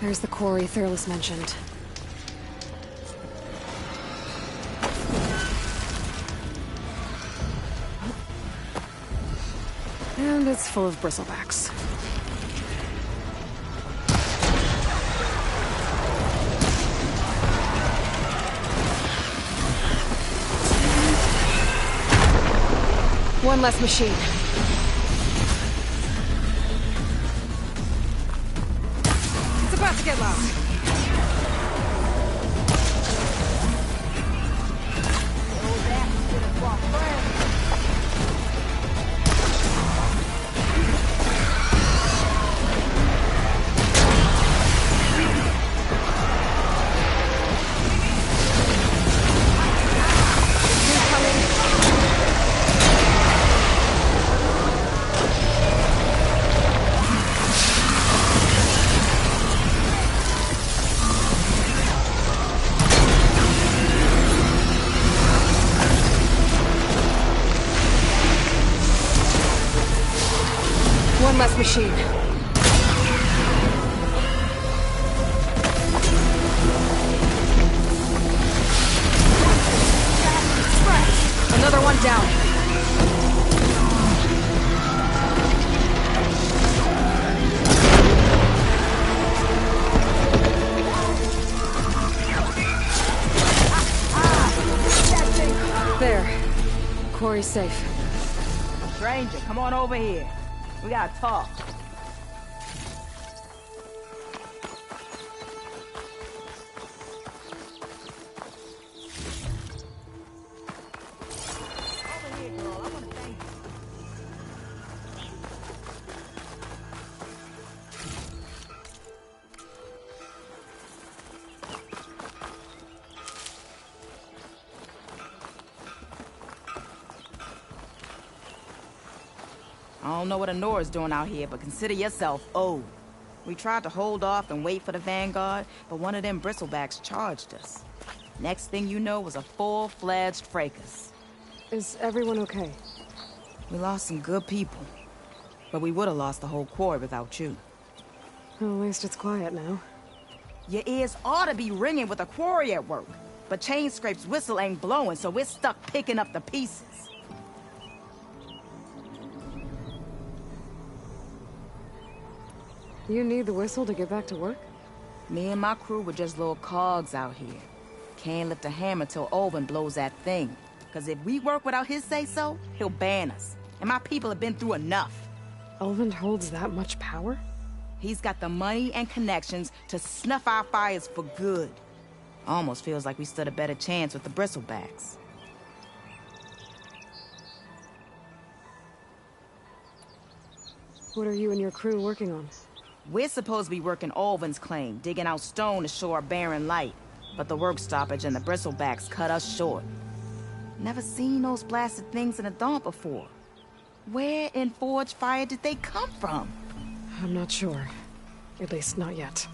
There's the quarry Thurles mentioned. And it's full of bristlebacks. One less machine. It's about to get loud. One less machine. Another one down. There. Quarry's safe. Stranger, come on over here. We gotta talk. Over here, girl. I wanna thank you. I don't know what Anora's doing out here, but consider yourself owed. We tried to hold off and wait for the Vanguard, but one of them bristlebacks charged us. Next thing you know was a full-fledged fracas. Is everyone okay? We lost some good people, but we would have lost the whole quarry without you. Well, at least it's quiet now. Your ears ought to be ringing with a quarry at work, but Chainscrape's whistle ain't blowing, so we're stuck picking up the pieces. You need the whistle to get back to work? Me and my crew were just little cogs out here. Can't lift a hammer till Olvin blows that thing. Cause if we work without his say-so, he'll ban us. And my people have been through enough. Elvin holds that much power? He's got the money and connections to snuff our fires for good. Almost feels like we stood a better chance with the bristlebacks. What are you and your crew working on? We're supposed to be working Olvin's claim, digging out stone to show our barren light. But the work stoppage and the bristlebacks cut us short. Never seen those blasted things in a Daunt before. Where in Forge Fire did they come from? I'm not sure. At least not yet.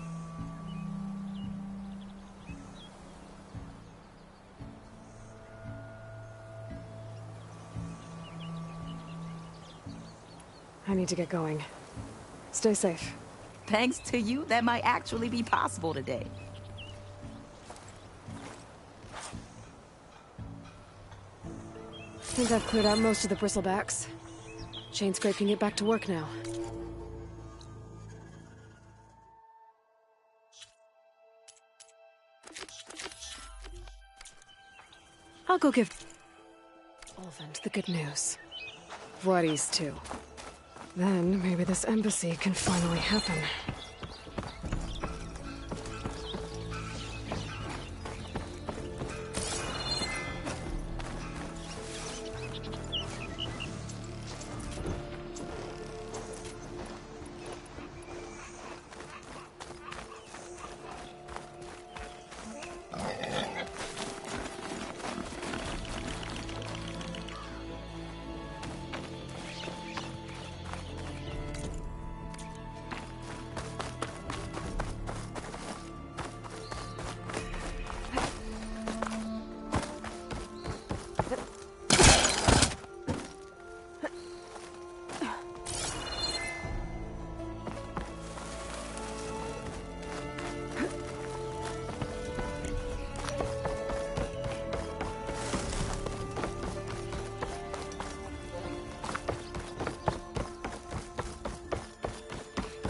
I need to get going. Stay safe. Thanks to you, that might actually be possible today. I think I've cleared out most of the bristlebacks. Chainscrape can get back to work now. I'll go give Olvin the good news. Voorhees too. Then maybe this embassy can finally happen.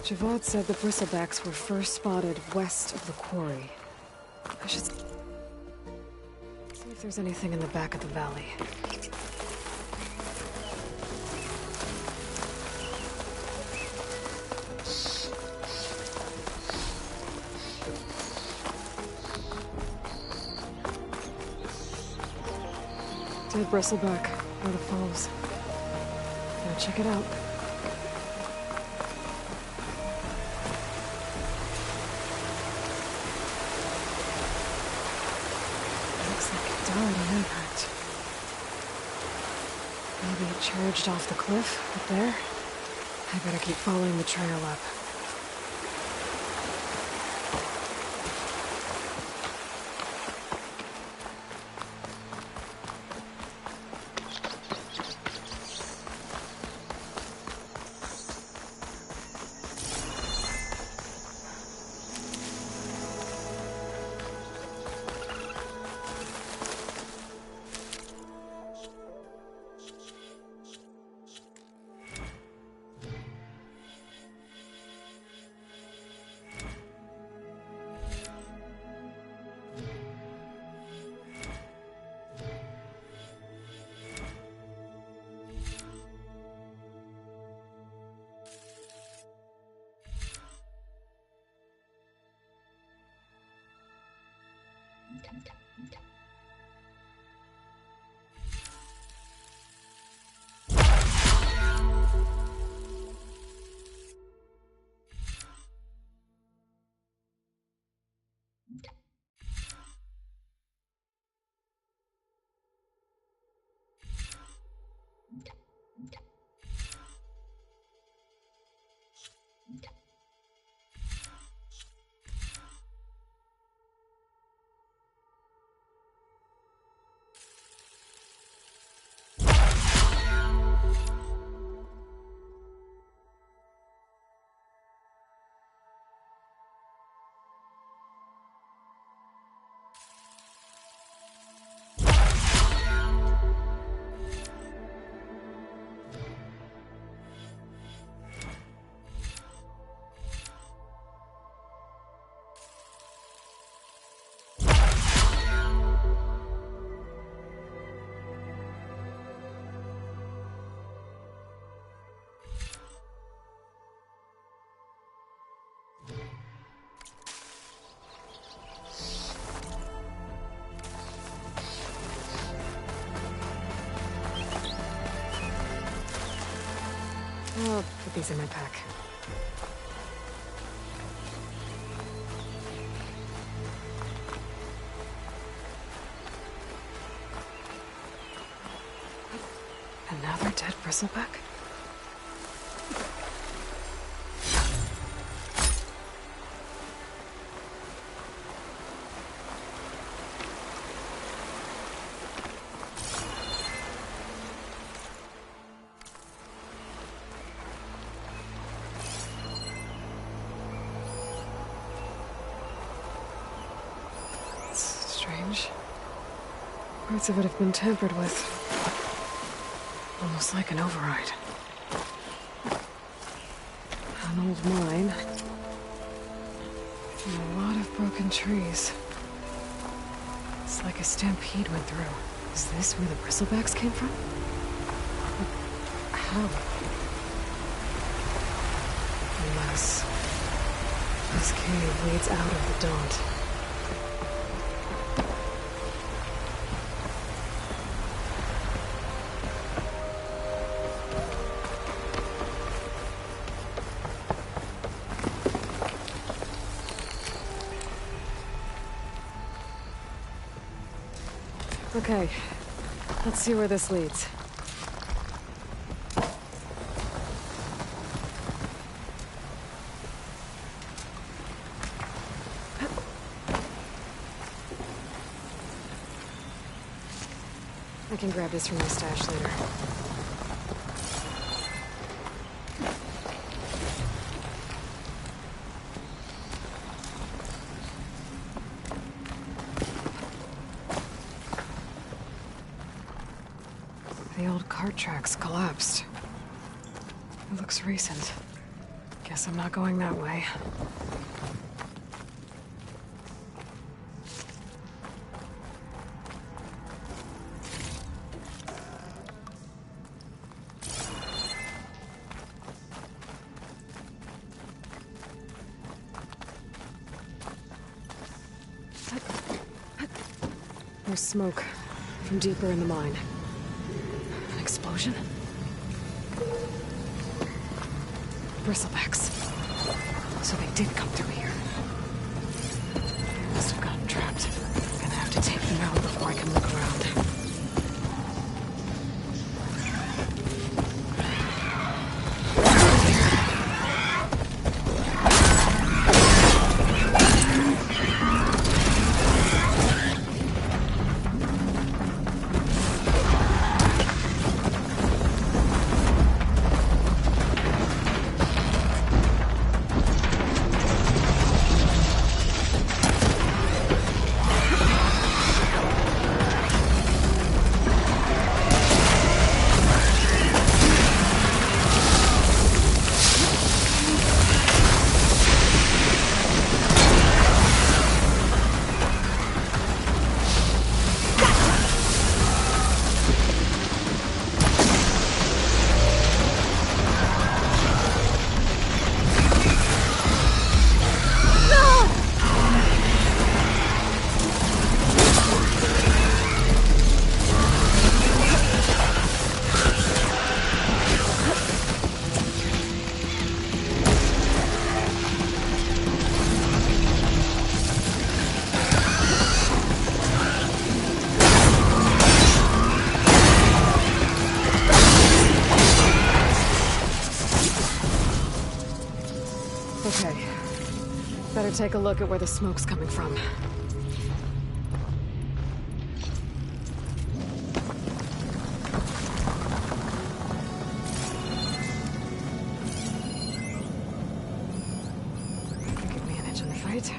Javad said the bristlebacks were first spotted west of the quarry. I should see if there's anything in the back of the valley. Dead bristleback by the falls. Now check it out. Looks like it died on impact. Maybe it charged off the cliff up there. I better keep following the trail up. I'll put these in my pack. Another dead bristleback? Strange. Parts of it have been tampered with. Almost like an override. An old mine. And a lot of broken trees. It's like a stampede went through. Is this where the bristlebacks came from? But how? Unless this cave leads out of the Daunt. Okay, let's see where this leads. I can grab this from my stash later. The old cart tracks collapsed. It looks recent. Guess I'm not going that way. There's smoke from deeper in the mine. An explosion? Bristlebacks. So they did come through here. Must have gotten trapped. I'm gonna have to take them out before I can look around. Okay. Better take a look at where the smoke's coming from. Give me an edge in the fight.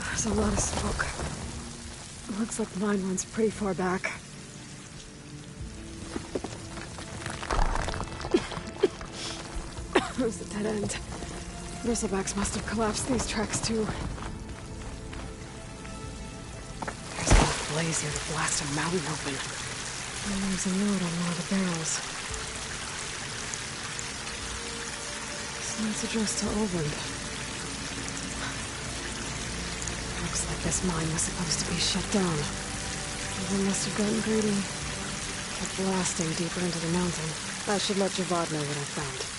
There's a lot of smoke. Looks like the mine runs pretty far back. There's a dead end. Bristlebacks must have collapsed these tracks too. There's enough blaze here to blast a mountain open. And there's a note on one of the barrels. This note's addressed to Olvend. Looks like this mine was supposed to be shut down. They must have gotten greedy. Kept blasting deeper into the mountain. I should let Javad know what I found.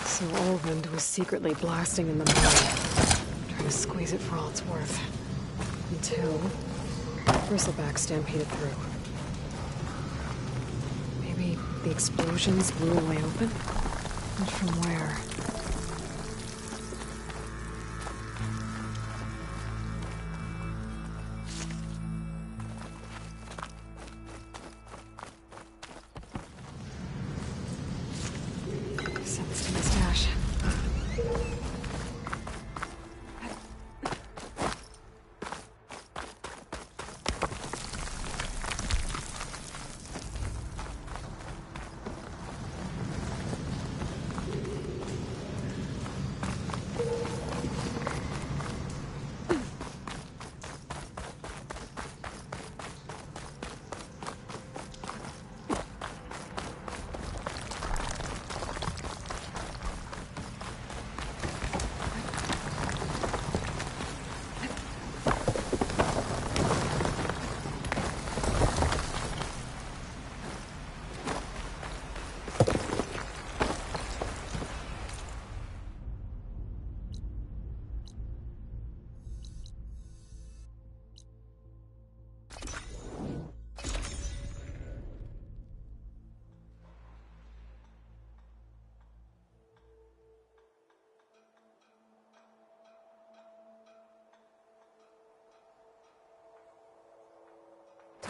So Olvend was secretly blasting in the mine, trying to squeeze it for all it's worth. Until Bristleback stampeded through. Maybe the explosions blew a way open? But from where? Sensed my stash.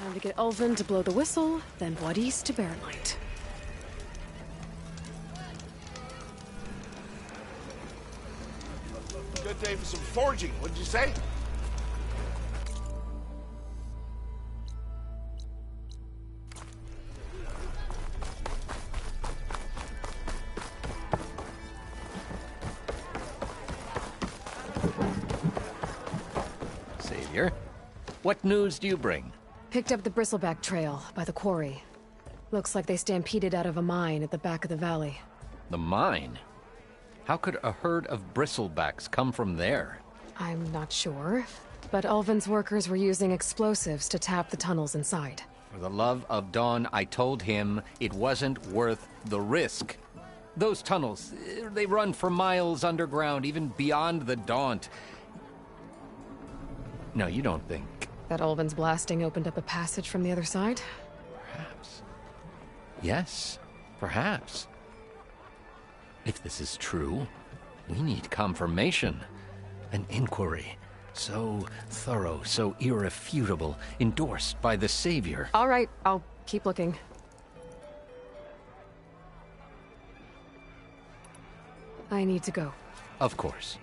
Time to get Ulvin to blow the whistle, then Wadis to Barren Light. Good day for some forging, what'd you say? Savior, what news do you bring? Picked up the Bristleback Trail by the quarry. Looks like they stampeded out of a mine at the back of the valley. The mine? How could a herd of bristlebacks come from there? I'm not sure, but Ulvin's workers were using explosives to tap the tunnels inside. For the love of Dawn, I told him it wasn't worth the risk. Those tunnels, they run for miles underground, even beyond the Daunt. No, you don't think... That Ulvin's blasting opened up a passage from the other side? Perhaps. Yes, perhaps. If this is true, we need confirmation. An inquiry. So thorough, so irrefutable, endorsed by the Savior. All right, I'll keep looking. I need to go. Of course.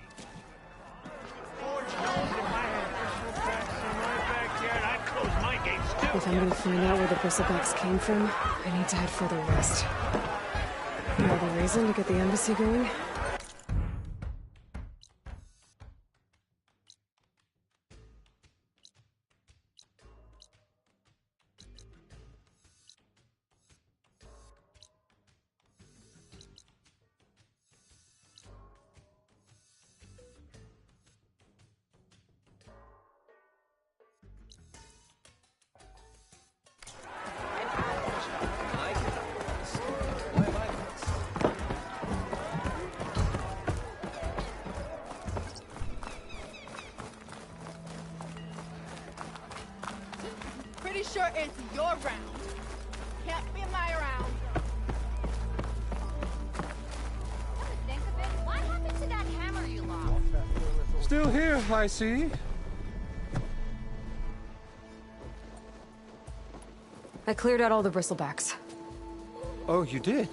If I'm gonna find out where the Bristlebacks came from, I need to head further west. Another reason to get the embassy going? Pretty sure it's your round. Can't be my round. Come to think of it, what happened to that hammer you lost? Still here, I see. I cleared out all the Bristlebacks. Oh, you did?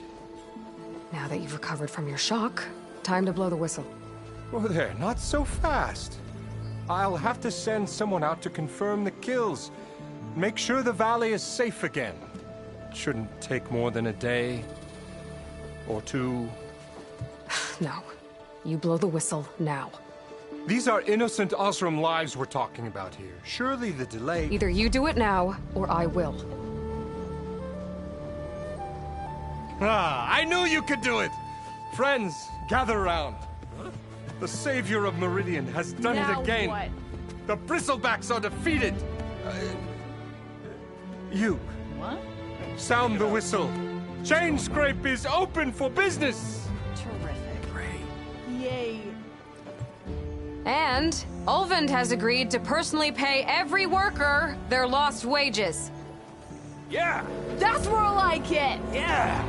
Now that you've recovered from your shock, time to blow the whistle. Oh, there, not so fast. I'll have to send someone out to confirm the kills. Make sure the valley is safe again. Shouldn't take more than a day. Or two. No. You blow the whistle now. These are innocent Osram lives we're talking about here. Surely the delay... Either you do it now, or I will. Ah, I knew you could do it! Friends, gather around. The Savior of Meridian has done Now it again. what? The Bristlebacks are defeated. You. What? Sound the whistle. Chain Scrape is open for business. Terrific. Yay. And Ulvin has agreed to personally pay every worker their lost wages. Yeah. That's more like it. Yeah.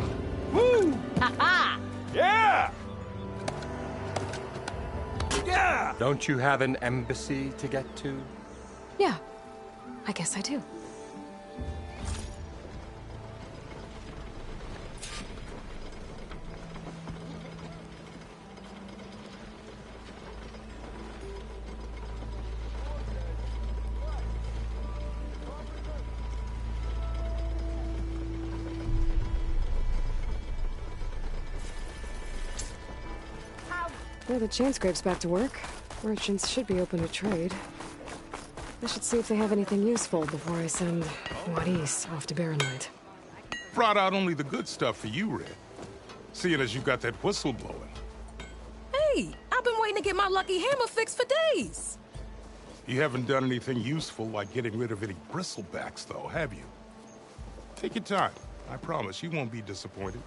Woo. Ha-ha. Yeah. Yeah. Don't you have an embassy to get to? Yeah, I guess I do. Well, the chain scrape's back to work. Merchants should be open to trade. I should see if they have anything useful before I send Wadis off to Barren Light. Brought out only the good stuff for you, Red. Seeing as you got that whistle blowing. Hey, I've been waiting to get my lucky hammer fixed for days. You haven't done anything useful like getting rid of any bristlebacks, though, have you? Take your time. I promise you won't be disappointed.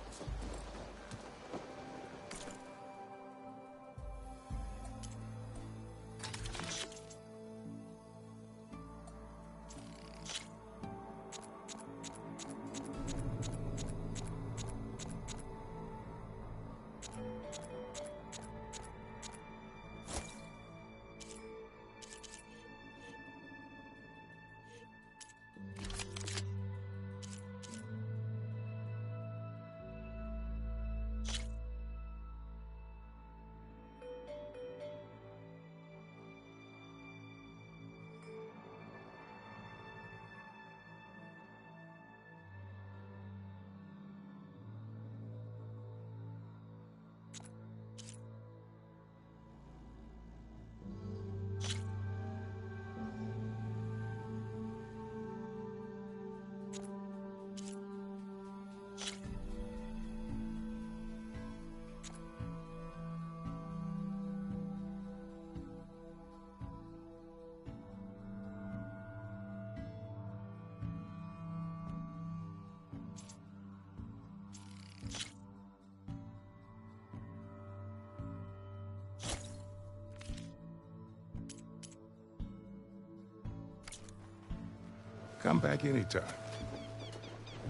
Come back anytime.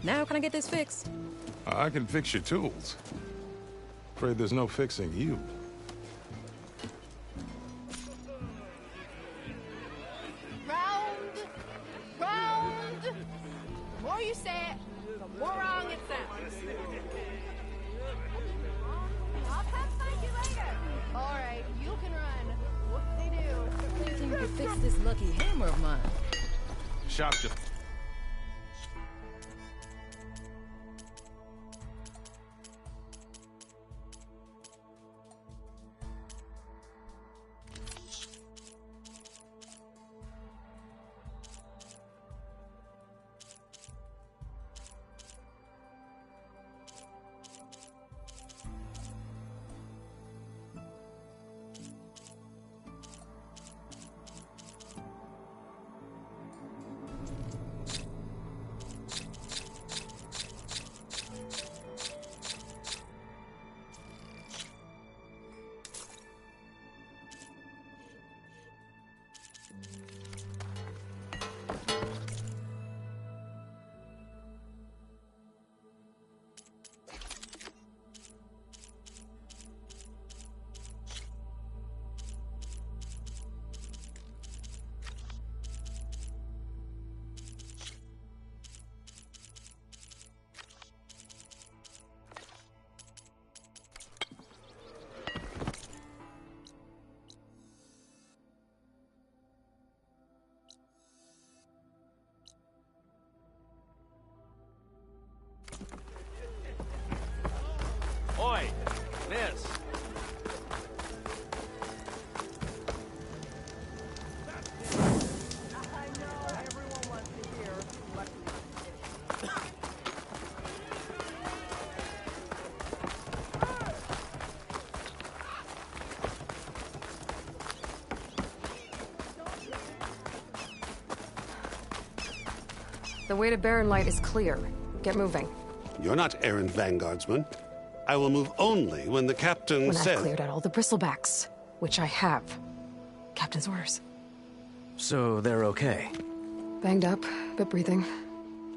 Now can I get this fixed? I can fix your tools. Afraid there's no fixing you. Round. The more you say it, the more wrong it sounds. I'll come find you later. All right, you can run. Whoop-de-doo. You think you could fix this lucky hammer of mine? Shop just... Oi, miss. The way to Barren Light is clear. Get moving. You're not errand vanguardsman. I will move only when the captain When says... I've cleared out all the bristlebacks, which I have. Captain's orders. So they're okay? Banged up, but breathing.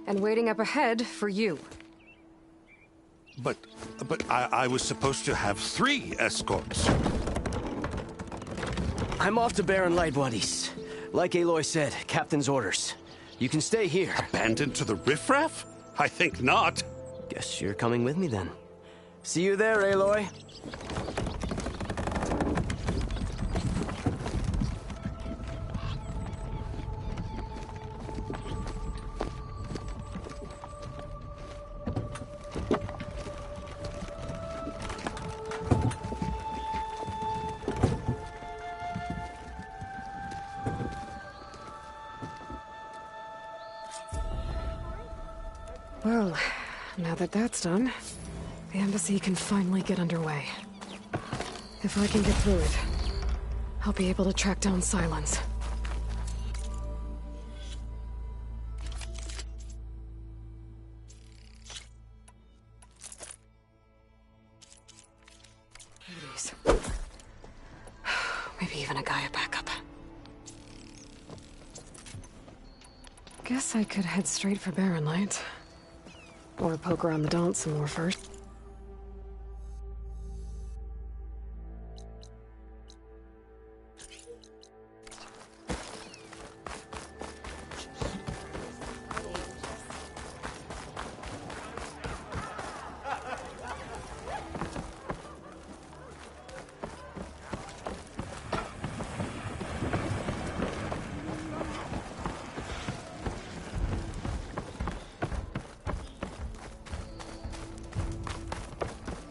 And waiting up ahead for you. But I was supposed to have 3 escorts. I'm off to Barren Light, buddies. Like Aloy said, captain's orders. You can stay here. Abandoned to the riffraff? I think not. Guess you're coming with me then. See you there, Aloy. Well, now that that's done, the embassy can finally get underway. If I can get through it, I'll be able to track down Sylens. Hades. Maybe even a Gaia backup. Guess I could head straight for Barren Light. Or poke around the Daunt some more first.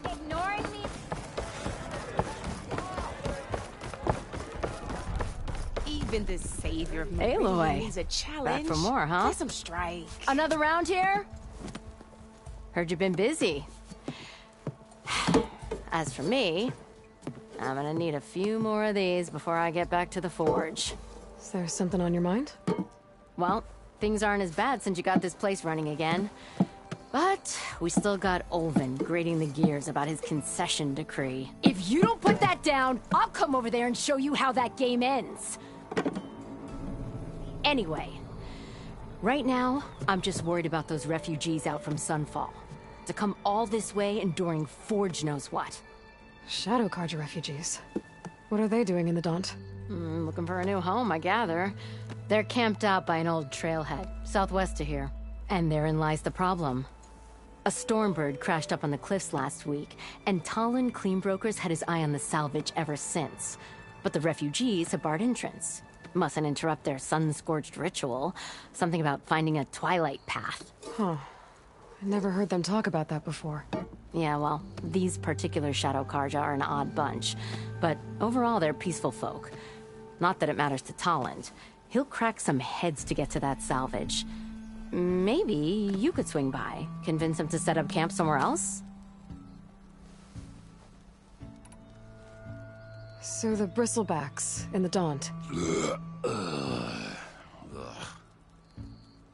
Ignoring me. Even the savior of Aloy. Marine needs a challenge. Back for more, huh? Get some strike. Another round here? Heard you've been busy. As for me, I'm gonna need a few more of these before I get back to the forge. Is there something on your mind? Well, things aren't as bad since you got this place running again. But we still got Olvin grating the gears about his concession decree. If you don't put that down, I'll come over there and show you how that game ends. Anyway, Right now, I'm just worried about those refugees out from Sunfall. To come all this way enduring Forge knows what. Shadow Carja refugees. What are they doing in the Daunt? Looking for a new home, I gather. They're camped out by an old trailhead, southwest of here. And therein lies the problem. A Stormbird crashed up on the cliffs last week, and Talon Cleanbrokers had his eye on the salvage ever since. But the refugees have barred entrance. Mustn't interrupt their sun-scorched ritual. Something about finding a twilight path. Huh. I never heard them talk about that before. Yeah, well, these particular Shadow Carja are an odd bunch. But overall, they're peaceful folk. Not that it matters to Talon. He'll crack some heads to get to that salvage. Maybe you could swing by, convince him to set up camp somewhere else? So the Bristlebacks in the Daunt.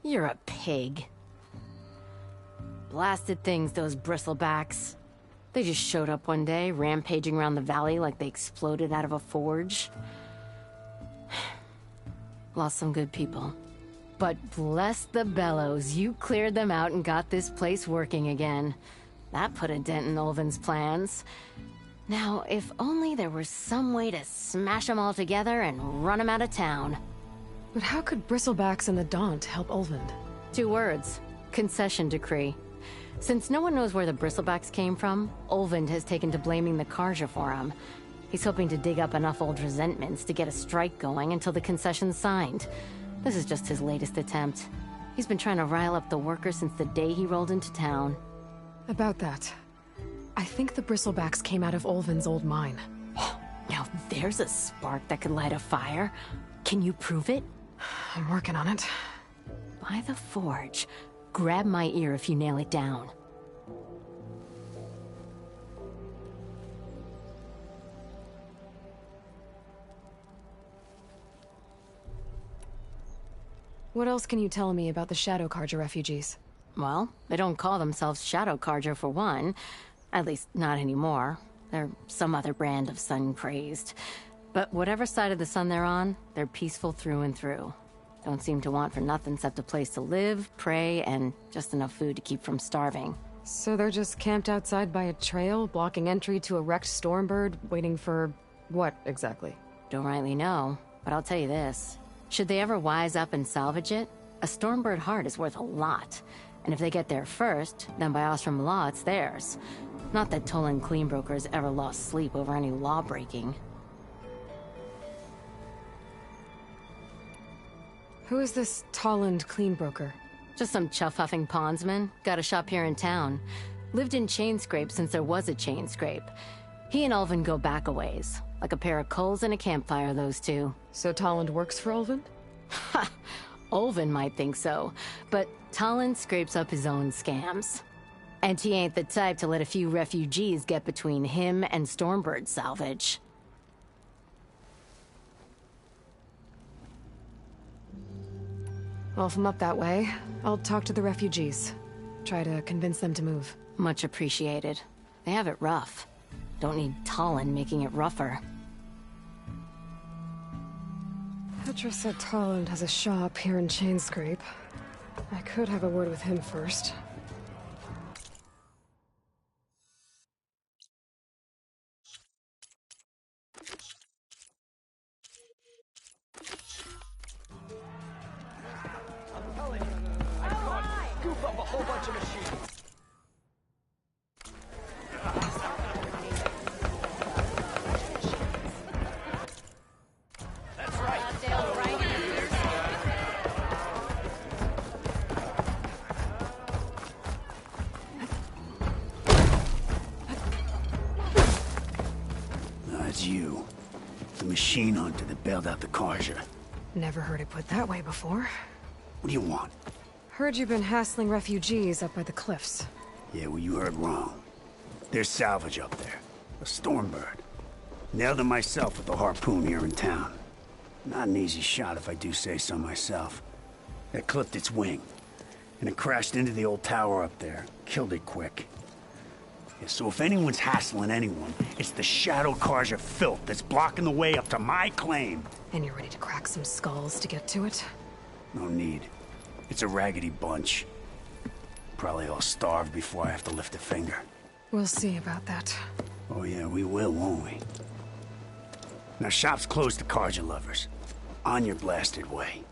You're a pig. Blasted things, those Bristlebacks. They just showed up one day, rampaging around the valley like they exploded out of a forge. Lost some good people. But bless the bellows, you cleared them out and got this place working again. That put a dent in Ulvin's plans. Now, if only there were some way to smash them all together and run them out of town. But how could Bristlebacks in the Daunt help Ulvin? 2 words. Concession decree. Since no one knows where the Bristlebacks came from, Ulvin has taken to blaming the Carja for them. He's hoping to dig up enough old resentments to get a strike going until the concession's signed. This is just his latest attempt. He's been trying to rile up the workers since the day he rolled into town. About that, I think the Bristlebacks came out of Ulvin's old mine. Now there's a spark that could light a fire. Can you prove it? I'm working on it. By the Forge. Grab my ear if you nail it down. What else can you tell me about the Shadow Carja refugees? Well, they don't call themselves Shadow Carja for one. At least, not anymore. They're some other brand of sun-crazed. But whatever side of the sun they're on, they're peaceful through and through. Don't seem to want for nothing except a place to live, pray, and just enough food to keep from starving. So they're just camped outside by a trail, blocking entry to a wrecked Stormbird, waiting for... what, exactly? Don't rightly know, but I'll tell you this. Should they ever wise up and salvage it, a Stormbird heart is worth a lot. And if they get there first, then by Ostrom law, it's theirs. Not that Tolan Cleanbrokers ever lost sleep over any law-breaking. Who is this Tolland Cleanbroker? Just some chuff-huffing pondsman. Got a shop here in town. Lived in Chainscrape since there was a Chainscrape. He and Ulvin go back a ways. Like a pair of coals and a campfire, those two. So Tolland works for Ulvin? Ha! Ulvin might think so, but Tolland scrapes up his own scams. And he ain't the type to let a few refugees get between him and Stormbird salvage. Well, if I'm up that way, I'll talk to the refugees. Try to convince them to move. Much appreciated. They have it rough. Don't need Tolland making it rougher. Petra said Tolland has a shop here in Chainscrape. I could have a word with him first. Goof up a whole bunch of machines. That's right. That's you. The machine hunter that bailed out the Carja. Never heard it put that way before. What do you want? Heard you've been hassling refugees up by the cliffs. Yeah, well, you heard wrong. There's salvage up there. A Stormbird. Nailed it myself with a harpoon here in town. Not an easy shot if I do say so myself. It clipped its wing, and it crashed into the old tower up there. Killed it quick. Yeah, so if anyone's hassling anyone, it's the Shadow Carja filth that's blocking the way up to my claim. And you're ready to crack some skulls to get to it? No need. It's a raggedy bunch. Probably all starved before I have to lift a finger. We'll see about that. Oh yeah, we will, won't we? Now shop's closed to Carja lovers. On your blasted way.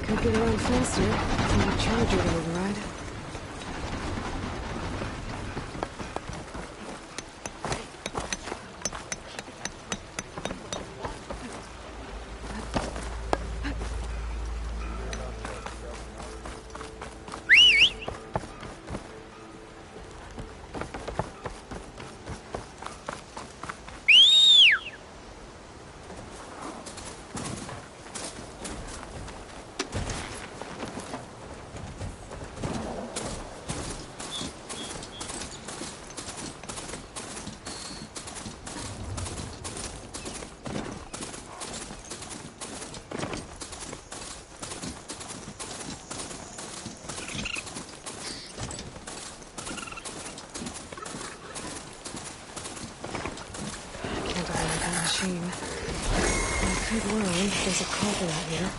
Could get around faster. Need a charger to override. Machine. I could learn if there's a culprit out here.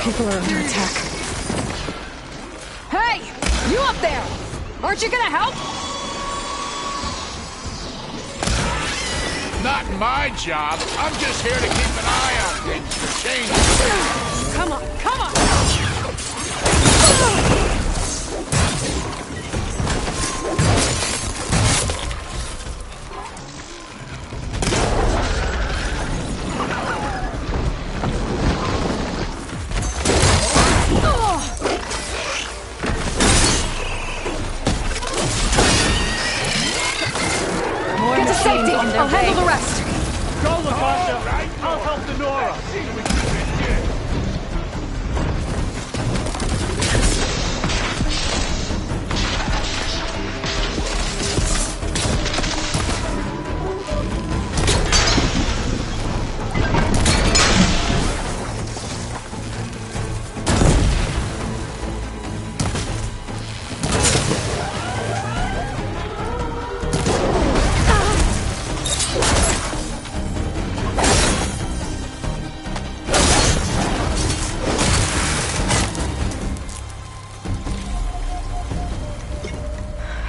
People are under attack. Hey! You up there! Aren't you gonna help? Not my job. I'm just here to keep an eye on things for change. Come on, come on! I'll handle the rest. Go, Latasha. I'll help the Nora.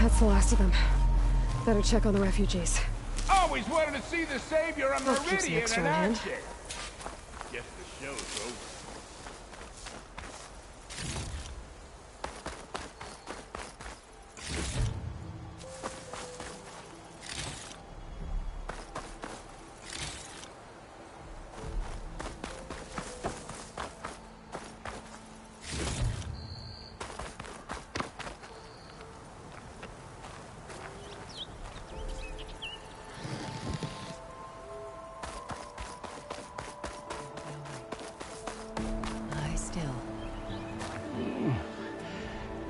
That's the last of them. Better check on the refugees. Always wanted to see the savior of That keeps the Meridian extra in in hand. action. Guess the show's over.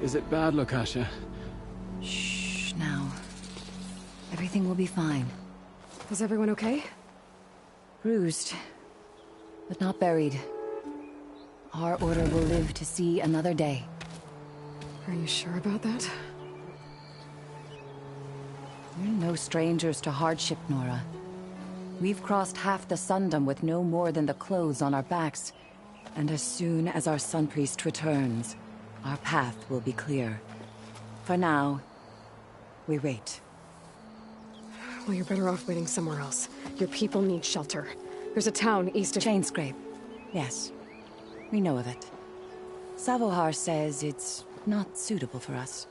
Is it bad, Latasha? Shh, now. Everything Everything will be fine. Is everyone okay? Bruised, but not buried. Our order will live to see another day. Are you sure about that? We're no strangers to hardship, Nora. We've crossed half the Sundom with no more than the clothes on our backs. And as soon as our Sun Priest returns, our path will be clear. For now, we wait. Well, you're better off waiting somewhere else. Your people need shelter. There's a town east of... Chainscrape. Yes. We know of it. Savohar says it's not suitable for us.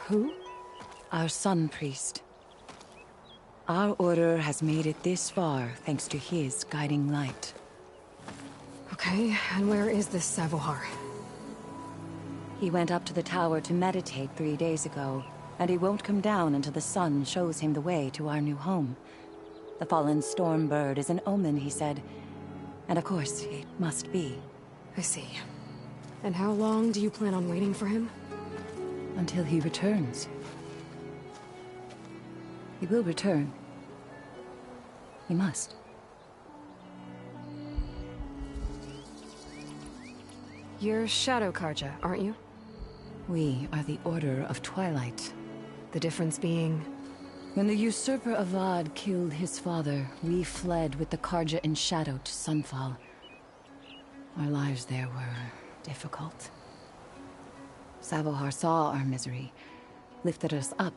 Who? Our Sun Priest. Our order has made it this far thanks to his guiding light. Okay, and where is this Savohar? He went up to the tower to meditate 3 days ago, and he won't come down until the sun shows him the way to our new home. The fallen Stormbird is an omen, he said. And of course, it must be. I see. And how long do you plan on waiting for him? Until he returns. He will return. He must. You're Shadow Carja, aren't you? We are the Order of Twilight. The difference being... When the usurper Avad killed his father, we fled with the Carja in Shadow to Sunfall. Our lives there were difficult. Savohar saw our misery, lifted us up,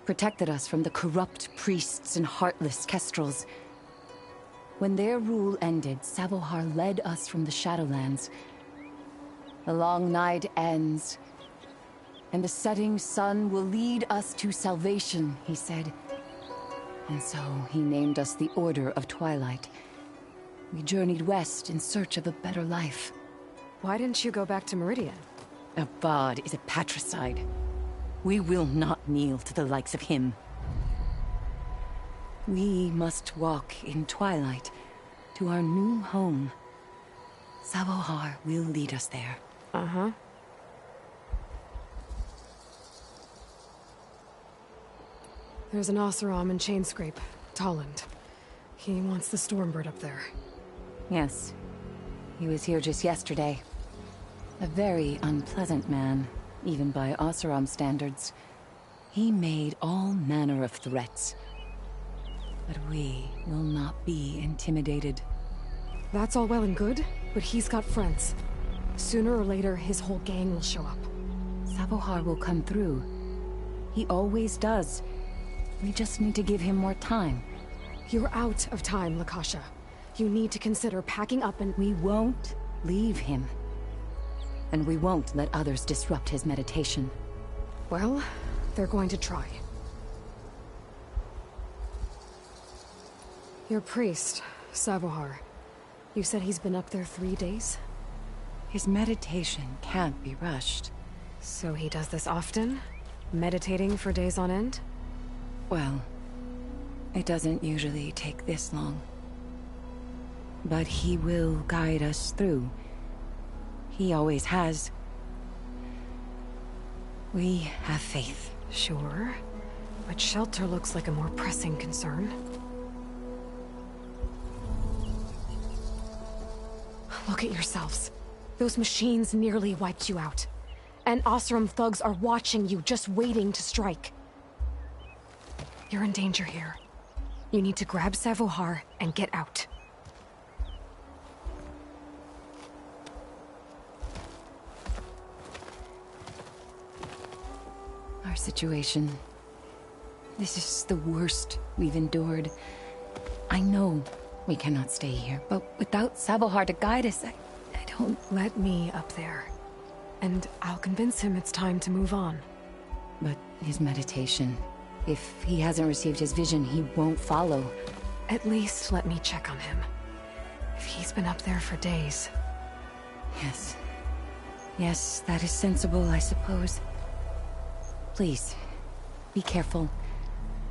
protected us from the corrupt priests and heartless kestrels. When their rule ended, Savohar led us from the Shadowlands. The long night ends, and the setting sun will lead us to salvation, he said. And so he named us the Order of Twilight. We journeyed west in search of a better life. Why didn't you go back to Meridian? Avad is a patricide. We will not kneel to the likes of him. We must walk in twilight to our new home. Savohar will lead us there. Uh-huh. There's an Oseram in Chainscrape, Tolland. He wants the Stormbird up there. Yes. He was here just yesterday. A very unpleasant man, even by Oseram standards. He made all manner of threats. But we will not be intimidated. That's all well and good, but he's got friends. Sooner or later, his whole gang will show up. Savohar will come through. He always does. We just need to give him more time. You're out of time, Lakasha. You need to consider packing up and... We won't leave him. And we won't let others disrupt his meditation. Well, they're going to try. Your priest, Savohar. You said he's been up there 3 days? His meditation can't be rushed. So he does this often? Meditating for days on end? Well, it doesn't usually take this long. But he will guide us through. He always has. We have faith. Sure. But shelter looks like a more pressing concern. Look at yourselves. Those machines nearly wiped you out. And Oseram thugs are watching you, just waiting to strike. You're in danger here. You need to grab Savohar and get out. Our situation. This is the worst we've endured. I know we cannot stay here, but without Savohar to guide us, I don't... Let me up there. And I'll convince him it's time to move on. But his meditation... If he hasn't received his vision, he won't follow. At least let me check on him. If he's been up there for days. Yes. Yes, that is sensible, I suppose. Please, be careful.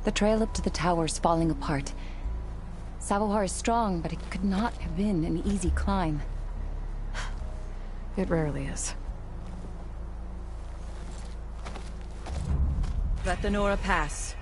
The trail up to the tower's falling apart. Savohar is strong, but it could not have been an easy climb. It rarely is. Let the Nora pass.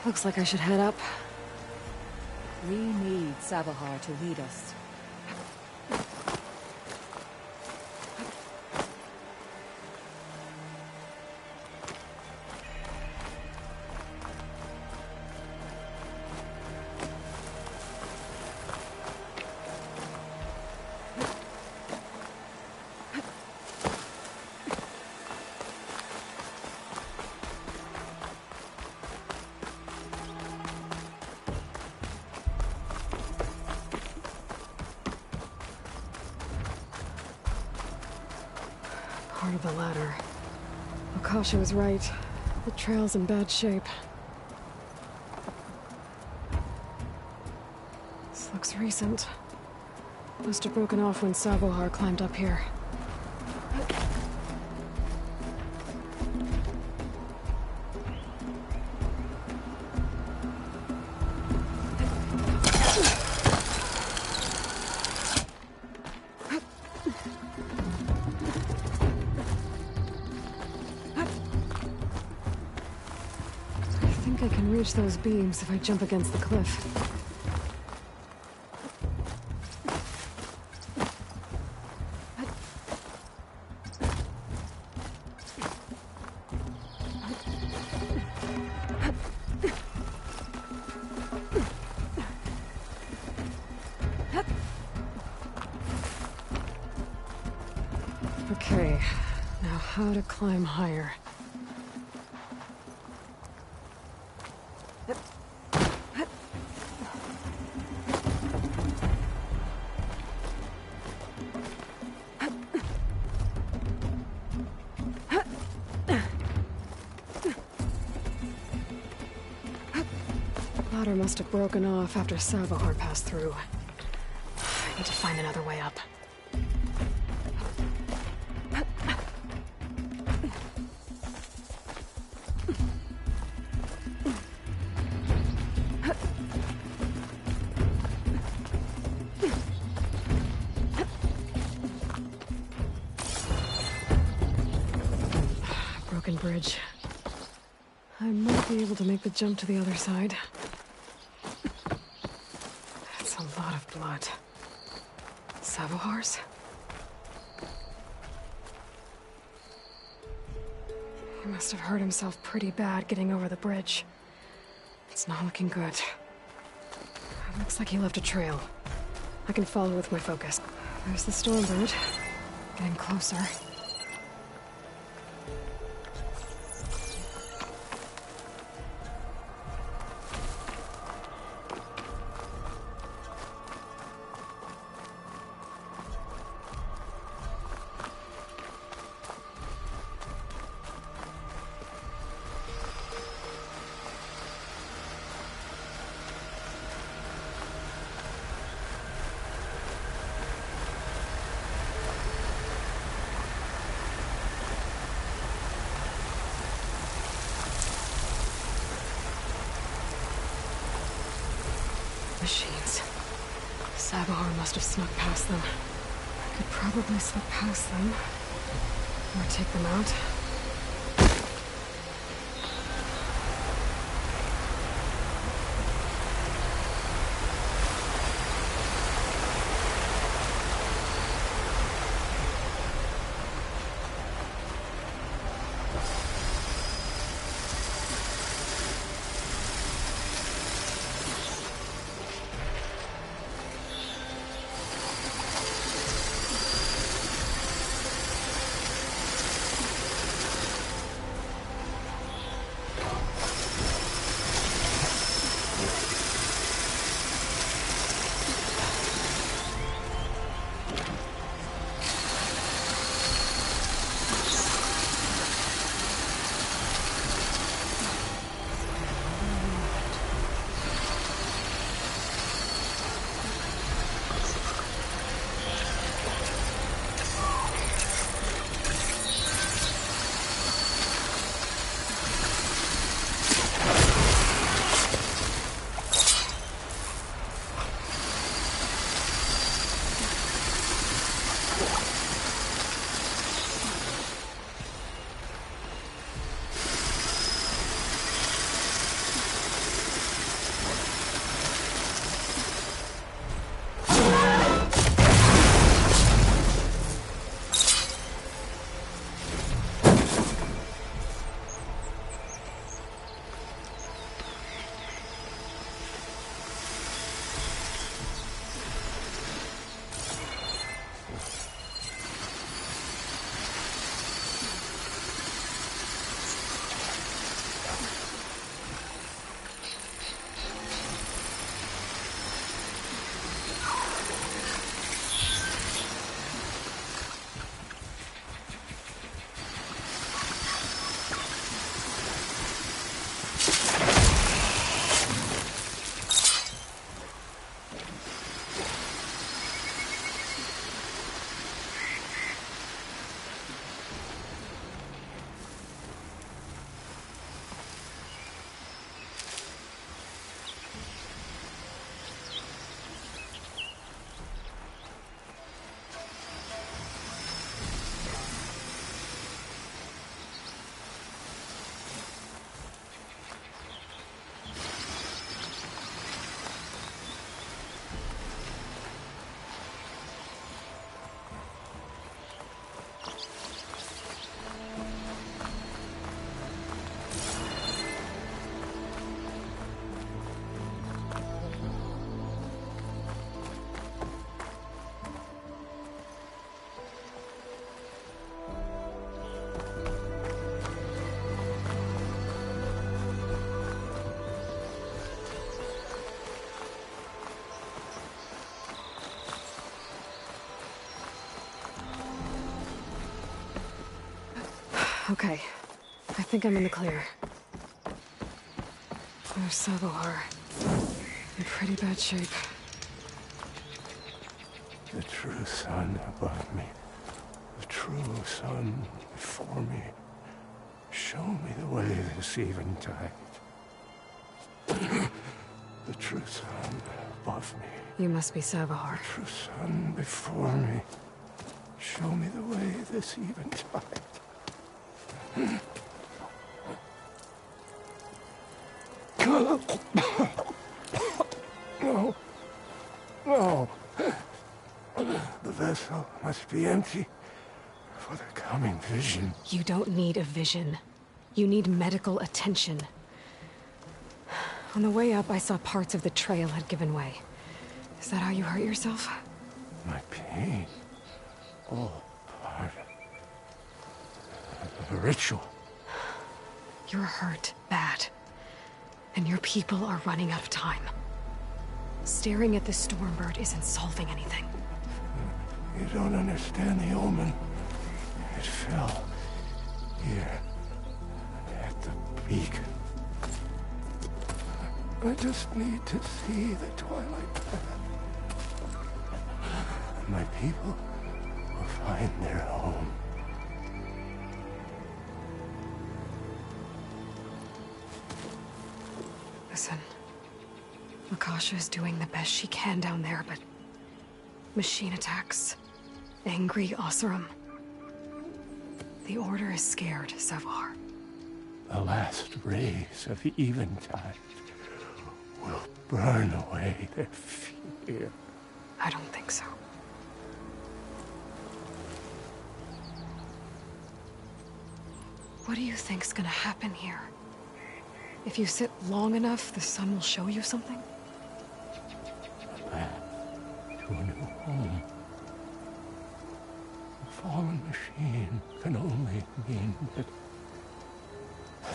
Looks like I should head up. We need Savahar to lead us. Part of the ladder. Akasha was right. The trail's in bad shape. This looks recent. Must have broken off when Savahar climbed up here. I can reach those beams if I jump against the cliff. Okay, now how to climb higher. Ladder must have broken off after Savahar passed through. I need to find another way up. Broken bridge. I might be able to make the jump to the other side. That's a lot of blood. Savahar's? He must have hurt himself pretty bad getting over the bridge. It's not looking good. It looks like he left a trail. I can follow with my focus. There's the Stormbird. Getting closer. Machines. Sabahar must have snuck past them. I could probably slip past them. Or take them out. Okay. I think I'm in the clear. There's Sabahar. In pretty bad shape. The true sun above me. The true sun before me. Show me the way this eventide. The true sun above me. You must be Sabahar. The true sun before me. Show me the way this eventide. No. No. The vessel must be empty for the coming vision. You don't need a vision. You need medical attention. On the way up, I saw parts of the trail had given way. Is that how you hurt yourself? My pain. All part of the ritual. You're hurt bad. And your people are running out of time. Staring at the Stormbird isn't solving anything. You don't understand the omen. It fell here at the beacon. I just need to see the Twilight Path. My people will find their home. Listen. Akasha is doing the best she can down there, but... machine attacks. Angry Oseram. The Order is scared, Savar. The last rays of Eventide will burn away their fear. I don't think so. What do you think's gonna happen here? If you sit long enough, the sun will show you something? A path to a new home. A fallen machine can only mean that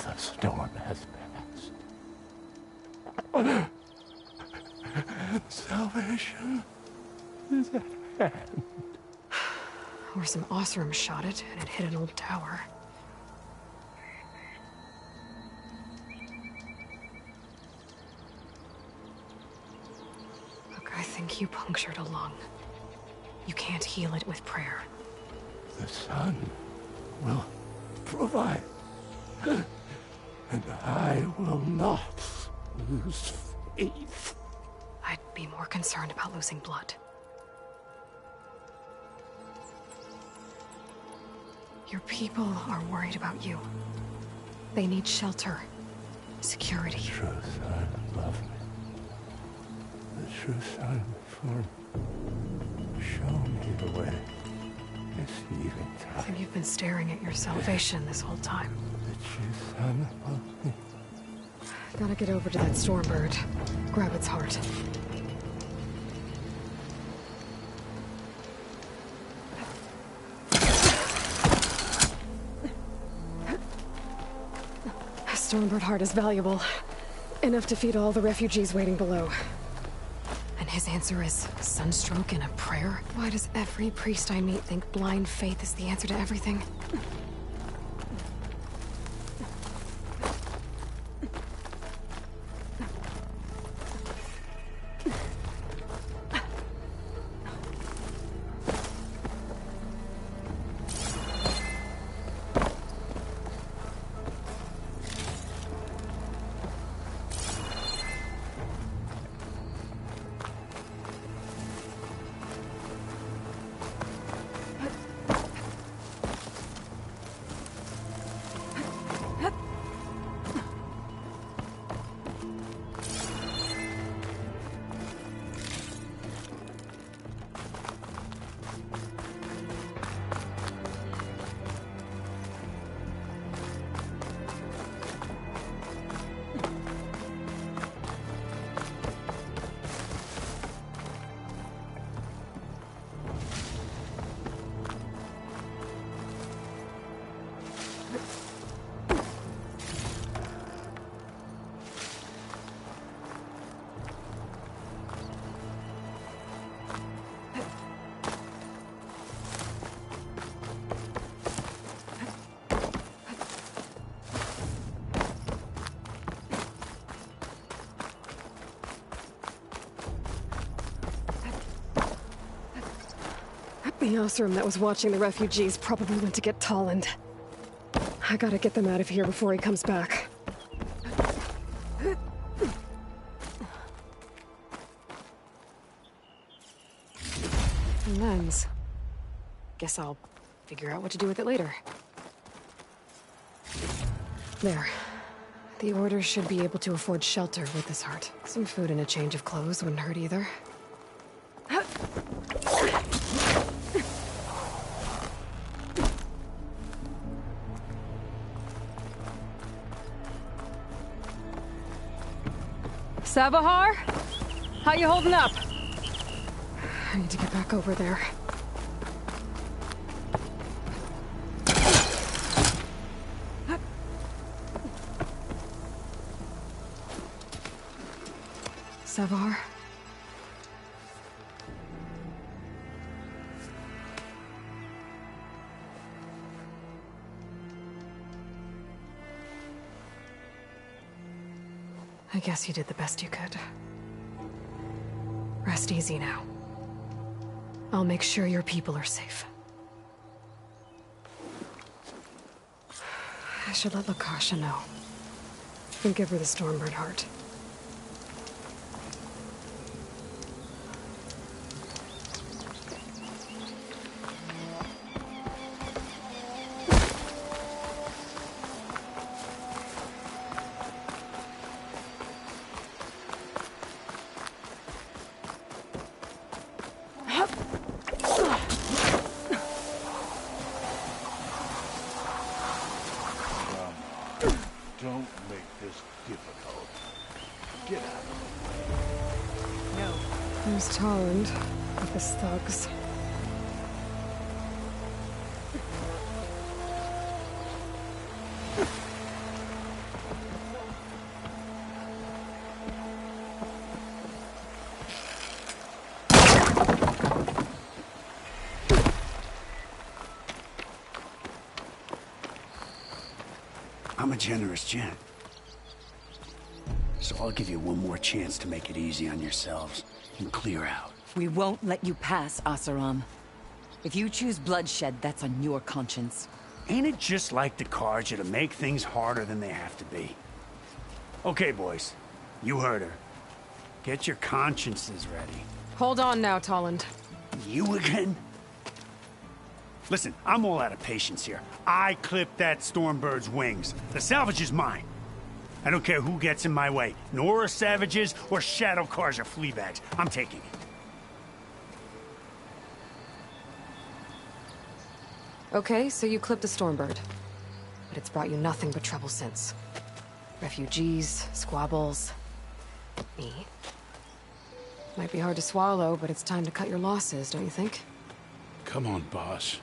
the storm has passed. Salvation is at hand. Or some Oseram shot it, and it hit an old tower. Look, I think you punctured a lung. You can't heal it with prayer. The sun will provide. And I will not lose faith. I'd be more concerned about losing blood. Your people are worried about you. They need shelter, security. The true son loved me. The true son before me. Show me the way. It's Eventide. I think you've been staring at your salvation this whole time. The true son loved me. Gotta get over to that Stormbird. Grab its heart. A Stormbird heart is valuable. Enough to feed all the refugees waiting below. And his answer is sunstroke and a prayer? Why does every priest I meet think blind faith is the answer to everything? The Oseram that was watching the refugees probably went to get Tolland. I gotta get them out of here before he comes back. Lens. Guess I'll figure out what to do with it later. There. The Order should be able to afford shelter with this heart. Some food and a change of clothes wouldn't hurt either. Savahar? How you holding up? I need to get back over there. Savar? I guess you did the best you could. Rest easy now. I'll make sure your people are safe. I should let Lakasha know. And give her the Stormbird heart. Don't make this difficult. Get out of the way. No. Who's Tolland with his thugs? I'm a generous gent. So I'll give you one more chance to make it easy on yourselves and clear out. We won't let you pass, Oseram. If you choose bloodshed, that's on your conscience. Ain't it just like the Carja to make things harder than they have to be? Okay, boys. You heard her. Get your consciences ready. Hold on now, Tolland. You again? Listen, I'm all out of patience here. I clipped that Stormbird's wings. The salvage is mine. I don't care who gets in my way. Nora savages or Shadow Carja fleabags. I'm taking it. Okay, so you clipped the Stormbird. But it's brought you nothing but trouble since. Refugees, squabbles, me. Might be hard to swallow, but it's time to cut your losses, don't you think? Come on, boss.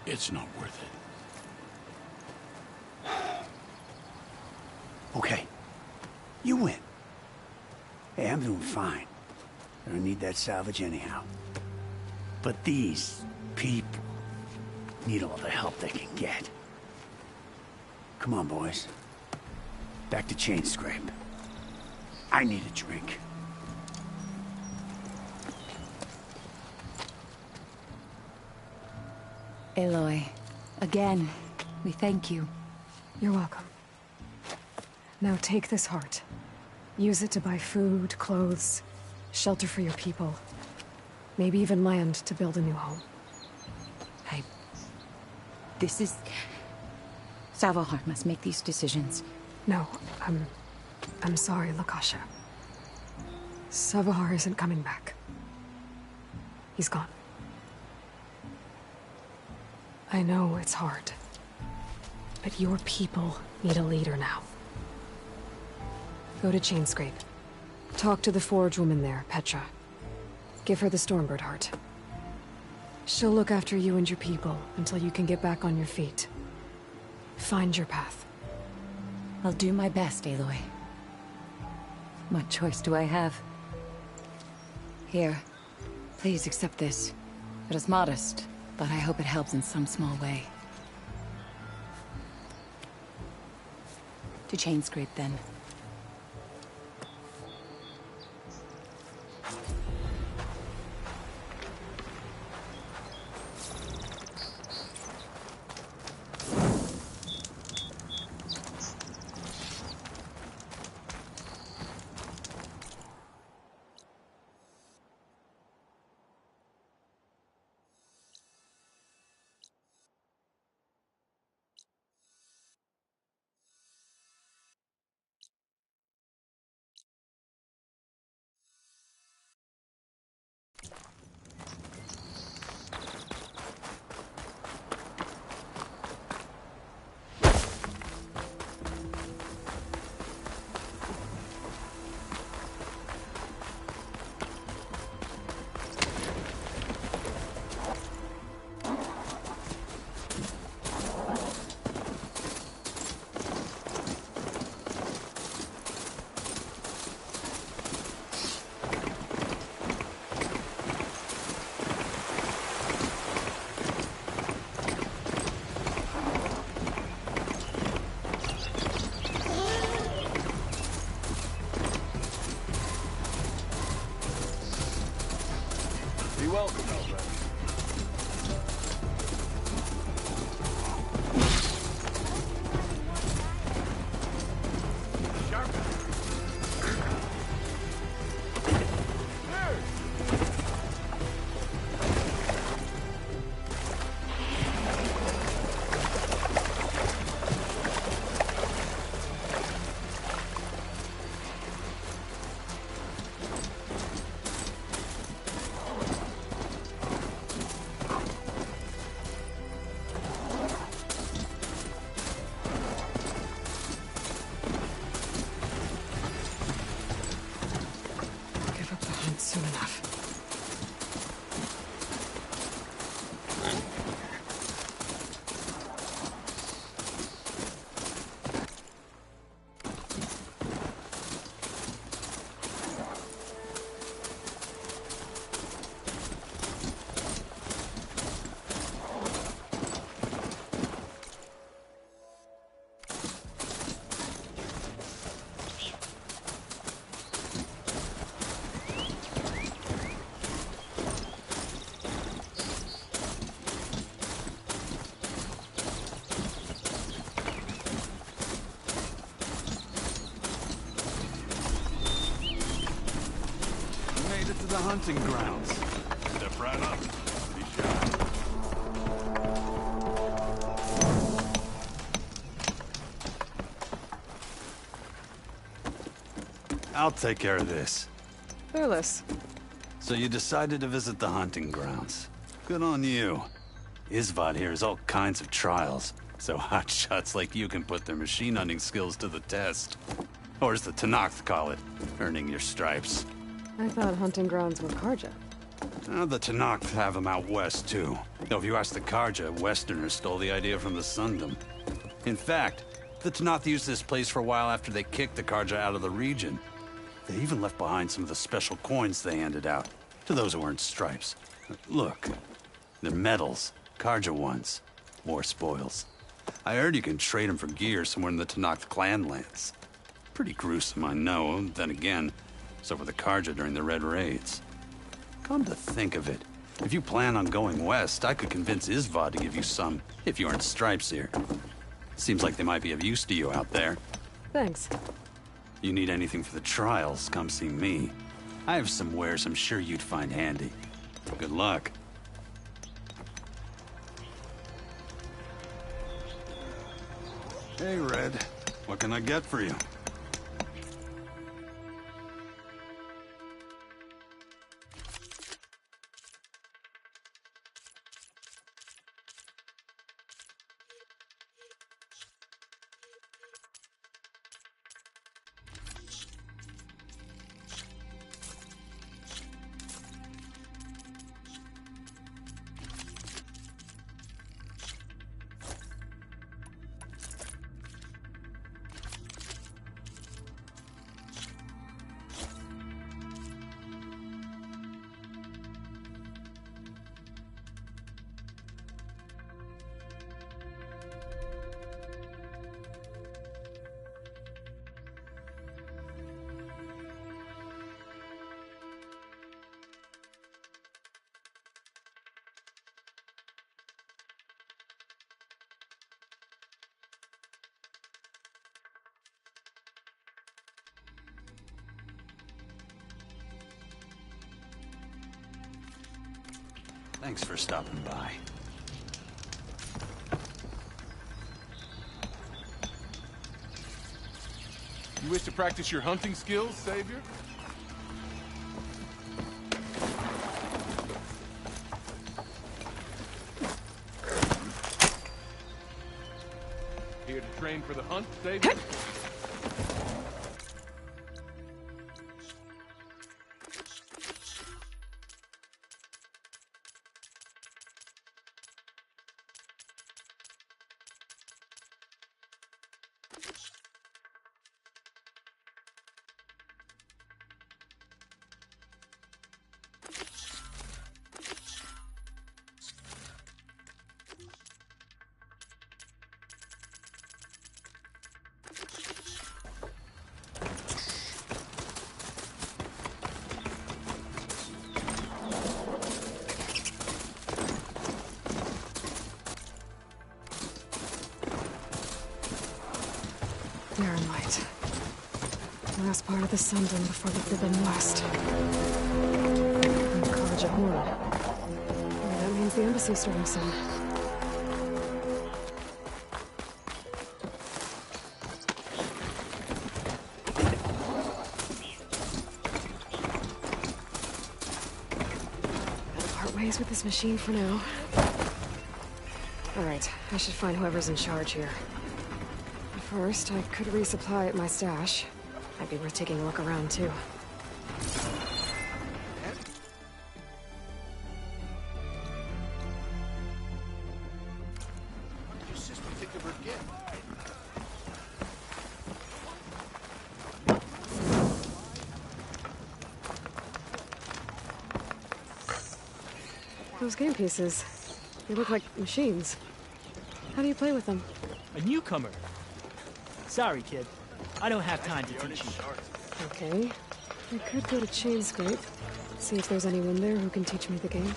It's not worth it. Okay. You win. Hey, I'm doing fine. I don't need that salvage anyhow. But these people need all the help they can get. Come on, boys. Back to Chainscrape. I need a drink. Aloy, again, we thank you. You're welcome. Now take this heart. Use it to buy food, clothes, shelter for your people. Maybe even land to build a new home. This is... Savohar must make these decisions. No, I'm sorry, Lakasha. Savohar isn't coming back. He's gone. I know it's hard, but your people need a leader now. Go to Chainscrape. Talk to the Forge woman there, Petra. Give her the Stormbird heart. She'll look after you and your people until you can get back on your feet. Find your path. I'll do my best, Aloy. What choice do I have? Here, please accept this. It is modest, but I hope it helps in some small way. To Chainscrape, then. the hunting grounds. Step right up. Be shy. I'll take care of this. Fearless. So you decided to visit the hunting grounds. Good on you. Isvad here has all kinds of trials, so hotshots like you can put their machine hunting skills to the test. Or as the Tenakth call it, earning your stripes. I thought hunting grounds were Karja. The Tenakth have them out west, too. Though if you ask the Karja, Westerners stole the idea from the Sundom. In fact, the Tenakth used this place for a while after they kicked the Karja out of the region. They even left behind some of the special coins they handed out, to those who earned stripes. Look, they're medals, Karja ones. More spoils. I heard you can trade them for gear somewhere in the Tenakth clan lands. Pretty gruesome, I know. Then again, so were the Karja during the Red Raids. Come to think of it, if you plan on going west, I could convince Isvad to give you some, if you earn stripes here. Seems like they might be of use to you out there. Thanks. You need anything for the trials, come see me. I have some wares I'm sure you'd find handy. Good luck. Hey, Red. What can I get for you? Thanks for stopping by. You wish to practice your hunting skills, Savior? Here to train for the hunt, Savior? Darren Light. Last part of the Sundom before the Forbidden West. And Karja Horde. Well, that means the embassy's starting soon. Gotta part ways with this machine for now. Alright, I should find whoever's in charge here. First, I could resupply at my stash. Might be worth taking a look around, too. Your sister think of her gift. Those game pieces, they look like machines. How do you play with them? A newcomer. Sorry, kid. I don't have time to teach you. Okay. I could go to Chainscape, see if there's anyone there who can teach me the game.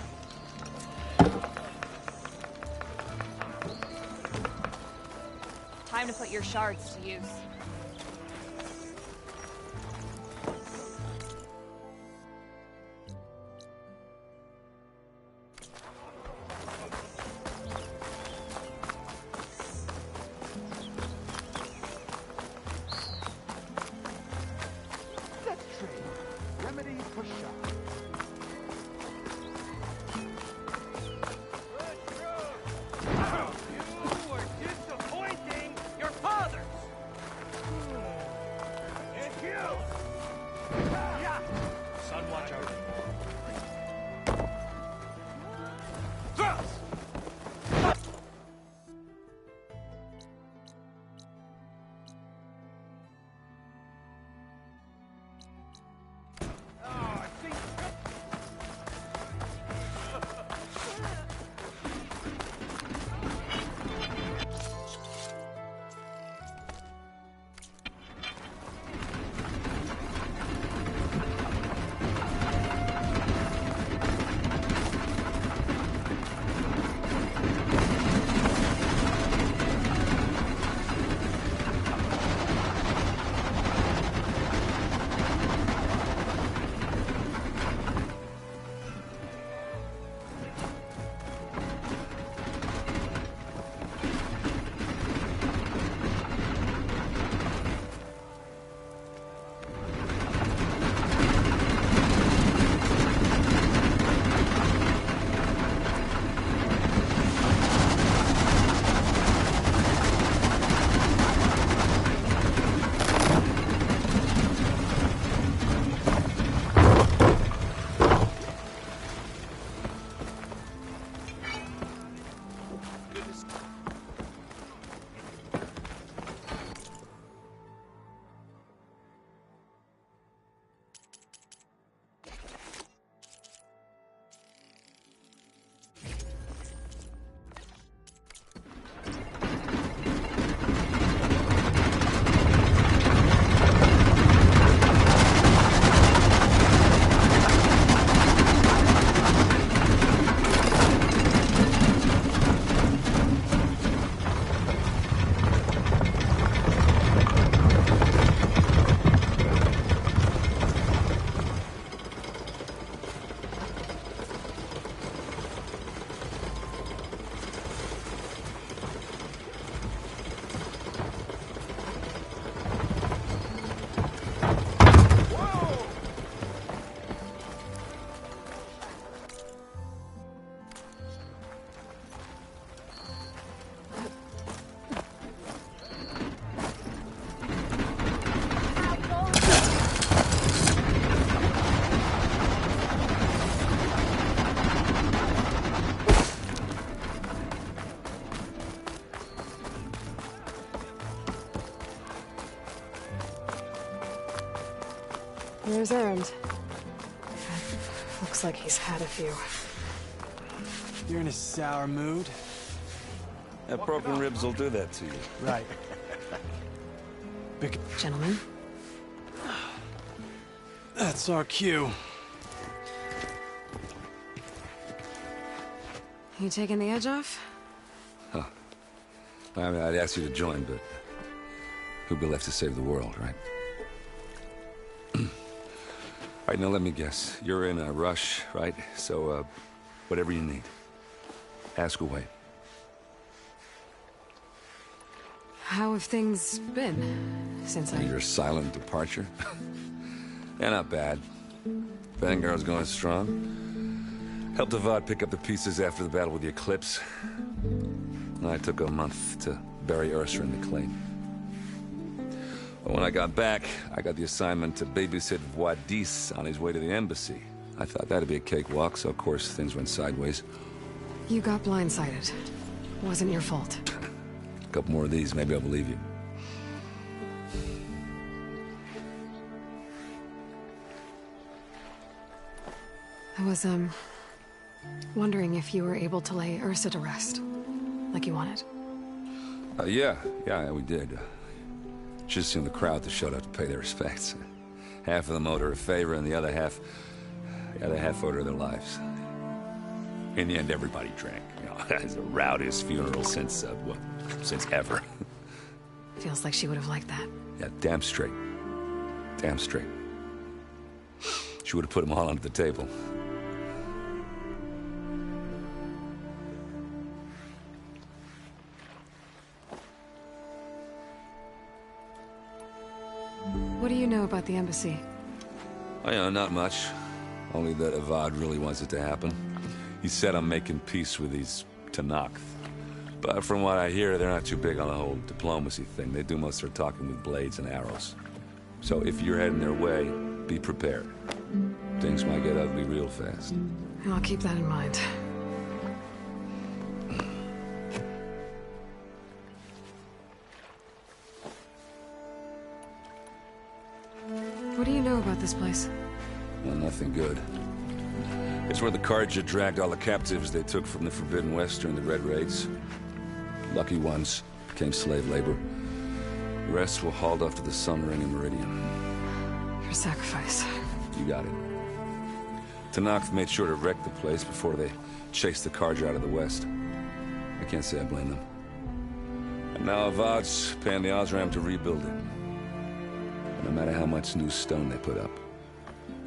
Time to put your shards to use. Where's Erend? Looks like he's had a few. You're in a sour mood? That broken ribs will do that to you. Right. Gentlemen? That's our cue. You taking the edge off? Huh. I mean, I'd ask you to join, but who'd be left to save the world, right? All right, now let me guess. You're in a rush, right? So, whatever you need, ask away. How have things been since Your silent departure? Yeah, not bad. Vanguard's going strong. Helped Avad pick up the pieces after the battle with the Eclipse. And I took a month to bury Ursa in the claim. But when I got back, I got the assignment to babysit Wadis on his way to the embassy. I thought that'd be a cakewalk, so of course things went sideways. You got blindsided. Wasn't your fault. A couple more of these, maybe I'll believe you. I was, wondering if you were able to lay Ursa to rest, like you wanted. Yeah, we did. Just seemed the crowd that showed up to pay their respects. Half of them owed her a favor, and the other half owed her their lives. In the end, everybody drank. You know, it's the rowdiest funeral since ever. Feels like she would have liked that. Yeah, damn straight. Damn straight. She would have put them all under the table. What do you know about the embassy? Oh, yeah, not much. Only that Avad really wants it to happen. He said I'm making peace with these Tenakth. But from what I hear, they're not too big on the whole diplomacy thing. They do most of their talking with blades and arrows. So if you're heading their way, be prepared. Things might get ugly real fast. I'll keep that in mind. What do you know about this place? Well, nothing good. It's where the Carja dragged all the captives they took from the Forbidden West during the Red Raids. Lucky ones became slave labor. The rest were hauled off to the Sun Ring and Meridian. For sacrifice. You got it. Tenakth made sure to wreck the place before they chased the Carja out of the West. I can't say I blame them. And now Avad's paying the Osram to rebuild it. And no matter how much new stone they put up,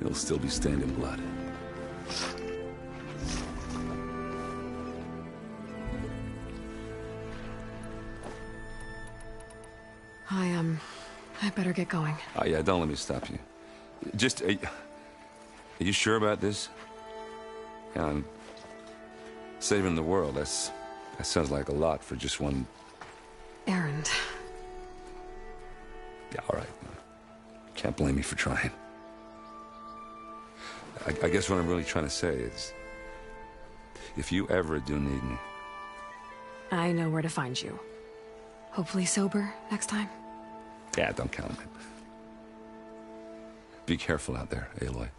it'll still be stained in blood. I better get going. Oh, yeah, don't let me stop you. Just, are you sure about this? Yeah, I'm saving the world. That sounds like a lot for just one... Erend. Yeah, all right. Can't blame me for trying. I guess what I'm really trying to say is, if you ever do need me... I know where to find you. Hopefully sober next time. Yeah, don't count on it. Be careful out there, Aloy.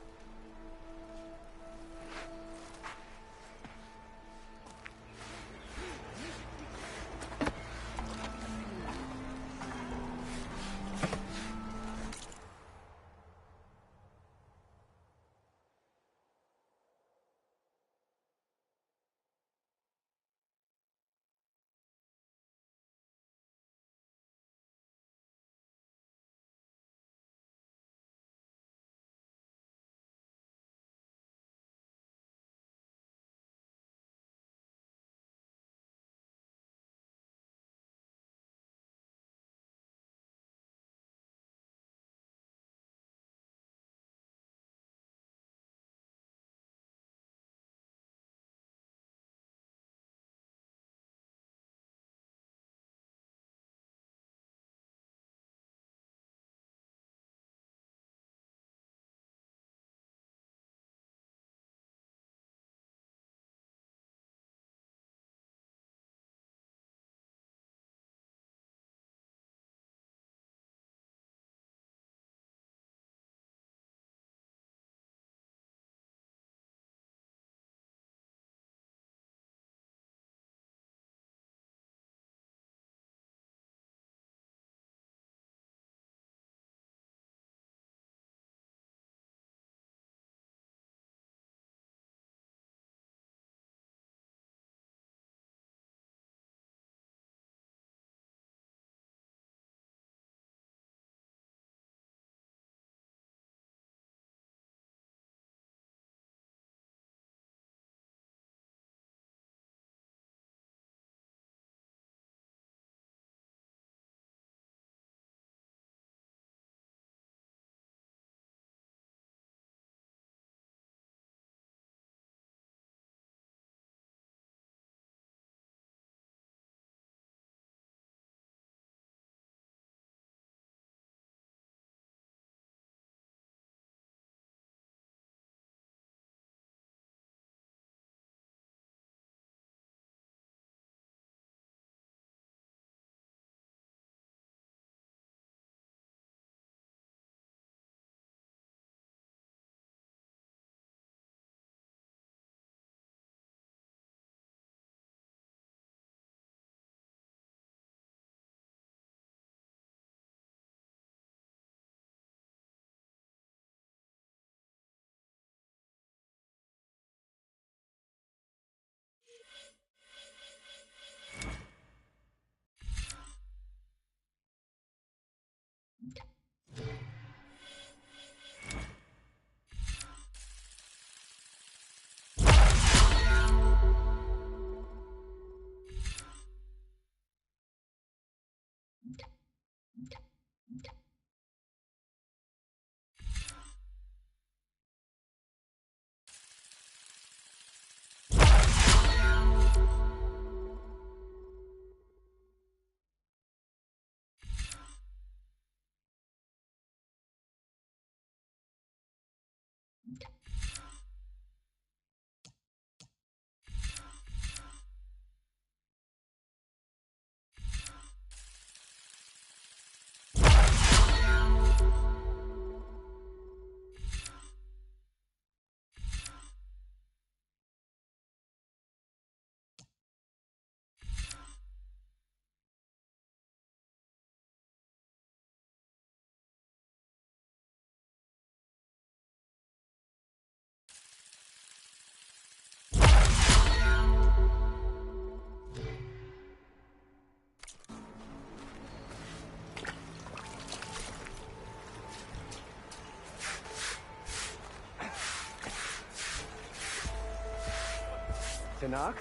Tenakth?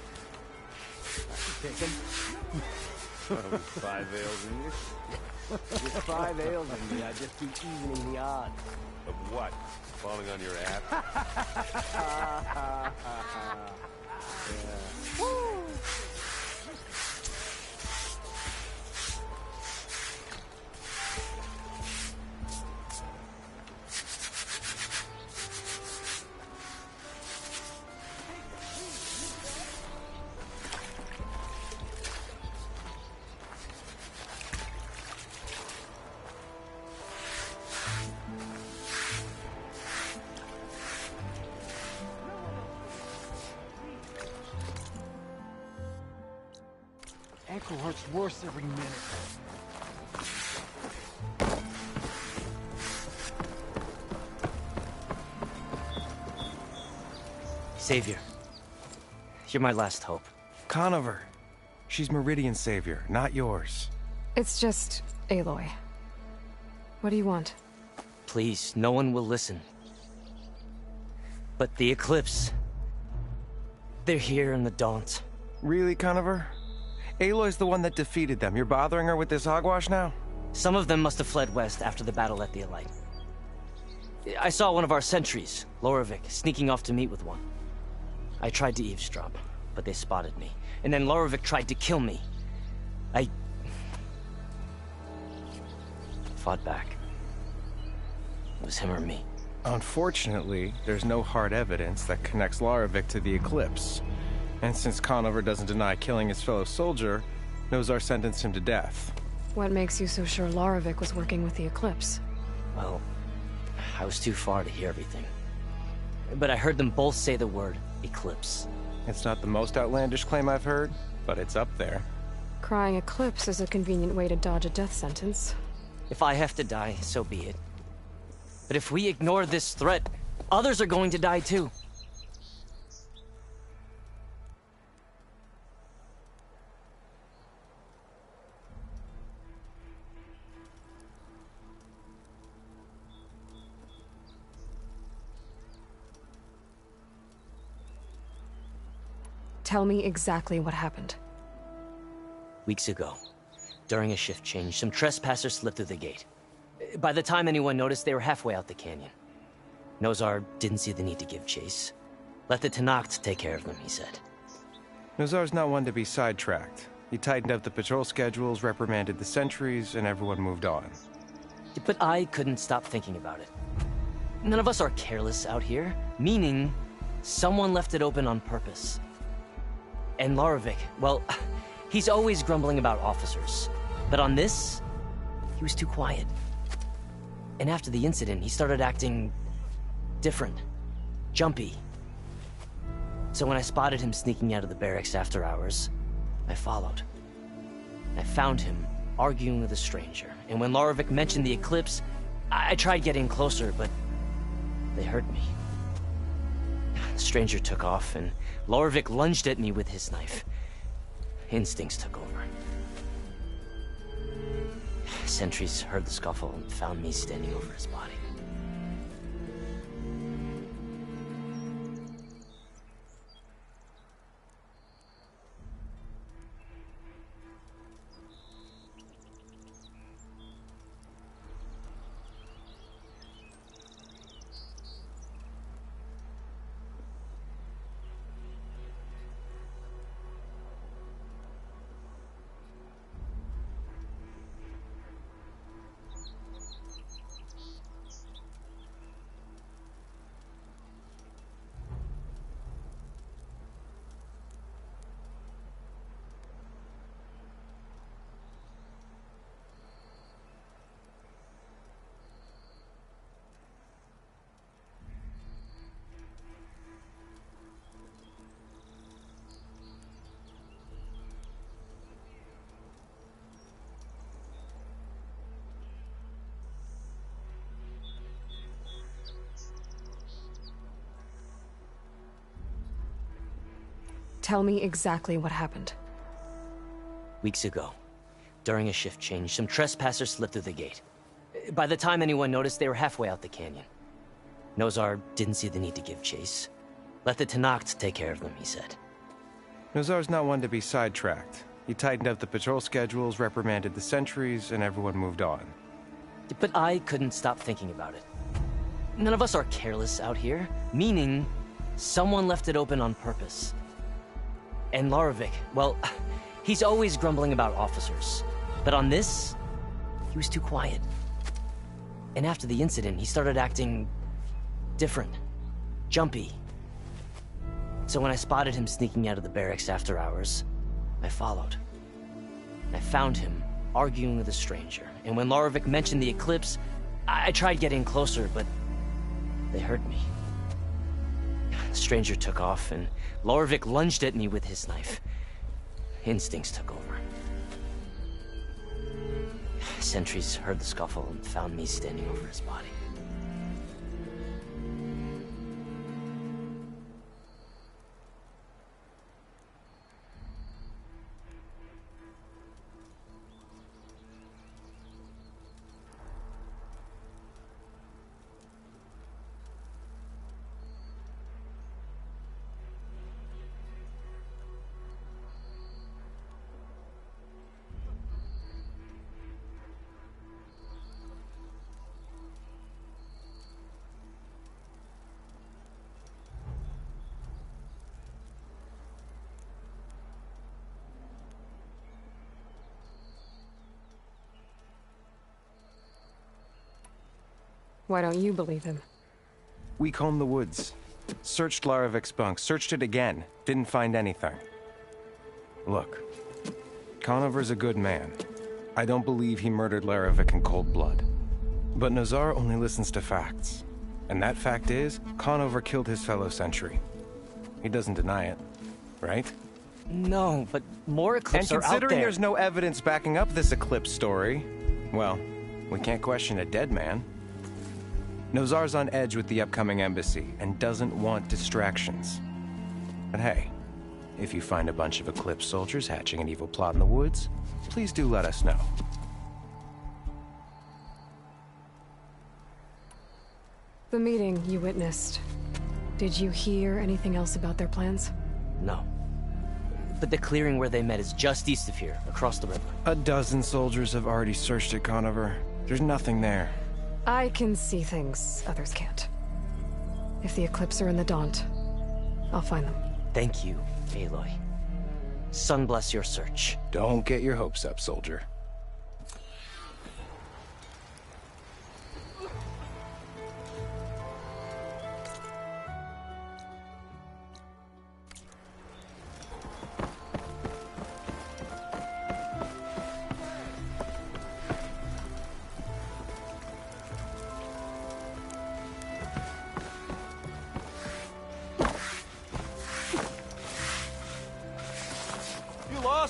Taken. 5 ales in you? With 5 ales in me, I'd just be evening the odds. Of what? Falling on your ass? Yeah. Woo! Ankle hurts worse every minute. Savior, you're my last hope. Conover. She's Meridian's savior, not yours. It's just Aloy. What do you want? Please, no one will listen. But the Eclipse... they're here in the Daunt. Really, Conover? Aloy's the one that defeated them. You're bothering her with this hogwash now? Some of them must have fled west after the battle at the Elite. I saw one of our sentries, Loravik, sneaking off to meet with one. I tried to eavesdrop, but they spotted me. And then Loravik tried to kill me. I... fought back. It was him or me. Unfortunately, there's no hard evidence that connects Loravik to the Eclipse. And since Conover doesn't deny killing his fellow soldier, Nozar sentenced him to death. What makes you so sure Loravik was working with the Eclipse? Well, I was too far to hear everything. But I heard them both say the word Eclipse. It's not the most outlandish claim I've heard, but it's up there. Crying Eclipse is a convenient way to dodge a death sentence. If I have to die, so be it. But if we ignore this threat, others are going to die too. Tell me exactly what happened. Weeks ago, during a shift change, some trespassers slipped through the gate. By the time anyone noticed, they were halfway out the canyon. Nozar didn't see the need to give chase. Let the Tenakth take care of them, he said. Nozar's not one to be sidetracked. He tightened up the patrol schedules, reprimanded the sentries, and everyone moved on. But I couldn't stop thinking about it. None of us are careless out here, meaning someone left it open on purpose. And Loravik, well, he's always grumbling about officers. But on this, he was too quiet. And after the incident, he started acting different, jumpy. So when I spotted him sneaking out of the barracks after hours, I followed. I found him arguing with a stranger. And when Loravik mentioned the Eclipse, I tried getting closer, but they heard me. The stranger took off, and Loravik lunged at me with his knife. Instincts took over. Sentries heard the scuffle and found me standing over his body. Tell me exactly what happened. Weeks ago, during a shift change, some trespassers slipped through the gate. By the time anyone noticed, they were halfway out the canyon. Nozar didn't see the need to give chase. Let the Tenakth take care of them, he said. Nozar's not one to be sidetracked. He tightened up the patrol schedules, reprimanded the sentries, and everyone moved on. But I couldn't stop thinking about it. None of us are careless out here, meaning someone left it open on purpose. And Larovic, well, he's always grumbling about officers. But on this, he was too quiet. And after the incident, he started acting different, jumpy. So when I spotted him sneaking out of the barracks after hours, I followed. I found him arguing with a stranger. And when Larovic mentioned the eclipse, I tried getting closer, but they heard me. The stranger took off, and Larovic lunged at me with his knife. Instincts took over. Sentries heard the scuffle and found me standing over his body. Why don't you believe him? We combed the woods. Searched Larovic's bunk, searched it again. Didn't find anything. Look, Conover's a good man. I don't believe he murdered Larovic in cold blood. But Nozar only listens to facts. And that fact is, Conover killed his fellow sentry. He doesn't deny it, right? No, but more eclipses are out there. And considering there's no evidence backing up this eclipse story, well, we can't question a dead man. Nozar's on edge with the upcoming embassy and doesn't want distractions. But hey, if you find a bunch of Eclipse soldiers hatching an evil plot in the woods, please do let us know. The meeting you witnessed. Did you hear anything else about their plans? No. But the clearing where they met is just east of here, across the river. A dozen soldiers have already searched it, Conover. There's nothing there. I can see things others can't. If the Eclipse are in the Daunt, I'll find them. Thank you, Aloy. Sun bless your search. Don't get your hopes up, soldier.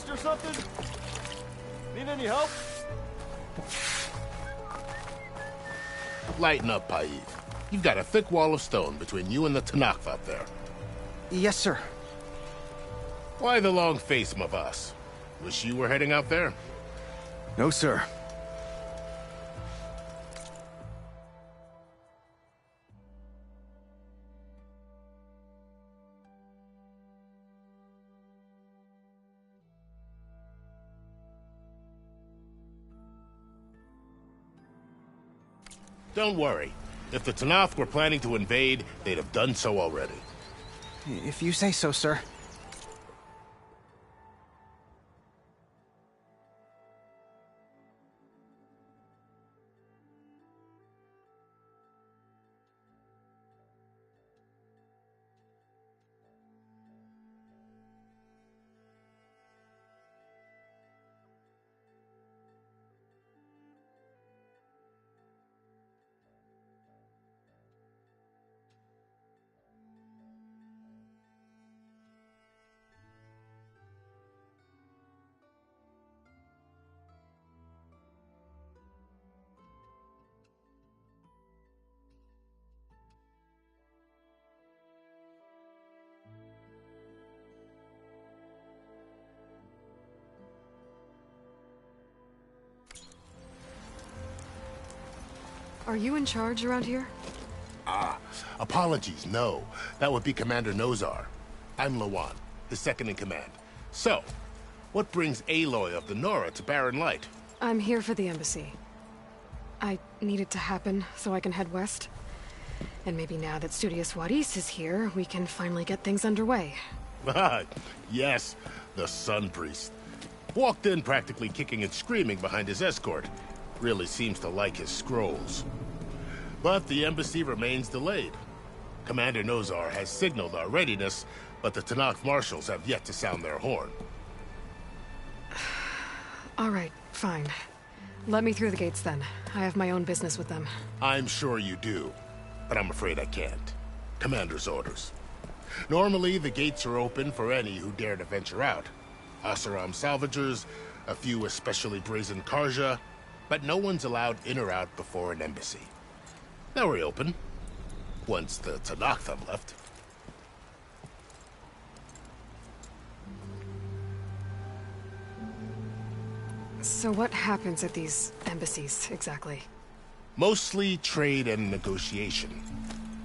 Or something? Need any help? Lighten up, Paid. You've got a thick wall of stone between you and the Tenakth out there. Yes, sir. Why the long face, my boss? Wish you were heading out there? No, sir. Don't worry. If the Tenakth were planning to invade, they'd have done so already. If you say so, sir. Are you in charge around here? Ah, apologies, no. That would be Commander Nozar. I'm Lawan, his second-in-command. So, what brings Aloy of the Nora to Barren Light? I'm here for the embassy. I need it to happen so I can head west. And maybe now that Studious Wadis is here, we can finally get things underway. Yes, the Sun Priest. Walked in practically kicking and screaming behind his escort. Really seems to like his scrolls. But the embassy remains delayed. Commander Nozar has signaled our readiness, but the Tenakth marshals have yet to sound their horn. All right, fine. Let me through the gates then. I have my own business with them. I'm sure you do, but I'm afraid I can't. Commander's orders. Normally, the gates are open for any who dare to venture out. Oseram salvagers, a few especially brazen Karja, but no one's allowed in or out before an embassy. Now we're open, once the Tenakth have left. So what happens at these embassies, exactly? Mostly trade and negotiation.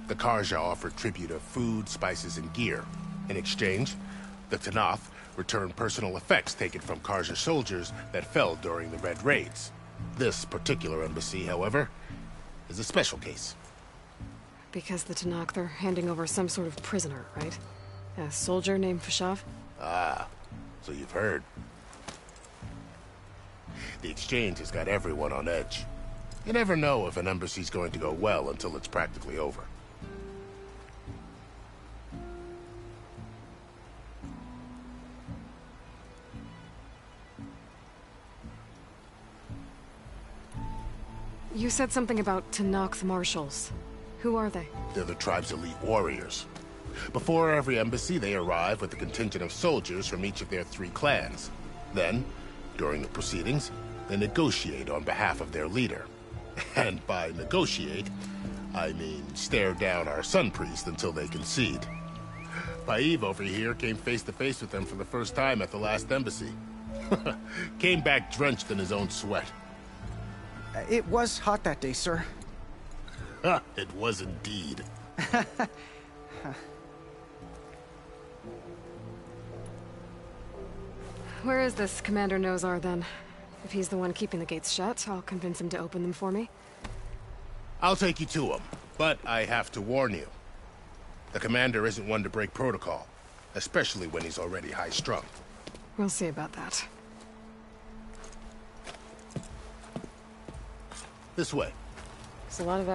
The Karja offer tribute of food, spices, and gear. In exchange, the Tenakth return personal effects taken from Karja soldiers that fell during the Red Raids. This particular embassy, however, is a special case. Because the Tenakth are handing over some sort of prisoner, right? A soldier named Fashav? Ah, so you've heard. The exchange has got everyone on edge. You never know if an embassy's going to go well until it's practically over. You said something about Tenakth marshals. Who are they? They're the tribe's elite warriors. Before every embassy, they arrive with a contingent of soldiers from each of their 3 clans. Then, during the proceedings, they negotiate on behalf of their leader. And by negotiate, I mean stare down our Sun Priest until they concede. Paiv over here came face to face with them for the first time at the last embassy. Came back drenched in his own sweat. It was hot that day, sir. It was indeed. Where is this Commander Nozar, then? If he's the one keeping the gates shut, I'll convince him to open them for me. I'll take you to him, but I have to warn you. The commander isn't one to break protocol, especially when he's already high-strung. We'll see about that. This way. There's a lot of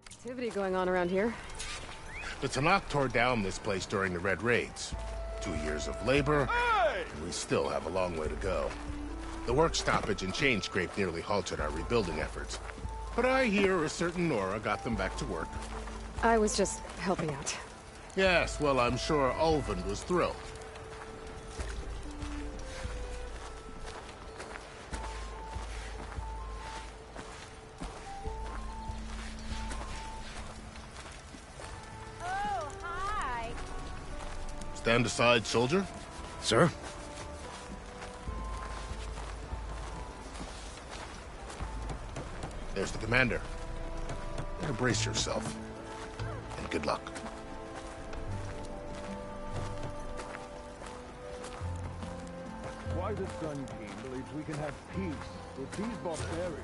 activity going on around here. The Tenakth tore down this place during the Red Raids. 2 years of labor, and we still have a long way to go. The work stoppage and chain scrape nearly halted our rebuilding efforts. But I hear a certain Nora got them back to work. I was just helping out. Yes, well, I'm sure Ulvin was thrilled. Oh, hi. Stand aside, soldier. Sir? There's the commander. Better brace yourself. And good luck. why the Sun King believes we can have peace with these barbarians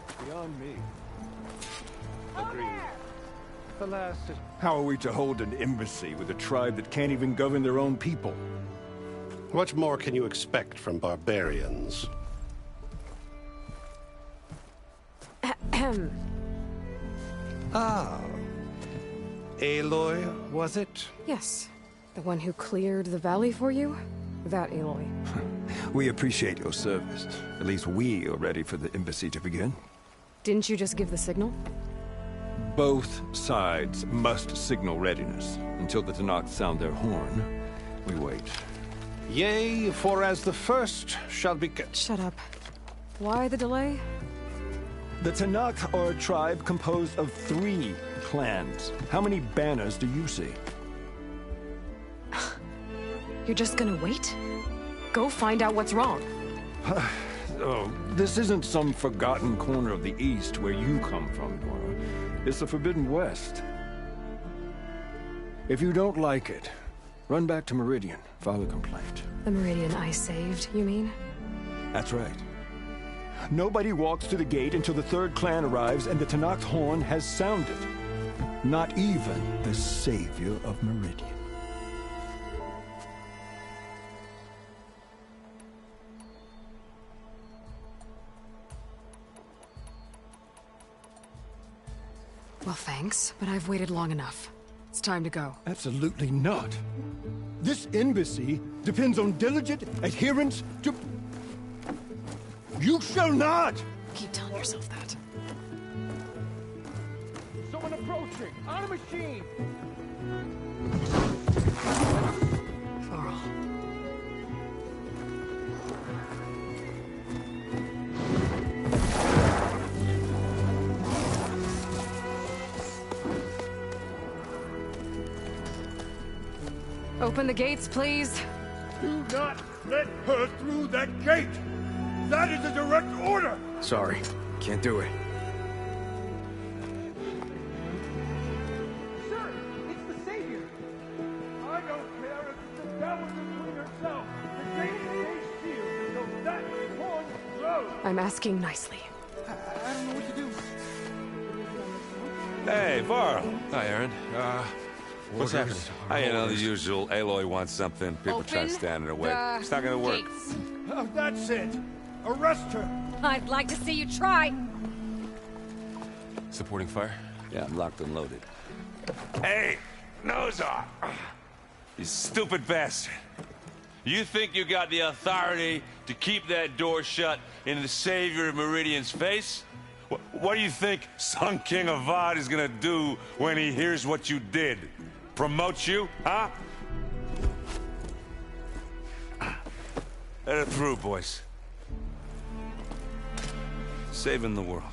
is beyond me. Agreed. Alas, how are we to hold an embassy with a tribe that can't even govern their own people? What more can you expect from barbarians? Ah. Aloy, was it? Yes. The one who cleared the valley for you? That Aloy. We appreciate your service. At least we are ready for the embassy to begin. Didn't you just give the signal? Both sides must signal readiness. Until the Tenakth sound their horn, we wait. Yea, for as the first shall be... Shut up. Why the delay? The Tenakth are a tribe composed of 3 clans. How many banners do you see? You're just gonna wait? Go find out what's wrong. Oh, this isn't some forgotten corner of the East where you come from, Nora. It's the Forbidden West. If you don't like it, run back to Meridian, file a complaint. The Meridian I saved, you mean? That's right. Nobody walks to the gate until the 3rd clan arrives and the Tenakth horn has sounded. Not even the savior of Meridian. Well, thanks, but I've waited long enough. It's time to go. Absolutely not. This embassy depends on diligent adherence to... You shall not! Keep telling yourself that. Someone approaching! On a machine! Varl. Open the gates, please. Do not let her through that gate! That is a direct order! Sorry, can't do it. Sir, it's the Savior! I don't care if it's the Dowager Queen herself! The gate stays sealed until that horn blows! I'm asking nicely. I don't know what to do. Hey, Varl. Hi, Aaron. What's happening? You know, the usual. Aloy wants something. People try to stand in her way. It's not gonna work. Oh, that's it! Arrest her! I'd like to see you try. Supporting fire? Yeah, I'm locked and loaded. Hey, Nozar! You stupid bastard. You think you got the authority to keep that door shut in the Savior of Meridian's face? What do you think Sun King Avad is gonna do when he hears what you did? Promote you, huh? Let her through, boys. Saving the world.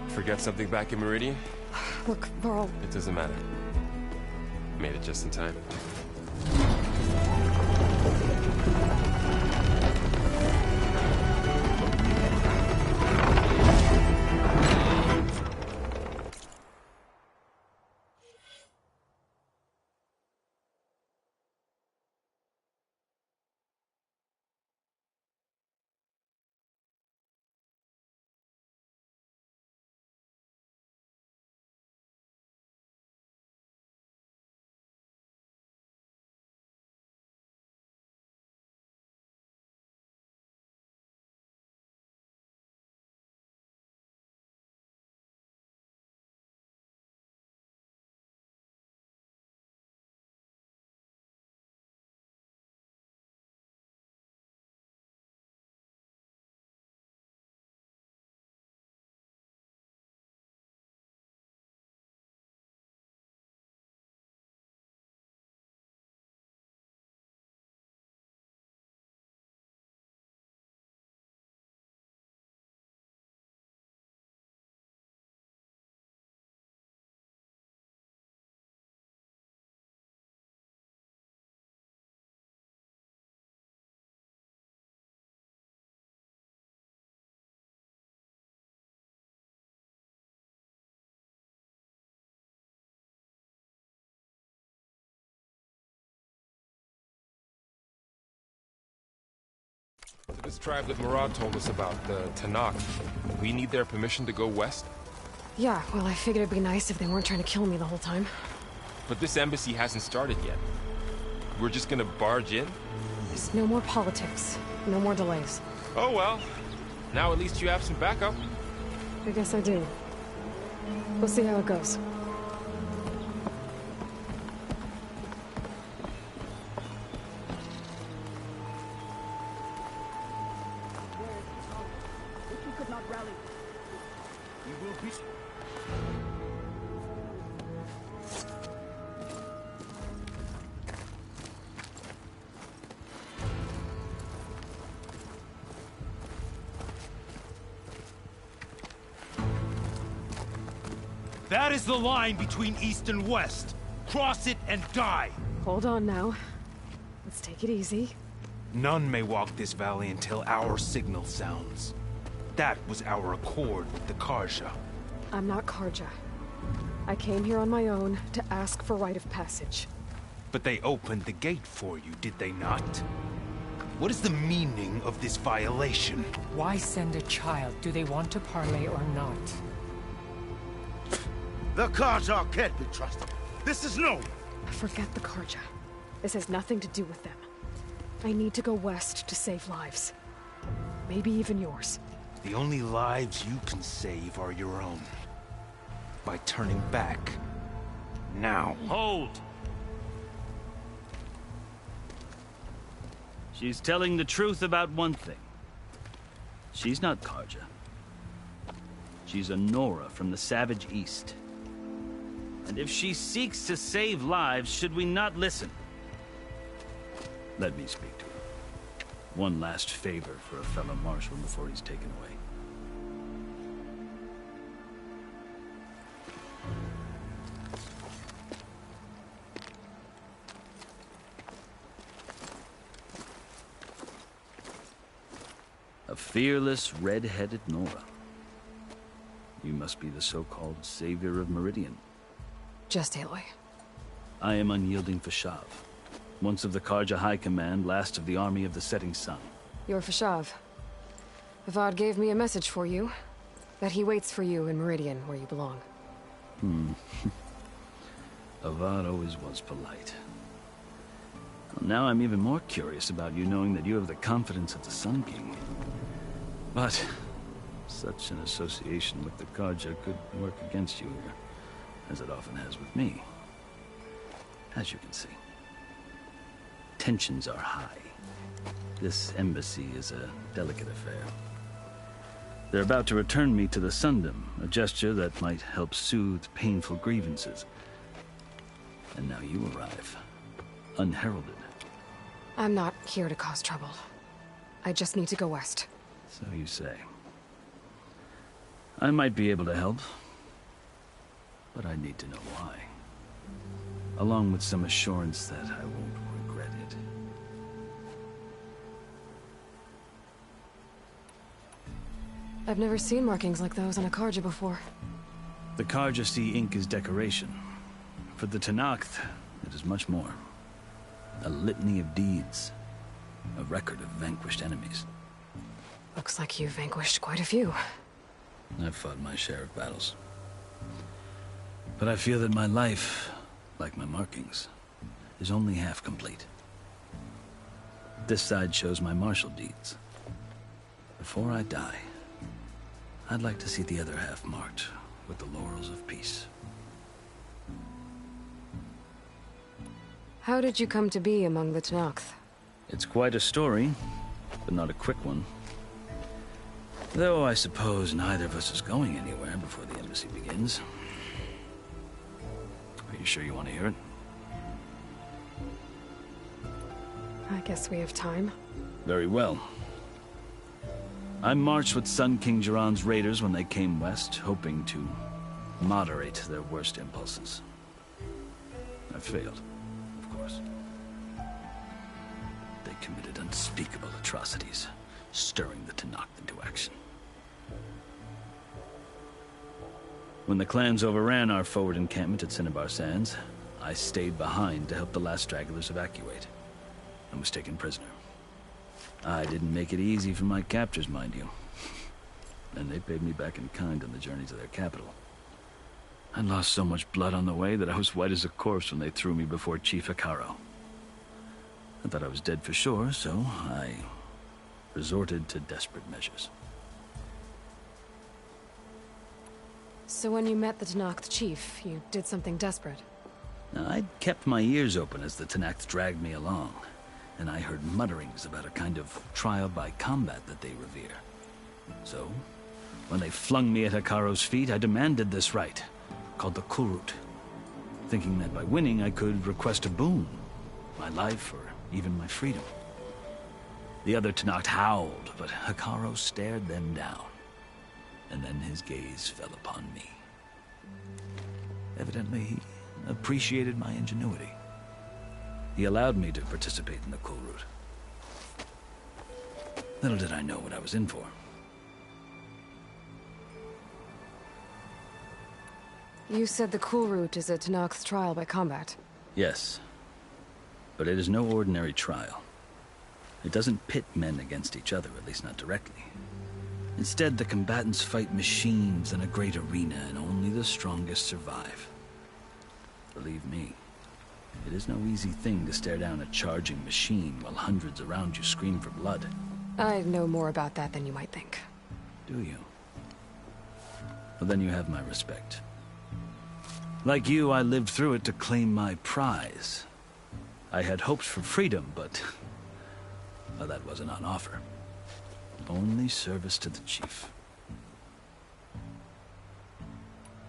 Forget something back in Meridian? Look, Varl. It doesn't matter. Made it just in time. To this tribe that Murad told us about, the Tanakh, we need their permission to go west? Yeah, well, I figured it'd be nice if they weren't trying to kill me the whole time. But this embassy hasn't started yet. We're just gonna barge in? There's no more politics. No more delays. Oh well. Now at least you have some backup. I guess I do. We'll see how it goes. That is the line between East and West. Cross it and die. Hold on now. Let's take it easy. None may walk this valley until our signal sounds. That was our accord with the Karja. I'm not Karja. I came here on my own to ask for rite of passage. But they opened the gate for you, did they not? What is the meaning of this violation? Why send a child? Do they want to parley or not? The Karja can't be trusted. This is no. Forget the Karja. This has nothing to do with them. I need to go west to save lives. Maybe even yours. The only lives you can save are your own. By turning back. Now. Hold! She's telling the truth about one thing. She's not Karja. She's a Nora from the Savage East. And if she seeks to save lives, should we not listen? Let me speak to her. One last favor for a fellow marshal before he's taken away. A fearless, red-headed Nora. You must be the so-called savior of Meridian. Just Aloy. I am unyielding Fashav. Once of the Karja High Command, last of the army of the Setting Sun. You're Fashav. Avad gave me a message for you. That he waits for you in Meridian, where you belong. Avad always was polite. Well, now I'm even more curious about you knowing that you have the confidence of the Sun King. But such an association with the Karja could work against you here, as it often has with me. As you can see, tensions are high. This embassy is a delicate affair. They're about to return me to the Sundom, a gesture that might help soothe painful grievances. And now you arrive, unheralded. I'm not here to cause trouble. I just need to go west. So you say. I might be able to help, but I need to know why. Along with some assurance that I won't regret it. I've never seen markings like those on a Karja before. The Karja see ink as decoration. For the Tanakh, it is much more. A litany of deeds. A record of vanquished enemies. Looks like you vanquished quite a few. I've fought my share of battles. But I feel that my life, like my markings, is only half complete. This side shows my martial deeds. Before I die, I'd like to see the other half marked with the laurels of peace. How did you come to be among the Tanakh? It's quite a story, but not a quick one. Though I suppose neither of us is going anywhere before the embassy begins. Are you sure you want to hear it? I guess we have time. Very well. I marched with Sun King Jiran's raiders when they came west, hoping to moderate their worst impulses. I failed, of course. They committed unspeakable atrocities, stirring the Tanakh into action. When the clans overran our forward encampment at Cinnabar Sands, I stayed behind to help the last stragglers evacuate, and was taken prisoner. I didn't make it easy for my captors, mind you. And they paid me back in kind on the journey to their capital. I lost so much blood on the way that I was white as a corpse when they threw me before Chief Hekarro. I thought I was dead for sure, so I resorted to desperate measures. So when you met the Tenakth chief, you did something desperate? Now, I'd kept my ears open as the Tenakth dragged me along, and I heard mutterings about a kind of trial by combat that they revere. So, when they flung me at Hekarro's feet, I demanded this rite, called the Kulrut, thinking that by winning I could request a boon, my life or even my freedom. The other Tenakth howled, but Hekarro stared them down, and then his gaze fell upon me. Evidently, he appreciated my ingenuity. He allowed me to participate in the Kulrut. Little did I know what I was in for. You said the Kulrut is a Tenakth's trial by combat. Yes, but it is no ordinary trial. It doesn't pit men against each other, at least not directly. Instead, the combatants fight machines in a great arena, and only the strongest survive. Believe me, it is no easy thing to stare down a charging machine while hundreds around you scream for blood. I know more about that than you might think. Do you? Well, then you have my respect. Like you, I lived through it to claim my prize. I had hoped for freedom, but well, that wasn't on offer. Only service to the chief.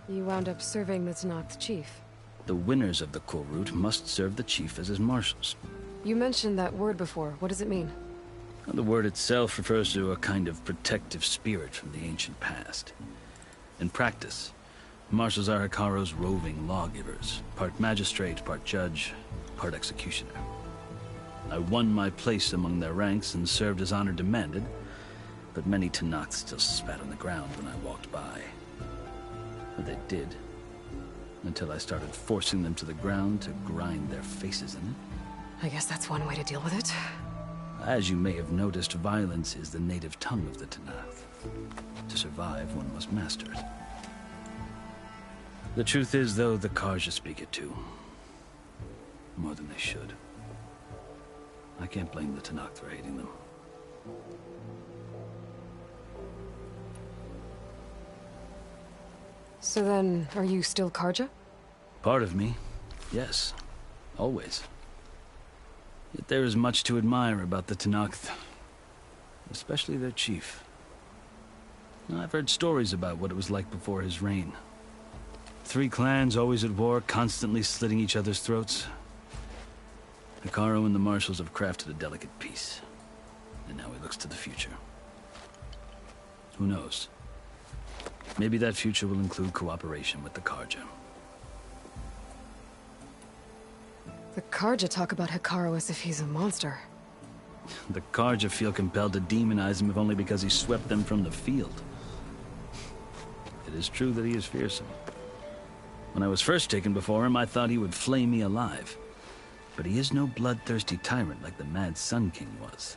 You wound up serving the Tenakth chief. The winners of the Kulrut must serve the chief as his marshals. You mentioned that word before. What does it mean? The word itself refers to a kind of protective spirit from the ancient past. In practice, marshals are Hekarro's roving lawgivers, part magistrate, part judge, part executioner. I won my place among their ranks and served as honor demanded, but many Tenakth still spat on the ground when I walked by. But they did, until I started forcing them to the ground to grind their faces in it. I guess that's one way to deal with it. As you may have noticed, violence is the native tongue of the Tenakth. To survive, one must master it. The truth is, though, the Carja speak it too. More than they should. I can't blame the Tenakth for hating them. So then, are you still Carja? Part of me, yes. Always. Yet there is much to admire about the Tenakth. Especially their chief. I've heard stories about what it was like before his reign. 3 clans always at war, constantly slitting each other's throats. Hekarro and the marshals have crafted a delicate peace. And now he looks to the future. Who knows? Maybe that future will include cooperation with the Carja. The Carja talk about Hekarro as if he's a monster. The Carja feel compelled to demonize him if only because he swept them from the field. It is true that he is fearsome. When I was first taken before him, I thought he would flay me alive. But he is no bloodthirsty tyrant like the Mad Sun King was.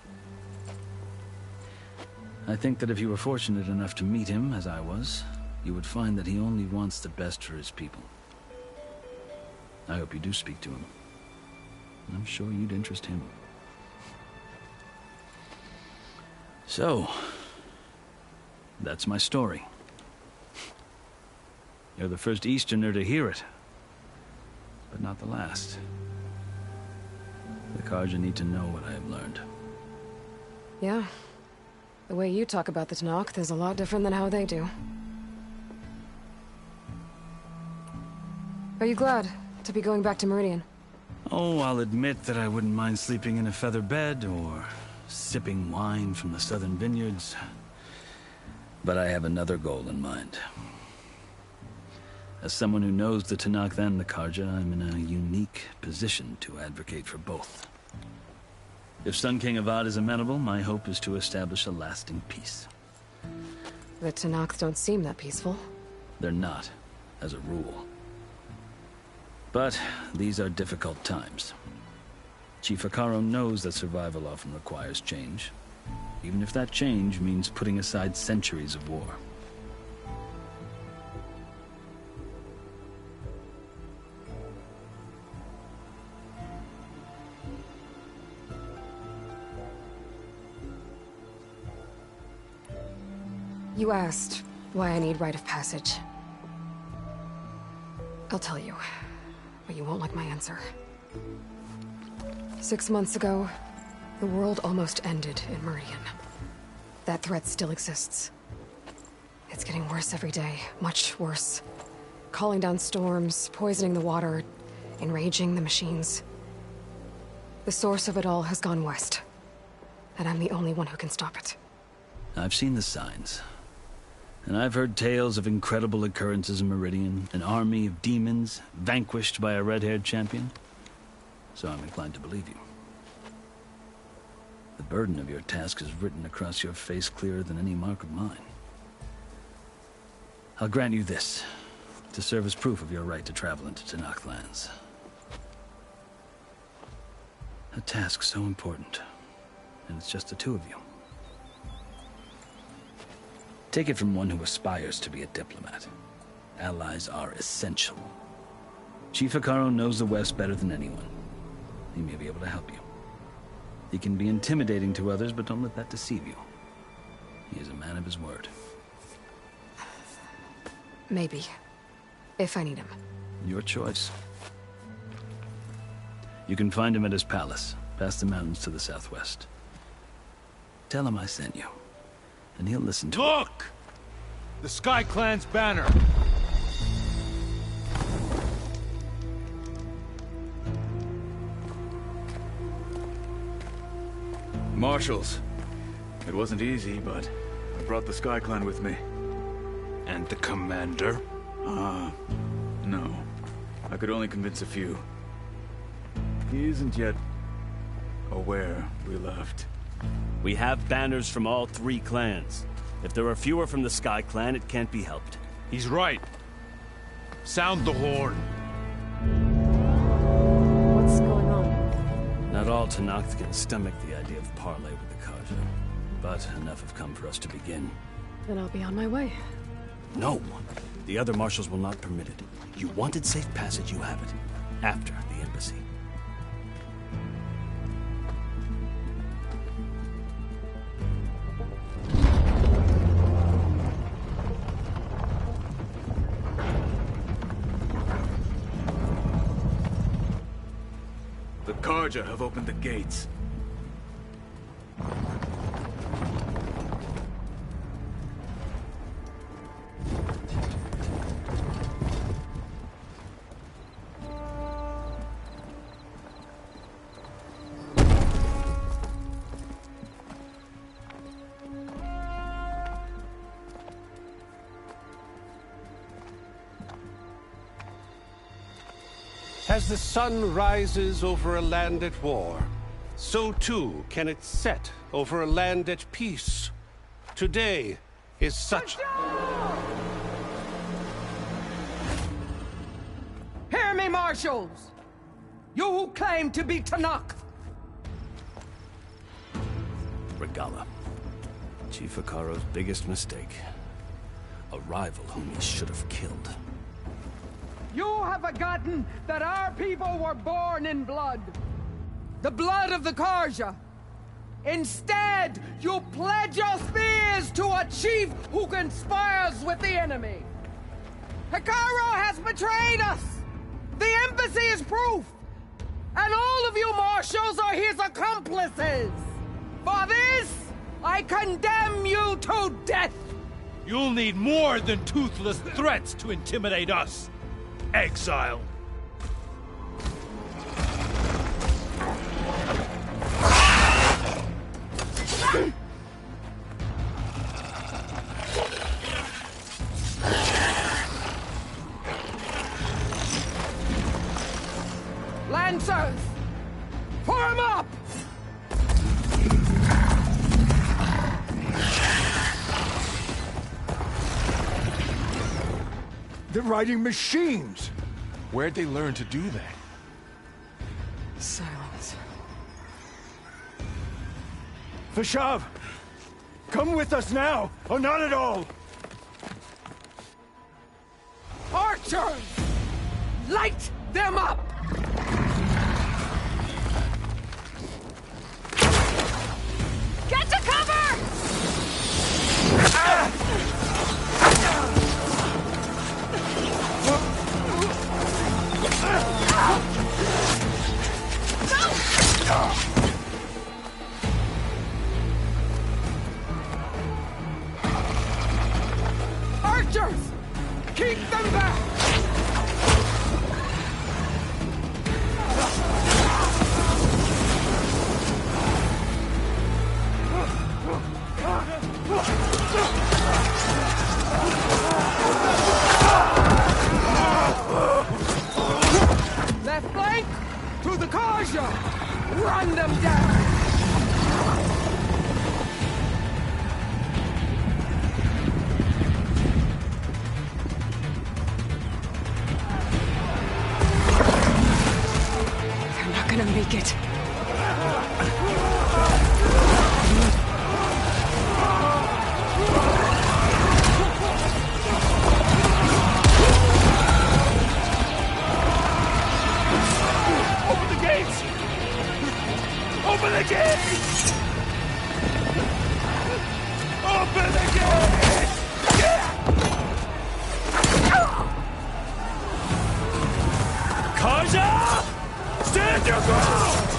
I think that if you were fortunate enough to meet him, as I was, you would find that he only wants the best for his people. I hope you do speak to him. I'm sure you'd interest him. So, that's my story. You're the first Easterner to hear it, but not the last. The Carja need to know what I have learned. Yeah. The way you talk about the Tenakth is a lot different than how they do. Are you glad to be going back to Meridian? Oh, I'll admit that I wouldn't mind sleeping in a feather bed or sipping wine from the southern vineyards. But I have another goal in mind. As someone who knows the Tenakth and the Carja, I'm in a unique position to advocate for both. If Sun King Avad is amenable, my hope is to establish a lasting peace. The Tenakth don't seem that peaceful. They're not, as a rule. But these are difficult times. Chief Hekarro knows that survival often requires change, even if that change means putting aside centuries of war. You asked why I need rite of passage. I'll tell you, but you won't like my answer. 6 months ago, the world almost ended in Meridian. That threat still exists. It's getting worse every day, much worse. Calling down storms, poisoning the water, enraging the machines. The source of it all has gone west, and I'm the only one who can stop it. I've seen the signs. And I've heard tales of incredible occurrences in Meridian, an army of demons vanquished by a red-haired champion. So I'm inclined to believe you. The burden of your task is written across your face clearer than any mark of mine. I'll grant you this, to serve as proof of your right to travel into Tenakth lands. A task so important, and it's just the two of you. Take it from one who aspires to be a diplomat. Allies are essential. Chief Hekarro knows the West better than anyone. He may be able to help you. He can be intimidating to others, but don't let that deceive you. He is a man of his word. Maybe. If I need him. Your choice. You can find him at his palace, past the mountains to the southwest. Tell him I sent you, and he'll listen to it. Look! The Sky Clan's banner! Marshals. It wasn't easy, but I brought the Sky Clan with me. And the commander? No. I could only convince a few. He isn't yet aware we left. We have banners from all 3 clans. If there are fewer from the Sky Clan, it can't be helped. He's right. Sound the horn. What's going on? Not all Tenakth can stomach the idea of parley with the Carja, but enough have come for us to begin. Then I'll be on my way. No! The other marshals will not permit it. You wanted safe passage, you have it. After the embassy. The Carja have opened the gates. As the sun rises over a land at war, so too can it set over a land at peace. Today is such... Hear me, marshals! You who claim to be Tenakth! Regalla. Chief Hekarro's biggest mistake. A rival whom he should have killed. You have forgotten that our people were born in blood. The blood of the Carja. Instead, you pledge your spears to a chief who conspires with the enemy. Hekarro has betrayed us. The embassy is proof. And all of you marshals are his accomplices. For this, I condemn you to death. You'll need more than toothless threats to intimidate us. Exile. Lancers, form up! They're riding machines! Where'd they learn to do that? Silence. Vashav! Come with us now, or not at all! Archers! Light them up! Get to cover! Archers! Keep them back! Left flank! To the Karja! Run them down! They're not gonna make it. Open the gates! Open the gates! Open the gates! Karja! Stand your ground!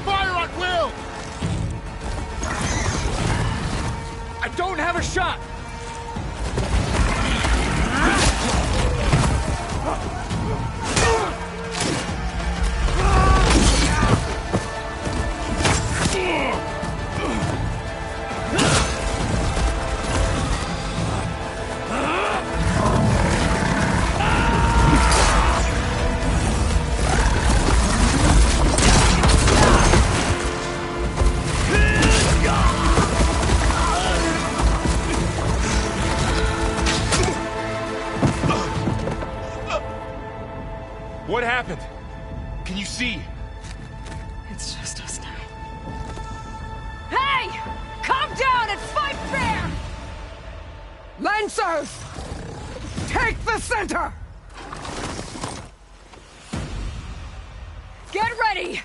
Fire at will! I don't have a shot! What happened? Can you see? It's just us now. Hey! Calm down and fight fair! Lancers! Take the center! Get ready!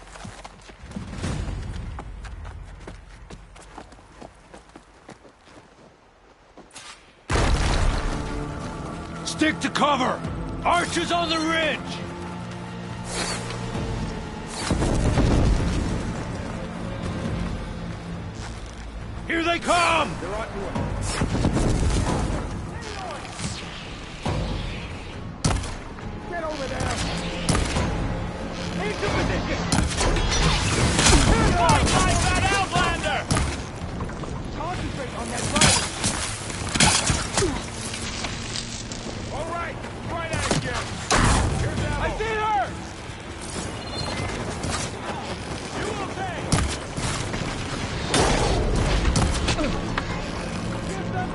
Stick to cover! Archers on the ridge! Here they come! They're on your way. Get over there! Into position! Fight like that Outlander! Concentrate on that right! All right, right at it again. Here's ammo. I see her! You okay? Give them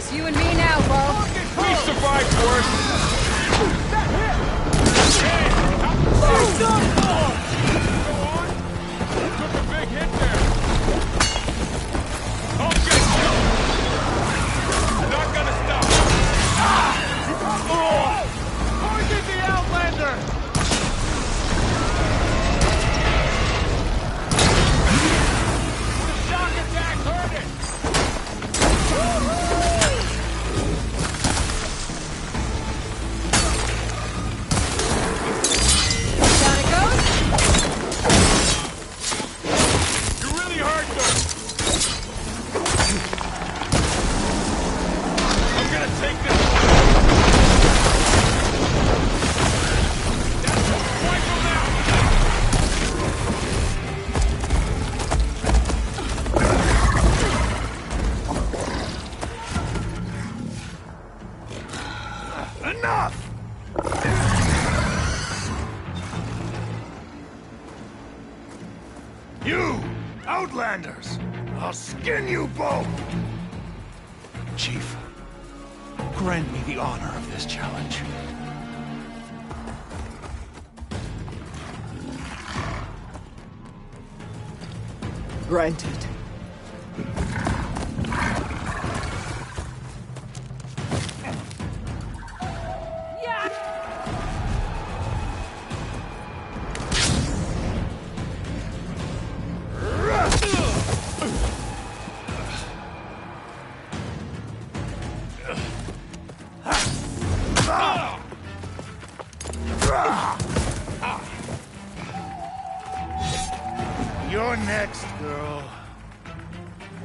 It's you and me now, Bo. We've survived worse. Took a big hit there. Don't get killed. Not gonna stop. Poison the Outlander. The shock attack hurt it. Down it goes. You really hurt them. I'm gonna take this. That's it. Wipe them out. Enough! You, Outlanders! I'll skin you both! Chief, grant me the honor of this challenge. Granted. You're next, girl.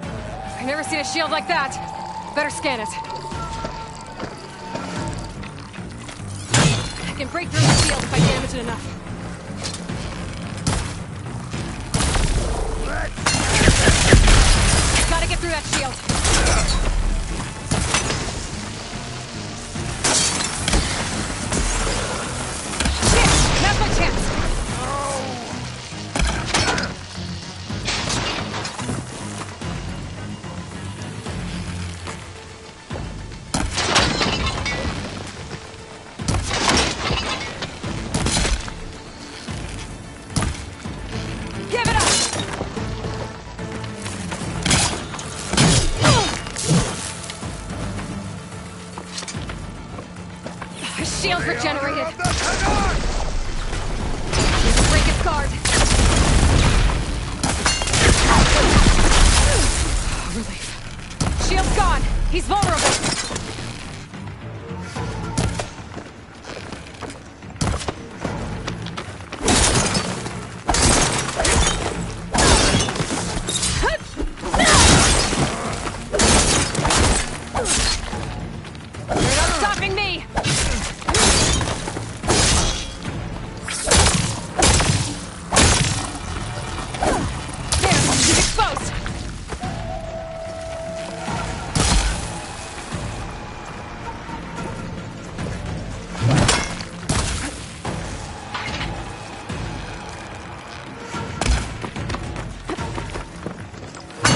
I've never seen a shield like that. Better scan it. I can break through the shield if I damage it enough. Gotta get through that shield. Shit! Now's my chance! Give it up! His shield's regenerated. Break its guard. Relief. Shield's gone. He's vulnerable. You're not stopping me! There, he's exposed!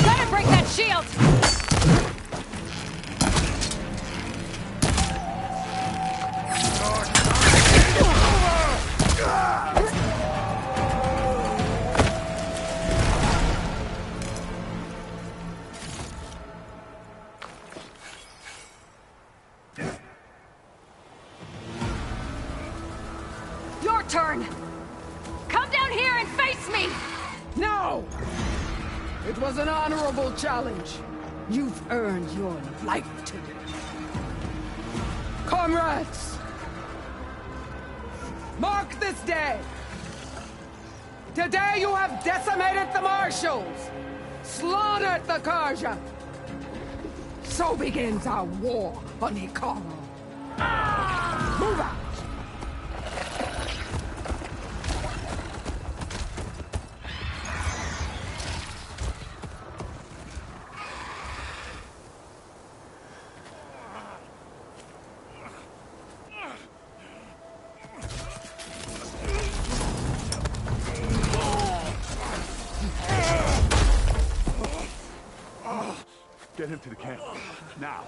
Gotta break that shield! Your turn! Come down here and face me! No! It was an honorable challenge. You've earned your life today. Comrades! Mark this day! Today you have decimated the Marshals! Slaughtered the Karja! So begins our war on Hikaru. Move out! Get him to the camp. Now.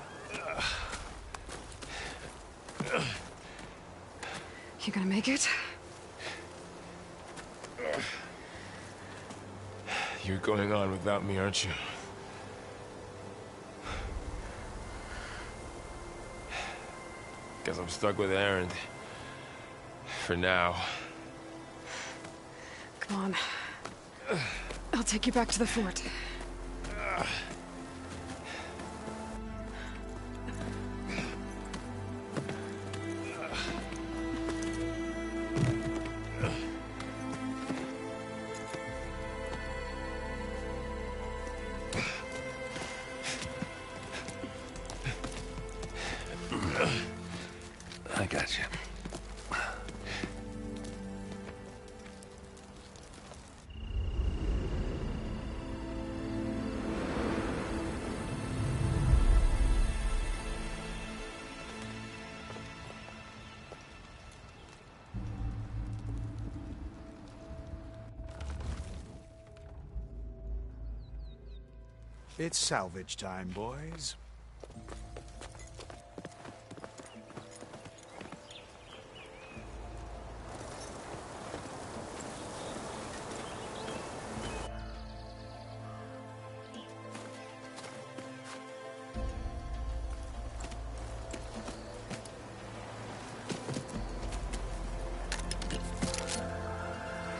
You gonna make it? You're going on without me, aren't you? Guess I'm stuck with Erend. For now. Come on. I'll take you back to the fort. I got you. It's salvage time, boys.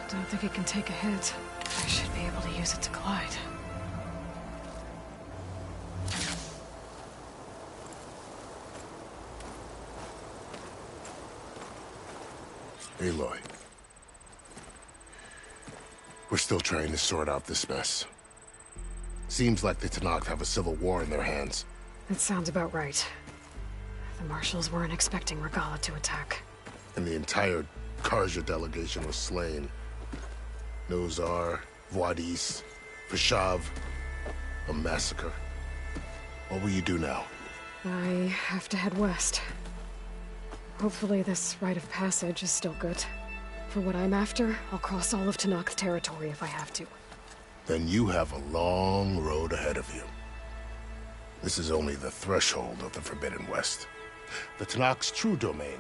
Don't think it can take a hit. I should be able to use it to glide. Aloy. We're still trying to sort out this mess. Seems like the Tenakth have a civil war in their hands. That sounds about right. The Marshals weren't expecting Regalla to attack. And the entire Carja delegation was slain. Nozar, Vuadis, Fashav. A massacre. What will you do now? I have to head west. Hopefully this rite of passage is still good. For what I'm after, I'll cross all of Tenakth territory if I have to. Then you have a long road ahead of you. This is only the threshold of the Forbidden West. The Tenakth's true domain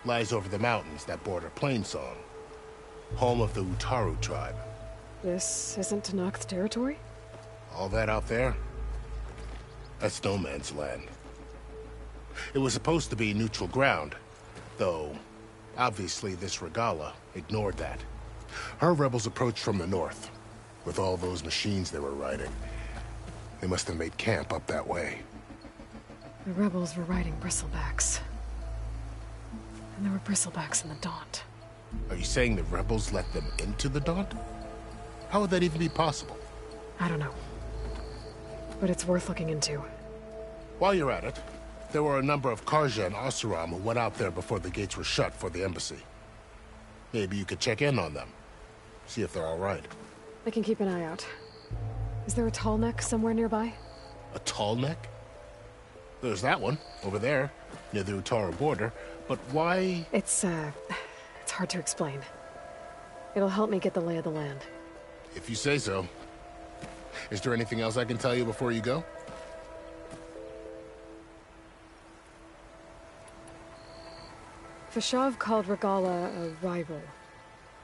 lies over the mountains that border Plainsong, home of the Utaru tribe. This isn't Tenakth territory? All that out there? That's no man's land. It was supposed to be neutral ground, though obviously this Regalla ignored that. Her rebels approached from the north, with all those machines they were riding. They must have made camp up that way. The rebels were riding bristlebacks. And there were bristlebacks in the Daunt. Are you saying the rebels let them into the Daunt? How would that even be possible? I don't know. But it's worth looking into. While you're at it, there were a number of Carja and Oseram who went out there before the gates were shut for the embassy. Maybe you could check in on them. See if they're all right. I can keep an eye out. Is there a tall neck somewhere nearby? A tall neck? There's that one, over there, near the Utaru border. But why? It's hard to explain. It'll help me get the lay of the land. If you say so. Is there anything else I can tell you before you go? Fashav called Regalla a rival.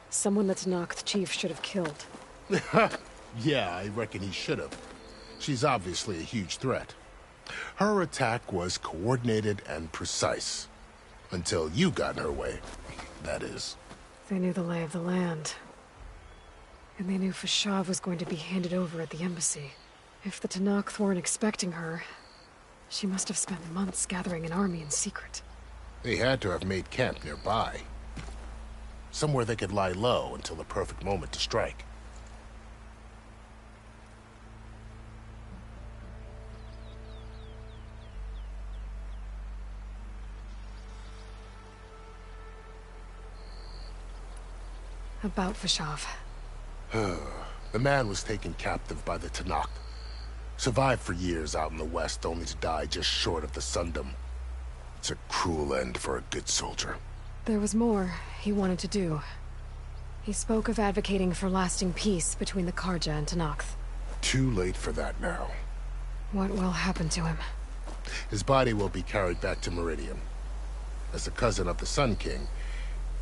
Someone that Tenakth chief should have killed. Yeah, I reckon he should have. She's obviously a huge threat. Her attack was coordinated and precise. Until you got in her way, that is. They knew the lay of the land. And they knew Fashav was going to be handed over at the embassy. If the Tenakth weren't expecting her, she must have spent months gathering an army in secret. They had to have made camp nearby. Somewhere they could lie low until the perfect moment to strike. About Fashav. The man was taken captive by the Tenakth. Survived for years out in the west, only to die just short of the Sundom. It's a cruel end for a good soldier. There was more he wanted to do. He spoke of advocating for lasting peace between the Carja and Tenakth. Too late for that now. What will happen to him? His body will be carried back to Meridian. As a cousin of the Sun King,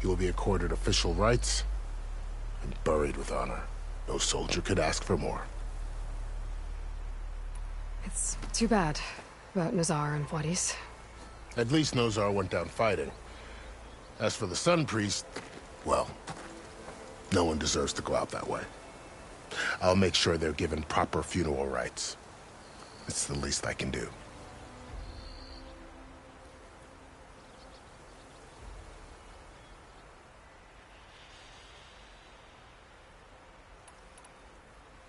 he will be accorded official rights and buried with honor. No soldier could ask for more. It's too bad about Nazar and Juarez. At least Nozar went down fighting. As for the Sun Priest, well, no one deserves to go out that way. I'll make sure they're given proper funeral rites. It's the least I can do.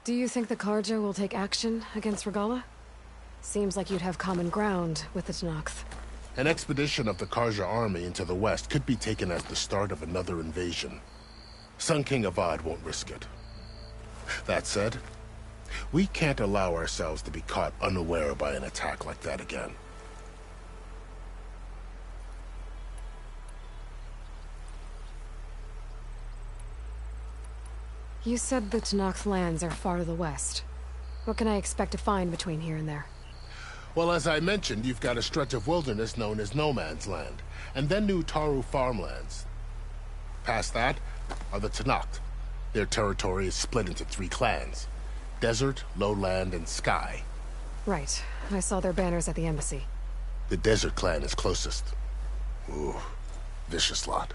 Do you think the Carja will take action against Regalla? Seems like you'd have common ground with the Tenakth. An expedition of the Carja army into the west could be taken as the start of another invasion. Sun King Avad won't risk it. That said, we can't allow ourselves to be caught unaware by an attack like that again. You said the Tenakth lands are far to the west. What can I expect to find between here and there? Well, as I mentioned, you've got a stretch of wilderness known as No Man's Land, and then New Taru farmlands. Past that are the Tenakth. Their territory is split into 3 clans: Desert, Lowland, and Sky. Right. I saw their banners at the embassy. The Desert clan is closest. Ooh, vicious lot.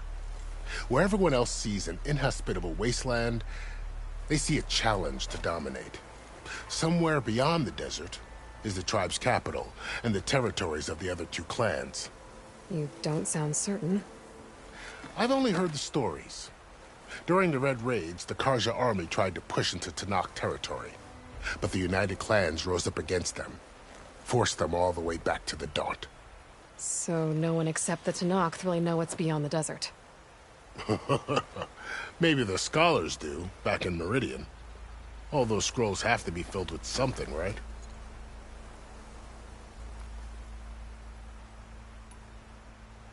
Where everyone else sees an inhospitable wasteland, they see a challenge to dominate. Somewhere beyond the desert is the tribe's capital and the territories of the other 2 clans. You don't sound certain. I've only heard the stories. During the Red Raids, the Carja army tried to push into Tenakth territory, but the United Clans rose up against them, forced them all the way back to the Daunt. So no one except the Tenakth really know what's beyond the desert. Maybe the scholars do, back in Meridian. All those scrolls have to be filled with something, right?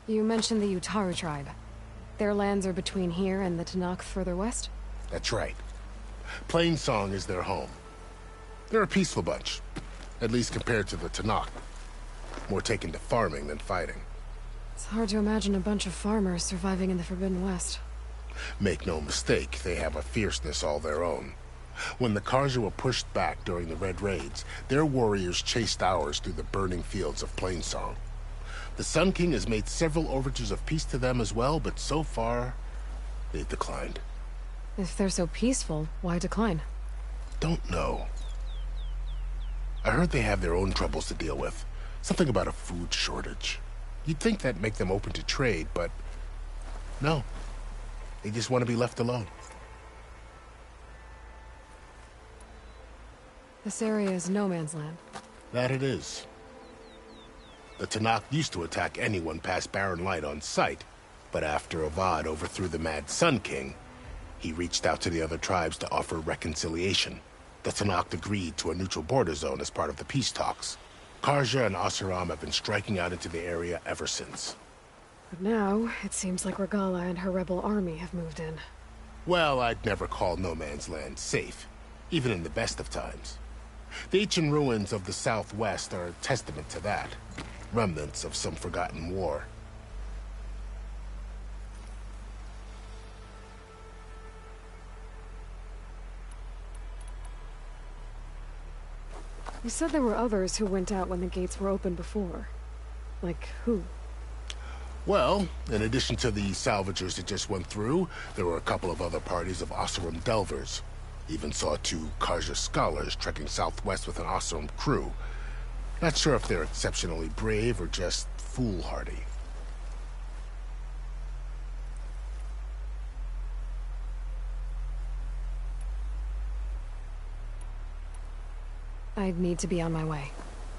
You mentioned the Utaru tribe. Their lands are between here and the Tenakth further west? That's right. Plainsong is their home. They're a peaceful bunch, at least compared to the Tenakth. More taken to farming than fighting. It's hard to imagine a bunch of farmers surviving in the Forbidden West. Make no mistake, they have a fierceness all their own. When the Carja were pushed back during the Red Raids, their warriors chased ours through the burning fields of Plainsong. The Sun King has made several overtures of peace to them as well, but so far, they've declined. If they're so peaceful, why decline? Don't know. I heard they have their own troubles to deal with. Something about a food shortage. You'd think that'd make them open to trade, but no. They just want to be left alone. This area is no man's land. That it is. The Tenakth used to attack anyone past Barren Light on sight, but after Avad overthrew the Mad Sun King, he reached out to the other tribes to offer reconciliation. The Tenakth agreed to a neutral border zone as part of the peace talks. Carja and Oseram have been striking out into the area ever since. But now, it seems like Regalla and her rebel army have moved in. Well, I'd never call No Man's Land safe, even in the best of times. The ancient ruins of the Southwest are a testament to that. Remnants of some forgotten war. You said there were others who went out when the gates were open before. Like who? Well, in addition to the salvagers that just went through, there were a couple of other parties of Oseram delvers. Even saw 2 Carja scholars trekking southwest with an Oseram crew. Not sure if they're exceptionally brave or just foolhardy. I'd need to be on my way.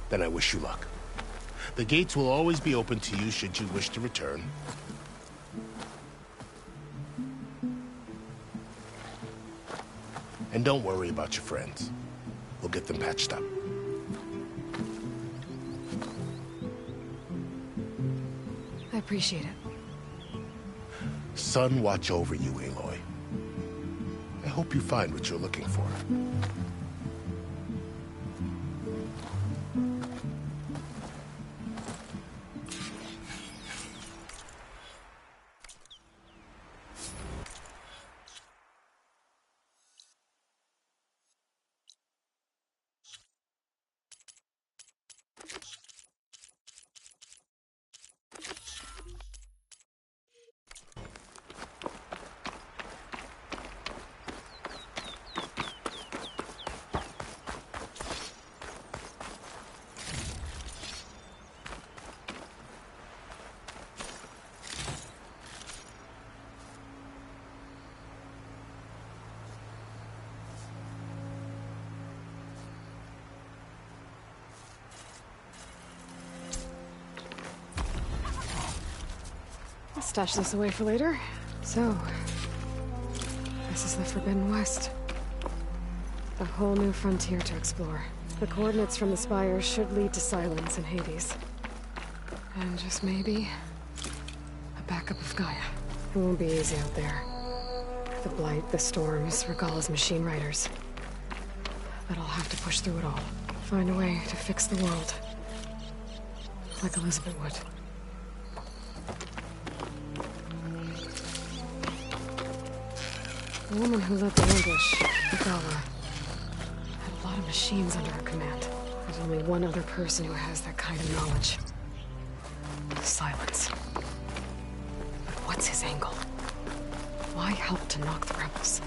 Then I wish you luck. The gates will always be open to you should you wish to return. And don't worry about your friends. We'll get them patched up. I appreciate it. Sun watch over you, Aloy. I hope you find what you're looking for. stash this away for later. So, this is the Forbidden West. A whole new frontier to explore. The coordinates from the spires should lead to Silence and Hades. And just maybe, a backup of Gaia. It won't be easy out there. The Blight, the Storms, Regalla's machine riders. But I'll have to push through it all. Find a way to fix the world. Like Elizabeth would. The woman who led the ambush, Regalla, had a lot of machines under her command. There's only one other person who has that kind of knowledge. Silence. But what's his angle? Why help to knock the rebels?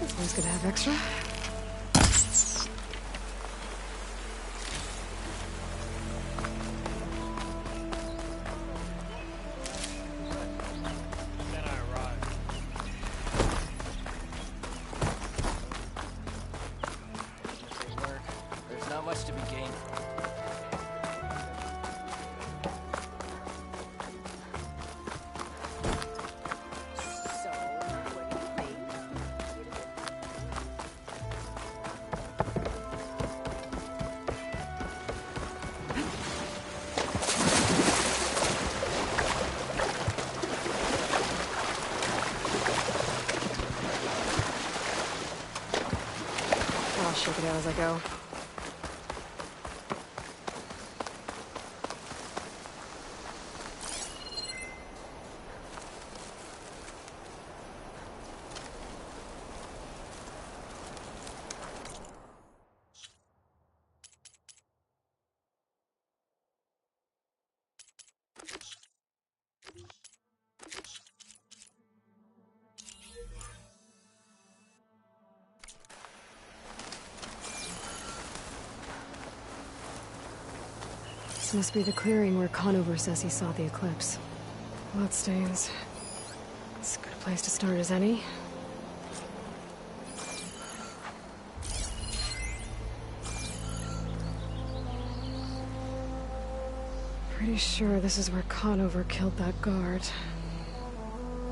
It's always good to have extra. I'll shake it out as I go. This must be the clearing where Conover says he saw the eclipse. Bloodstains. It's a good place to start as any. Pretty sure this is where Conover killed that guard.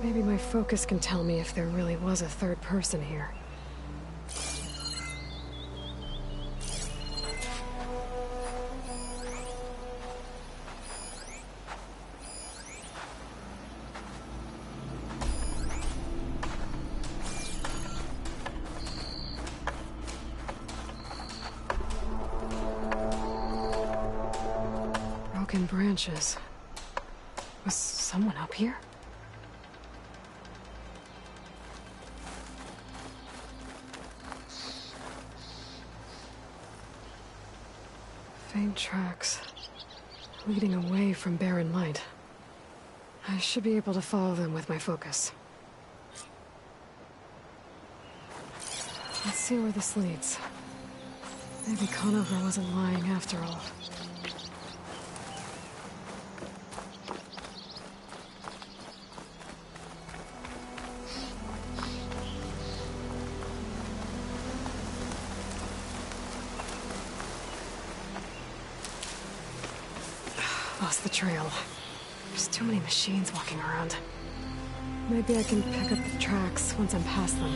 Maybe my focus can tell me if there really was a third person here. Broken branches. Was someone up here? Faint tracks, leading away from Barren Light. I should be able to follow them with my focus. Let's see where this leads. Maybe Conover wasn't lying after all. Lost the trail. There's too many machines walking around. Maybe I can pick up the tracks once I'm past them.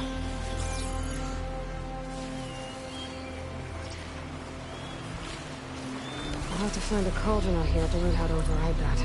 I'll have to find a cauldron out here to learn how to override that.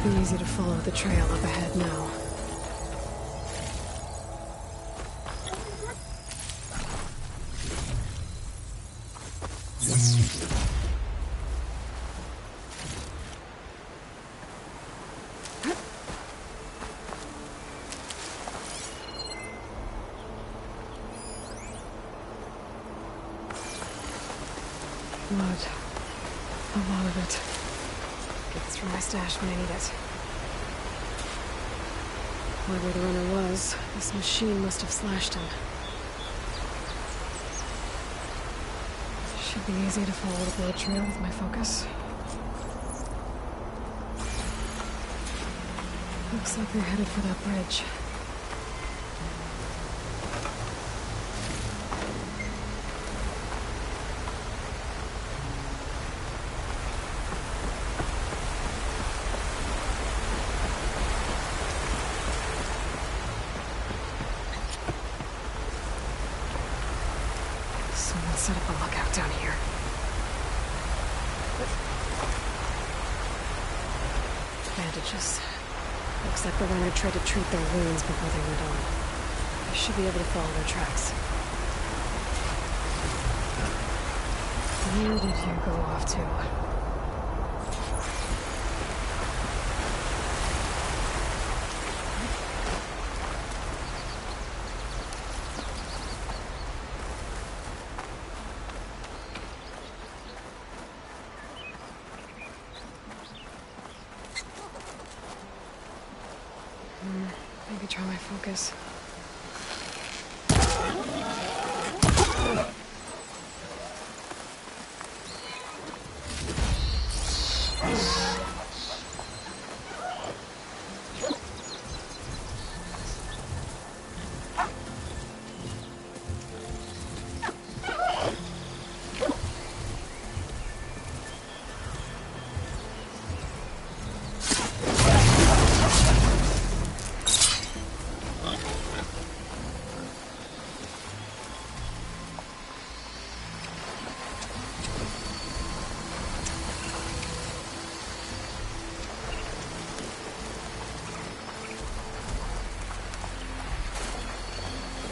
be easy to follow the trail up ahead now. Blood. A lot of it. Get this from my stash when I need it. Whoever the runner was, this machine must have slashed him. Should be easy to follow the blood trail with my focus. Looks like they're headed for that bridge. Someone set up a lookout down here. Bandages. Looks like the runner tried to treat their wounds before they went on. I should be able to follow their tracks. Where did you go off to? Maybe try my focus.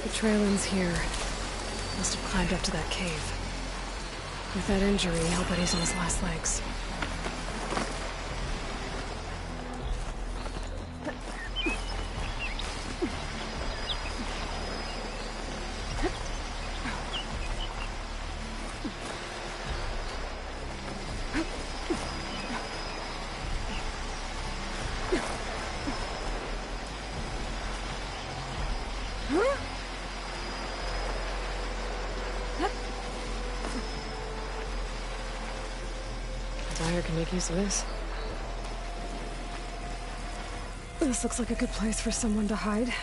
The trail ends here. Must have climbed up to that cave. With that injury, I'll bet he's on his last legs. Dyer can make use of this. This looks like a good place for someone to hide.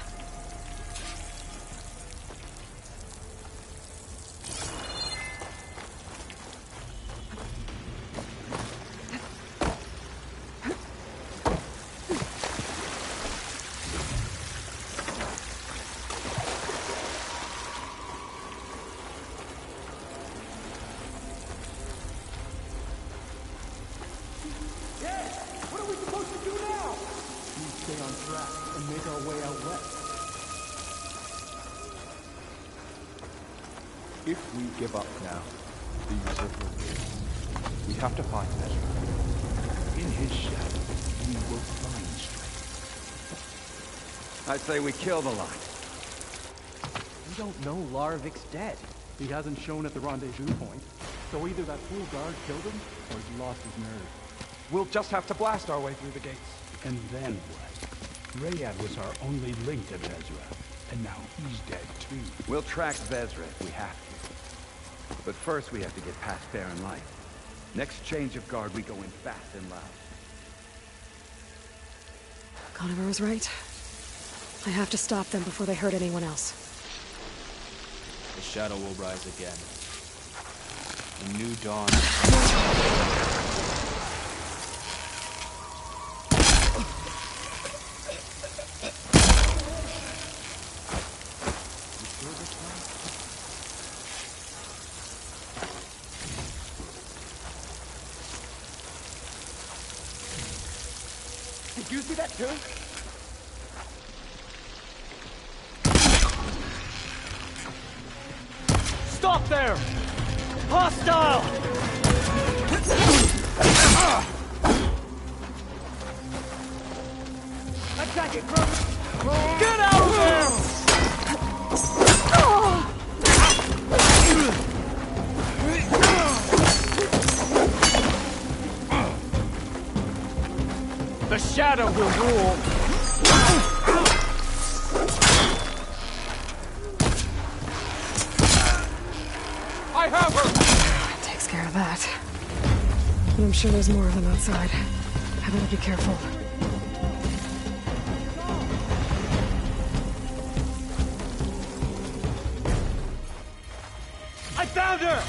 Stay on track and make our way out west. If we give up now, the usurper will win. We have to find Ezra. In his shadow, we will find strength. I say we kill the lot. We don't know Larvik's dead. He hasn't shown at the rendezvous point. So either that fool guard killed him, or he's lost his nerve. We'll just have to blast our way through the gates. And then what? Rayad was our only link to Vezra, and now he's dead too. We'll track Vezra if we have to. But first we have to get past Baron Light. Next change of guard, we go in fast and loud. Conover was right. I have to stop them before they hurt anyone else. The shadow will rise again. A new dawn. Did you see that too? Stop there! Hostile! Attack it, bro! Get out of there! The shadow will rule. I have her! Takes care of that. But I'm sure there's more of them outside. I better be careful. I found her!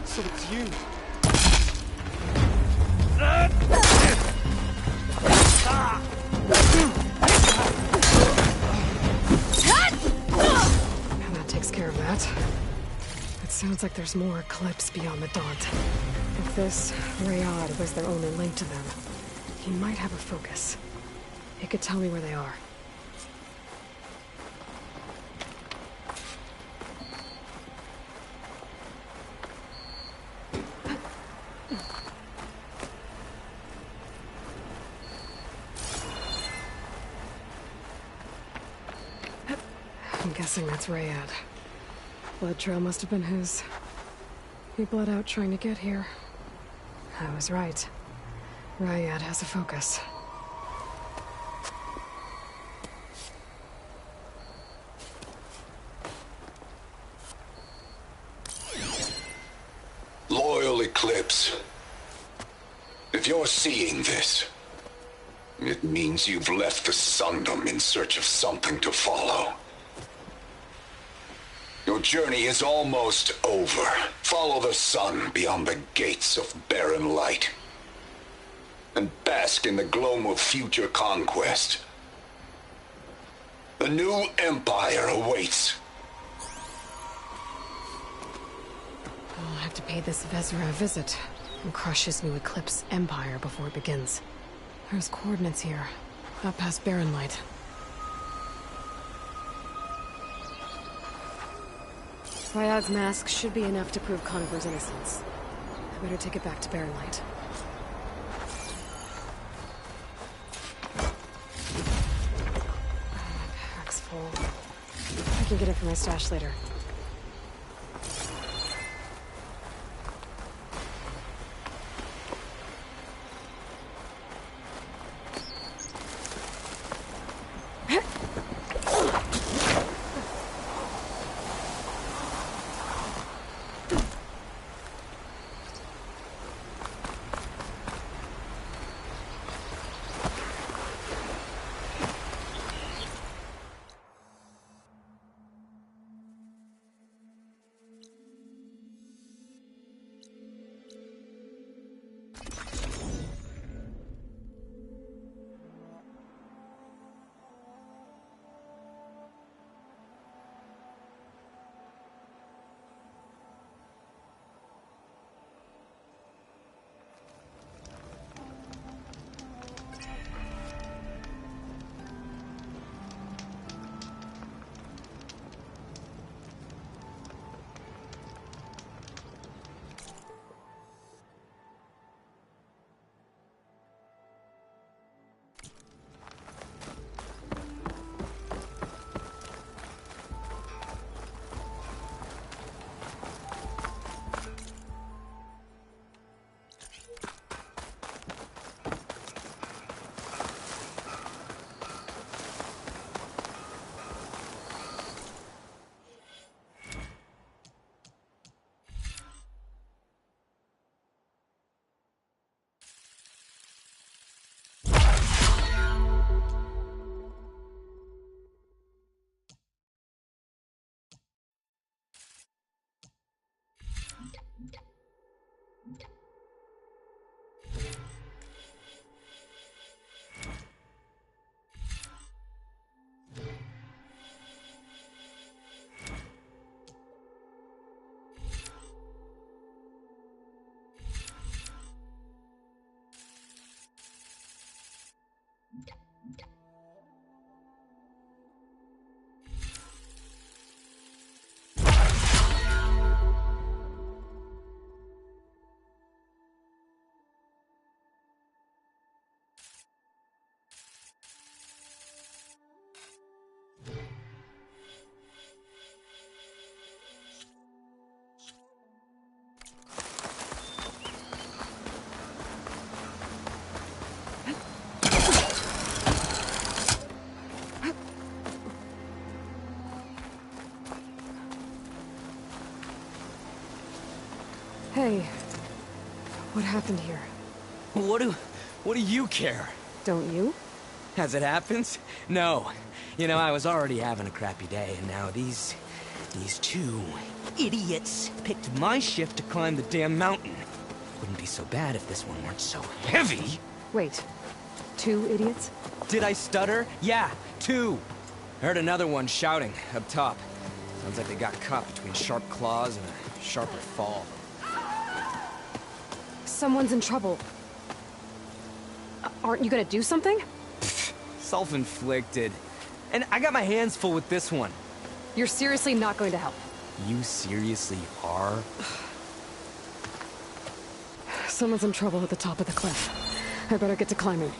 So it's you. And that takes care of that. It sounds like there's more Eclipse beyond the Daunt. If this Rayad was their only link to them, he might have a focus. He could tell me where they are. I'm guessing that's Rayad. Blood trail must have been his. He bled out trying to get here. I was right. Rayad has a focus. you're seeing this, it means you've left the Sundom in search of something to follow. Your journey is almost over. Follow the sun beyond the gates of barren light, and bask in the gloam of future conquest. The new empire awaits. I'll have to pay this Vezra a visit and crush his new Eclipse empire before it begins. There's coordinates here, up past Barren Light. Ryad's mask should be enough to prove Conifer's innocence. I better take it back to Barren Light. Pack's full. I can get it from my stash later. Hey, what happened here? What do you care? Don't you? As it happens? No. You know, I was already having a crappy day, and now these two idiots picked my shift to climb the damn mountain. Wouldn't be so bad if this one weren't so heavy. Wait, 2 idiots? Did I stutter? Yeah, 2. Heard another one shouting up top. Sounds like they got caught between sharp claws and a sharper fall. Someone's in trouble. Aren't you gonna do something? Self-inflicted. And I got my hands full with this one. You're seriously not going to help? You seriously are? Someone's in trouble at the top of the cliff. I better get to climbing.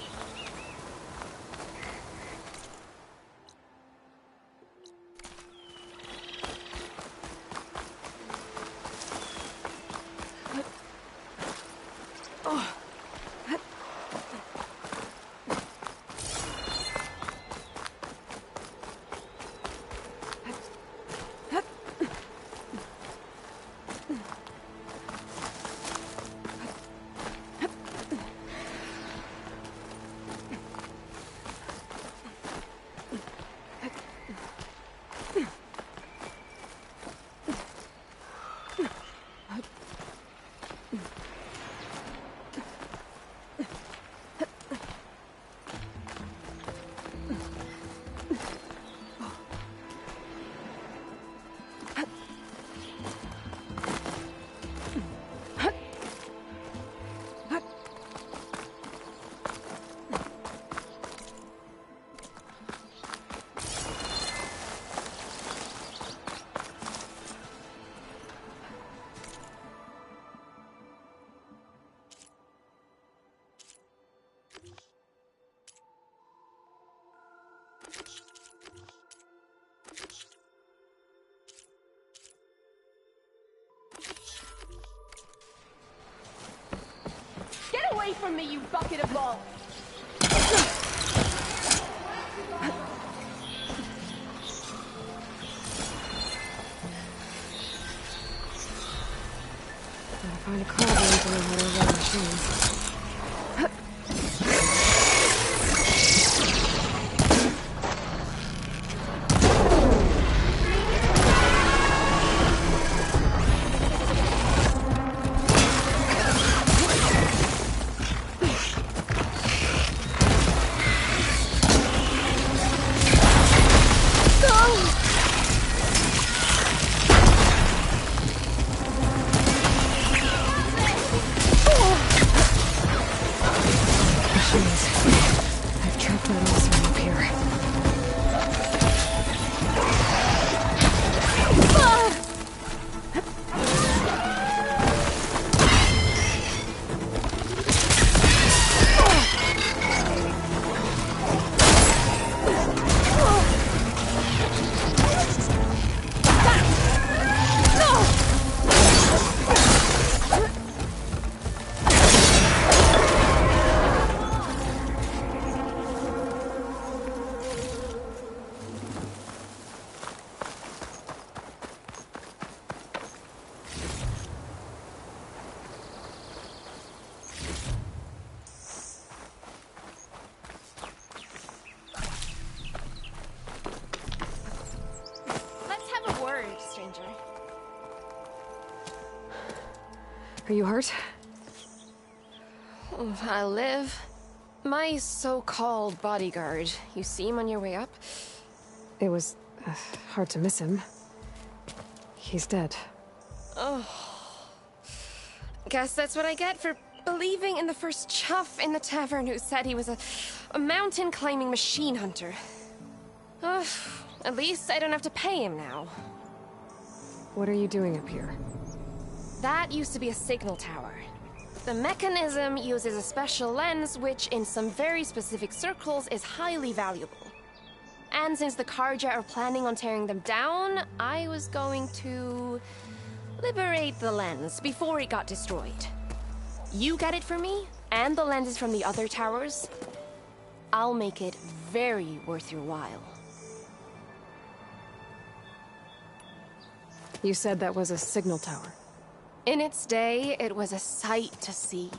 bucket of balls. Gotta find a car to learn how to run machines. Are you hurt? I live. My so-called bodyguard. You see him on your way up? It was hard to miss him. He's dead. Oh. Guess that's what I get for believing in the first chuff in the tavern who said he was a mountain-climbing machine hunter. At least I don't have to pay him now. What are you doing up here? That used to be a signal tower. The mechanism uses a special lens which, in some very specific circles, is highly valuable. And since the Carja are planning on tearing them down, I was going to liberate the lens before it got destroyed. You get it for me, and the lenses from the other towers. I'll make it very worth your while. You said that was a signal tower. In its day, it was a sight to see.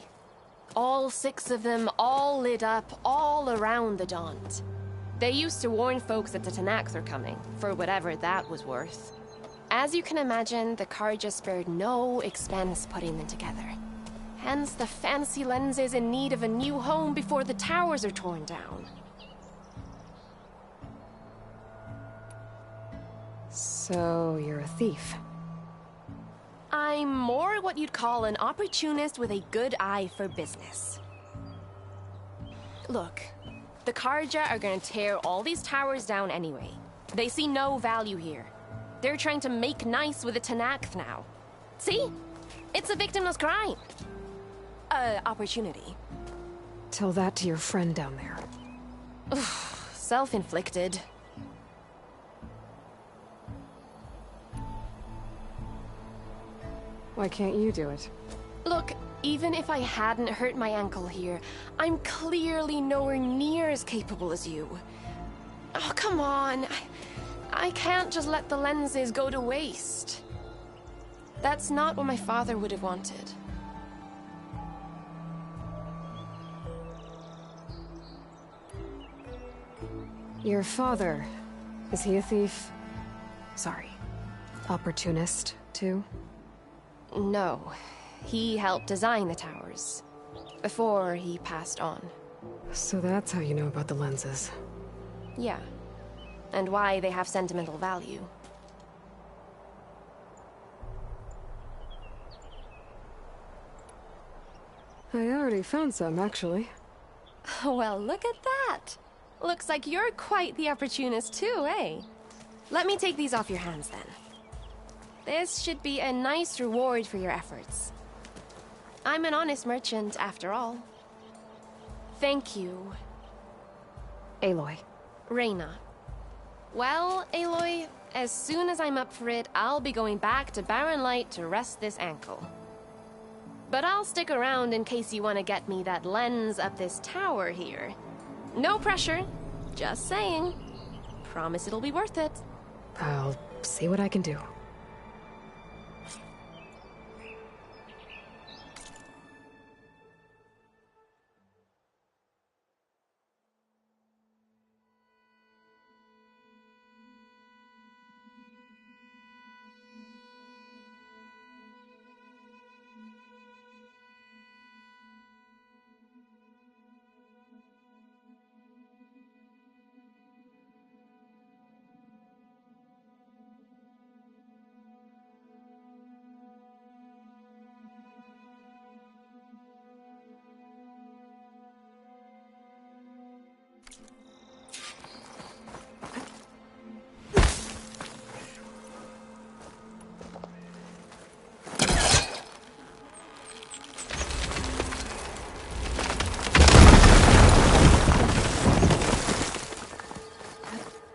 All 6 of them, all lit up, all around the Daunt. They used to warn folks that the Tenakth are coming, for whatever that was worth. As you can imagine, the Carja spared no expense putting them together. Hence the fancy lenses in need of a new home before the towers are torn down. So, you're a thief. I'm more what you'd call an opportunist with a good eye for business. Look, the Carja are gonna tear all these towers down anyway. They see no value here. They're trying to make nice with the Tenakth now. See? It's a victimless crime. Opportunity. Tell that to your friend down there. Self-inflicted. Why can't you do it? Look, even if I hadn't hurt my ankle here, I'm clearly nowhere near as capable as you. Oh, come on. I can't just let the lenses go to waste. That's not what my father would have wanted. Your father, is he a thief? Sorry, opportunist, too? No. He helped design the towers. Before he passed on. So that's how you know about the lenses. Yeah. And why they have sentimental value. I already found some, actually. Well, look at that! Looks like you're quite the opportunist too, eh? Let me take these off your hands then. This should be a nice reward for your efforts. I'm an honest merchant, after all. Thank you. Aloy. Reyna. Well, Aloy, as soon as I'm up for it, I'll be going back to Barren Light to rest this ankle. But I'll stick around in case you want to get me that lens up this tower here. No pressure. Just saying. Promise it'll be worth it. I'll see what I can do.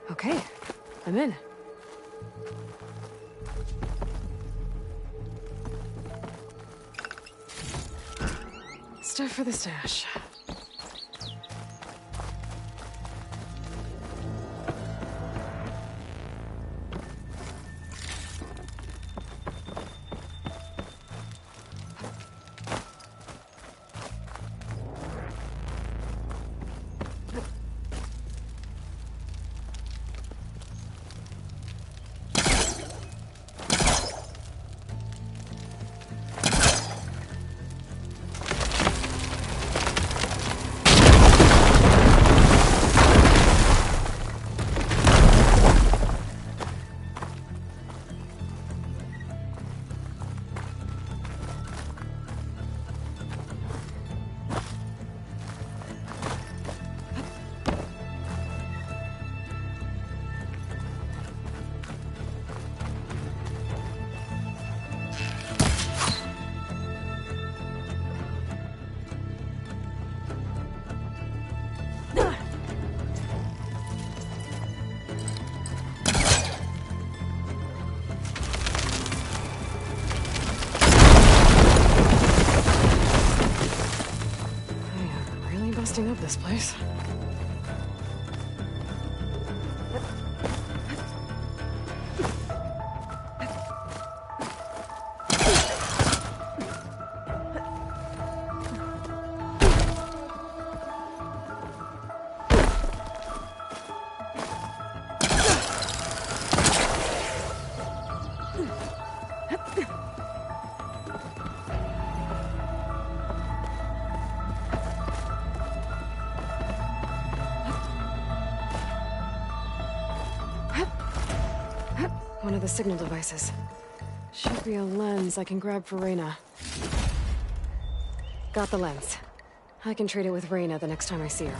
Okay, I'm in. Stuff for the stash. Up this place. One of the signal devices. Should be a lens I can grab for Reyna. Got the lens. I can trade it with Reyna the next time I see her.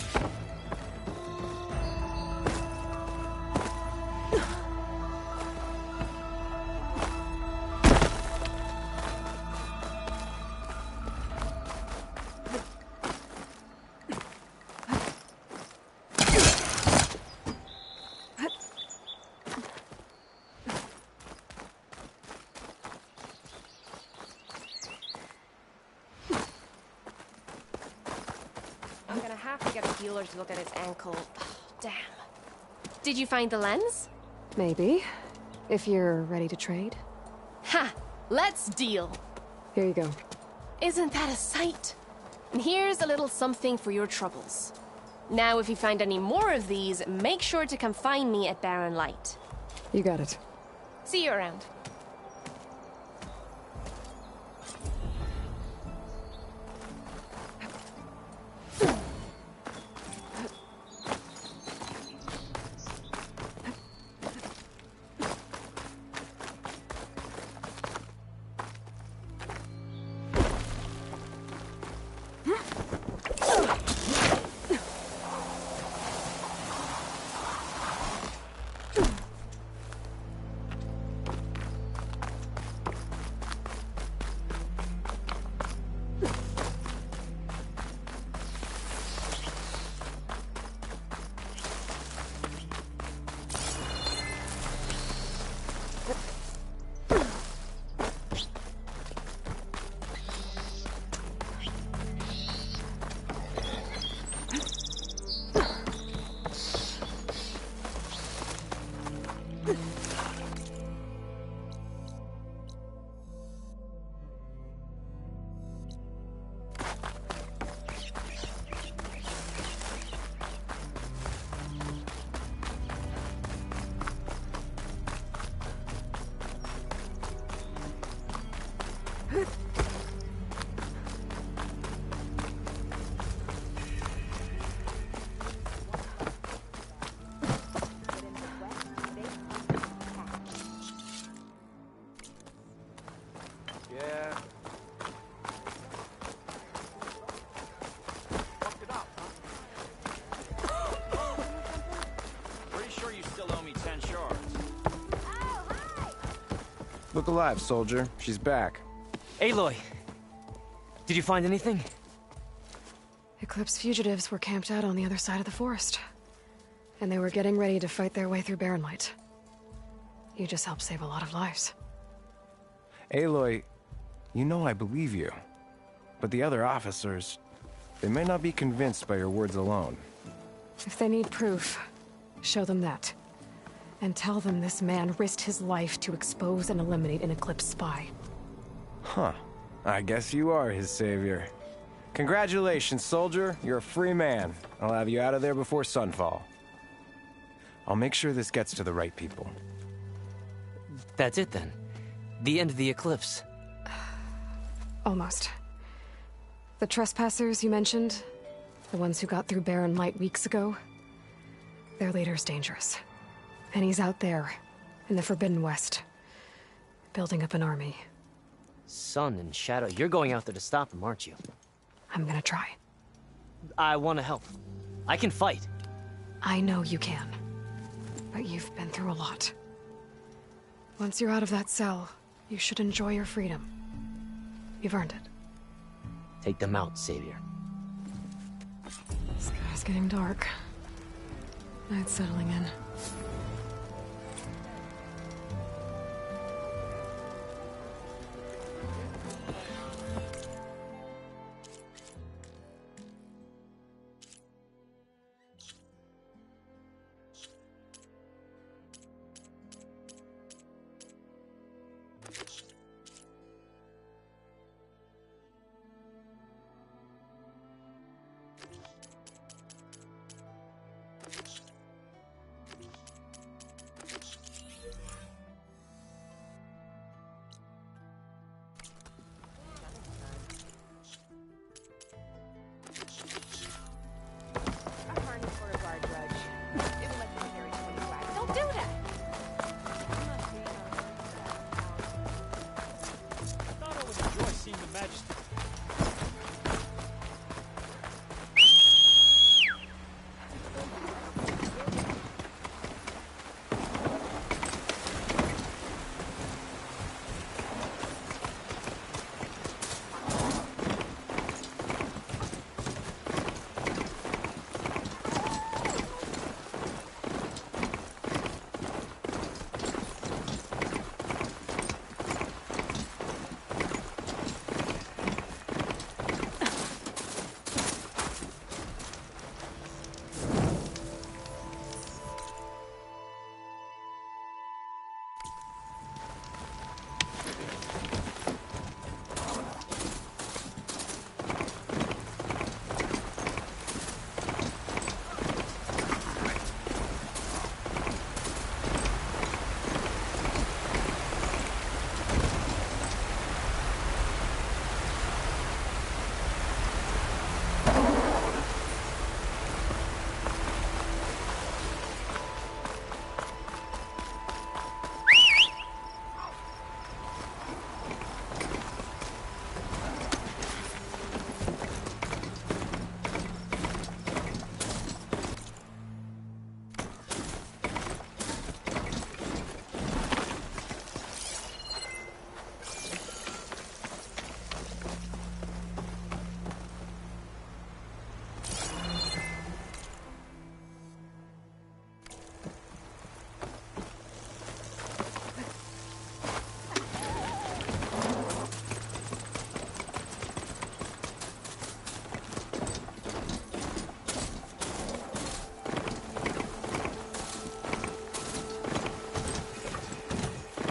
To look at his ankle. Oh, damn. Did you find the lens? Maybe. If you're ready to trade. Ha! Let's deal. Here you go. Isn't that a sight? And here's a little something for your troubles. Now, if you find any more of these, make sure to come find me at Barren Light. You got it. See you around. Look alive, soldier. She's back. Aloy! Did you find anything? Eclipse fugitives were camped out on the other side of the forest. And they were getting ready to fight their way through Barren Light. You just helped save a lot of lives. Aloy, you know I believe you. But the other officers, they may not be convinced by your words alone. If they need proof, show them that. And tell them this man risked his life to expose and eliminate an Eclipse spy. Huh. I guess you are his savior. Congratulations, soldier. You're a free man. I'll have you out of there before sunfall. I'll make sure this gets to the right people. That's it then. The end of the Eclipse. Almost. The trespassers you mentioned, the ones who got through Barren Light weeks ago, their leader's dangerous. And he's out there, in the Forbidden West, building up an army. Sun and Shadow, you're going out there to stop him, aren't you? I'm gonna try. I want to help. I can fight. I know you can. But you've been through a lot. Once you're out of that cell, you should enjoy your freedom. You've earned it. Take them out, Savior. Sky's getting dark. Night's settling in.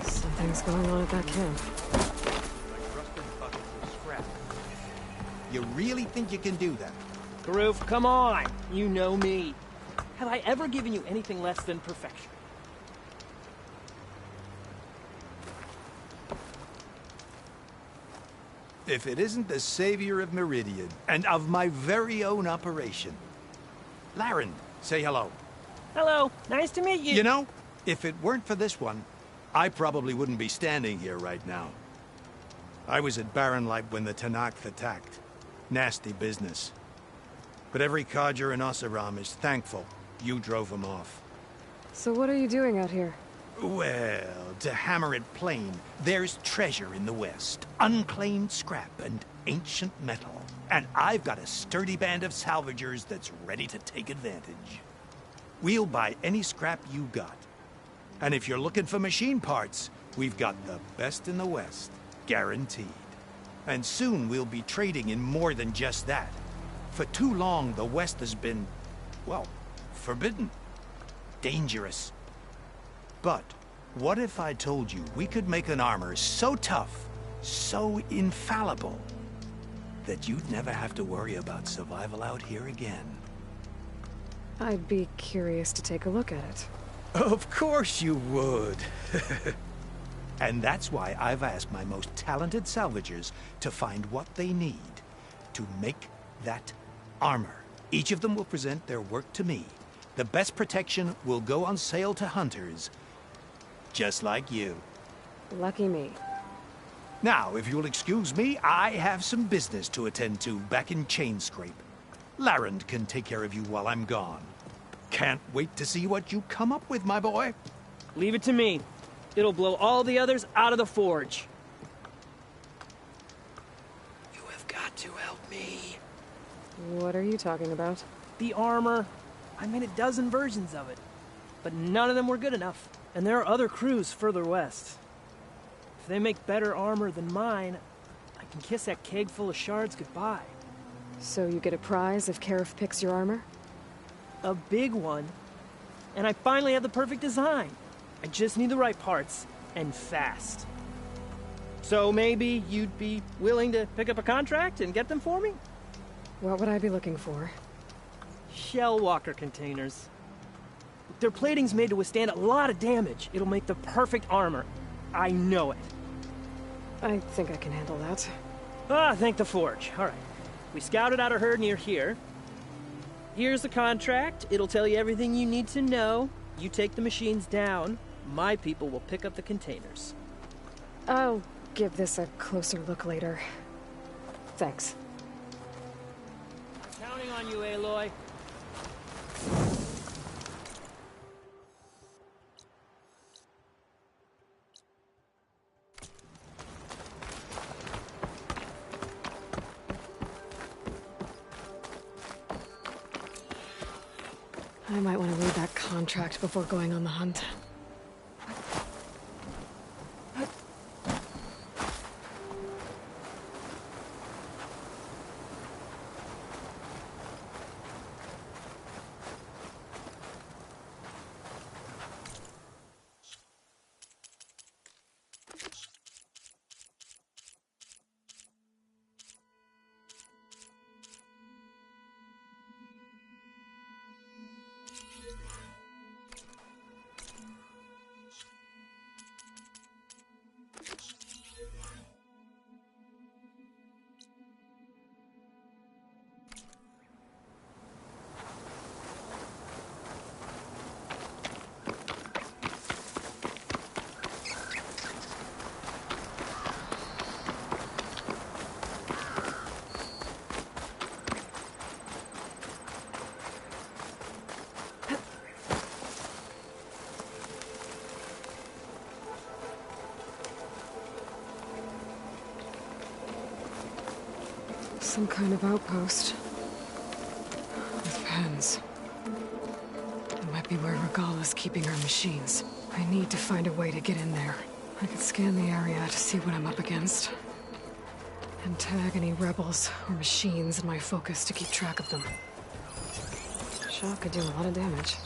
Something's going on at that camp. You really think you can do that? Karuf, come on! You know me. Have I ever given you anything less than perfection? If it isn't the savior of Meridian, and of my very own operation. Laren, say hello. Hello, nice to meet you. You know, if it weren't for this one, I probably wouldn't be standing here right now. I was at Barren Light when the Tenakth attacked. Nasty business. But every Carja in Oseram is thankful you drove them off. So what are you doing out here? Well, to hammer it plain, there's treasure in the West. Unclaimed scrap and ancient metal. And I've got a sturdy band of salvagers that's ready to take advantage. We'll buy any scrap you got. And if you're looking for machine parts, we've got the best in the West, guaranteed. And soon we'll be trading in more than just that. For too long, the West has been, well, forbidden. Dangerous. But what if I told you we could make an armor so tough, so infallible, that you'd never have to worry about survival out here again? I'd be curious to take a look at it. Of course you would. And that's why I've asked my most talented salvagers to find what they need to make that armor. Each of them will present their work to me. The best protection will go on sale to hunters, just like you. Lucky me. Now, if you'll excuse me, I have some business to attend to back in Chainscrape. Larend can take care of you while I'm gone. Can't wait to see what you come up with, my boy. Leave it to me. It'll blow all the others out of the forge. You have got to help me. What are you talking about? The armor. I made a dozen versions of it, but none of them were good enough. And there are other crews further west. If they make better armor than mine, I can kiss that keg full of shards goodbye. So you get a prize if Karif picks your armor? A big one. And I finally have the perfect design. I just need the right parts, and fast. So maybe you'd be willing to pick up a contract and get them for me? What would I be looking for? Shell walker containers. Their plating's made to withstand a lot of damage. It'll make the perfect armor. I know it. I think I can handle that. Ah, thank the forge. All right. We scouted out a herd near here. Here's the contract. It'll tell you everything you need to know. You take the machines down. My people will pick up the containers. I'll give this a closer look later. Thanks. I'm counting on you, Aloy. I might want to read that contract before going on the hunt. Some kind of outpost. With pens. It might be where Regala's keeping her machines. I need to find a way to get in there. I could scan the area to see what I'm up against. And tag any rebels or machines in my focus to keep track of them. Shot could do a lot of damage.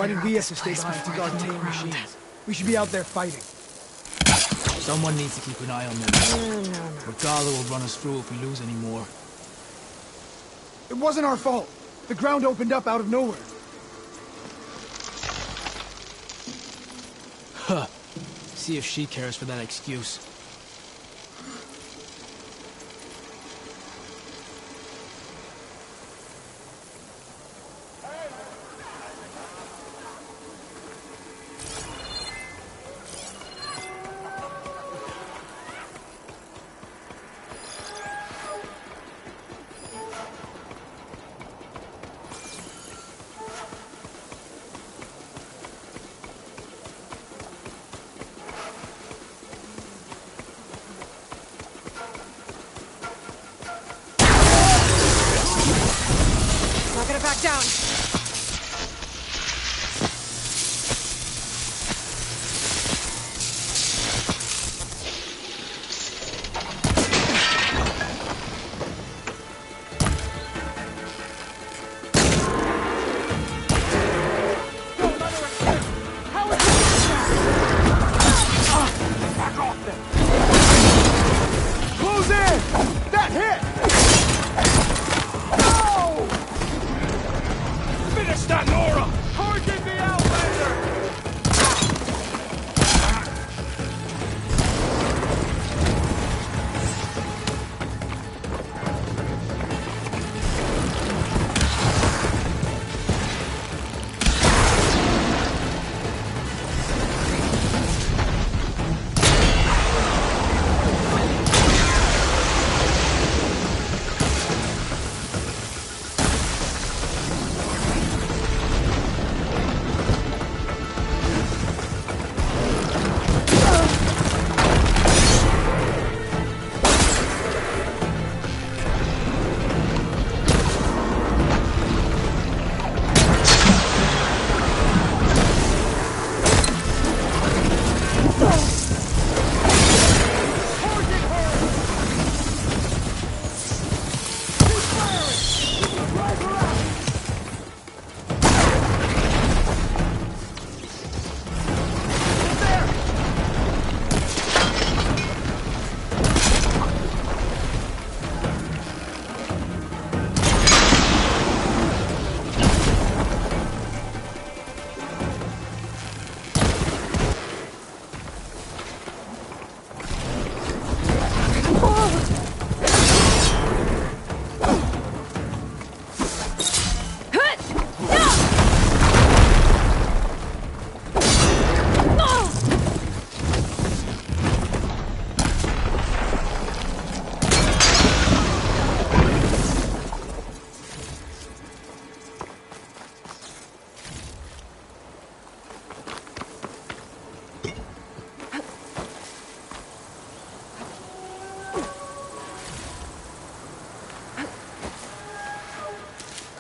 Why did we have to stay behind to before guard I can tame take ground? machines? We should be out there fighting. Someone needs to keep an eye on them. Regala will run us through if we lose any more. It wasn't our fault. The ground opened up out of nowhere. Huh. See if she cares for that excuse. Not gonna back down. Back off them! Close in! That hit! No! Finish that, Nora! Target the Outlander!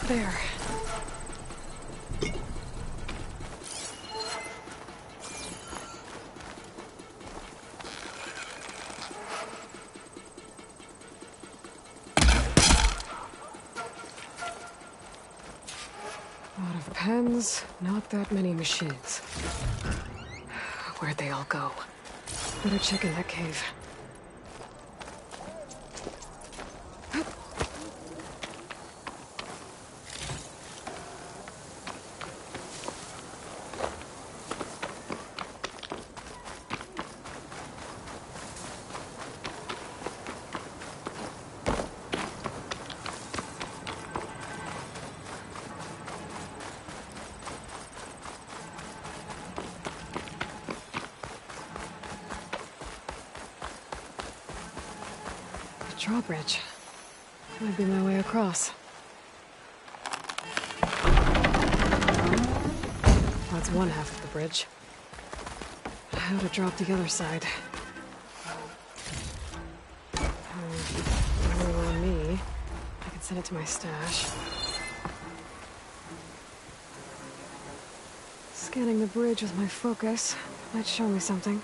There. A lot of pens, not that many machines. Where'd they all go? Better check in that cave. Drawbridge. Might be my way across. That's one half of the bridge. How to drop the other side? More on me. I can send it to my stash. Scanning the bridge with my focus might show me something.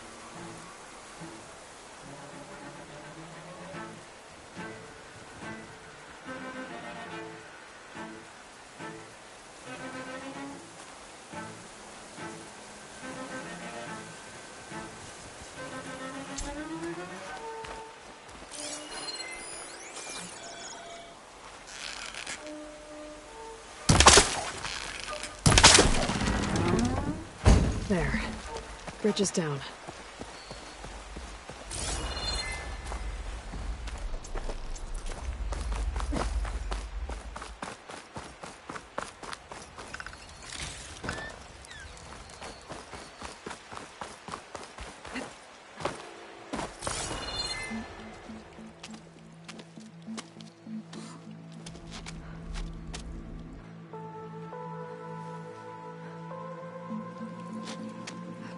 There. Bridge is down.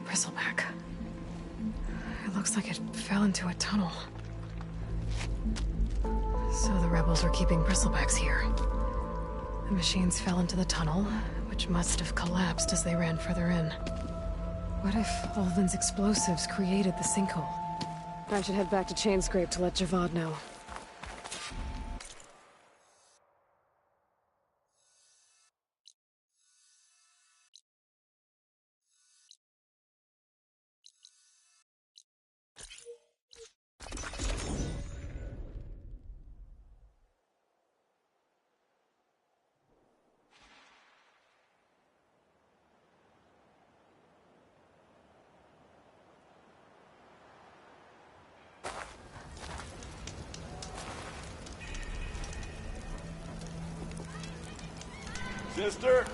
Bristleback. It looks like it fell into a tunnel. So the rebels were keeping bristlebacks here. The machines fell into the tunnel, which must have collapsed as they ran further in. What if Ulvin's explosives created the sinkhole? I should head back to Chainscrape to let Javad know. Sister!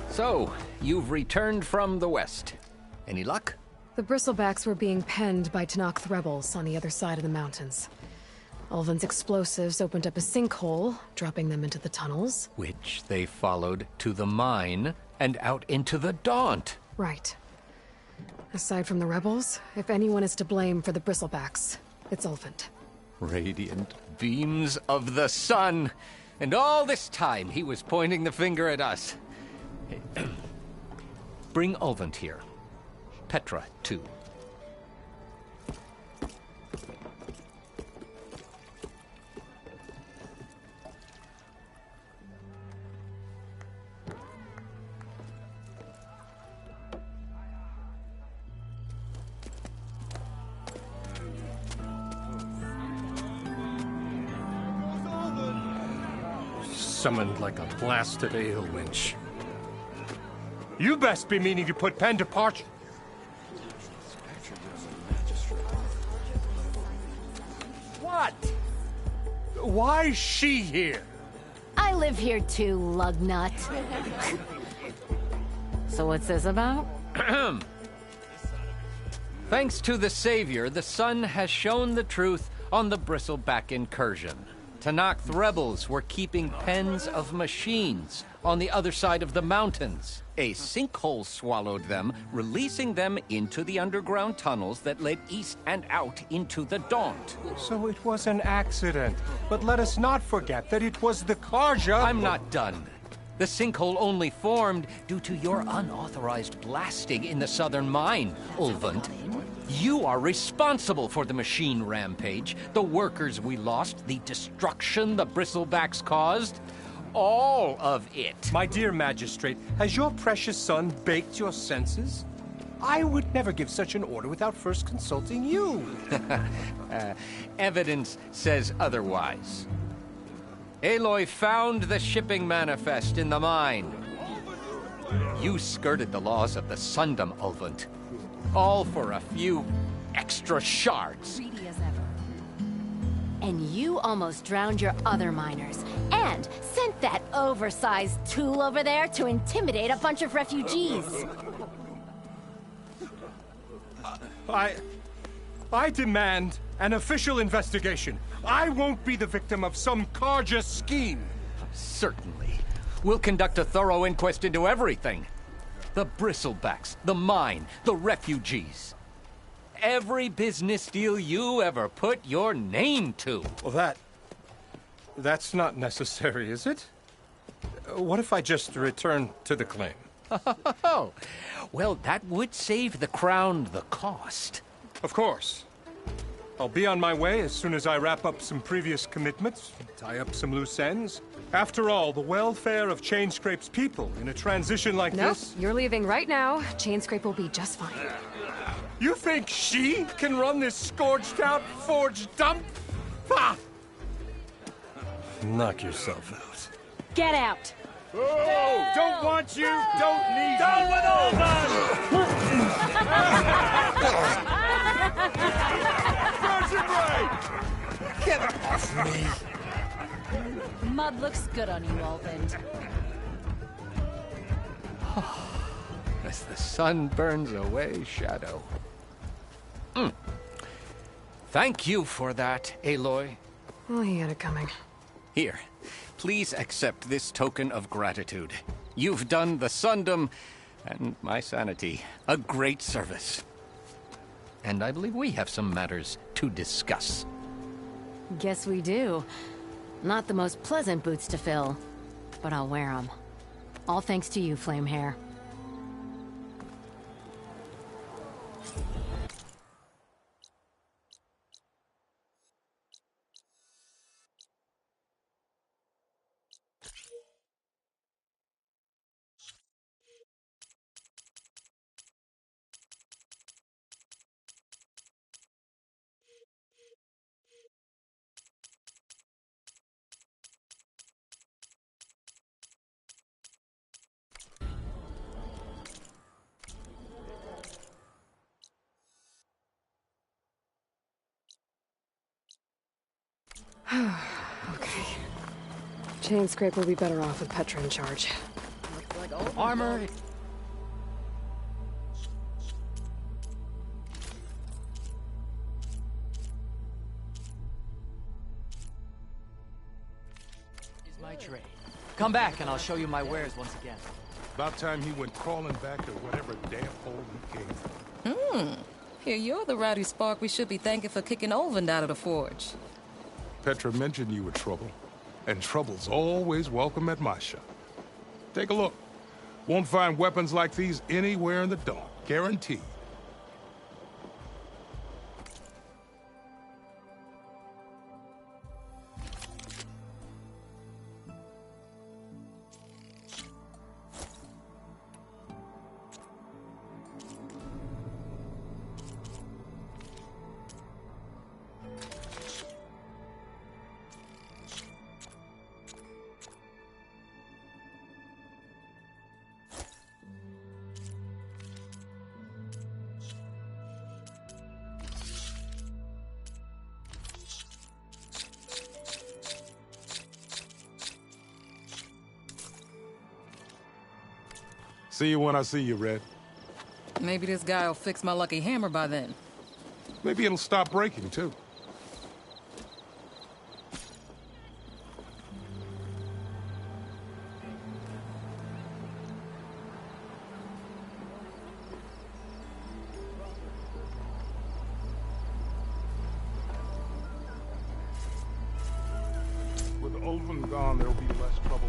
So, you've returned from the west. Any luck? The bristlebacks were being penned by Tenakth rebels on the other side of the mountains. Ulvin's explosives opened up a sinkhole, dropping them into the tunnels. Which they followed to the mine and out into the Daunt. Right. Aside from the rebels, if anyone is to blame for the bristlebacks, it's Ulvund. Radiant beams of the sun! And all this time he was pointing the finger at us. Bring Ulvund here. Petra, too. Summoned like a blasted ale winch. You best be meaning to put pen to parchment. What? Why is she here? I live here too, lugnut. So what's this about? Thanks to the Savior, the sun has shown the truth on the Bristleback incursion. Tenakth rebels were keeping pens of machines on the other side of the mountains. A sinkhole swallowed them, releasing them into the underground tunnels that led east and out into the Daunt. So it was an accident. But let us not forget that it was the Carja— I'm not done. The sinkhole only formed due to your unauthorized blasting in the southern mine, Ulvund. You are responsible for the machine rampage, the workers we lost, the destruction the bristlebacks caused. All of it. My dear magistrate, has your precious son baked your senses? I would never give such an order without first consulting you. Evidence says otherwise. Aloy found the shipping manifest in the mine. You skirted the laws of the Sundom, Ulvund. All for a few extra shards. Greedy as ever. And you almost drowned your other miners. And sent that oversized tool over there to intimidate a bunch of refugees. I demand an official investigation. I won't be the victim of some Carja scheme. Certainly. We'll conduct a thorough inquest into everything. The bristlebacks, the mine, the refugees. Every business deal you ever put your name to. Well, that's not necessary, is it? What if I just return to the claim? Oh, well, that would save the Crown the cost. Of course. I'll be on my way as soon as I wrap up some previous commitments, tie up some loose ends. After all, the welfare of Chainscrape's people in a transition like this... Nope, you're leaving right now. Chainscrape will be just fine. You think she can run this scorched-out forged dump? Ha! Knock yourself out. Get out! Oh, don't want you, don't need Down with Olvan! Get off me! Mud looks good on you, Olvin. As the sun burns away shadow. Thank you for that, Aloy. Oh, he had it coming. Here, please accept this token of gratitude. You've done the Sundom, and my sanity, a great service. And I believe we have some matters to discuss. Guess we do. Not the most pleasant boots to fill, but I'll wear them. All thanks to you, Flamehair. Okay. Chainscrape will be better off with Petra in charge. Armor. Is my trade. Come back and I'll show you my wares once again. About time he went crawling back to whatever damn hole he came from. Here, you're the rowdy spark we should be thanking for kicking Olvin out of the forge. Petra mentioned you were trouble, and trouble's always welcome at my shop. Take a look. Won't find weapons like these anywhere in the Dawn. Guaranteed. See you when I see you, Red. Maybe this guy will fix my lucky hammer by then. Maybe it'll stop breaking, too. With Olvin gone, there'll be less trouble.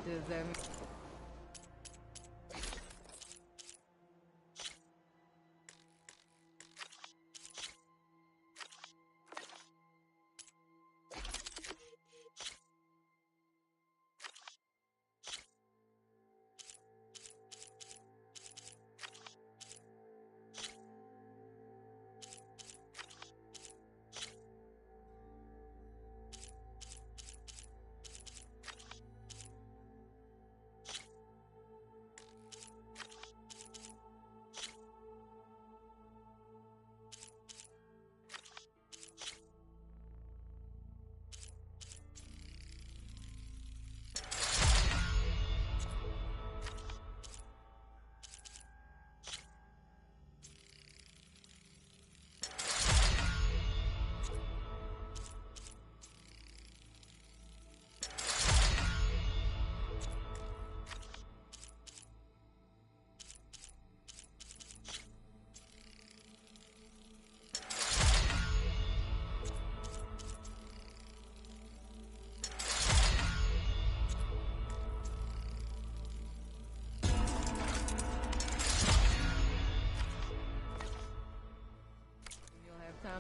Does that mean...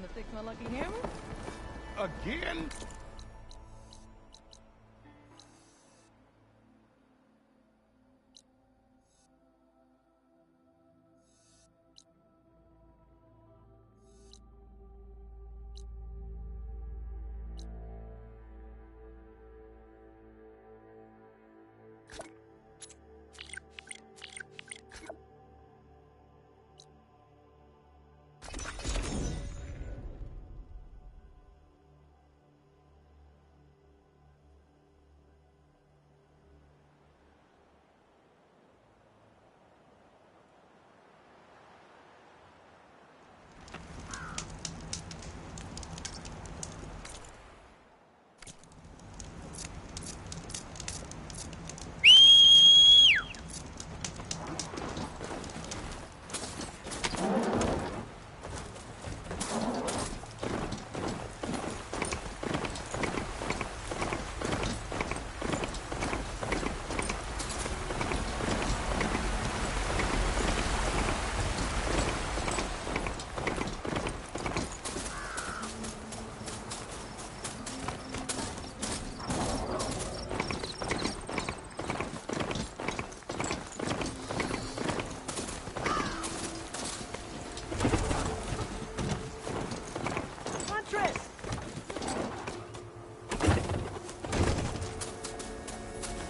to fix my lucky hammer? Again?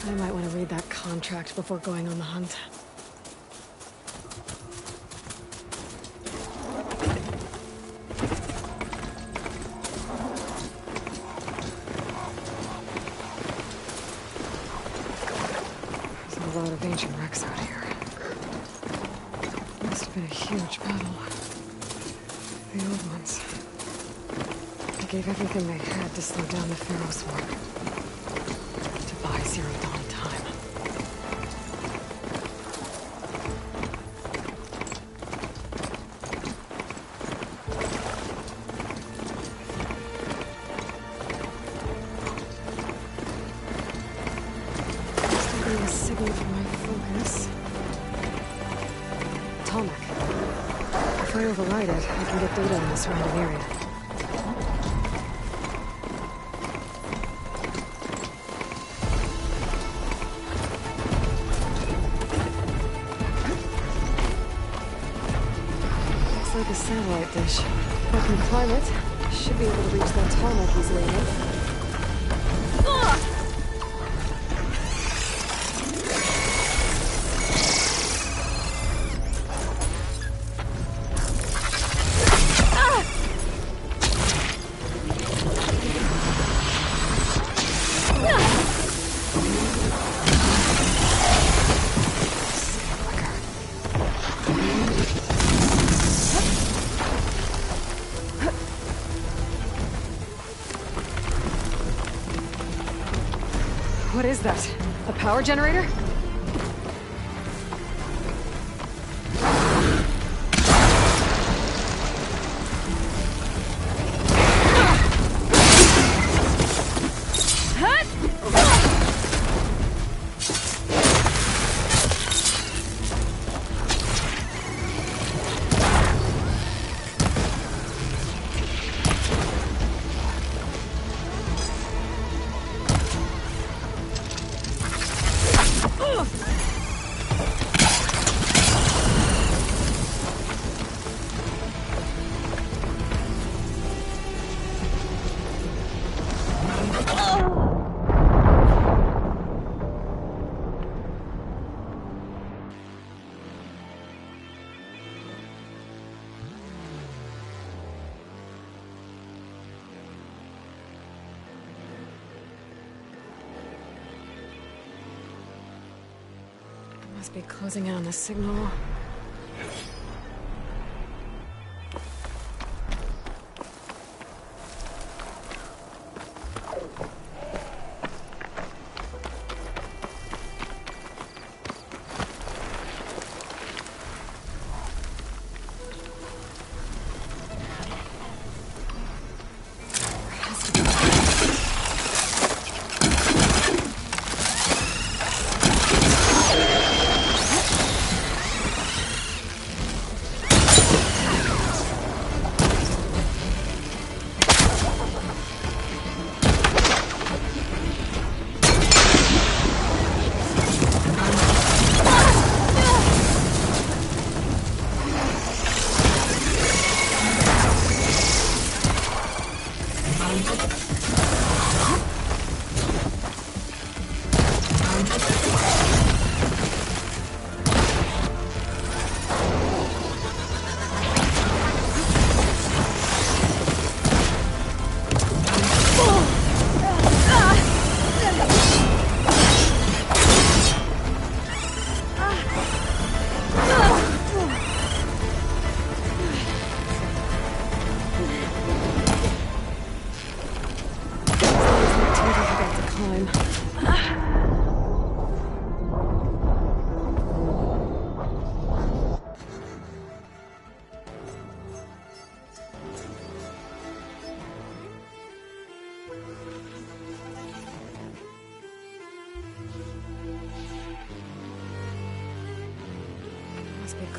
I might want to read that contract before going on the hunt. There's a lot of ancient wrecks out here. Must have been a huge battle. The old ones. They gave everything they had to slow down the Pharaoh swarm. To buy Zero Dawn time. Still getting a signal from my focus. Tallneck. If I override it, I can get data in the surrounding area. Like a satellite dish. If I can climb it, I should be able to reach that Tallneck easily enough. What is that? A power generator? Must be closing in on the signal.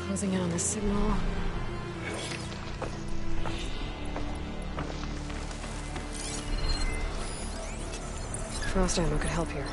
Closing in on the signal. Frost ammo could help here.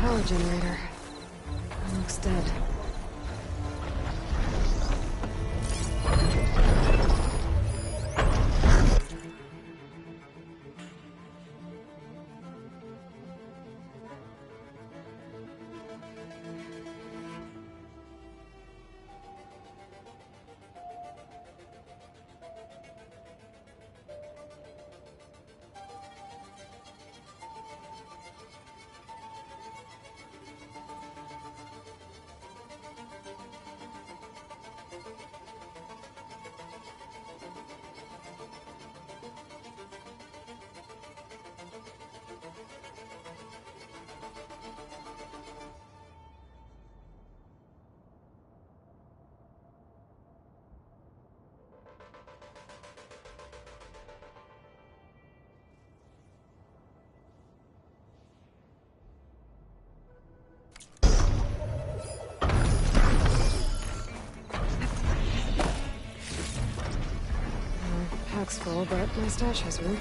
Power generator. It looks dead. looks full, but my stash has room.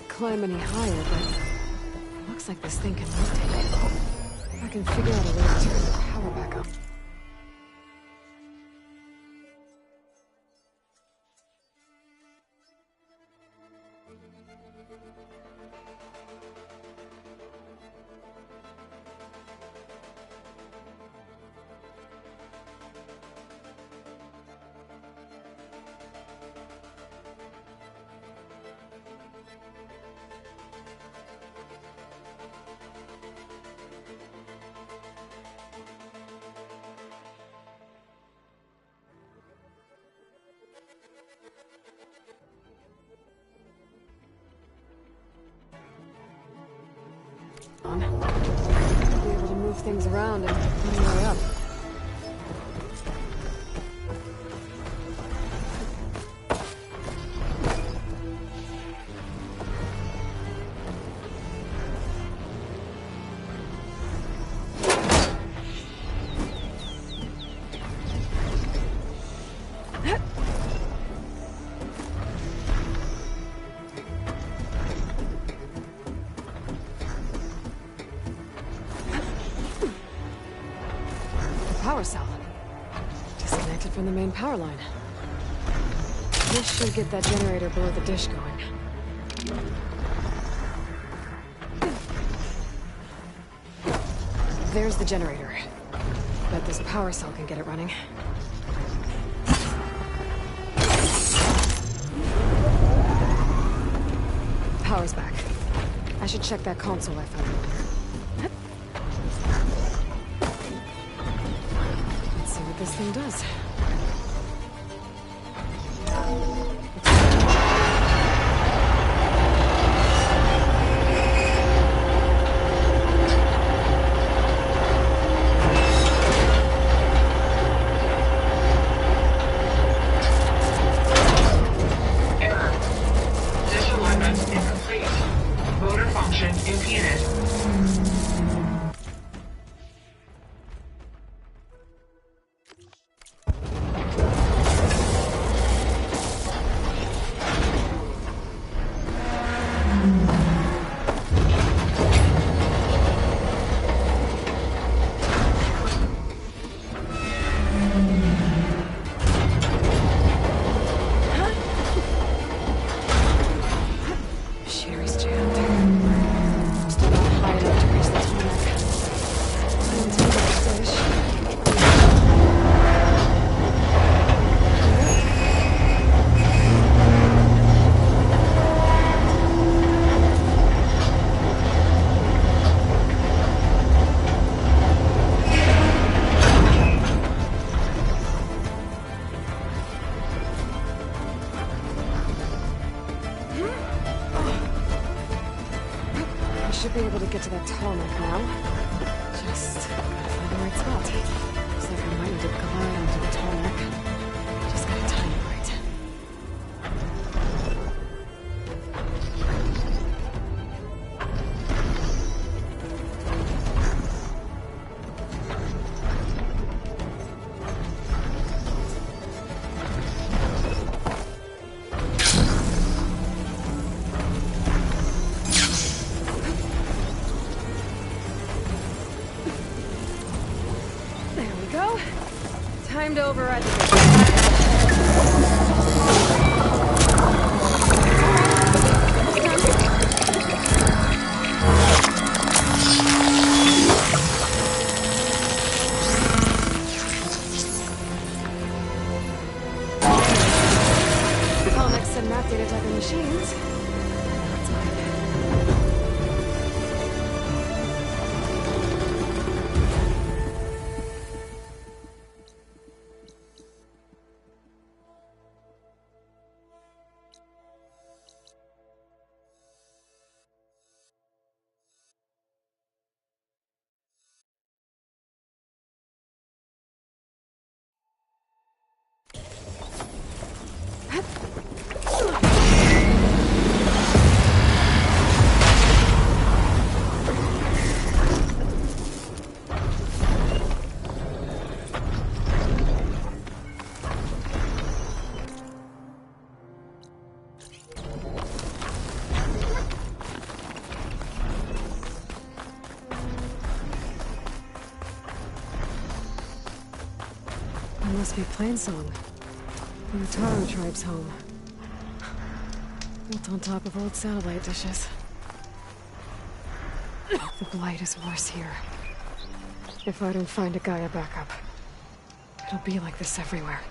Climb any higher, but looks like this thing can rotate. I can figure out a way to turn the power back on. On. I'll be able to move things around and find my way up. Power cell. Disconnected from the main power line. This should get that generator below the dish going. There's the generator. Bet this power cell can get it running. Power's back. I should check that console I found earlier. Let's see what this thing does. Error. Disalignment incomplete. Motor function impeded. Sherry's jammed. Still gotta hide out to reach the tarmac. I intend to fish. I should be able to get to that tarmac now. Just gotta find the right spot. Looks like I might need to glide onto the tarmac. Just gotta time it right. There we go. Time to override the comics and map data type of machines. That's mine. That must be Plainsong. From the Taro tribe's home. Built on top of old satellite dishes. The blight is worse here. If I don't find a Gaia backup, it'll be like this everywhere.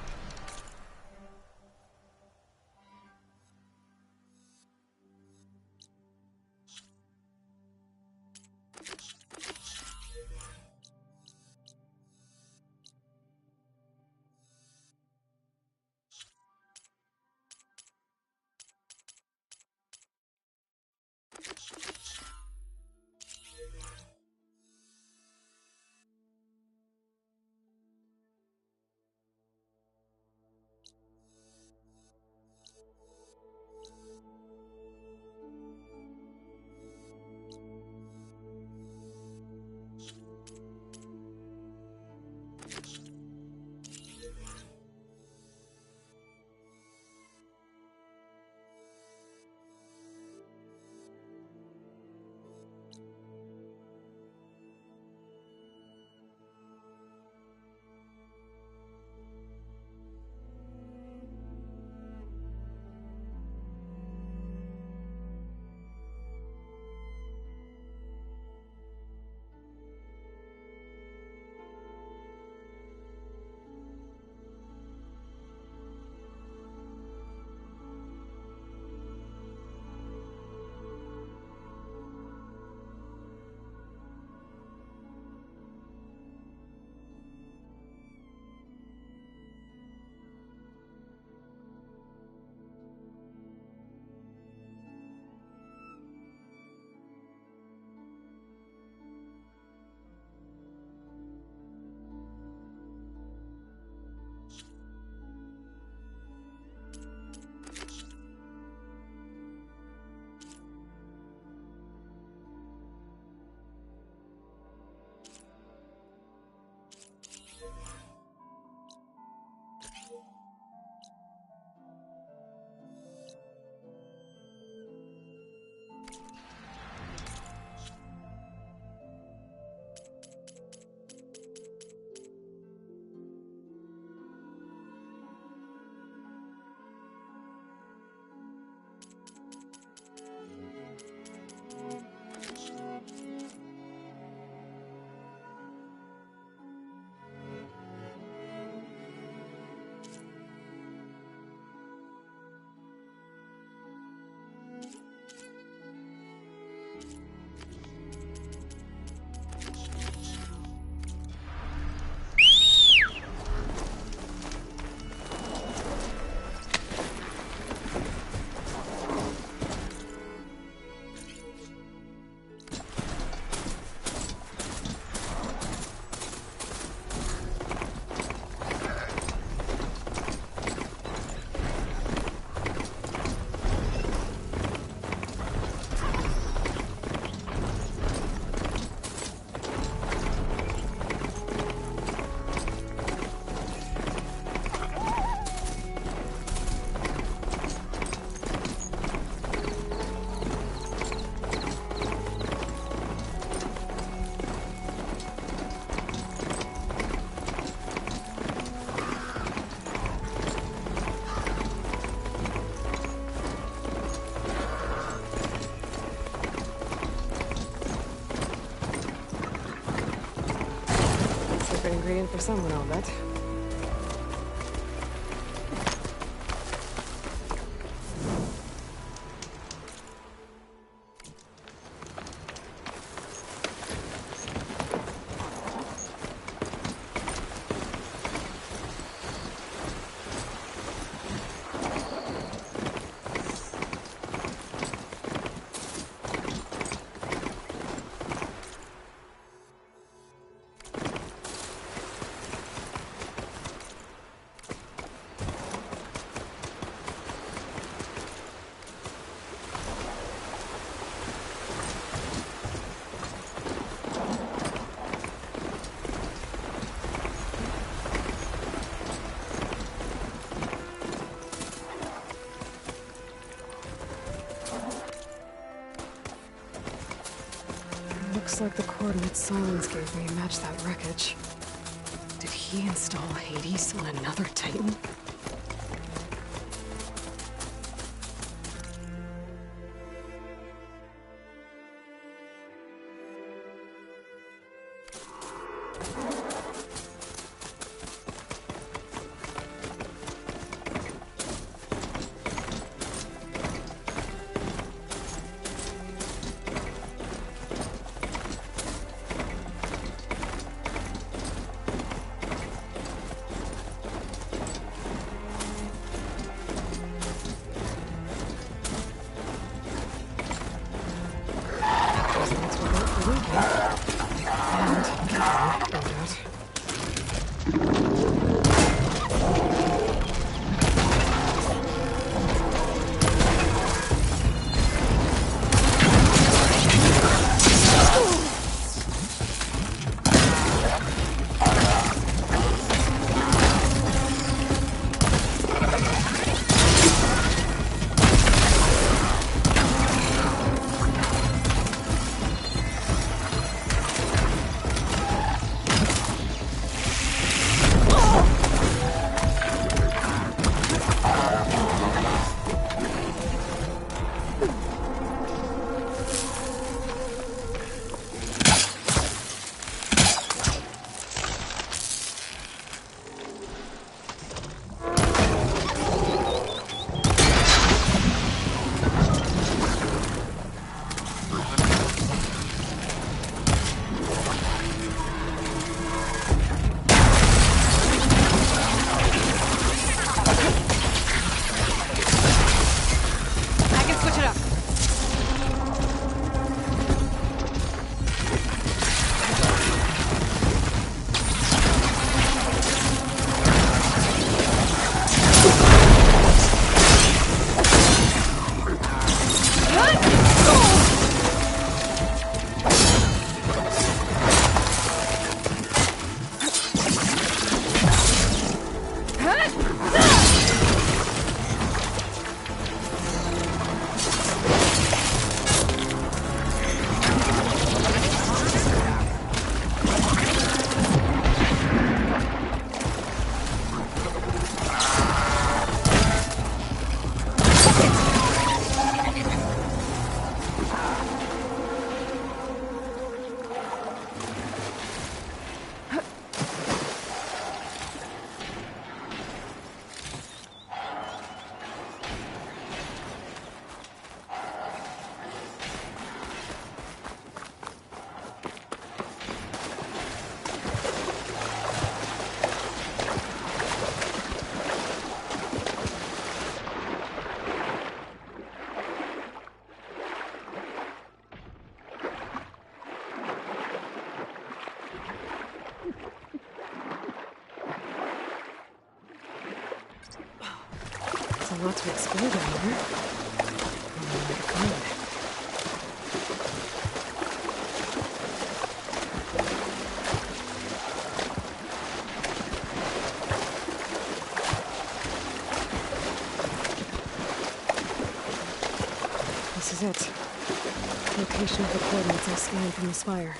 secret ingredient for someone, I'll bet. Looks like the coordinates Silence gave me match that wreckage. Did he install Hades on another Titan? There's a lot to explore down here. This is it. Location of the coordinates I scanned from the spire.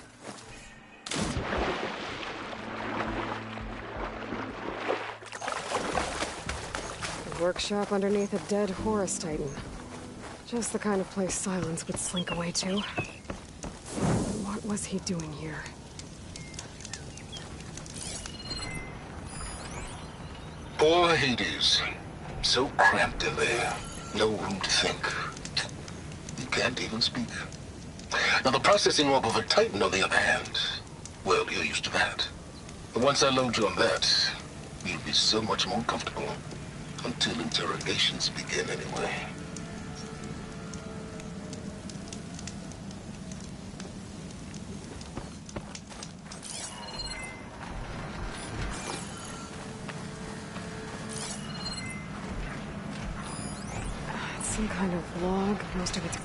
Workshop underneath a dead Horus Titan. Just the kind of place Silence would slink away to. What was he doing here? Poor Hades. So cramped in there. No room to think. You can't even speak. Now, the processing orb of a Titan, on the other hand, well, you're used to that. But once I load you on that, you'll be so much more comfortable. Until interrogations begin, anyway. It's some kind of log. Most of it's...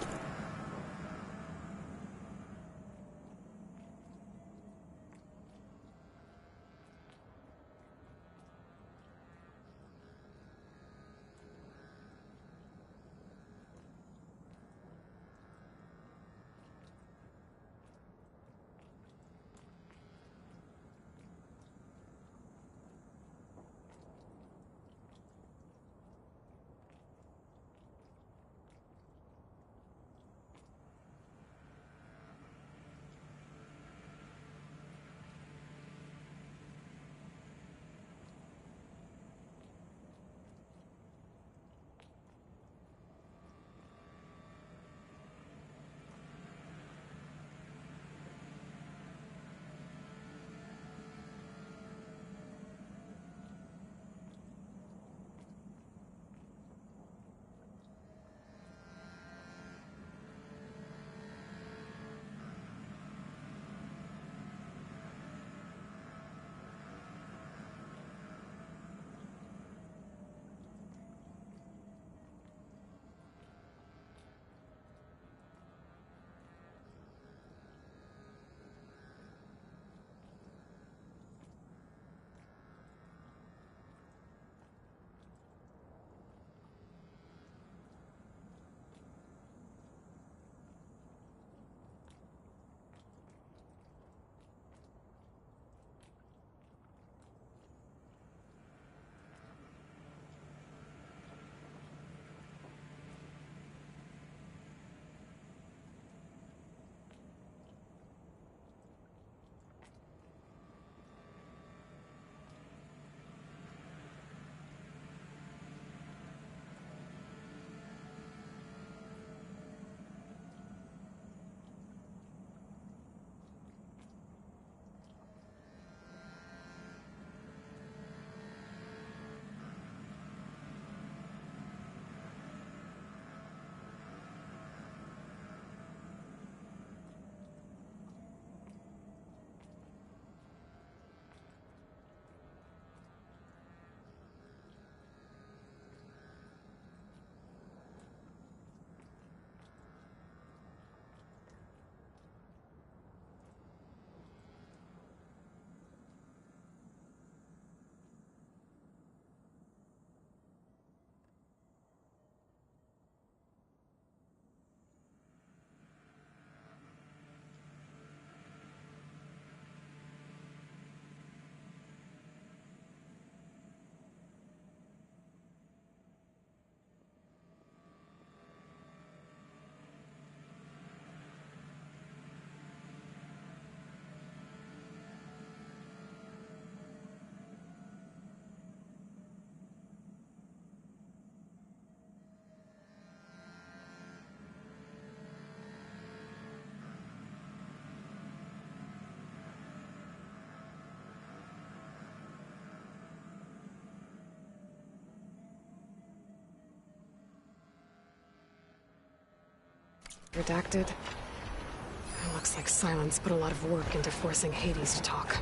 Redacted. It looks like Silence put a lot of work into forcing Hades to talk.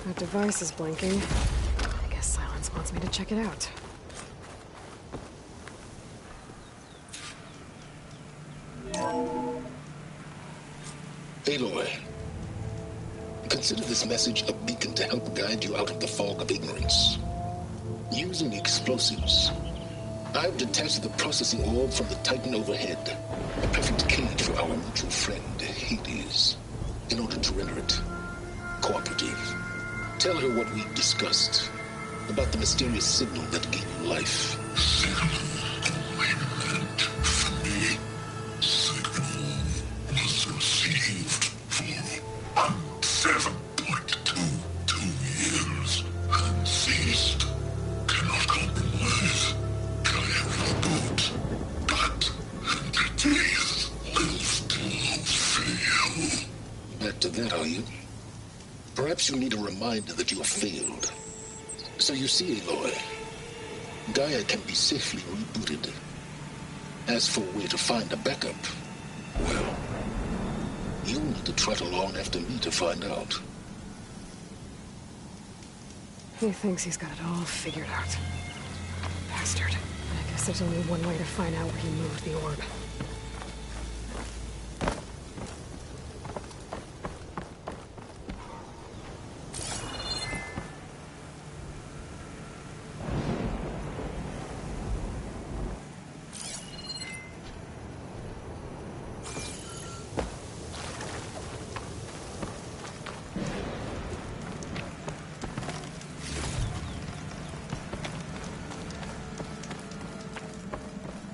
That device is blinking. I guess Silence wants me to check it out. Aloy, consider this message a beacon to help guide you out of the fog of ignorance. Using the explosives, I've detached the processing orb from the Titan overhead, a perfect cage for our mutual friend, Hades, in order to render it cooperative. Tell her what we discussed about the mysterious signal that gave you life. Signal waited for me. beast cannot compromise. Gaia is good, but entities will still fail. Back to that, are you? Perhaps you need a reminder that you have failed. So you see, Aloy, Gaia can be safely rebooted. As for where to find a backup, well, you'll need to trot along after me to find out. He thinks he's got it all figured out. Bastard. I guess there's only one way to find out where he moved the orb.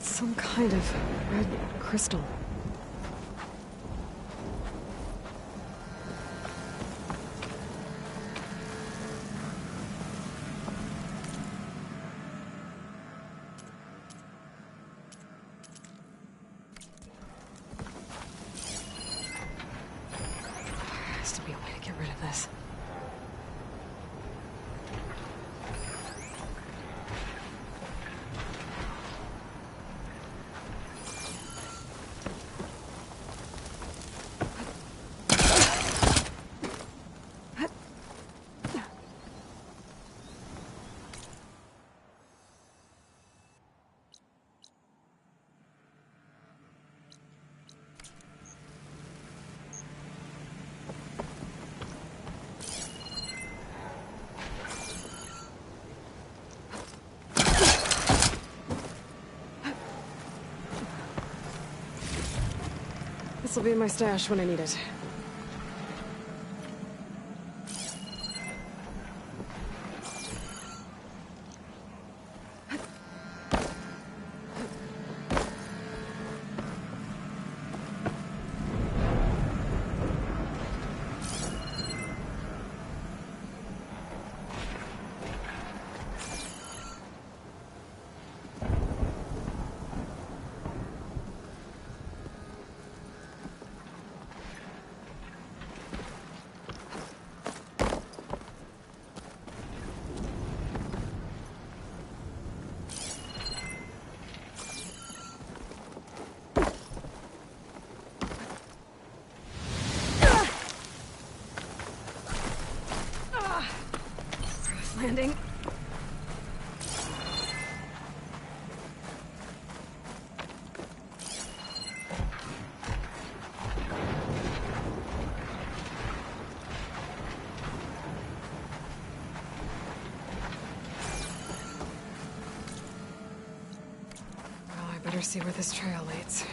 Some kind of red crystal. There has to be a way to get rid of this. This'll be in my stash when I need it. Landing. Well, I better see where this trail leads.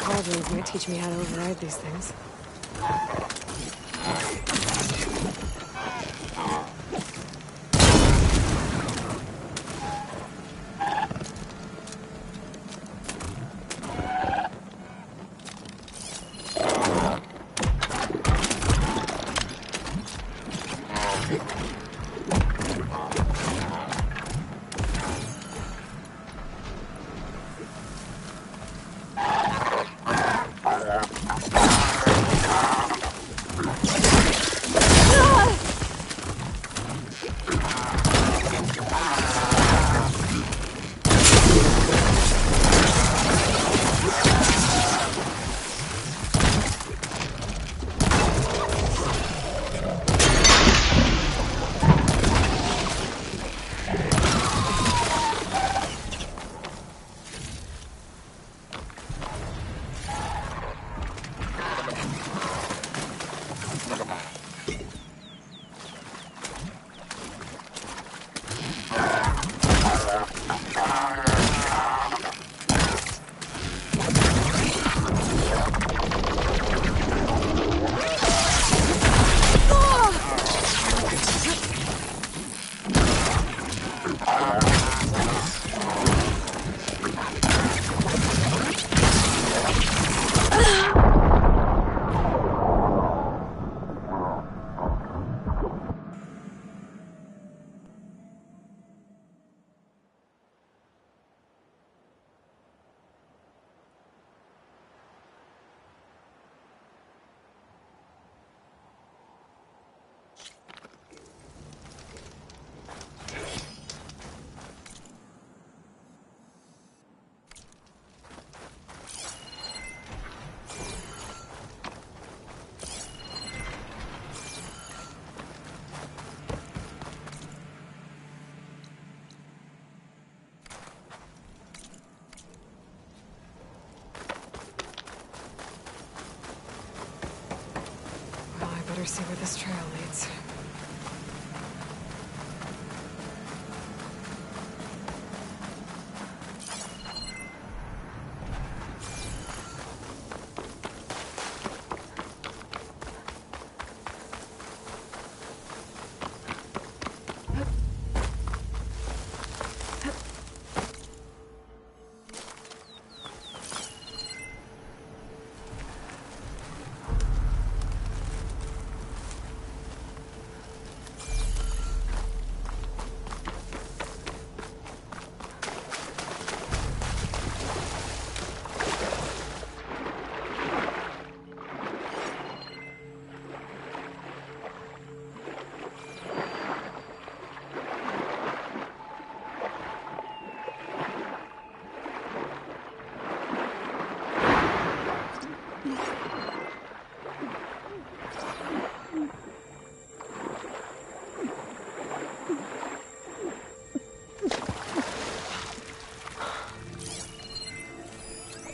Cauldrons might teach me how to override these things. Ah! better see where this trail leads.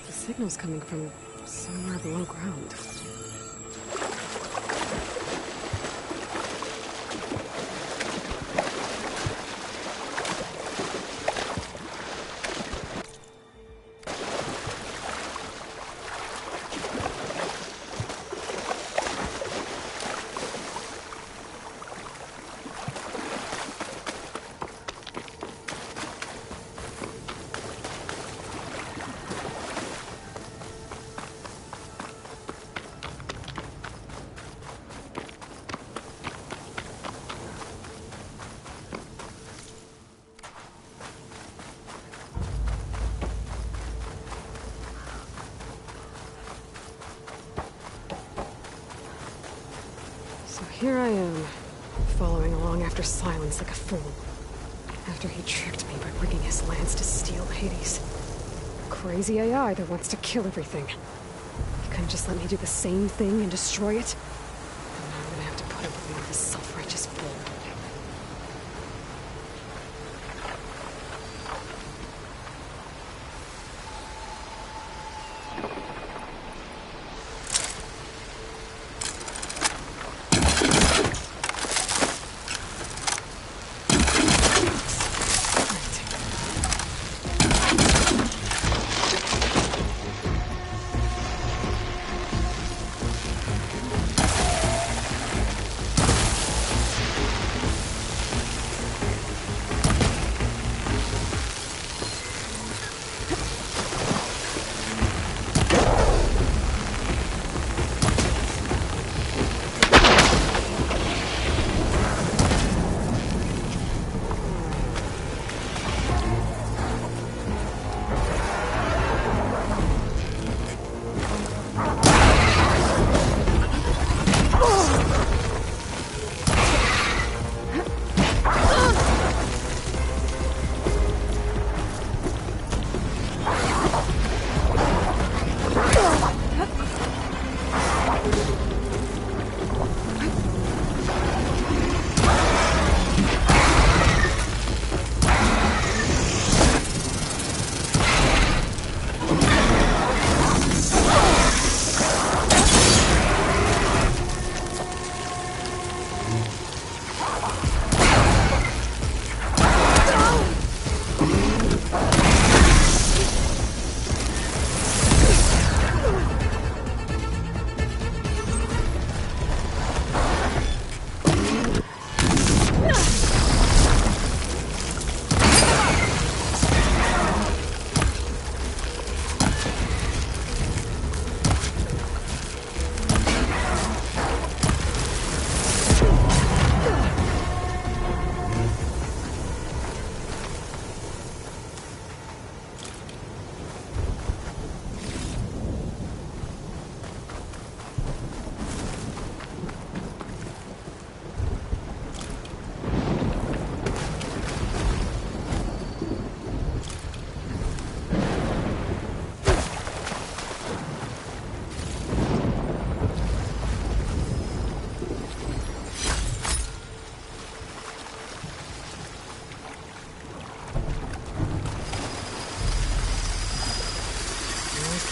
The signal's coming from somewhere below ground. Here I am, following along after Silence like a fool. After he tricked me by rigging his lance to steal Hades. Crazy AI that wants to kill everything. He couldn't just let me do the same thing and destroy it? And now I'm gonna have to put up with more of this self-righteous bull.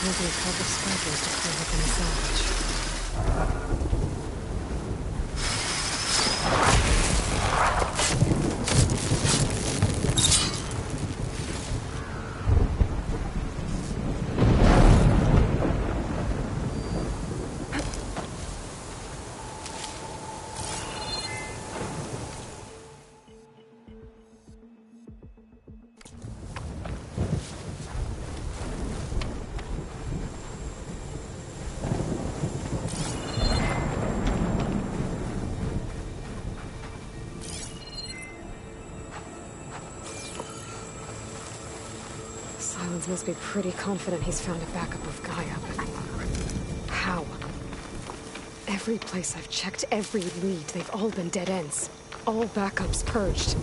Maybe a couple scalpels to clear up any salvage. Barnes must be pretty confident he's found a backup of Gaia, but how? Every place I've checked, every lead, they've all been dead ends. All backups purged.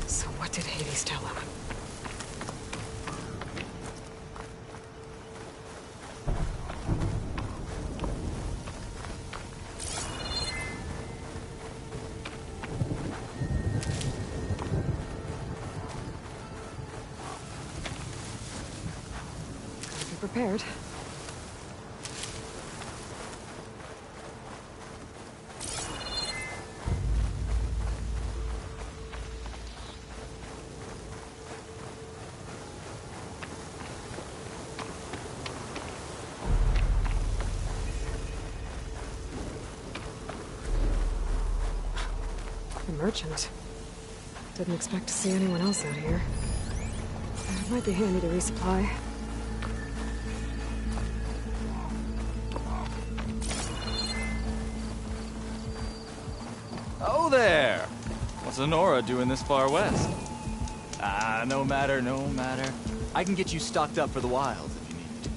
So what did Hades tell him? Prepared. A merchant. Didn't expect to see anyone else out here. It might be handy to resupply. Oh there! What's Honora doing this far west? No matter, no matter. I can get you stocked up for the wild if you need me to.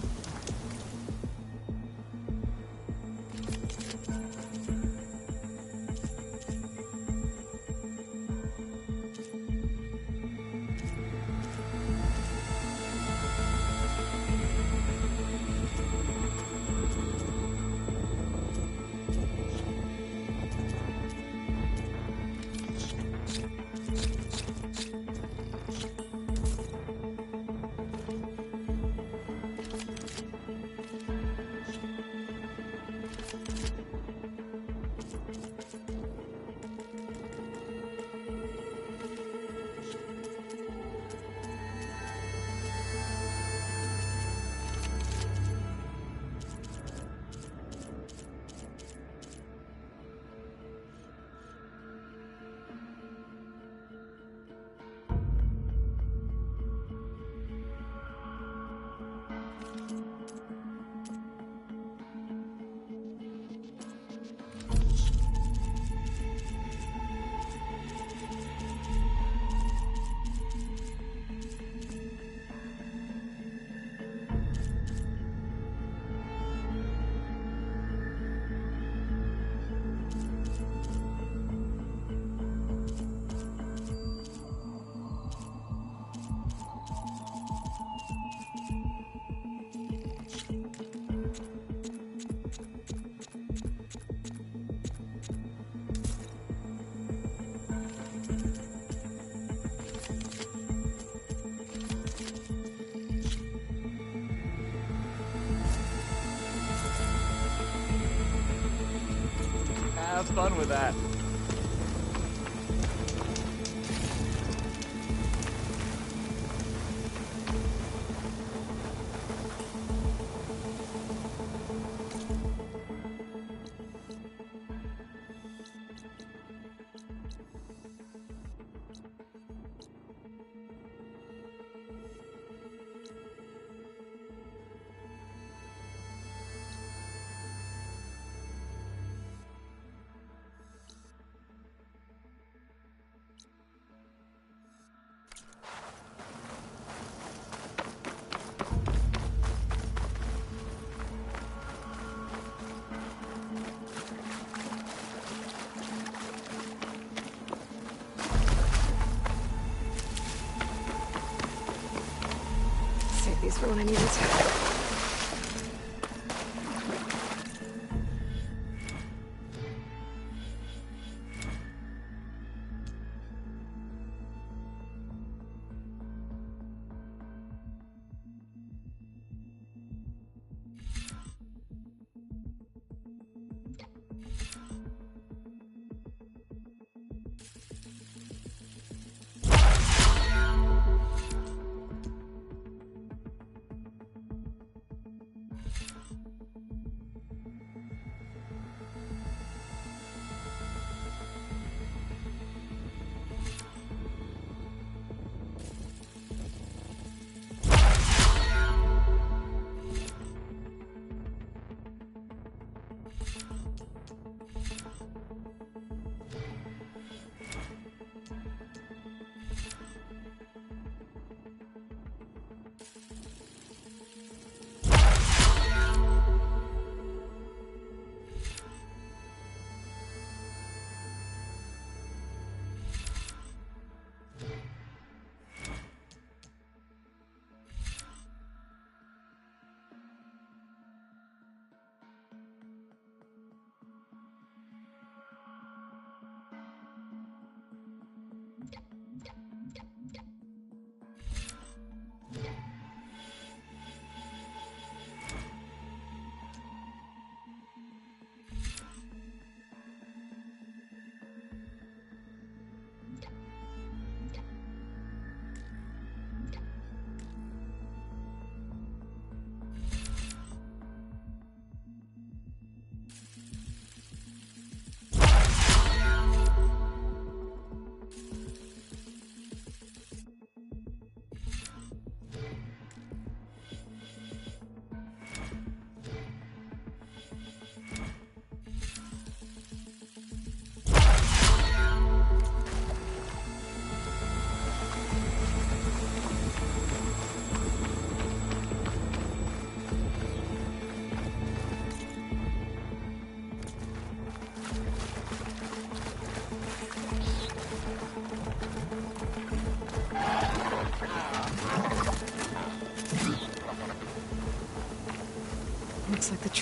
Have fun with that. Save these for when I need it.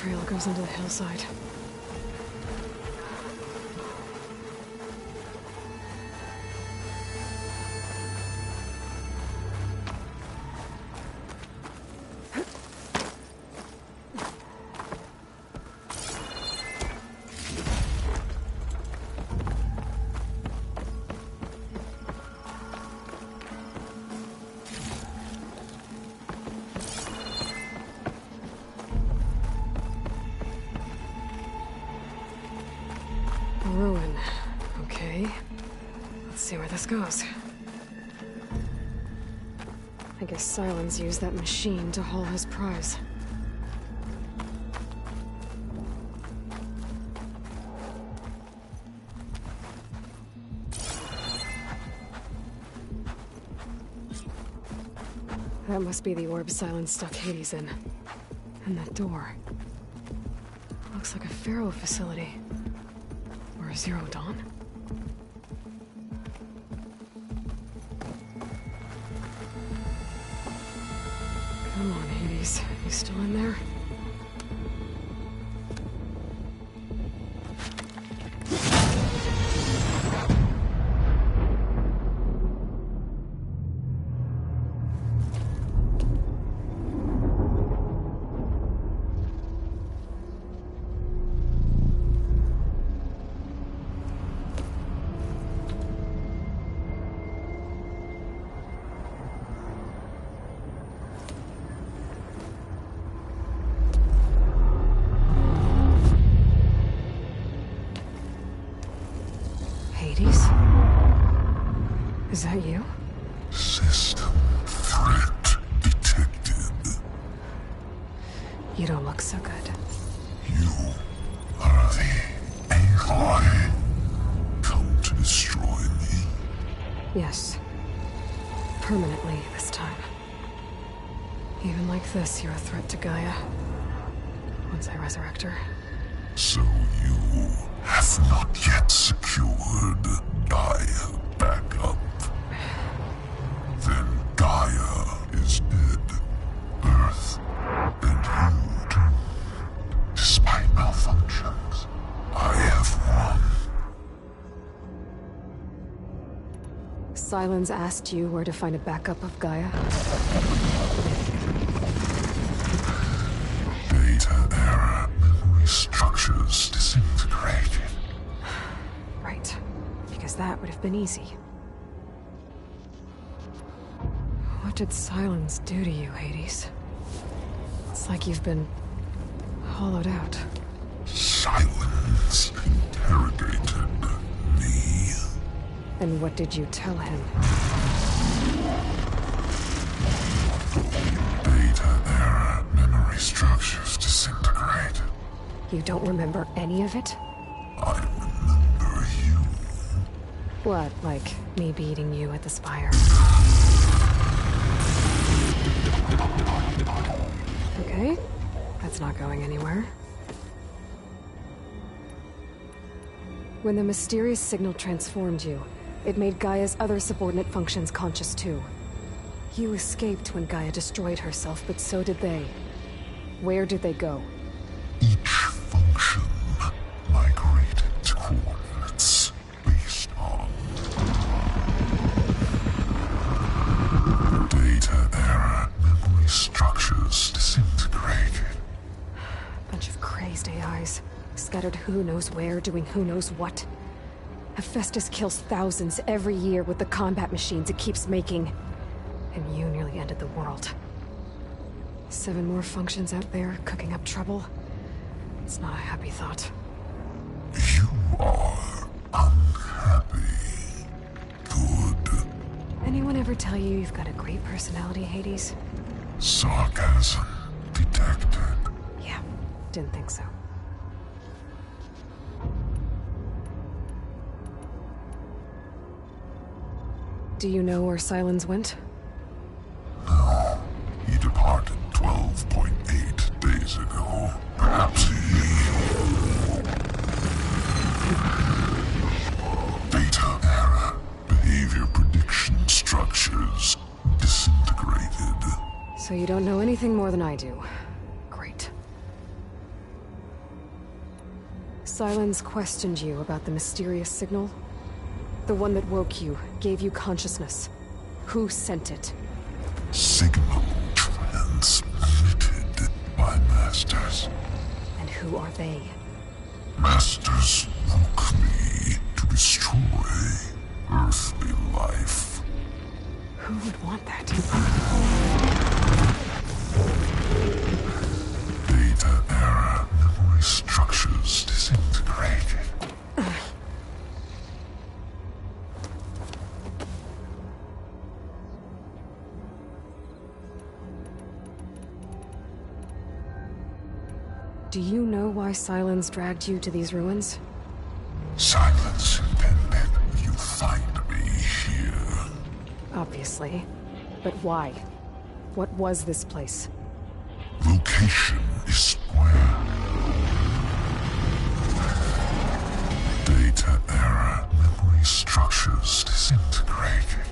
trail goes into the hillside. Ruin. Okay. Let's see where this goes. I guess Silence used that machine to haul his prize. That must be the orb Silence stuck Hades in. And that door. Looks like a Pharaoh facility. Or a Zero Dawn? Come on, Hades. You still in there? Hades? Is that you? System threat detected. You don't look so good. You are the Aloy. Come to destroy me. Yes. Permanently this time. Even like this, you're a threat to Gaia. Once I resurrect her. So you have not yet secured Gaia back up. Then Gaia is dead. Earth and you too. Despite malfunctions, I have won. Silence asked you where to find a backup of Gaia? Data error. Memory structures disintegrated. Right. Because that would have been easy. What did Silence do to you, Hades? It's like you've been hollowed out. Silence interrogated me. And what did you tell him? Data error. Memory structures disintegrated. You don't remember any of it? I remember you. What, like me beating you at the Spire? Okay, that's not going anywhere. When the mysterious signal transformed you, it made Gaia's other subordinate functions conscious too. You escaped when Gaia destroyed herself, but so did they. Where did they go? Each function migrated to coordinates based on data error. Memory structures disintegrated. Bunch of crazed AIs, scattered who knows where, doing who knows what. Hephaestus kills thousands every year with the combat machines it keeps making. And you nearly ended the world. 7 more functions out there, cooking up trouble. It's not a happy thought. You are unhappy. Good. Anyone ever tell you you've got a great personality, Hades? Sarcasm detected. Yeah, didn't think so. Do you know where Silence went? No. He departed 12.8 days ago. Perhaps he... Data error. Behavior prediction structures disintegrated. So you don't know anything more than I do. Great. Sylens questioned you about the mysterious signal? The one that woke you, gave you consciousness. Who sent it? Signal transmitted by Masters. And who are they? Masters woke me to destroy earthly life. Who would want that? Data era memory structures disintegrated. Do you know why Sylens dragged you to these ruins? Silence intended you find me here. Obviously. But why? What was this place? Location is square. Data era memory structures disintegrated.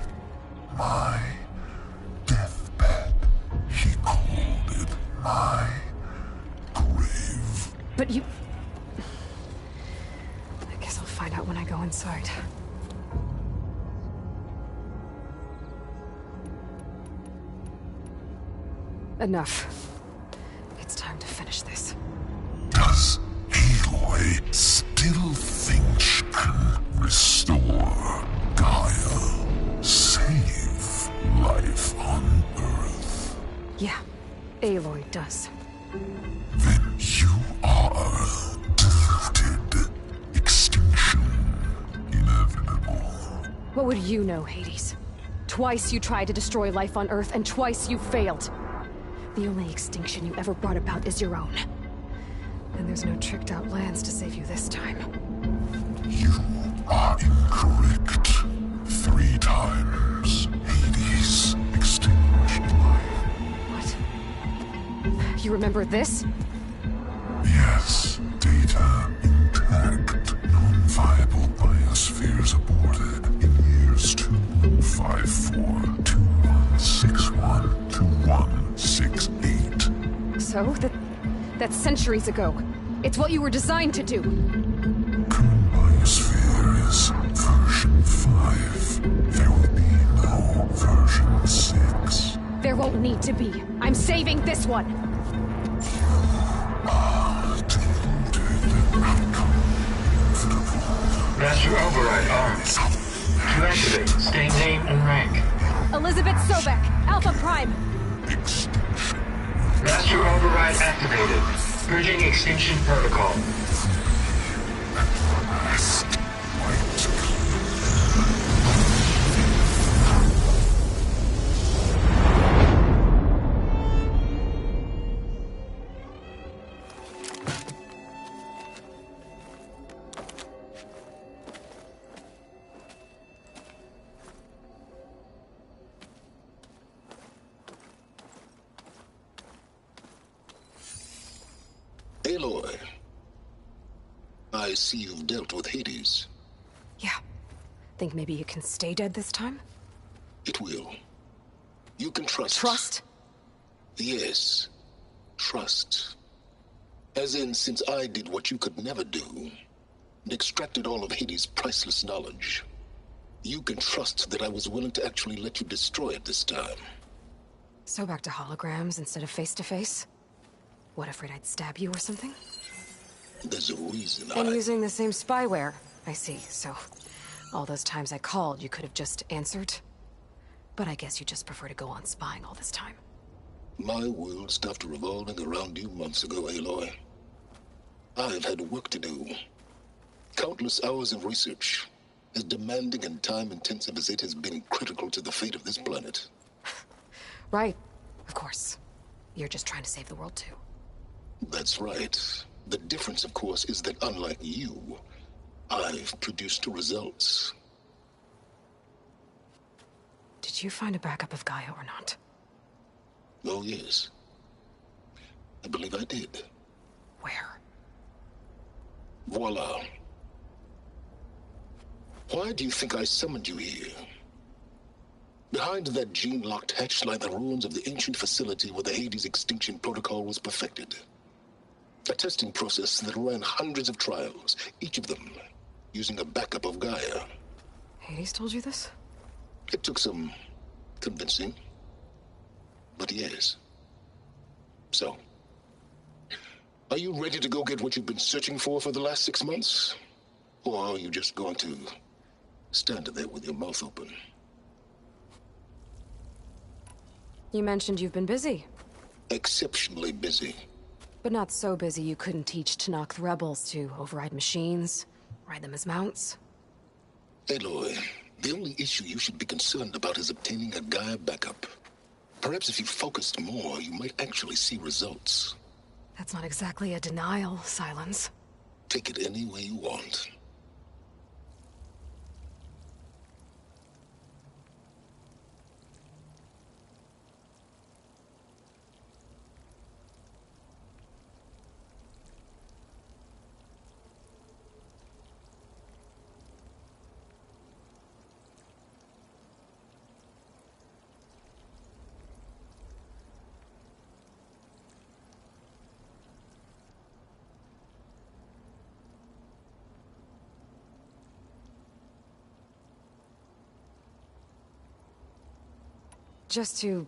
My deathbed. He called it my grave. But you... I guess I'll find out when I go inside. Enough. It's time to finish this. Does Aloy still think she can restore Gaia? Save life on Earth? Yeah, Aloy does. Then you are deluded. Extinction inevitable. What would you know, Hades? Twice you tried to destroy life on Earth, and twice you failed. The only extinction you ever brought about is your own. And there's no tricked-out lands to save you this time. You are incorrect. 3 times Hades extinguished life. What? You remember this? Yes. Data intact. Non-viable biospheres aborted in years 2154, 2161, 2168. So? That's centuries ago. It's what you were designed to do. Current biosphere is version 5. There will be no version 6. There won't need to be. I'm saving this one. Master Override armed. To activate, state name and rank. Elizabeth Sobek, Alpha Prime. Master Override activated. Purging extinction protocol. Aloy, I see you've dealt with Hades. Yeah. Think maybe you can stay dead this time? It will. You can trust. Trust? Yes. Trust. As in, since I did what you could never do, and extracted all of Hades' priceless knowledge, you can trust that I was willing to actually let you destroy it this time. So back to holograms instead of face-to-face? What, afraid I'd stab you or something? There's a reason And using the same spyware. I see, so... all those times I called, you could have just answered? But I guess you just prefer to go on spying all this time. My world stopped revolving around you months ago, Aloy. I've had work to do. Countless hours of research, as demanding and time-intensive as it has been critical to the fate of this planet. Right. Of course. You're just trying to save the world, too. That's right. The difference, of course, is that unlike you, I've produced results. Did you find a backup of Gaia or not? Oh, yes. I believe I did. Where? Voila. Why do you think I summoned you here? Behind that gene-locked hatch lie the ruins of the ancient facility where the Hades extinction protocol was perfected. A testing process that ran hundreds of trials, each of them using a backup of Gaia. Hades told you this? It took some convincing, but yes. So, are you ready to go get what you've been searching for the last 6 months? Or are you just going to stand there with your mouth open? You mentioned you've been busy. Exceptionally busy. But not so busy you couldn't teach Tanakh the rebels to override machines, ride them as mounts. Aloy, the only issue you should be concerned about is obtaining a Gaia backup. Perhaps if you focused more, you might actually see results. That's not exactly a denial, Silence. Take it any way you want. Just to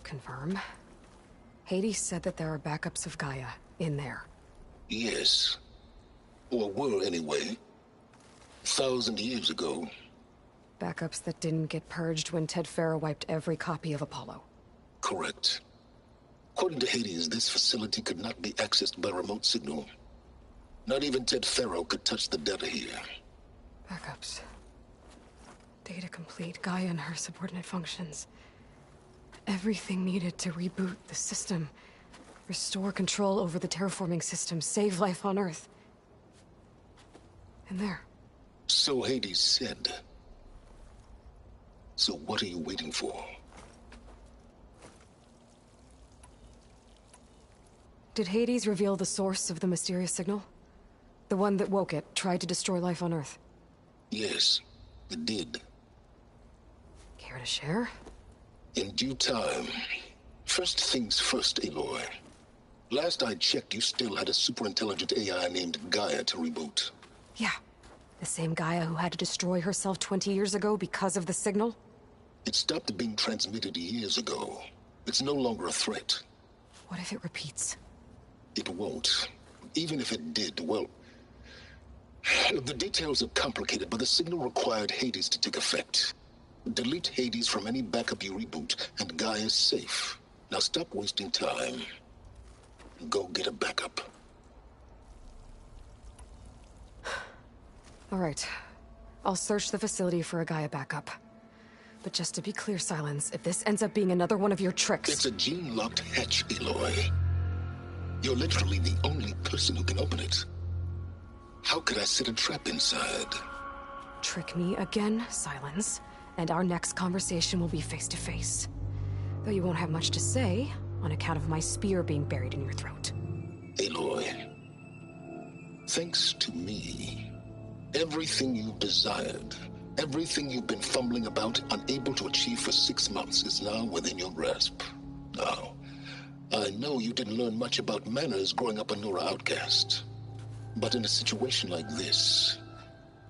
confirm, Hades said that there are backups of Gaia in there. Yes. Or were anyway. 1,000 years ago. Backups that didn't get purged when Ted Faro wiped every copy of Apollo. Correct. According to Hades, this facility could not be accessed by remote signal. Not even Ted Faro could touch the data here. Backups. Data complete, Gaia and her subordinate functions. Everything needed to reboot the system. Restore control over the terraforming system, save life on Earth. And there. So Hades said. So what are you waiting for? Did Hades reveal the source of the mysterious signal? The one that woke it, tried to destroy life on Earth? Yes, it did. Care to share? In due time. First things first, Aloy. Last I checked, you still had a super-intelligent AI named Gaia to reboot. Yeah. The same Gaia who had to destroy herself 20 years ago because of the signal? It stopped being transmitted years ago. It's no longer a threat. What if it repeats? It won't. Even if it did, well... The details are complicated, but the signal required Hades to take effect. Delete Hades from any backup you reboot, and Gaia's safe. Now stop wasting time. Go get a backup. All right. I'll search the facility for a Gaia backup. But just to be clear, Silence, if this ends up being another one of your tricks... It's a gene-locked hatch, Aloy. You're literally the only person who can open it. How could I set a trap inside? Trick me again, Silence, and our next conversation will be face-to-face. Though you won't have much to say, on account of my spear being buried in your throat. Aloy, thanks to me, everything you've desired, everything you've been fumbling about, unable to achieve for 6 months, is now within your grasp. Now, I know you didn't learn much about manners growing up a Nora outcast. But in a situation like this,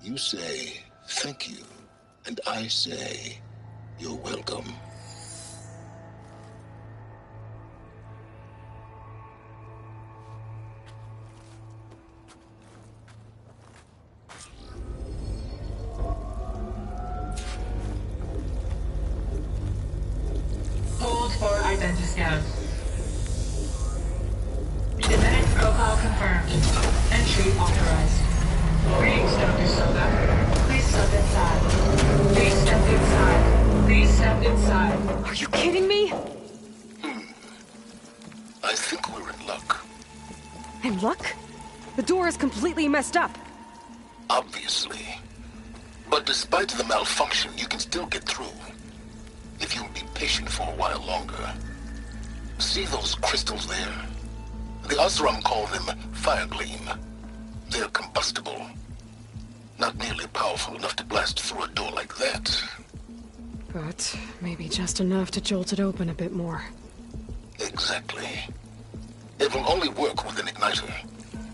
you say, thank you, and I say, you're welcome. Hold for identiscan. Genetic profile confirmed. Entry authorized. Greetings, Dr. Soda. Please step inside. Please step inside. Please step inside. Are you kidding me? I think we're in luck. In luck? The door is completely messed up. Obviously. But despite the malfunction, you can still get through. If you'll be patient for a while longer. See those crystals there? The Oseram call them Firegleam. They're combustible. Not nearly powerful enough to blast through a door like that. But maybe just enough to jolt it open a bit more. Exactly. It will only work with an ignited igniter.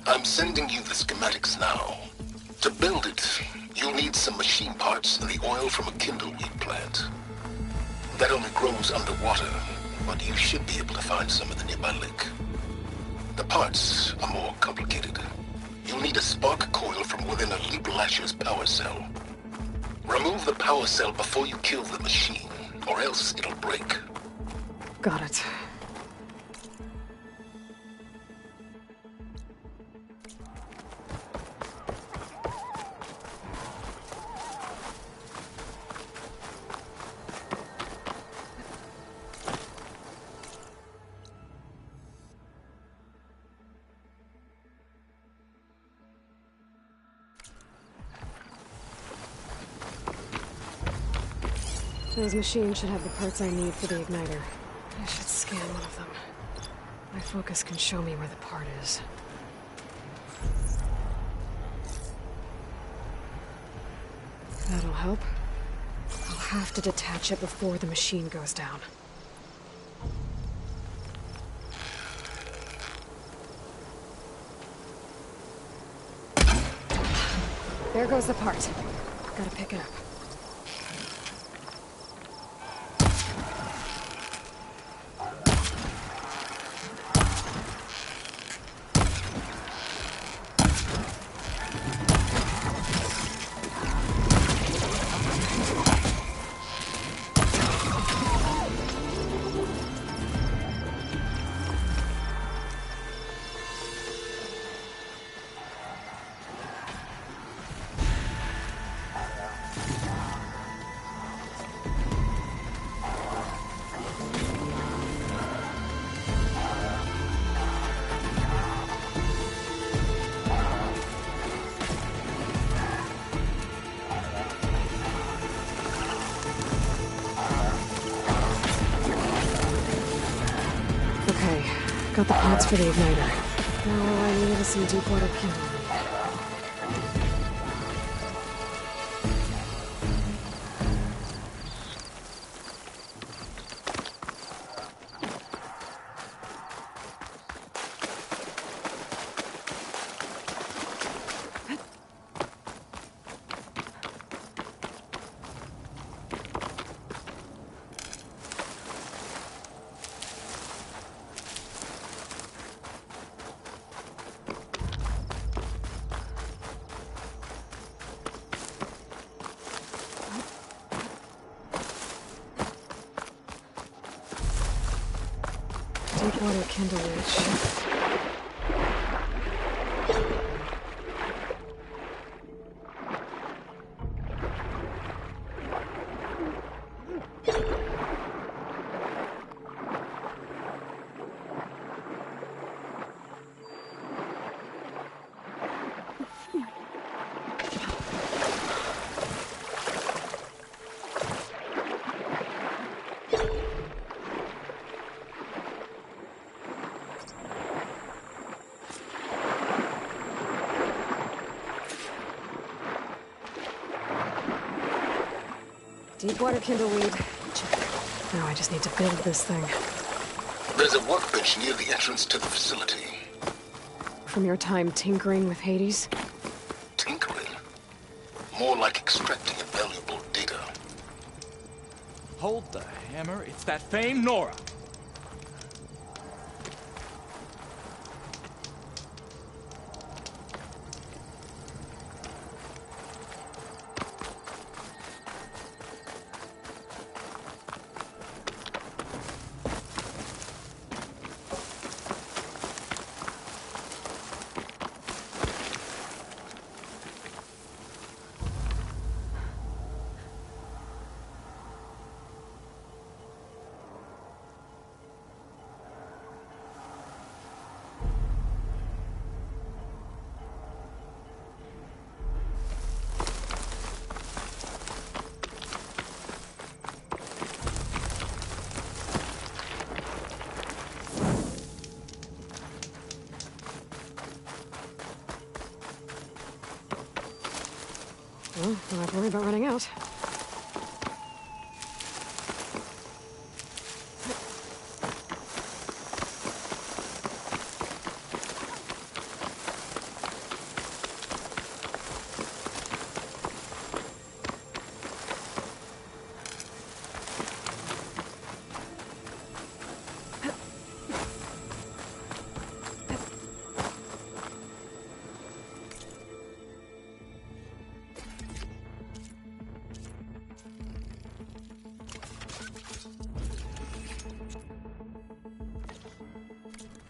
I'm sending you the schematics now. To build it, you'll need some machine parts and the oil from a kindleweed plant. That only grows underwater, but you should be able to find some in the nearby lake. The parts are more complicated. You'll need a spark coil from within a Leap Lasher's power cell. Remove the power cell before you kill the machine, or else it'll break. Got it. Those machines should have the parts I need for the igniter. I should scan one of them. My focus can show me where the part is. That'll help. I'll have to detach it before the machine goes down. There goes the part. Gotta pick it up. Got the parts for the igniter. Now all I need is some deep water kindling. Deepwater kindleweed. Deepwater kindleweed. Check. Now I just need to build this thing. There's a workbench near the entrance to the facility. From your time tinkering with Hades? Tinkering? More like extracting valuable data. Hold the hammer. It's that famed Nora. Well, don't have to worry about running out.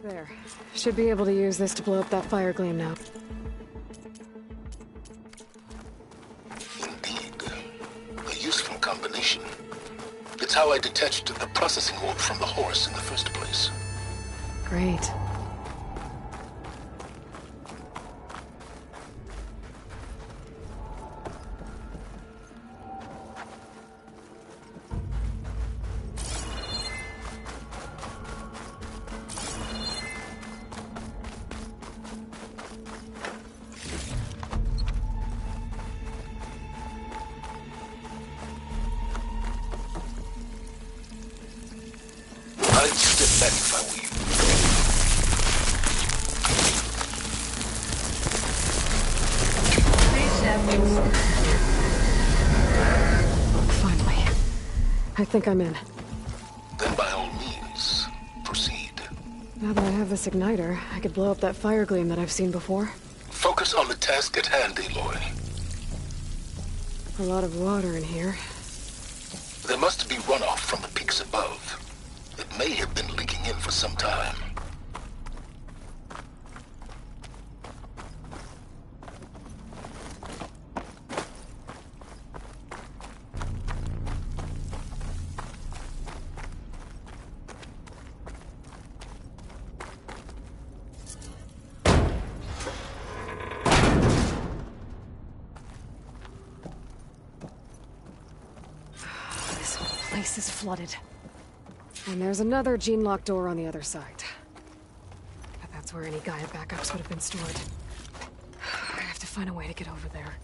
There. Should be able to use this to blow up that fire gleam now. Indeed. A useful combination. It's how I detached the processing orb from the horse in the first place. Great. I'd step back if I were you. Finally. I think I'm in. Then by all means, proceed. Now that I have this igniter, I could blow up that fire gleam that I've seen before. Focus on the task at hand, Aloy. A lot of water in here. There must be runoff from the peaks above. It may have been leaking in for some time. This whole place is flooded. And there's another gene-locked door on the other side. But that's where any Gaia backups would have been stored. I have to find a way to get over there.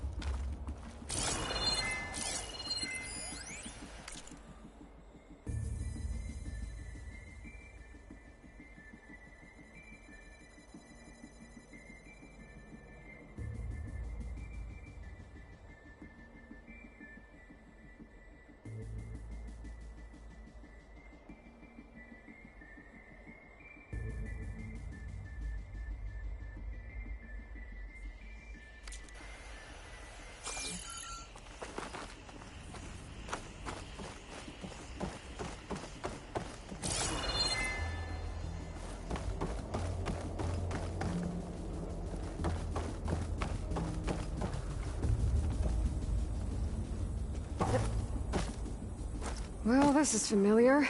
Well, this is familiar.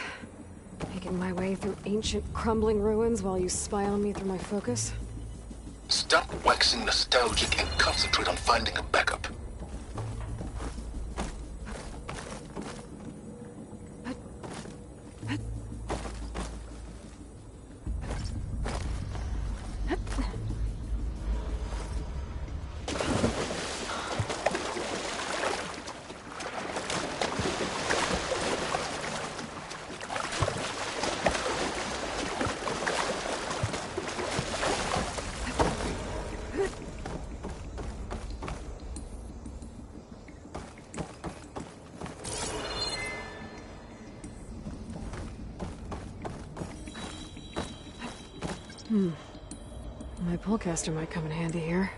Making my way through ancient, crumbling ruins while you spy on me through my focus. Stop waxing nostalgic and concentrate on finding a backup. My pullcaster might come in handy here.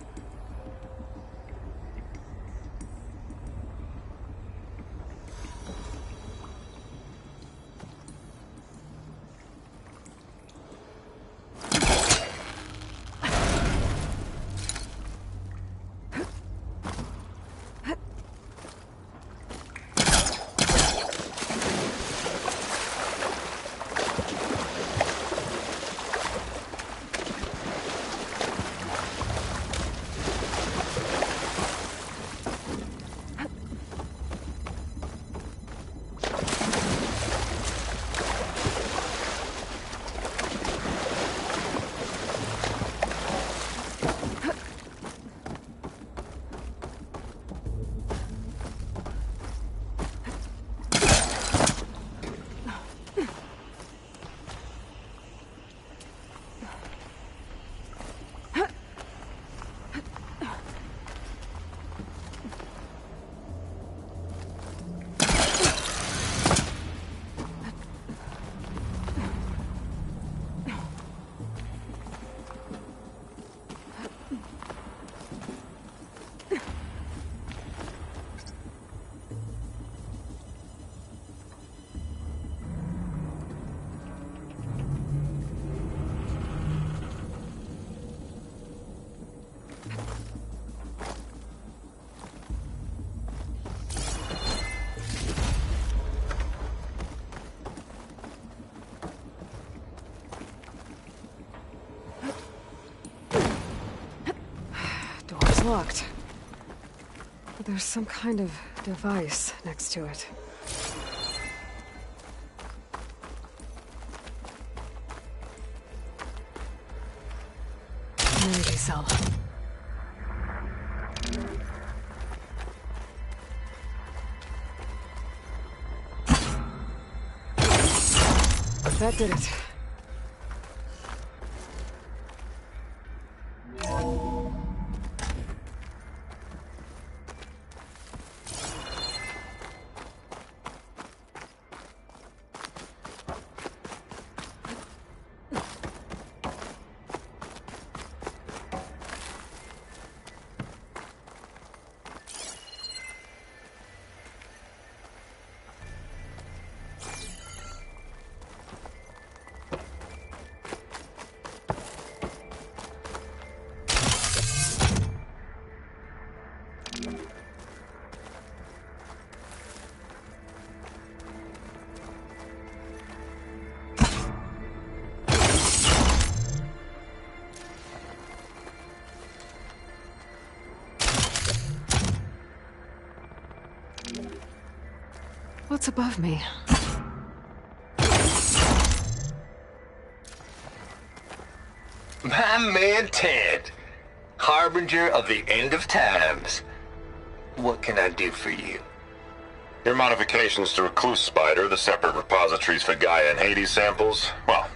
locked. But there's some kind of device next to it. An energy cell. That did it. What's above me? My man Ted, harbinger of the end of times. What can I do for you? Your modifications to Recluse Spider, the separate repositories for Gaia and Hades samples, well,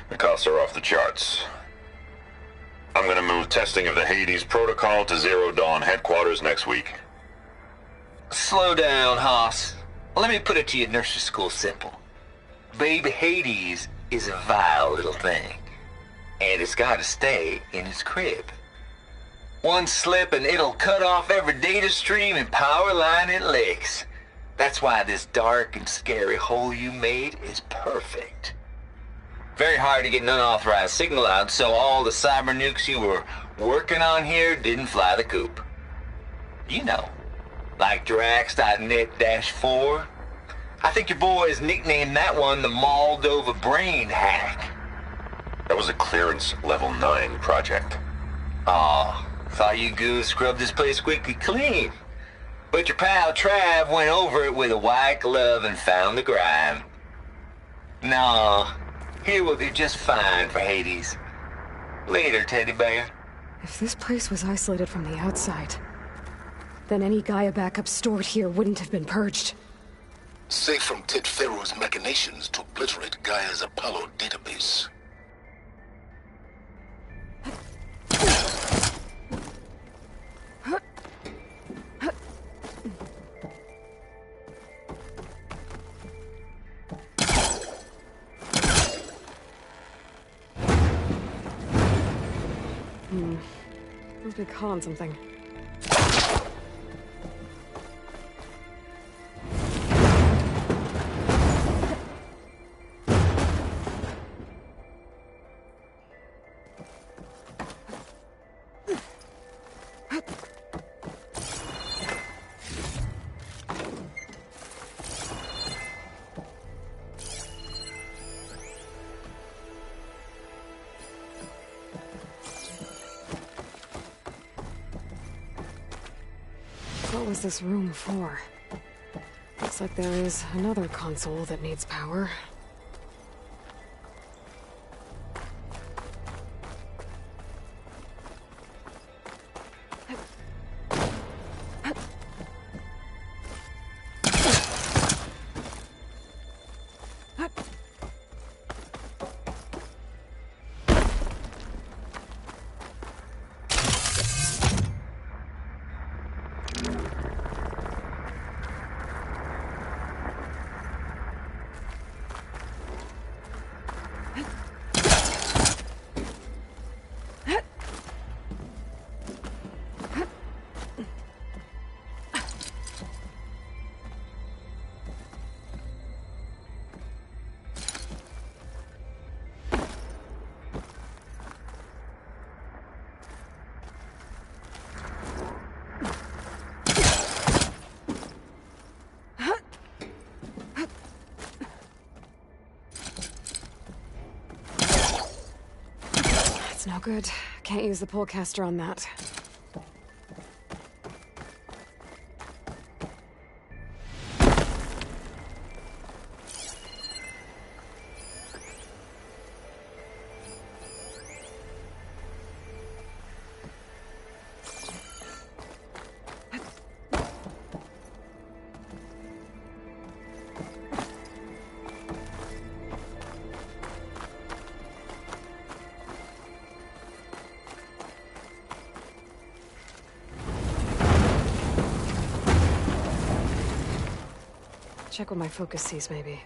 the costs are off the charts. I'm gonna move testing of the Hades protocol to Zero Dawn headquarters next week. Slow down, Hoss. Let me put it to you nursery school simple. Baby Hades is a vile little thing, and it's gotta stay in its crib. One slip and it'll cut off every data stream and power line it licks. That's why this dark and scary hole you made is perfect. Very hard to get an unauthorized signal out, so all the cyber nukes you were working on here didn't fly the coop. You know, like Drax.net-4. I think your boys nicknamed that one the Moldova Brain Hack. That was a clearance level 9 project. Aw, thought you goons scrubbed this place squeaky clean. But your pal Trav went over it with a white glove and found the grime. Nah, here will be just fine for Hades. Later, teddy bear. If this place was isolated from the outside, then any Gaia backup stored here wouldn't have been purged. Safe from Ted Pharaoh's machinations to obliterate Gaia's Apollo database. Must be calling something. What was this room for? Looks like there is another console that needs power. No good. Can't use the pullcaster on that. Check what my focus sees, maybe.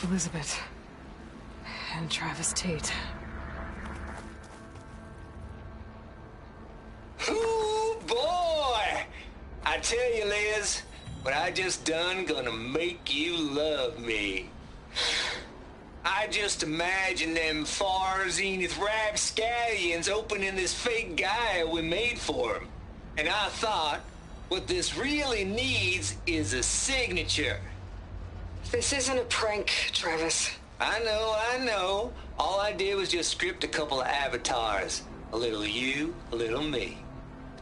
Elizabeth. And Travis Tate. Ooh, boy! I tell you, Liz, what I just done gonna make you love me. I just imagine them far zenith rapscallions opening this fake Gaia we made for him. And I thought, what this really needs is a signature. This isn't a prank, Travis. I know. All I did was just script a couple of avatars. A little you, a little me.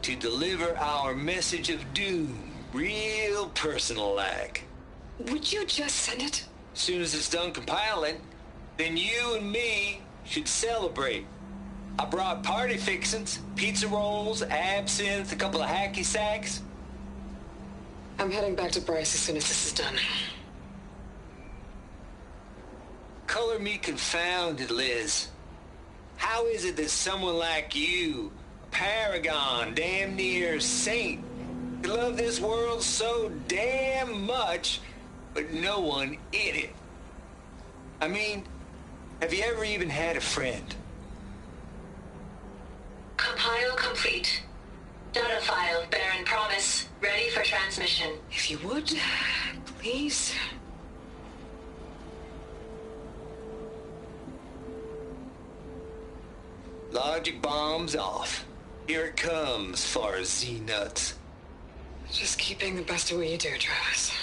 To deliver our message of doom, real personal-like. Would you just send it? Soon as it's done compiling, then you and me should celebrate. I brought party fixins, pizza rolls, absinthe, a couple of hacky sacks. I'm heading back to Bryce as soon as this is done. Color me confounded, Liz. How is it that someone like you, a paragon, damn near saint, could love this world so damn much, but no one in it? I mean, have you ever even had a friend? Compile complete. Data file, Baron Promise, ready for transmission. If you would, please. Logic bombs off. Here it comes, far Z-nuts. Just keeping the best of what you do, Travis.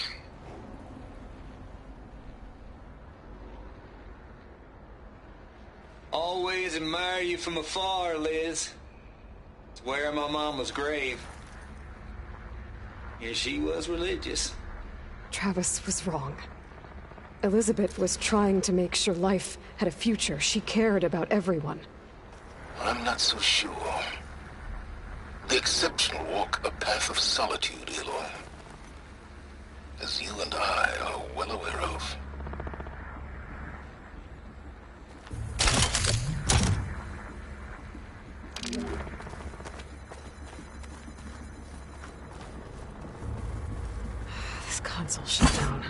Always admire you from afar, Liz. It's where my mama's grave. And she was religious. Travis was wrong. Elizabeth was trying to make sure life had a future. She cared about everyone. I'm not so sure. The exceptional walk a path of solitude, Aloy. As you and I are well aware of. This console shut down.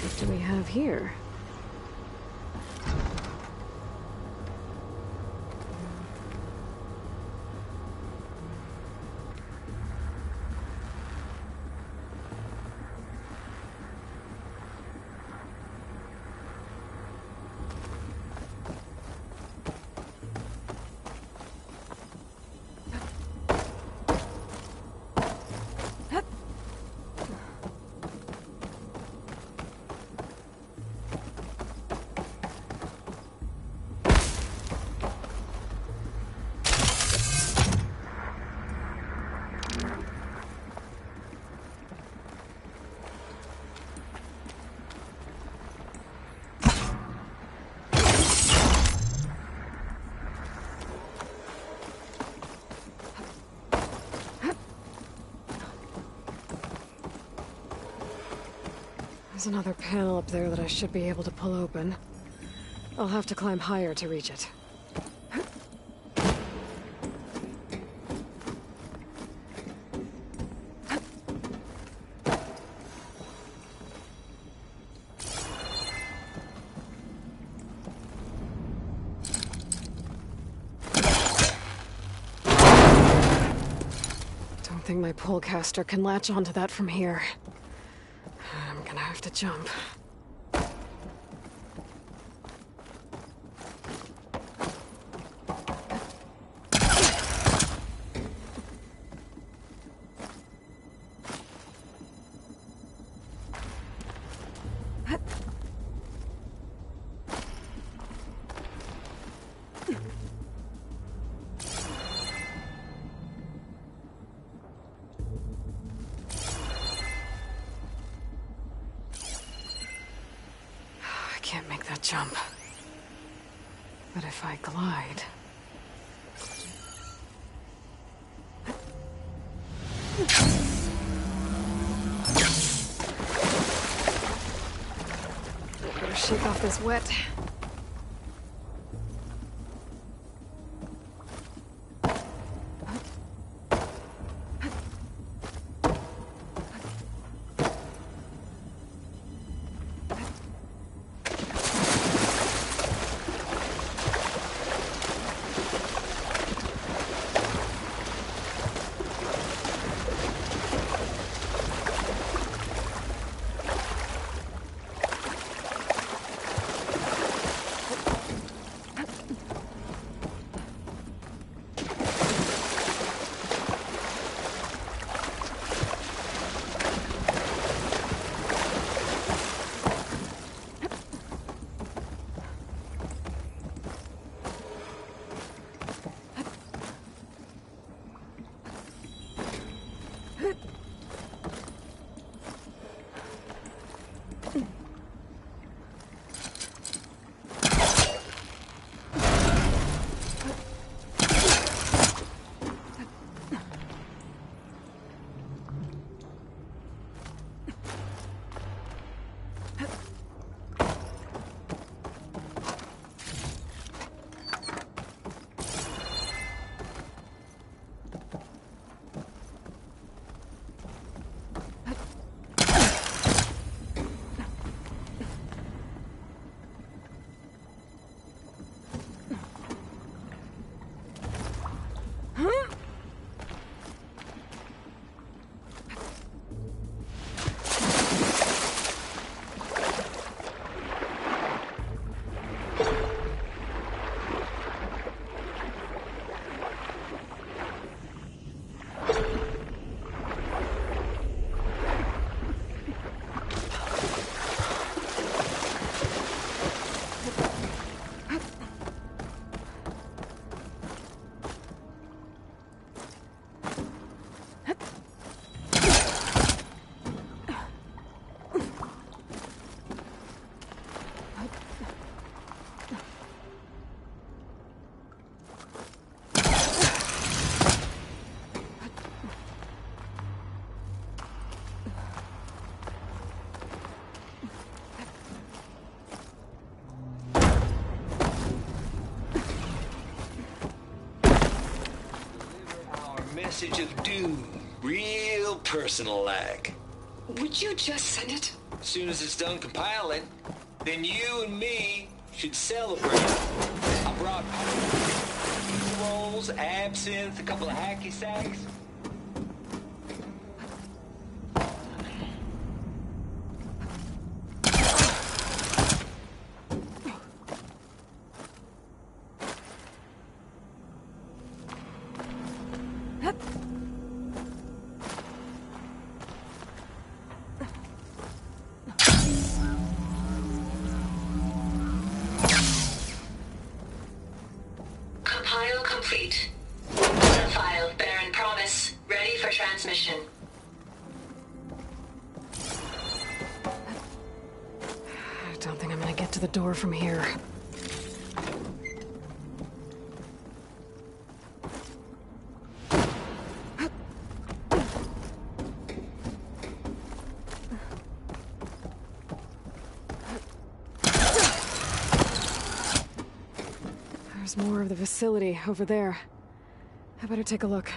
What do we have here? There's another panel up there that I should be able to pull open. I'll have to climb higher to reach it. don't think my pullcaster can latch onto that from here. I'm gonna have to jump. Can't make that jump. But if I glide... I better shake off this wet. Message of doom. Real personal-like. Would you just send it? As soon as it's done compiling, then you and me should celebrate. I brought rolls, absinthe, a couple of hacky sacks. Compile complete. The file, Baron Promise, ready for transmission. I don't think I'm gonna get to the door from here. There's more of the facility over there. I better take a look.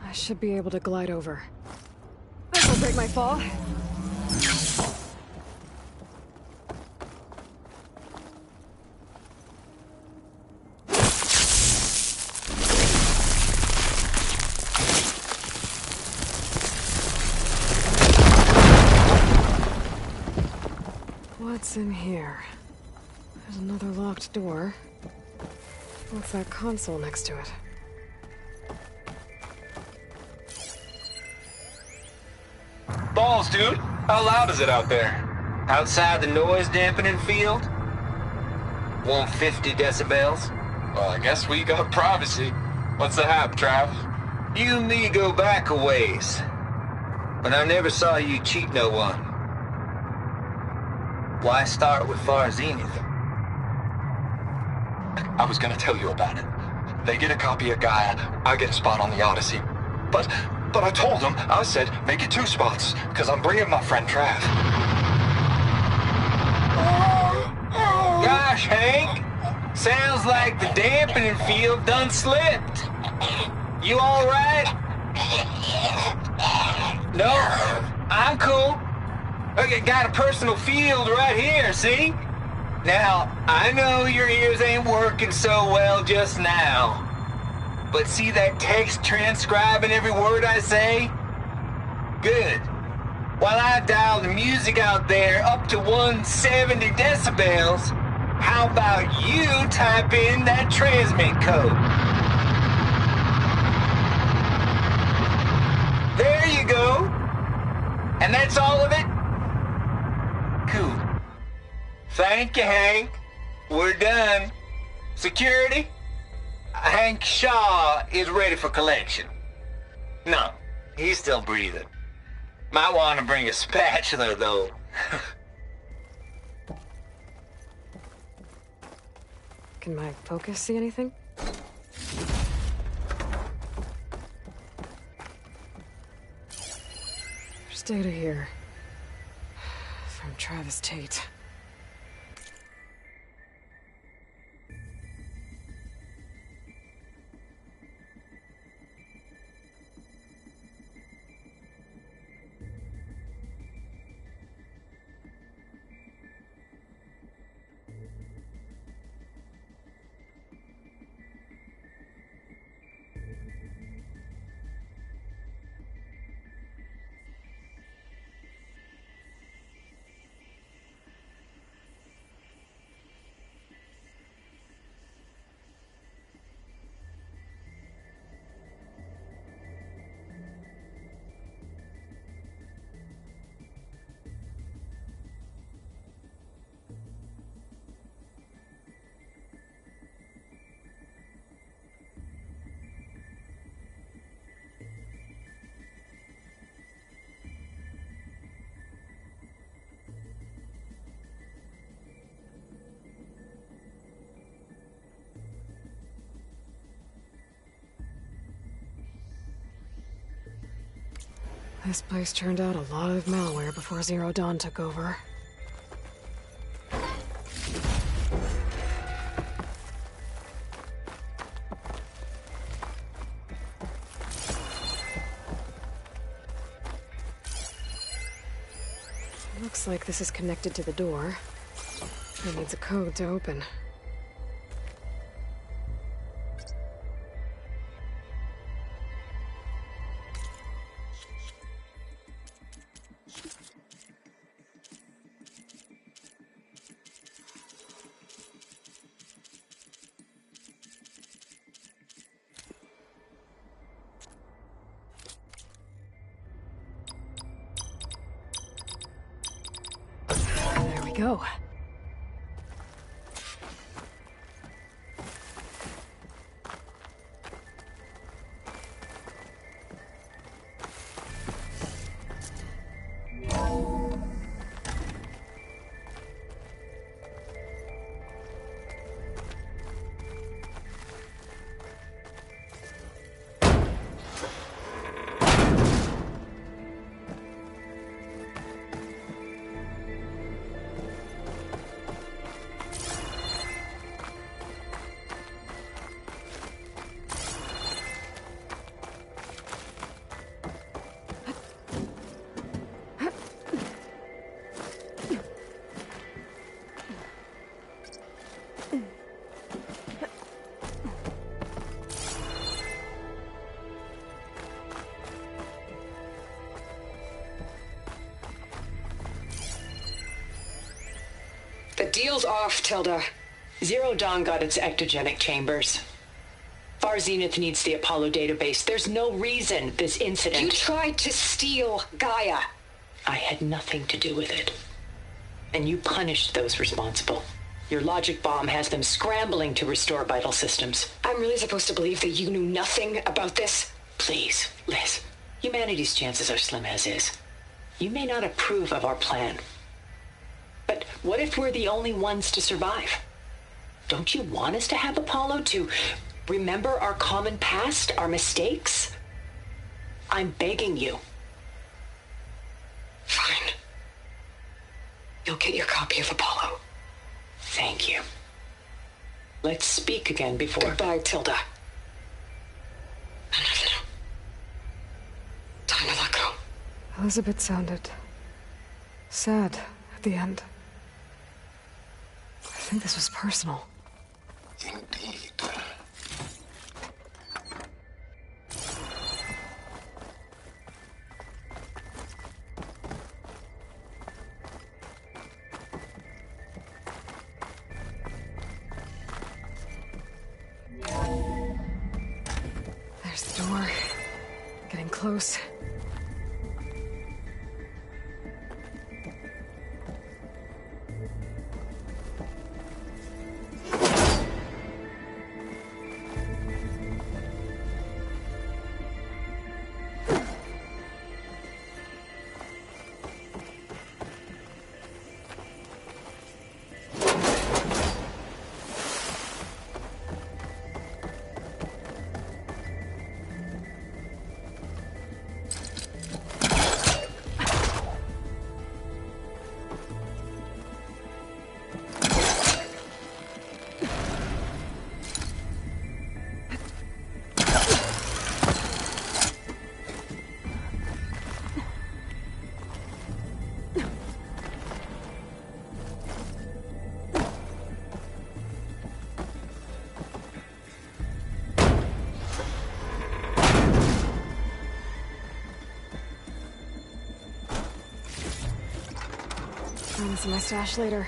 I should be able to glide over. This will break my fall. What's in here? There's another locked door. What's that console next to it? Balls, dude. How loud is it out there? Outside the noise dampening field? 150 decibels? Well, I guess we got privacy. What's the hap, Trav? You and me go back a ways. But I never saw you cheat no one. Why start with Far Zenith? I was gonna tell you about it. They get a copy of Gaia, I get a spot on the Odyssey. But I told them, I said, make it 2 spots, because I'm bringing my friend Trav. Gosh, Hank! Sounds like the dampening field done slipped. You alright? No, I'm cool. Okay, got a personal field right here, see? Now, I know your ears ain't working so well just now. But see that text transcribing every word I say? Good. While I dial the music out there up to 170 decibels, how about you type in that transmit code? There you go. And that's all of it? Cool. Thank you, Hank. We're done. Security? Hank Shaw is ready for collection. No, he's still breathing. Might want to bring a spatula, though. Can my focus see anything? There's data here. From Travis Tate. This place turned out a lot of malware before Zero Dawn took over. Looks like this is connected to the door. It needs a code to open. Go. Deal's off, Tilda. Zero Dawn got its ectogenic chambers. Far Zenith needs the Apollo database. There's no reason this incident... You tried to steal Gaia. I had nothing to do with it. And you punished those responsible. Your logic bomb has them scrambling to restore vital systems. I'm really supposed to believe that you knew nothing about this? Please, Liz. Humanity's chances are slim as is. You may not approve of our plan. But what if we're the only ones to survive? Don't you want us to have Apollo to remember our common past, our mistakes? I'm begging you. Fine. You'll get your copy of Apollo. Thank you. Let's speak again before... Goodbye, Tilda. Enough now. Time to let go. Elizabeth sounded sad at the end. I think this was personal. Indeed. There's the door. Getting close. I'll see my stash later.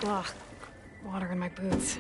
Ugh, water in my boots.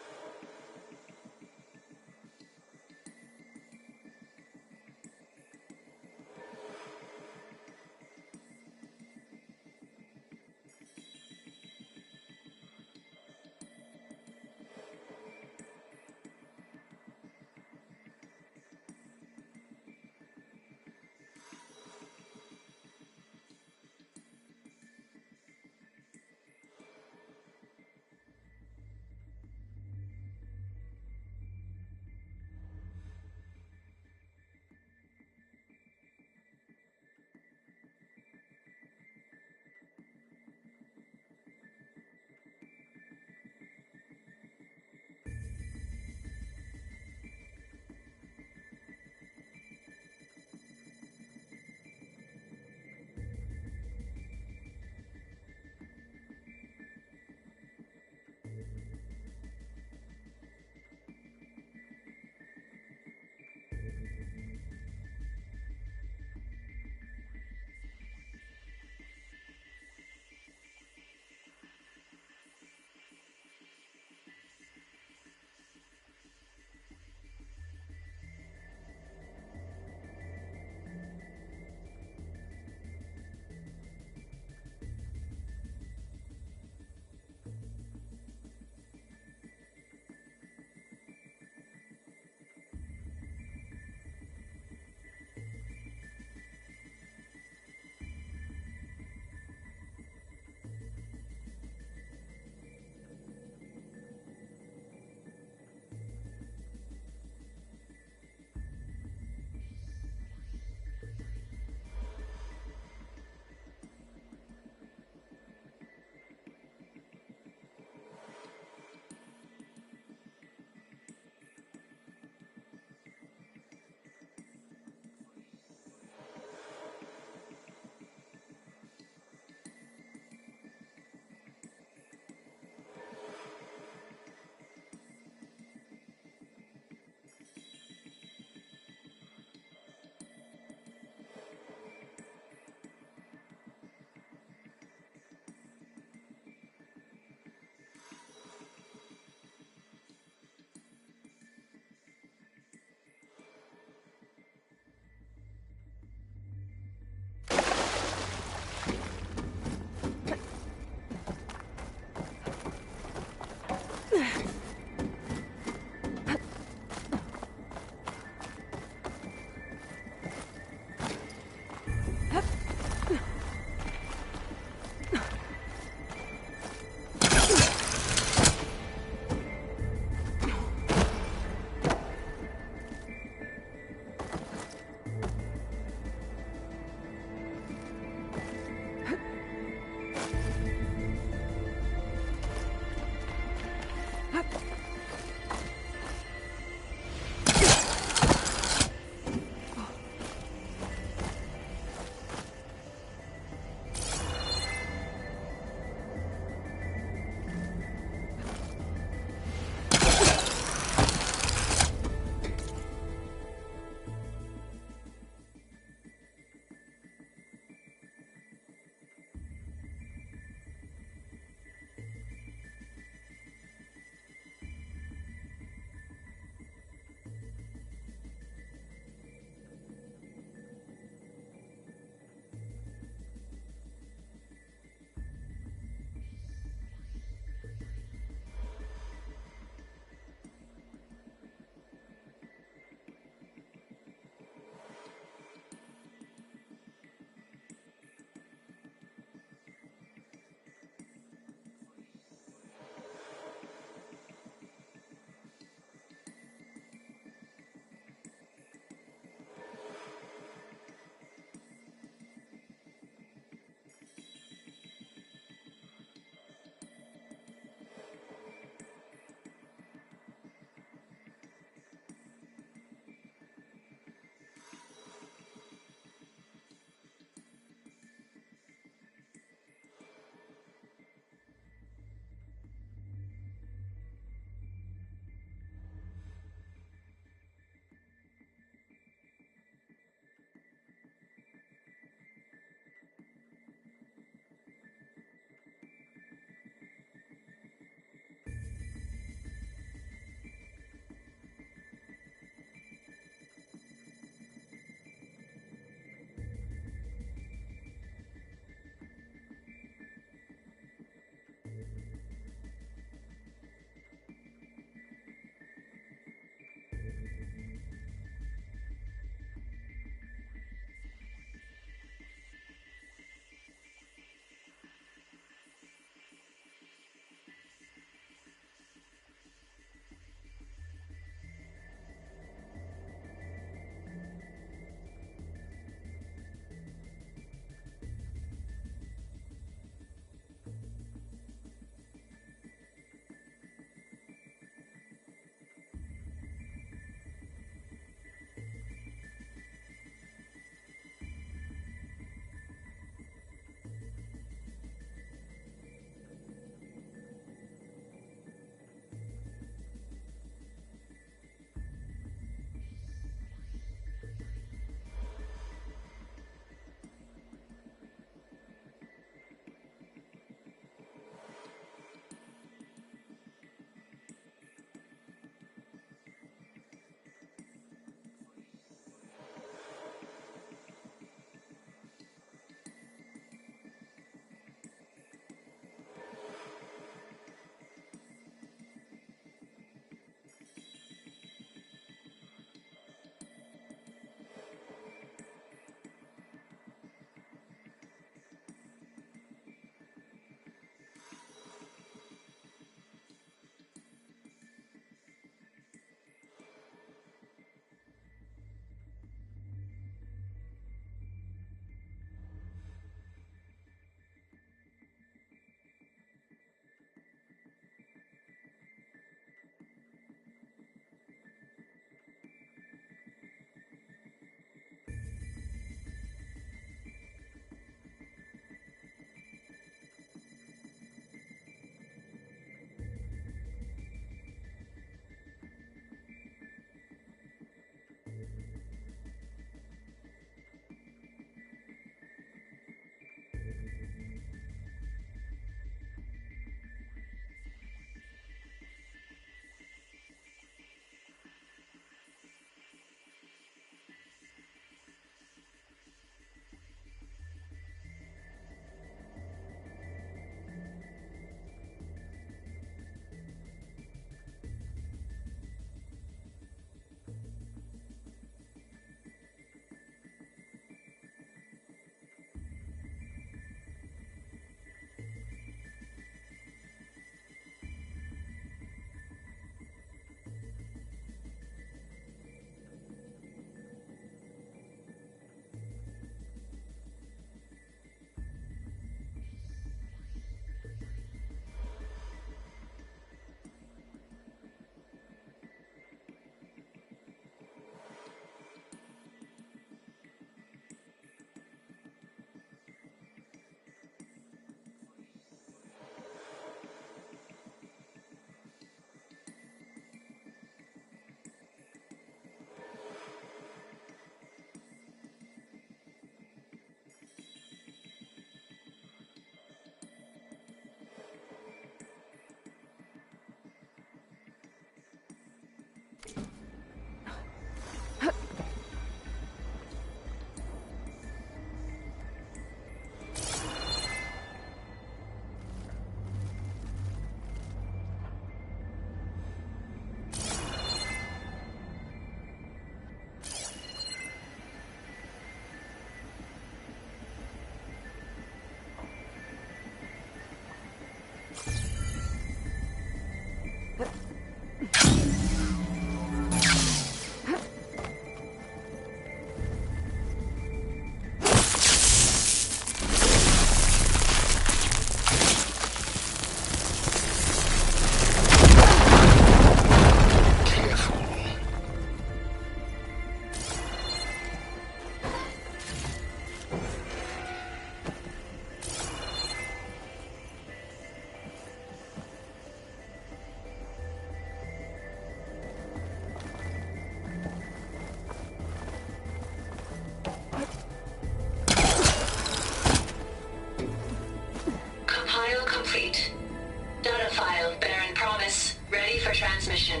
for transmission.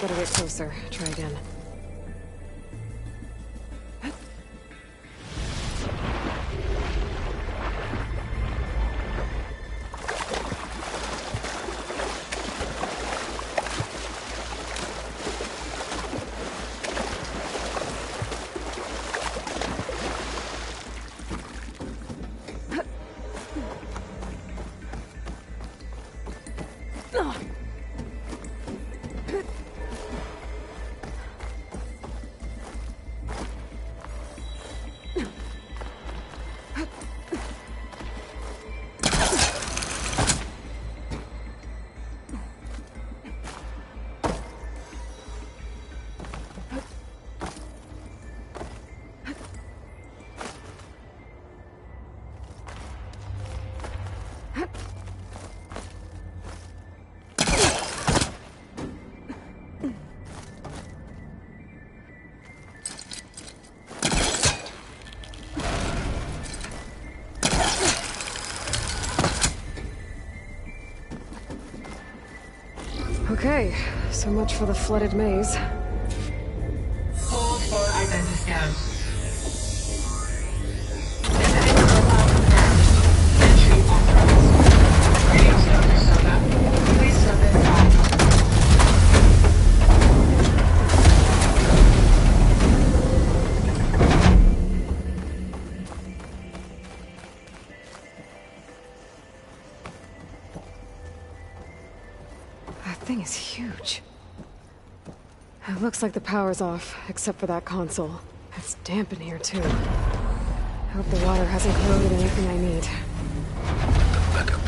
Better get closer. Try again. Okay, so much for the flooded maze. Hold for identiscan. Entry authorized. Greetings, Dr. Soda. Please step inside. That thing is huge. It looks like the power's off, except for that console. It's damp in here, too. I hope the water hasn't corroded anything I need. Backup.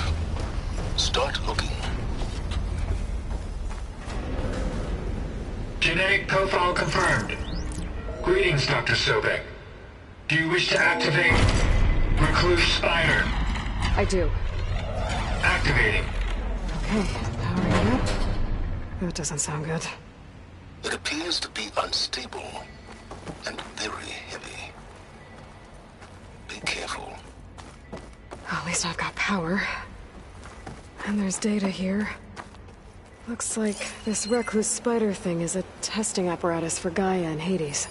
Start looking. Genetic profile confirmed. Greetings, Dr. Sobek. Do you wish to activate Recluse Spider? I do. Activating. Okay, powering up. That doesn't sound good. It appears to be unstable and very heavy. Be careful. At least I've got power. And there's data here. Looks like this Recluse Spider thing is a testing apparatus for Gaia and Hades.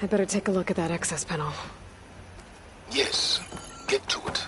I'd better take a look at that access panel. Yes, get to it.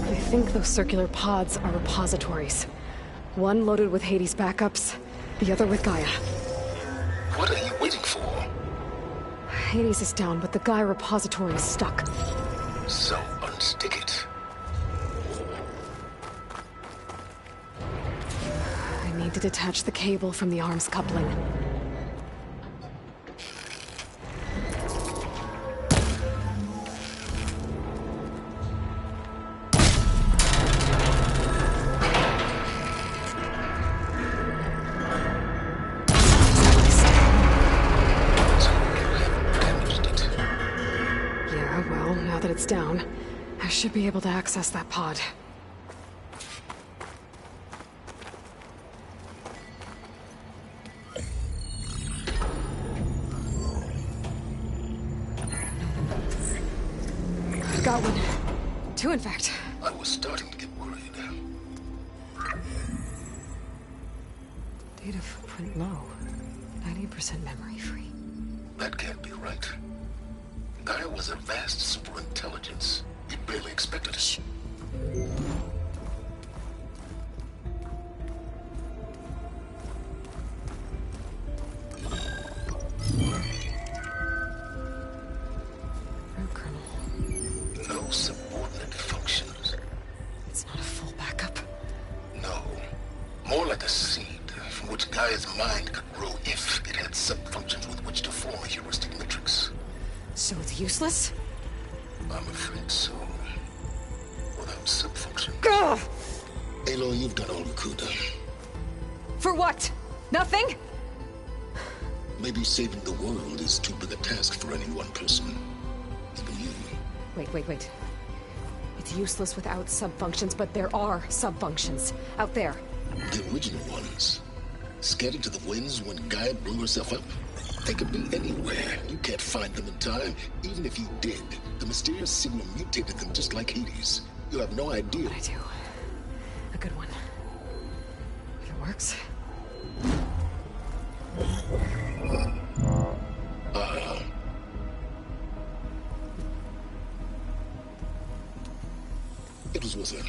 I think those circular pods are repositories. One loaded with Hades backups, the other with Gaia. What are you waiting for? Hades is down, but the Gaia repository is stuck. So unstick it. I need to detach the cable from the arms coupling. It's down. I should be able to access that pod. I've got one. Two, in fact. I was starting to get worried. Data footprint low. 90% memory free. That can't be right. Gaia was a vast superintelligence. We barely expected it. Root kernel. No subordinate functions. It's not a full backup. No. mind could grow if it had sub-functions with which to form a heuristic matrix. So it's useless? I'm afraid so. Without sub-functions. Ugh! Aloy, you've done all you could. For what? Nothing? Maybe saving the world is too big a task for any one person. Even you. Wait. It's useless without sub-functions, but there are sub-functions out there. The original ones. Scattered to the winds when Gaia blew herself up. They could be anywhere. You can't find them in time. Even if you did, the mysterious signal mutated them just like Hades. You have no idea. I do. A good one. If it works. It was with her.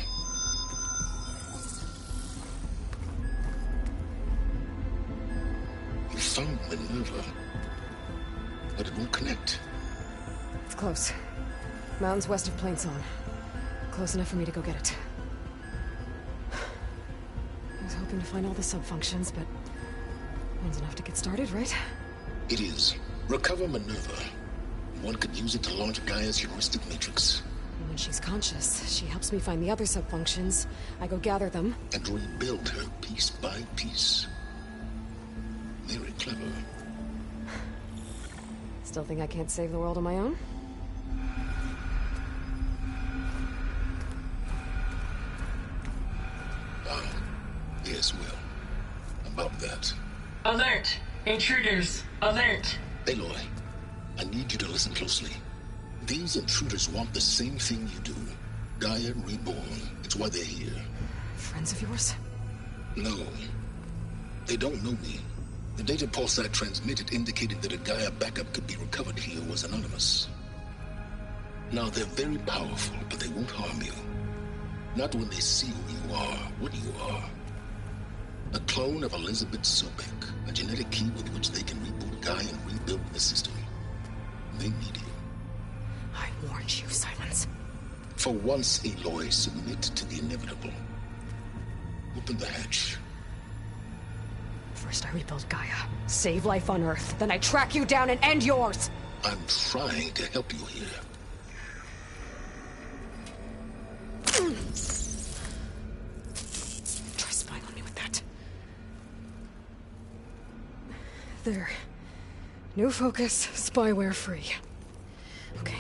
You found Minerva, but it won't connect. It's close. Mountains west of Plainzone. Close enough for me to go get it. I was hoping to find all the sub-functions, but one's enough to get started, right? It is. Recover Minerva. One could use it to launch Gaia's heuristic matrix. And when she's conscious, she helps me find the other sub-functions. I go gather them. And rebuild her piece by piece. Very clever. Still think I can't save the world on my own? Yes, well. About that. Alert! Intruders! Alert! Aloy, I need you to listen closely. These intruders want the same thing you do. Gaia reborn. It's why they're here. Friends of yours? No. They don't know me. The data pulse I transmitted indicated that a Gaia backup could be recovered here was anonymous. Now, they're very powerful, but they won't harm you. Not when they see who you are, what you are. A clone of Elizabeth Sobek, a genetic key with which they can reboot Gaia and rebuild the system. They need you. I warned you, Silence. For once, Aloy, submit to the inevitable. Open the hatch. First I rebuild Gaia, save life on Earth, then I track you down and end yours! I'm trying to help you here. Try spying on me with that. There. New focus, spyware free. Okay.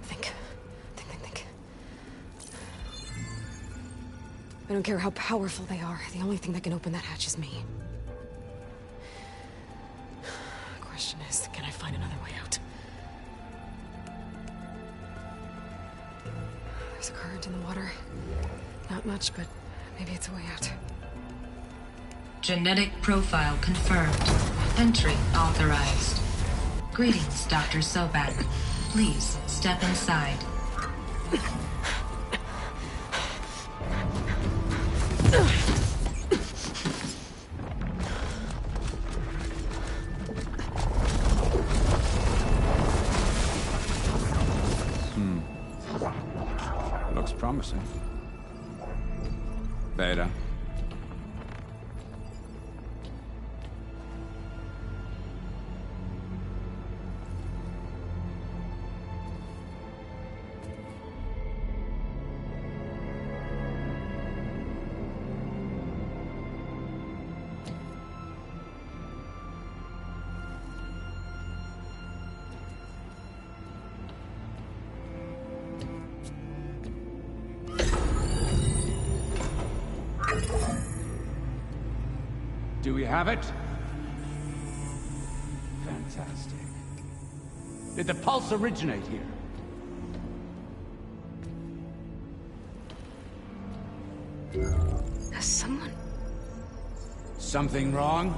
Think. I don't care how powerful they are. The only thing that can open that hatch is me. The question is, can I find another way out? There's a current in the water. Not much, but maybe it's a way out. Genetic profile confirmed. Entry authorized. Greetings, Dr. Sobek. Please step inside. Looks promising. Beta. Do we have it? Fantastic. Did the pulse originate here? Has someone... Something wrong?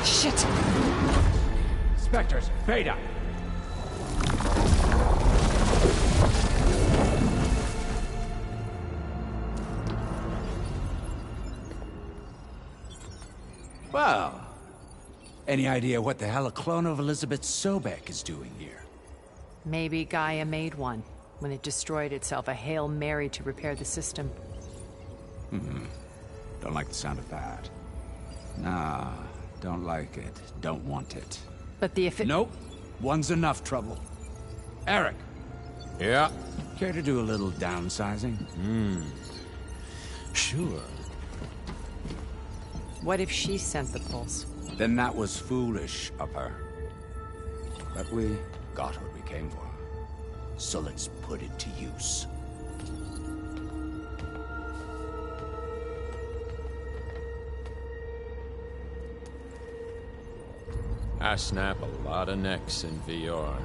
Shit! Spectres, Beta! Well, any idea what the hell a clone of Elizabeth Sobek is doing here? Maybe Gaia made one when it destroyed itself, a Hail Mary to repair the system. Don't like the sound of that. Nah, don't like it. Don't want it. But the if it... Nope. One's enough trouble. Eric. Yeah? Care to do a little downsizing? Sure. What if she sent the pulse? Then that was foolish of her. But we got what we came for. So let's put it to use. I snap a lot of necks in VR.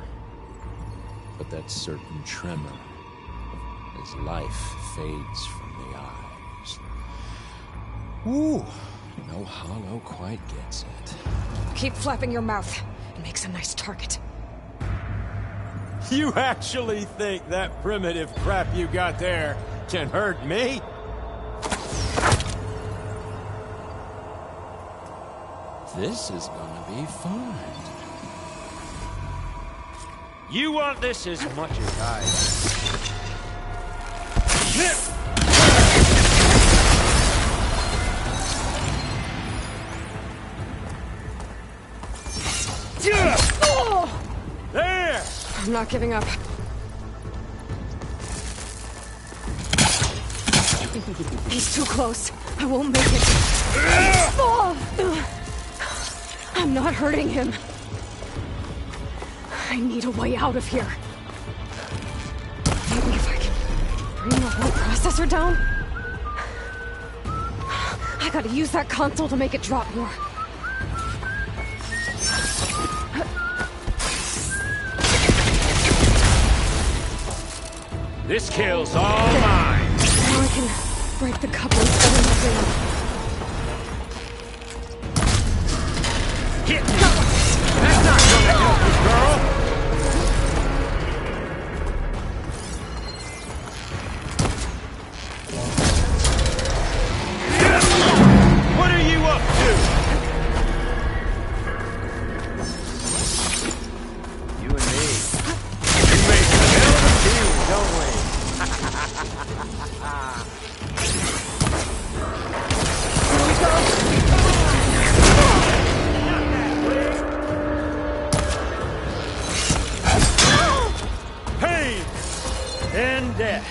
But that certain tremor as life fades from the eyes. Ooh, no hollow quite gets it. Keep flapping your mouth. It makes a nice target. You actually think that primitive crap you got there can hurt me? This is gonna be fun. You want this as much as I There! I'm not giving up. He's too close. I won't make it. I'm not hurting him. I need a way out of here. Maybe if I can bring the whole processor down? I gotta use that console to make it drop more. This kill's all mine! Now I can break the couplings that in the ring. Hit! That's not gonna help you, girl! What are you up to? You and me. We make a hell of a team, don't we? Here we go. Pain and death.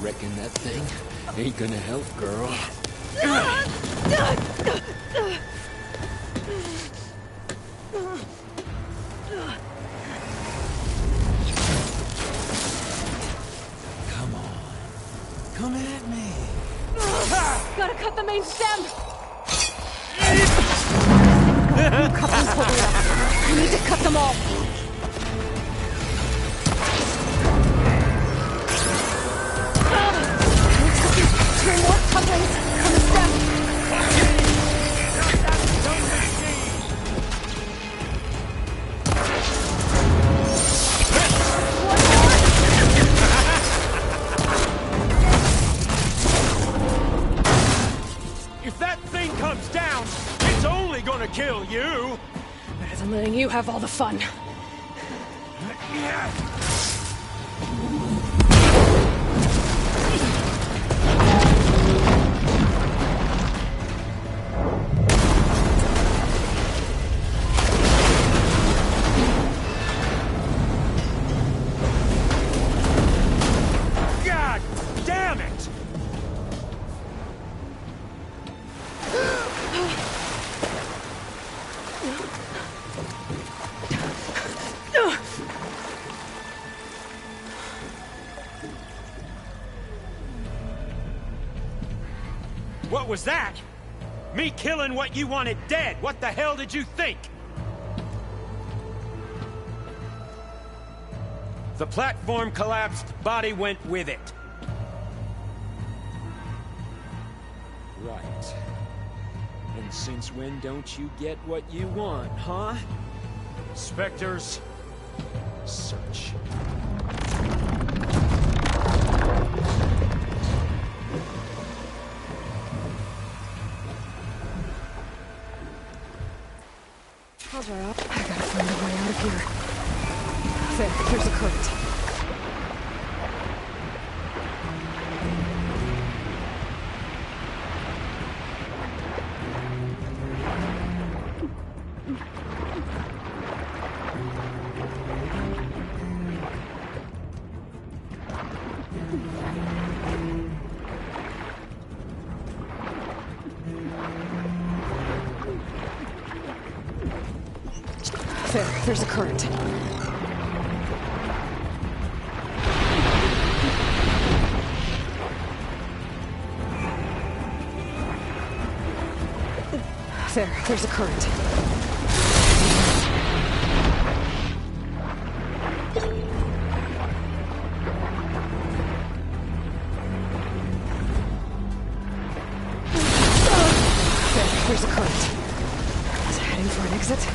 Reckon that thing ain't gonna help, girl. Come on. Come at me. Gotta cut the main stem. Couplings holding up. I need to cut them all. Three more couplings on the stem. If that thing comes down, it's only gonna kill you. Better than letting you have all the fun. God damn it! What was that? Me killing what you wanted dead. What the hell did you think? The platform collapsed, body went with it. Right. And since when don't you get what you want, huh? Spectres, search. Cover up. I gotta find a way out of here. There's a current. There's a current. There's a current. There's a current. Is it heading for an exit?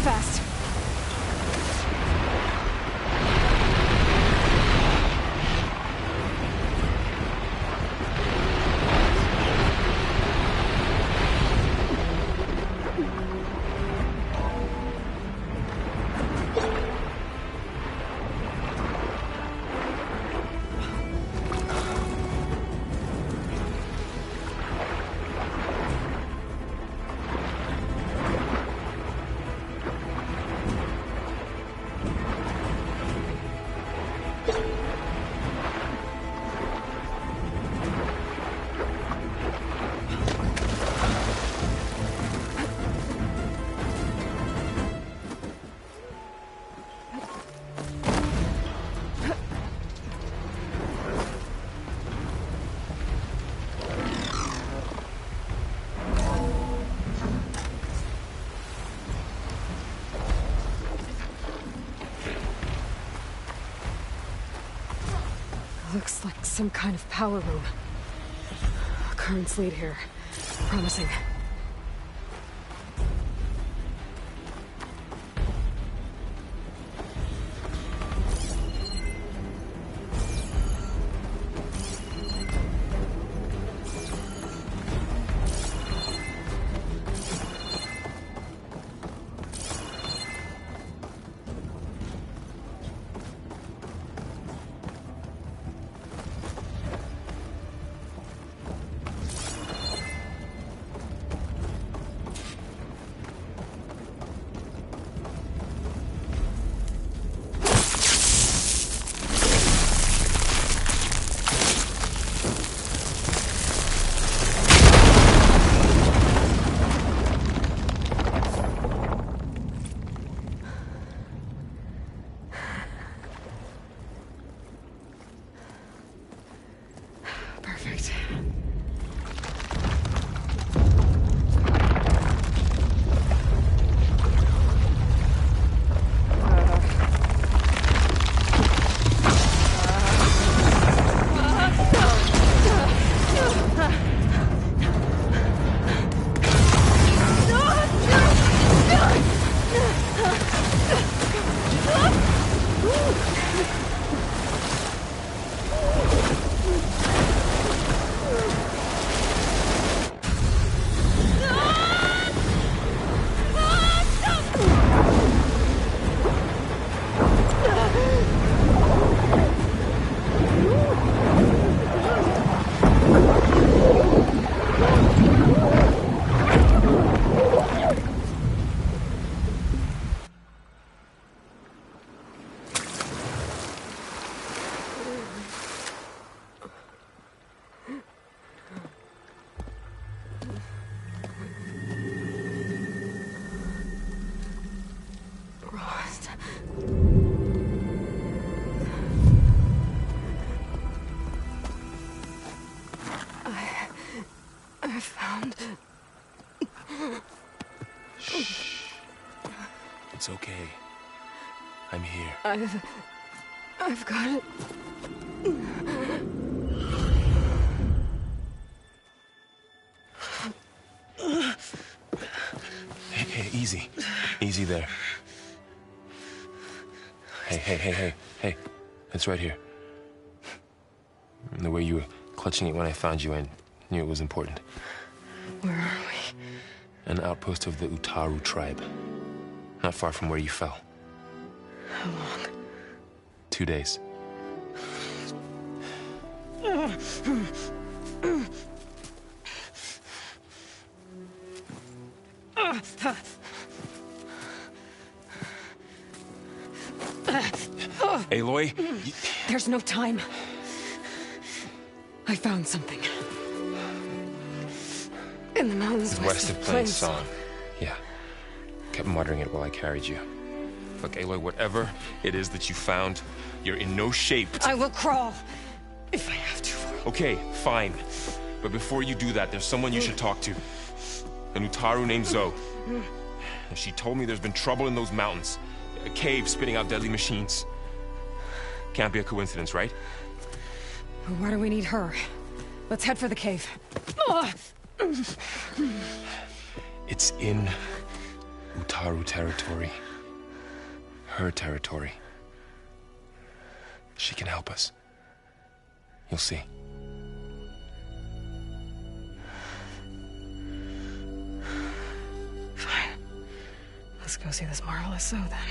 Fast. Looks like some kind of power room. Currents lead here. Promising. I found... Shh. It's okay. I'm here. I've got it. Hey, easy. Easy there. Hey. It's right here. The way you were clutching it when I found you, I knew it was important. Where are we? An outpost of the Utaru tribe. Not far from where you fell. How long? 2 days. Aloy? There's no time. I found something. In the mountains west of Plain Song. Yeah. Kept muttering it while I carried you. Look, Aloy, whatever it is that you found, you're in no shape to... I will crawl, if I have to. Okay, fine. But before you do that, there's someone you should talk to. An Utaru named Zoe. And she told me there's been trouble in those mountains. A cave spitting out deadly machines. Can't be a coincidence, right? Why do we need her? Let's head for the cave. It's in Utaru territory. Her territory. She can help us. You'll see. Fine. Let's go see this marvelous Zoe then.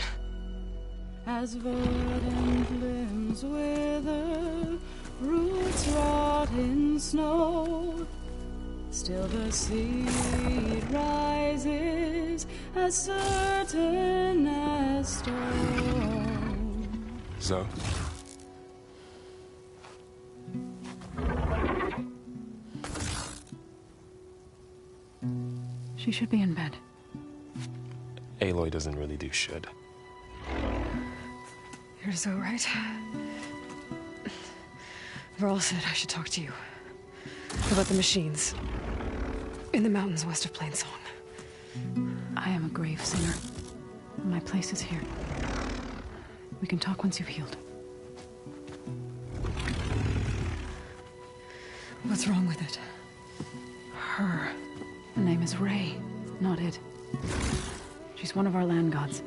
As verdant limbs wither, roots rot in snow, still the seed rises as certain as stone. Zoe? She should be in bed. Aloy doesn't really do should. You're so right. Varl said I should talk to you about the machines in the mountains west of Plain Song. I am a grave singer. My place is here. We can talk once you've healed. What's wrong with it? Her. Her name is Ray, not it. She's one of our land gods.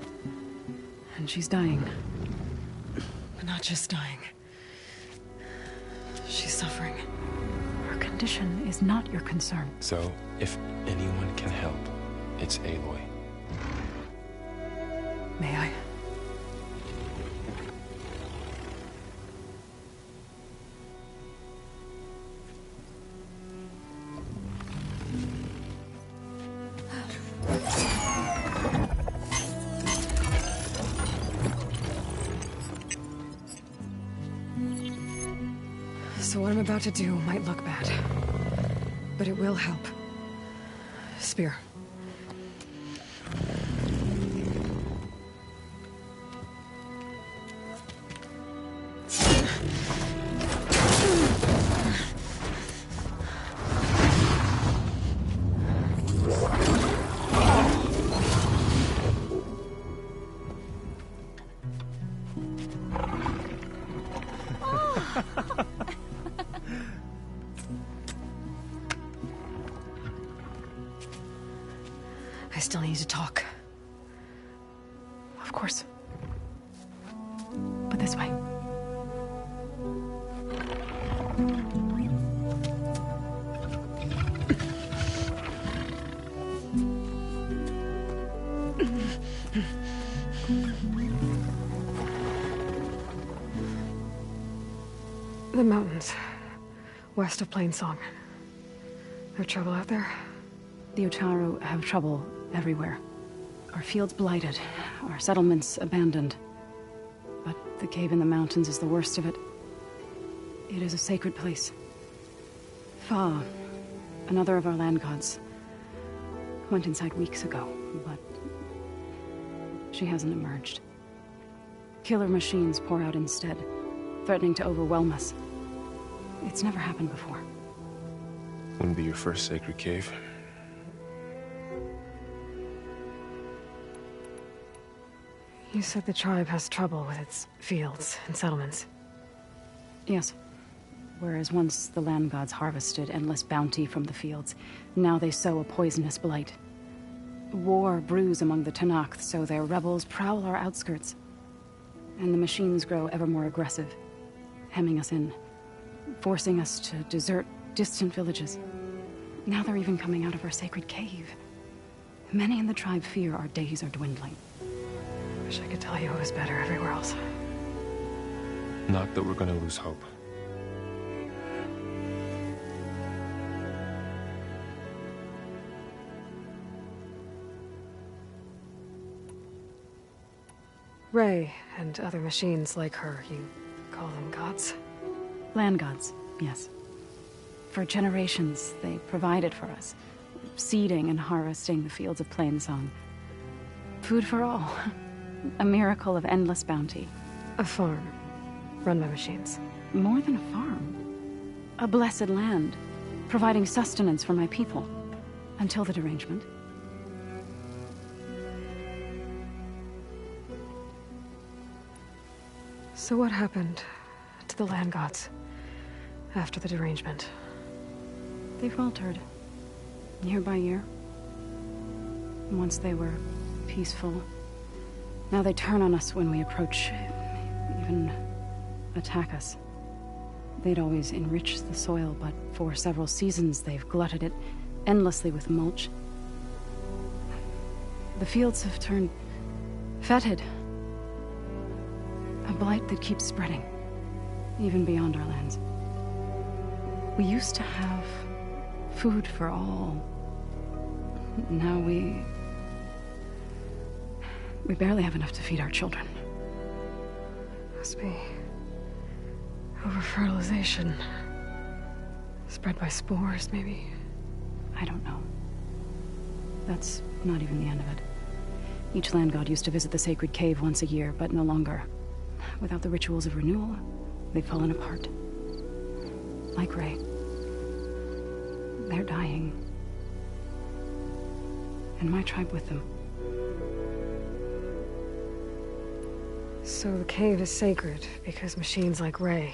And she's dying. But not just dying. She's suffering. Her condition is not your concern. So, if anyone can help, it's Aloy. May I? So what I'm about to do might look bad, but it will help. Spear. I still need to talk. Of course. But this way. The mountains, west of Plain Song. No trouble out there? The Utaru have trouble everywhere. Our fields blighted, our settlements abandoned. But the cave in the mountains is the worst of it. It is a sacred place. Fa, another of our land gods, went inside weeks ago, but she hasn't emerged. Killer machines pour out instead, threatening to overwhelm us. It's never happened before. Wouldn't be your first sacred cave. You said the tribe has trouble with its fields and settlements. Yes. Whereas once the land gods harvested endless bounty from the fields, now they sow a poisonous blight. War brews among the Tenakth, so their rebels prowl our outskirts. And the machines grow ever more aggressive, hemming us in, forcing us to desert distant villages. Now they're even coming out of our sacred cave. Many in the tribe fear our days are dwindling. Wish I could tell you it was better everywhere else. Not that we're gonna lose hope. Ray and other machines like her, you call them gods? Land gods, yes. For generations, they provided for us, seeding and harvesting the fields of Plainsong. Food for all. A miracle of endless bounty. A farm, run by machines. More than a farm. A blessed land, providing sustenance for my people. Until the derangement. So what happened to the land gods after the derangement? They faltered, year by year. Once they were peaceful. Now they turn on us when we approach, even attack us. They'd always enriched the soil, but for several seasons they've glutted it endlessly with mulch. The fields have turned fetid. A blight that keeps spreading, even beyond our lands. We used to have food for all. Now we barely have enough to feed our children. Must be over-fertilization. Spread by spores, maybe? I don't know. That's not even the end of it. Each land god used to visit the sacred cave once a year, but no longer. Without the rituals of renewal, they've fallen apart. Like Ray. They're dying. And my tribe with them. So the cave is sacred because machines like Ray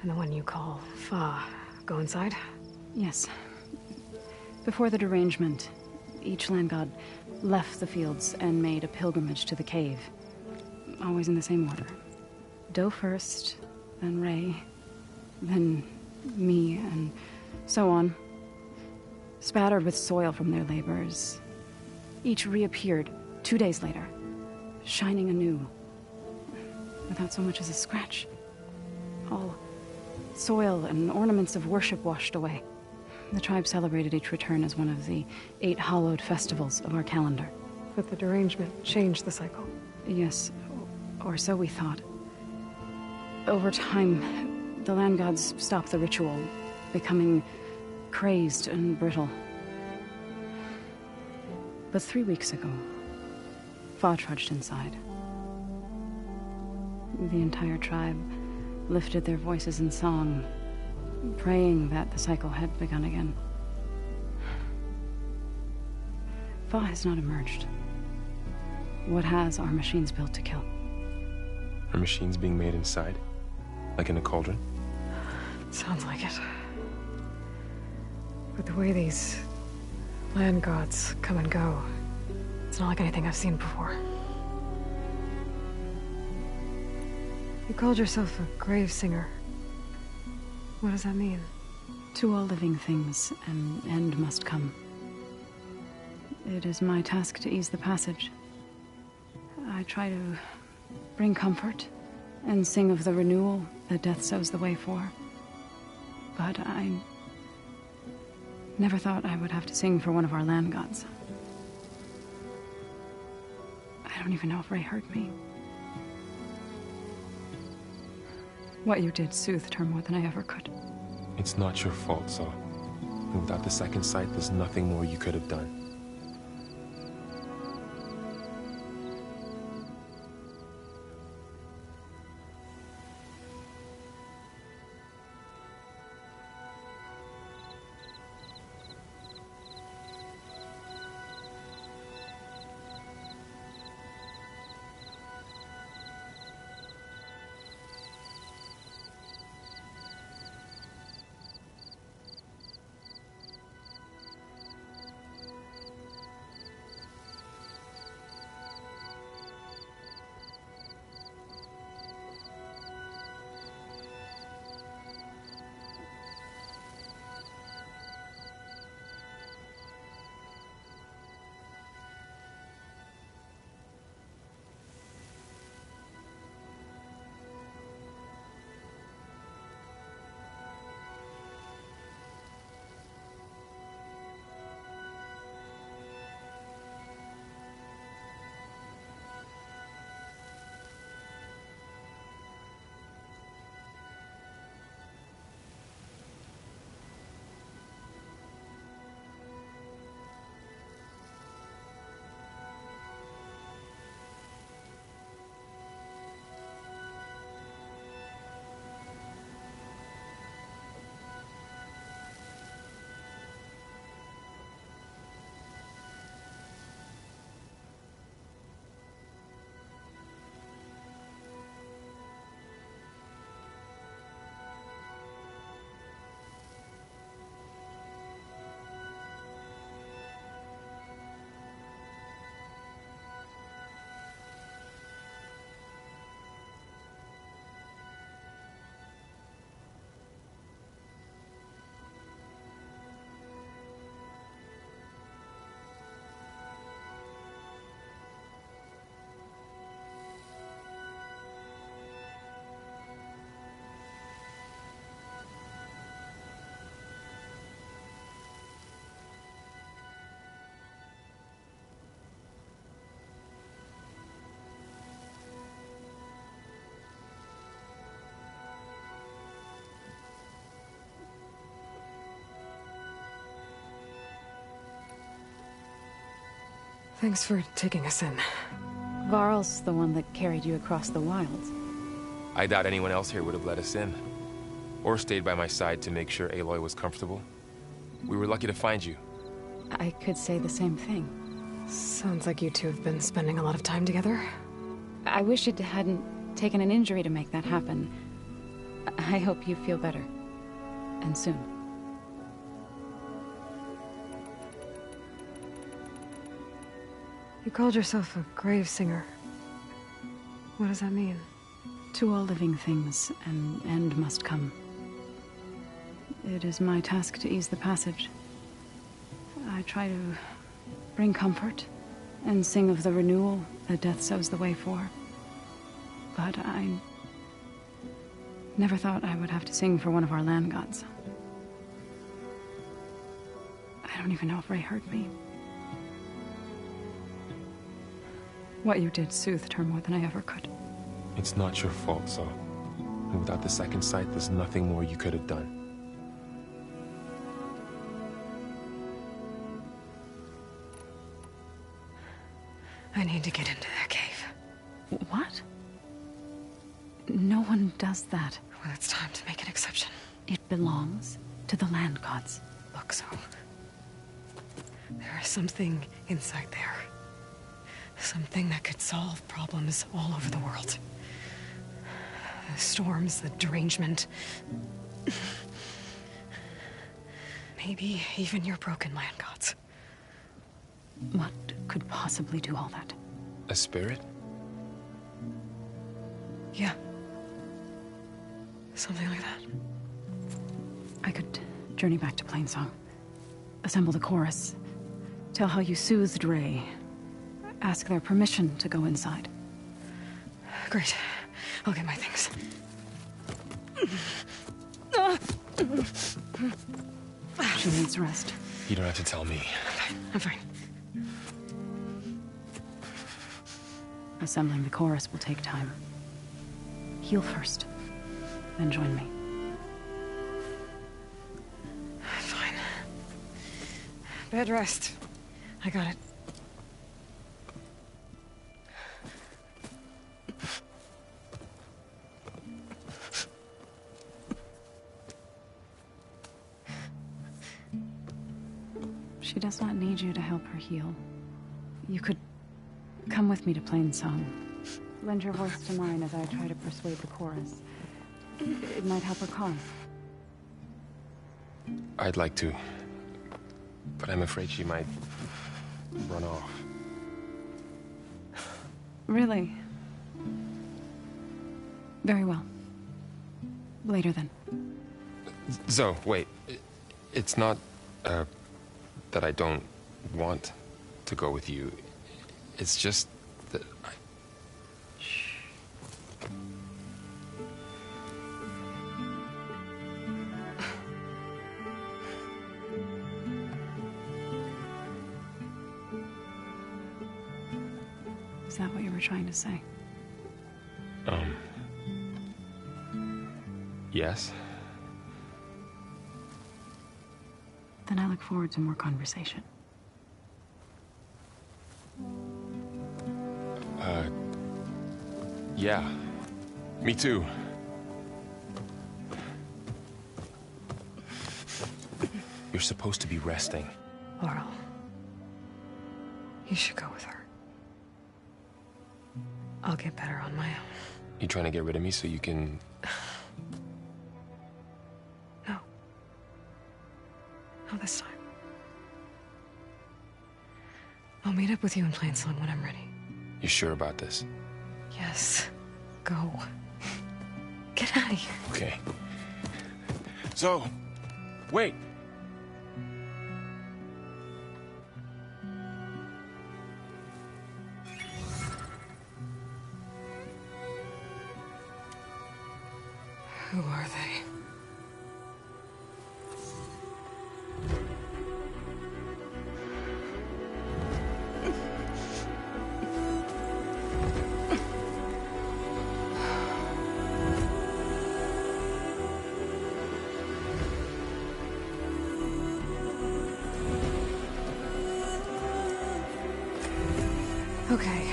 and the one you call Fa go inside? Yes. Before the derangement, each land god left the fields and made a pilgrimage to the cave. Always in the same order. Do first, then Ray, then me, and so on. Spattered with soil from their labors. Each reappeared 2 days later, shining anew. Without so much as a scratch. All soil and ornaments of worship washed away. The tribe celebrated each return as one of the 8 hallowed festivals of our calendar. But the derangement changed the cycle. Yes, or so we thought. Over time, the land gods stopped the ritual, becoming crazed and brittle. But 3 weeks ago, Fa trudged inside. The entire tribe lifted their voices in song, praying that the cycle had begun again. Fa has not emerged. What has are machines built to kill? Are machines being made inside? Like in a cauldron? Sounds like it. But the way these land gods come and go, it's not like anything I've seen before. You called yourself a grave singer. What does that mean? To all living things, an end must come. It is my task to ease the passage. I try to bring comfort and sing of the renewal that death sows the way for. But I never thought I would have to sing for one of our land gods. I don't even know if Ray heard me. What you did soothed her more than I ever could. It's not your fault, Saul. And without the second sight, there's nothing more you could have done. Thanks for taking us in. Varl's the one that carried you across the wilds. I doubt anyone else here would have let us in. Or stayed by my side to make sure Aloy was comfortable. We were lucky to find you. I could say the same thing. Sounds like you two have been spending a lot of time together. I wish it hadn't taken an injury to make that happen. I hope you feel better. And soon. You called yourself a grave singer. What does that mean? To all living things, an end must come. It is my task to ease the passage. I try to bring comfort and sing of the renewal that death sows the way for. But I never thought I would have to sing for one of our land gods. I don't even know if Ray heard me. What you did soothed her more than I ever could. It's not your fault, Zo. And without the second sight, there's nothing more you could have done. I need to get into their cave. What? No one does that. Well, it's time to make an exception. It belongs to the land gods. Look, Zo. There is something inside there. Something that could solve problems all over the world. The storms, the derangement. Maybe even your broken land gods. What could possibly do all that? A spirit? Yeah. Something like that. I could journey back to Plainsong. Assemble the chorus. Tell how you soothed Ray. Ask their permission to go inside. Great. I'll get my things. She needs rest. You don't have to tell me. I'm fine. Assembling the chorus will take time. Heal first, then join me. Fine. Bed rest. I got it. She does not need you to help her heal. You could come with me to Plainsong. Lend your voice to mine as I try to persuade the chorus. It might help her calm. I'd like to. But I'm afraid she might run off. Really? Very well. Later then. Zo, wait. It's not, that I don't want to go with you. It's just that I... Shh. Is that what you were trying to say? Yes? Then I look forward to more conversation. Yeah. Me too. You're supposed to be resting. Laurel. You should go with her. I'll get better on my own. You trying to get rid of me so you can... No. Not this time. I'll meet up with you in Plainsong when I'm ready. You sure about this? Yes. Go. Get out of here. Okay. So, wait. Who are they? Okay,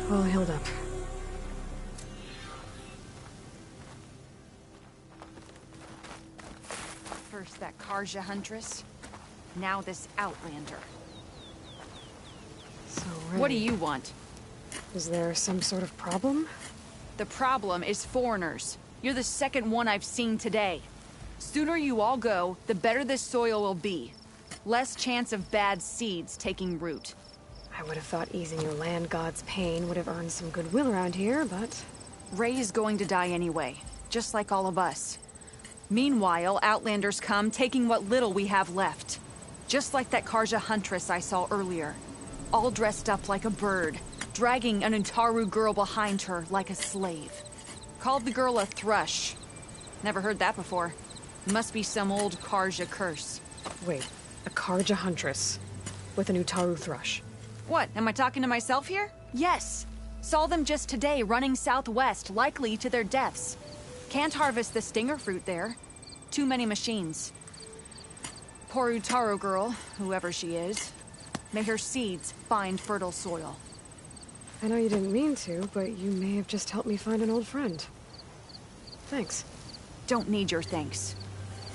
all healed up. First that Karja Huntress, now this Outlander. So, What do you want? Is there some sort of problem? The problem is foreigners. You're the second one I've seen today. Sooner you all go, the better this soil will be. Less chance of bad seeds taking root. I would have thought easing your land god's pain would have earned some goodwill around here, but... Ray is going to die anyway, just like all of us. Meanwhile, Outlanders come, taking what little we have left. Just like that Karja Huntress I saw earlier. All dressed up like a bird, dragging an Utaru girl behind her like a slave. Called the girl a thrush. Never heard that before. Must be some old Karja curse. Wait, a Karja Huntress with an Utaru thrush. What, am I talking to myself here? Yes. Saw them just today running southwest, likely to their deaths. Can't harvest the stinger fruit there. Too many machines. Poor Utaru girl, whoever she is. May her seeds find fertile soil. I know you didn't mean to, but you may have just helped me find an old friend. Thanks. Don't need your thanks.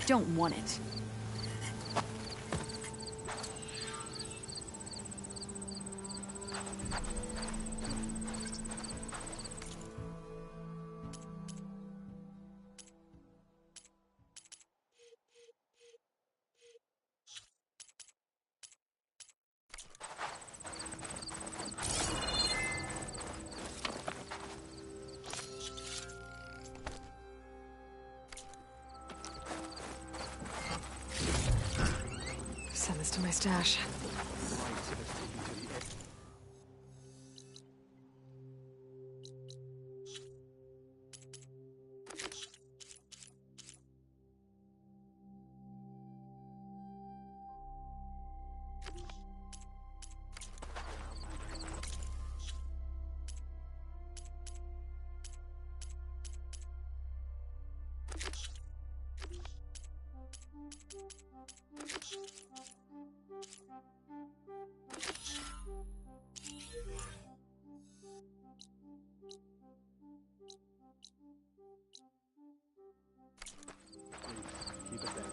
Don't want it. Send this to my stash. Keep it there.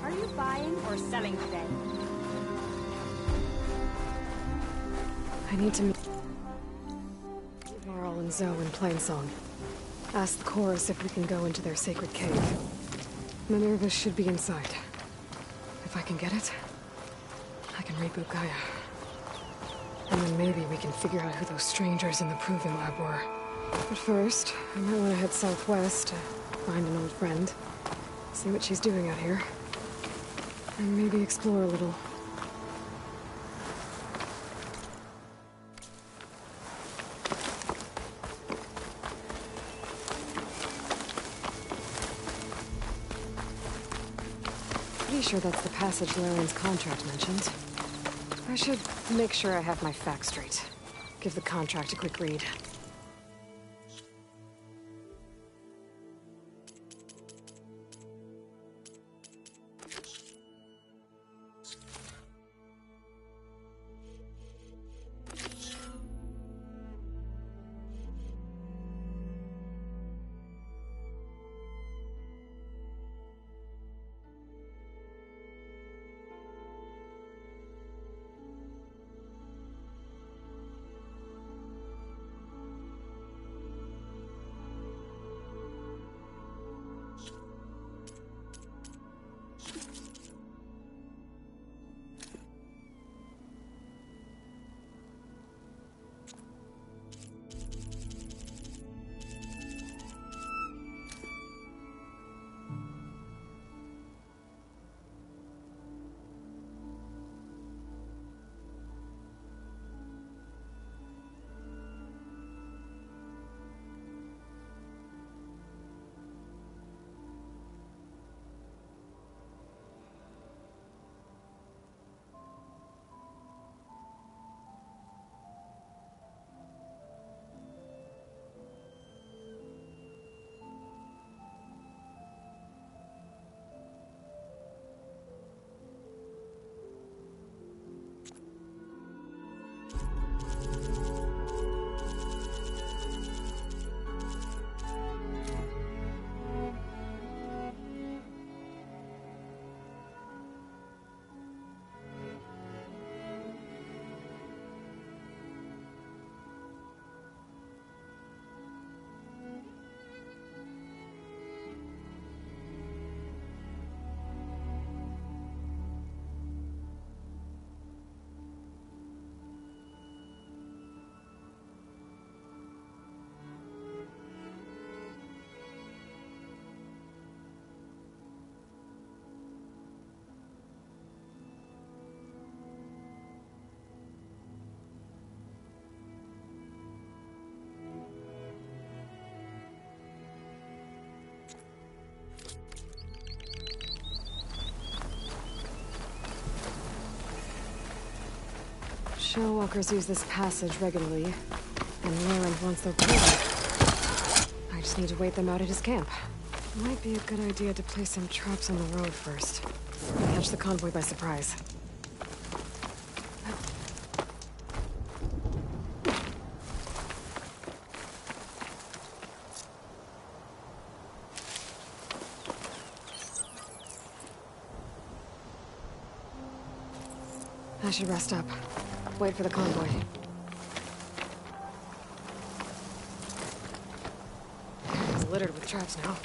Are you buying or selling today? I need to meet Marl and Zoe in Plainsong. Ask the chorus if we can go into their sacred cave. Minerva should be inside. If I can get it, I can reboot Gaia. And then maybe we can figure out who those strangers in the Proving Lab were. But first, I might want to head southwest to find an old friend. See what she's doing out here. And maybe explore a little. Pretty sure that's the passage Larian's contract mentioned. I should make sure I have my facts straight. Give the contract a quick read. Shellwalkers use this passage regularly, and Laurent wants their payload. I just need to wait them out at his camp. Might be a good idea to place some traps on the road first. Catch the convoy by surprise. I should rest up. Wait for the convoy. It's littered with traps now.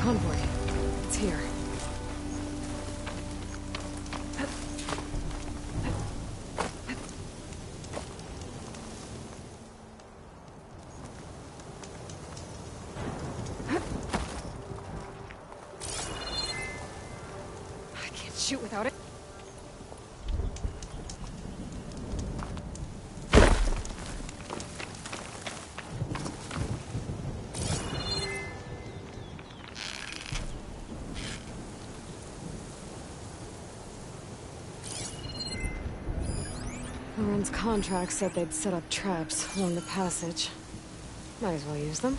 Convoy. It's here. I can't shoot without it. Lauren's contract said they'd set up traps along the passage. Might as well use them.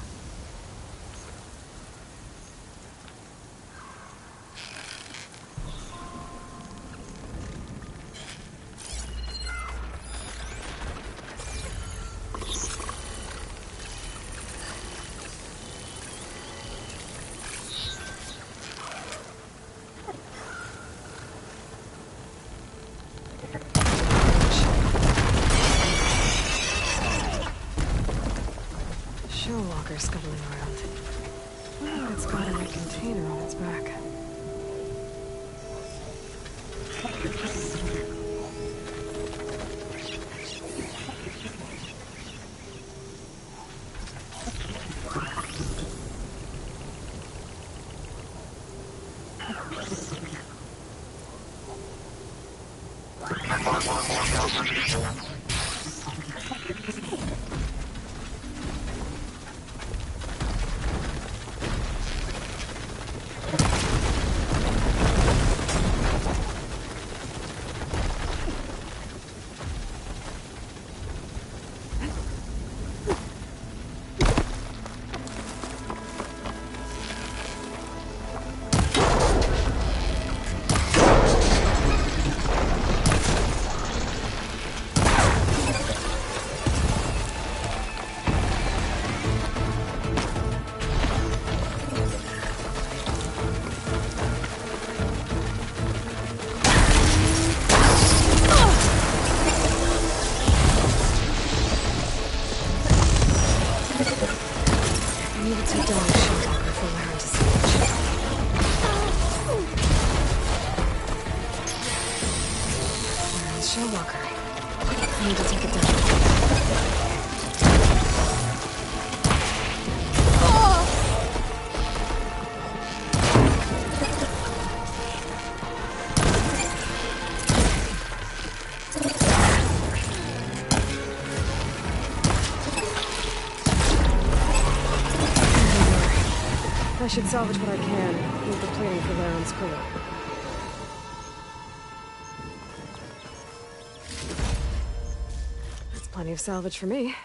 Shellwalker scuttling around. Wonder what it's got in that container on its back. Shellwalker. I need to take it down. I should salvage what I can. Leave the plating for Laren's crew. That's plenty of salvage for me.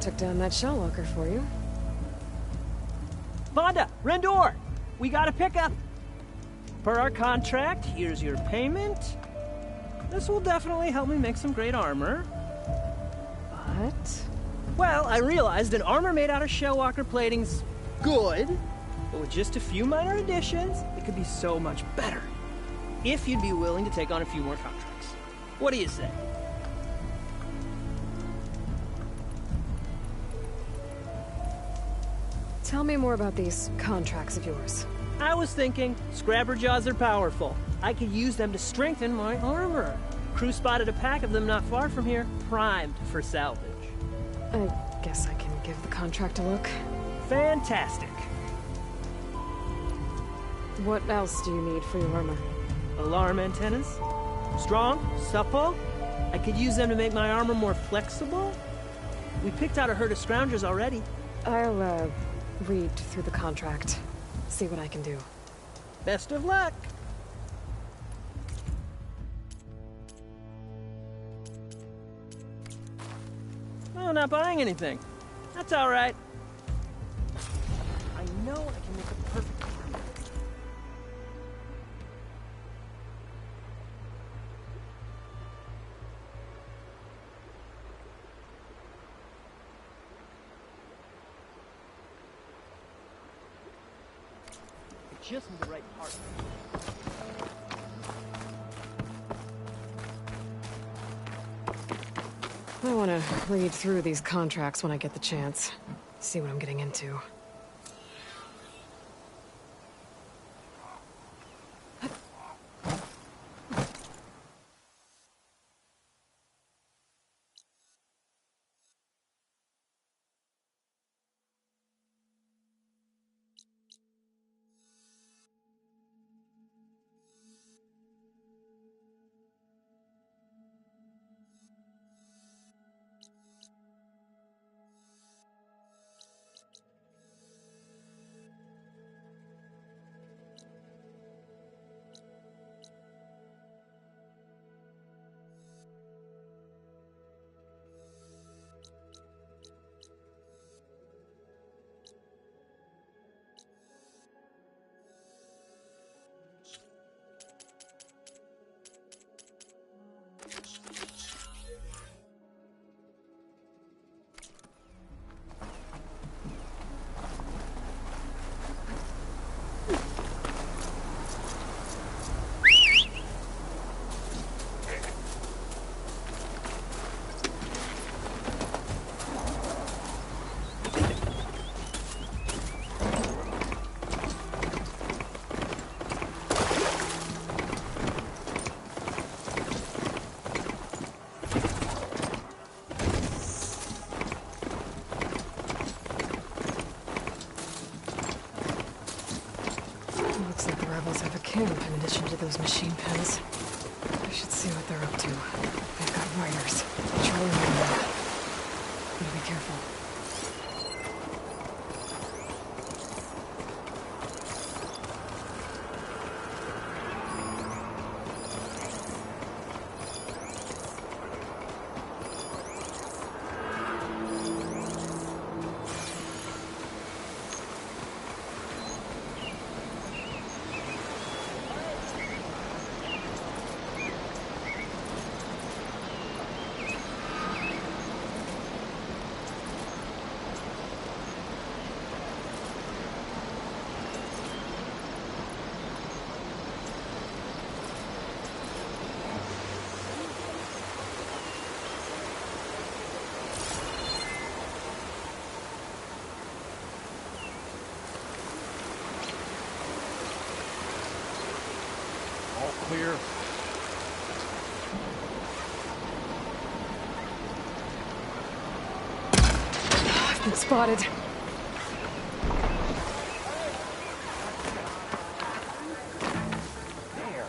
Took down that shell walker for you. Vonda! Rendor! We got a pickup! Per our contract, here's your payment. This will definitely help me make some great armor. But? Well, I realized an armor made out of shell walker plating's good, but with just a few minor additions, it could be so much better. If you'd be willing to take on a few more contracts. What do you say? Tell me more about these contracts of yours. I was thinking, Scrabber Jaws are powerful. I could use them to strengthen my armor. Crew spotted a pack of them not far from here, primed for salvage. I guess I can give the contract a look. Fantastic. What else do you need for your armor? Alarm antennas. Strong, supple. I could use them to make my armor more flexible. We picked out a herd of scroungers already. I'll, read through the contract. See what I can do. Best of luck! Oh, not buying anything. That's alright. I know I can make a perfect armor. Just need the right part. I want to read through these contracts when I get the chance. See what I'm getting into. Been spotted. There.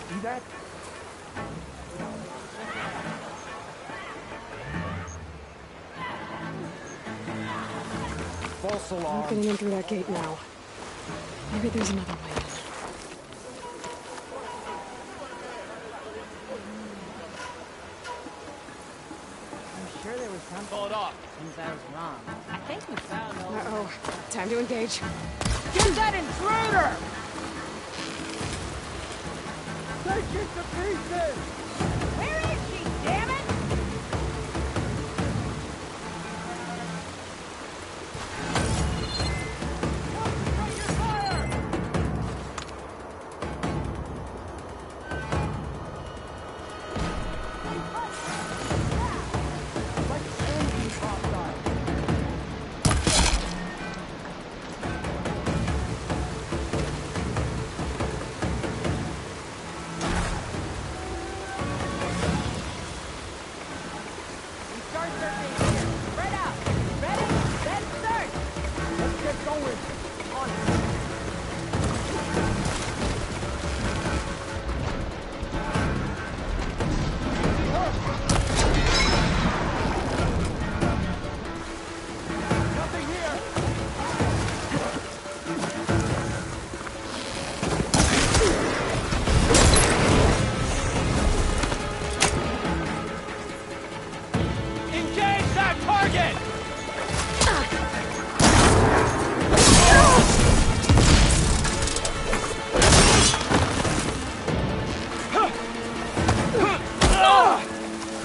See that? False alarm. I'm getting in through that gate now. Maybe there's another way in. I'm sure there was something. Pull it off. Since I was wrong. I think we found all. Uh-oh. Time to engage. Get that intruder! Take it to pieces! Where is she, damn it?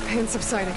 Pain subsiding.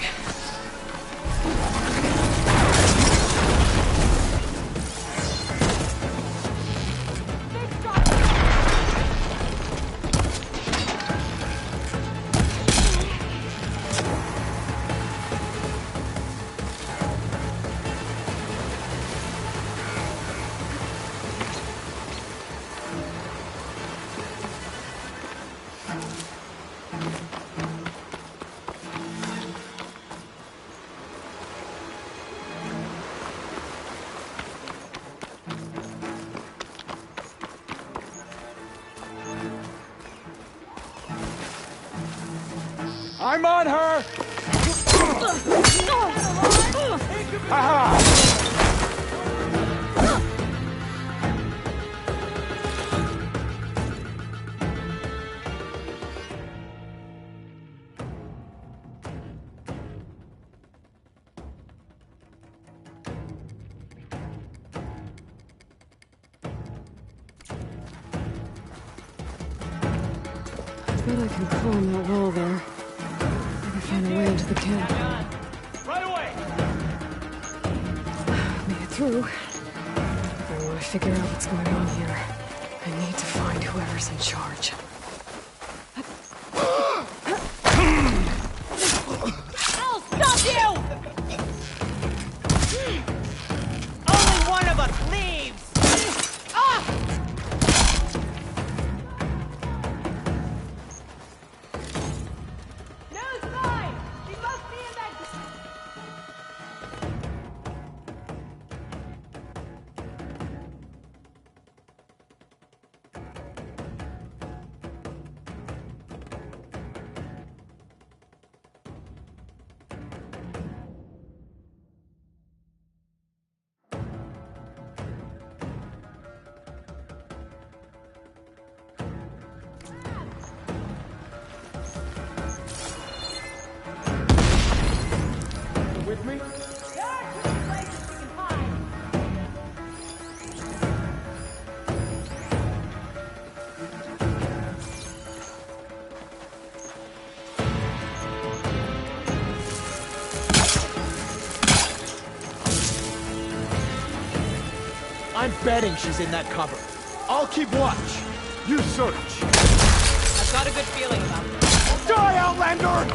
I'm on her! Aha! I bet I can climb that wall there. Maybe find a way into the camp. Right away! Made it through. I want to figure out what's going on here. I need to find whoever's in charge. I'll stop you! Only one of us leaves! Ah! No sign! She must be in that... With me? I'm betting she's in that cover. I'll keep watch. You search. I've got a good feeling about this. Die, Outlander!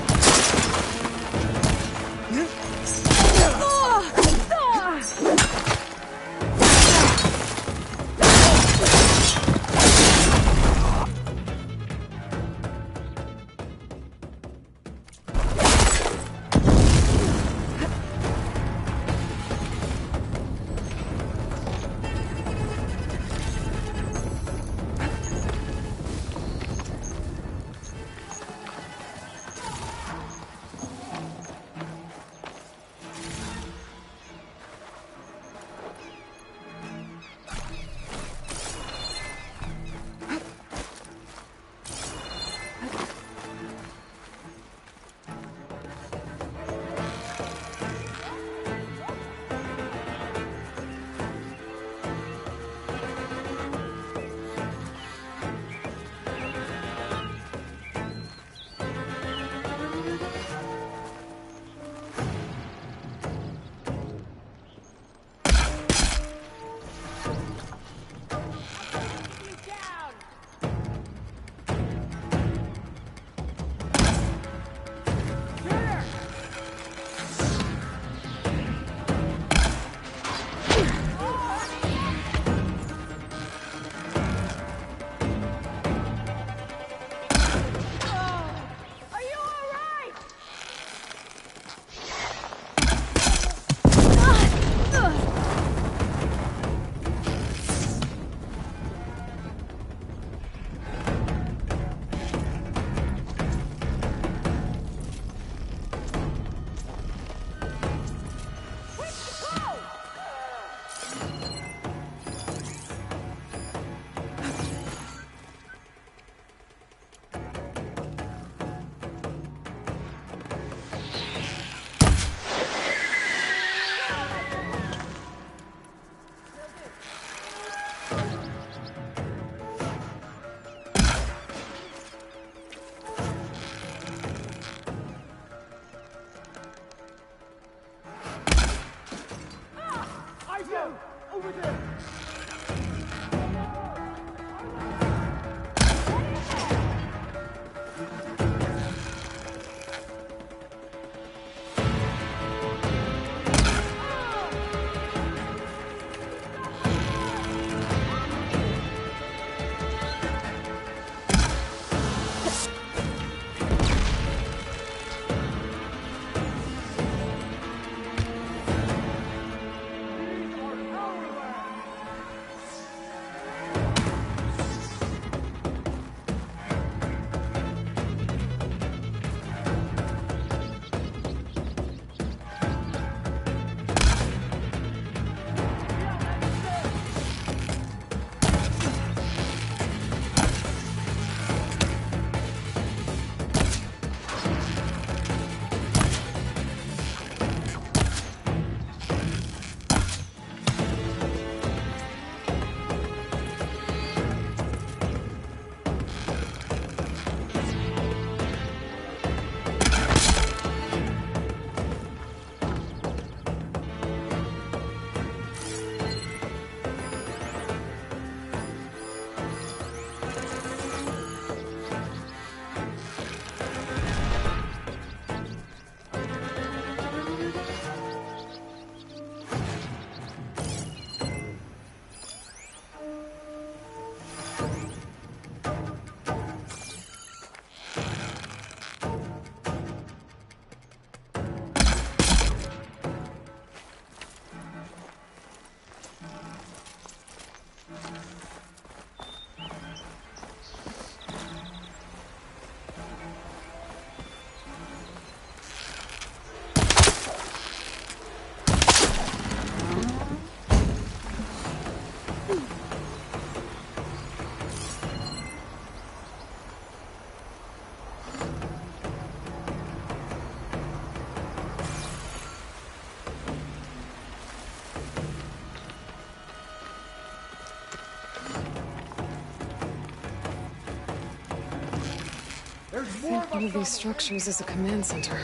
I think one of these structures is a command center.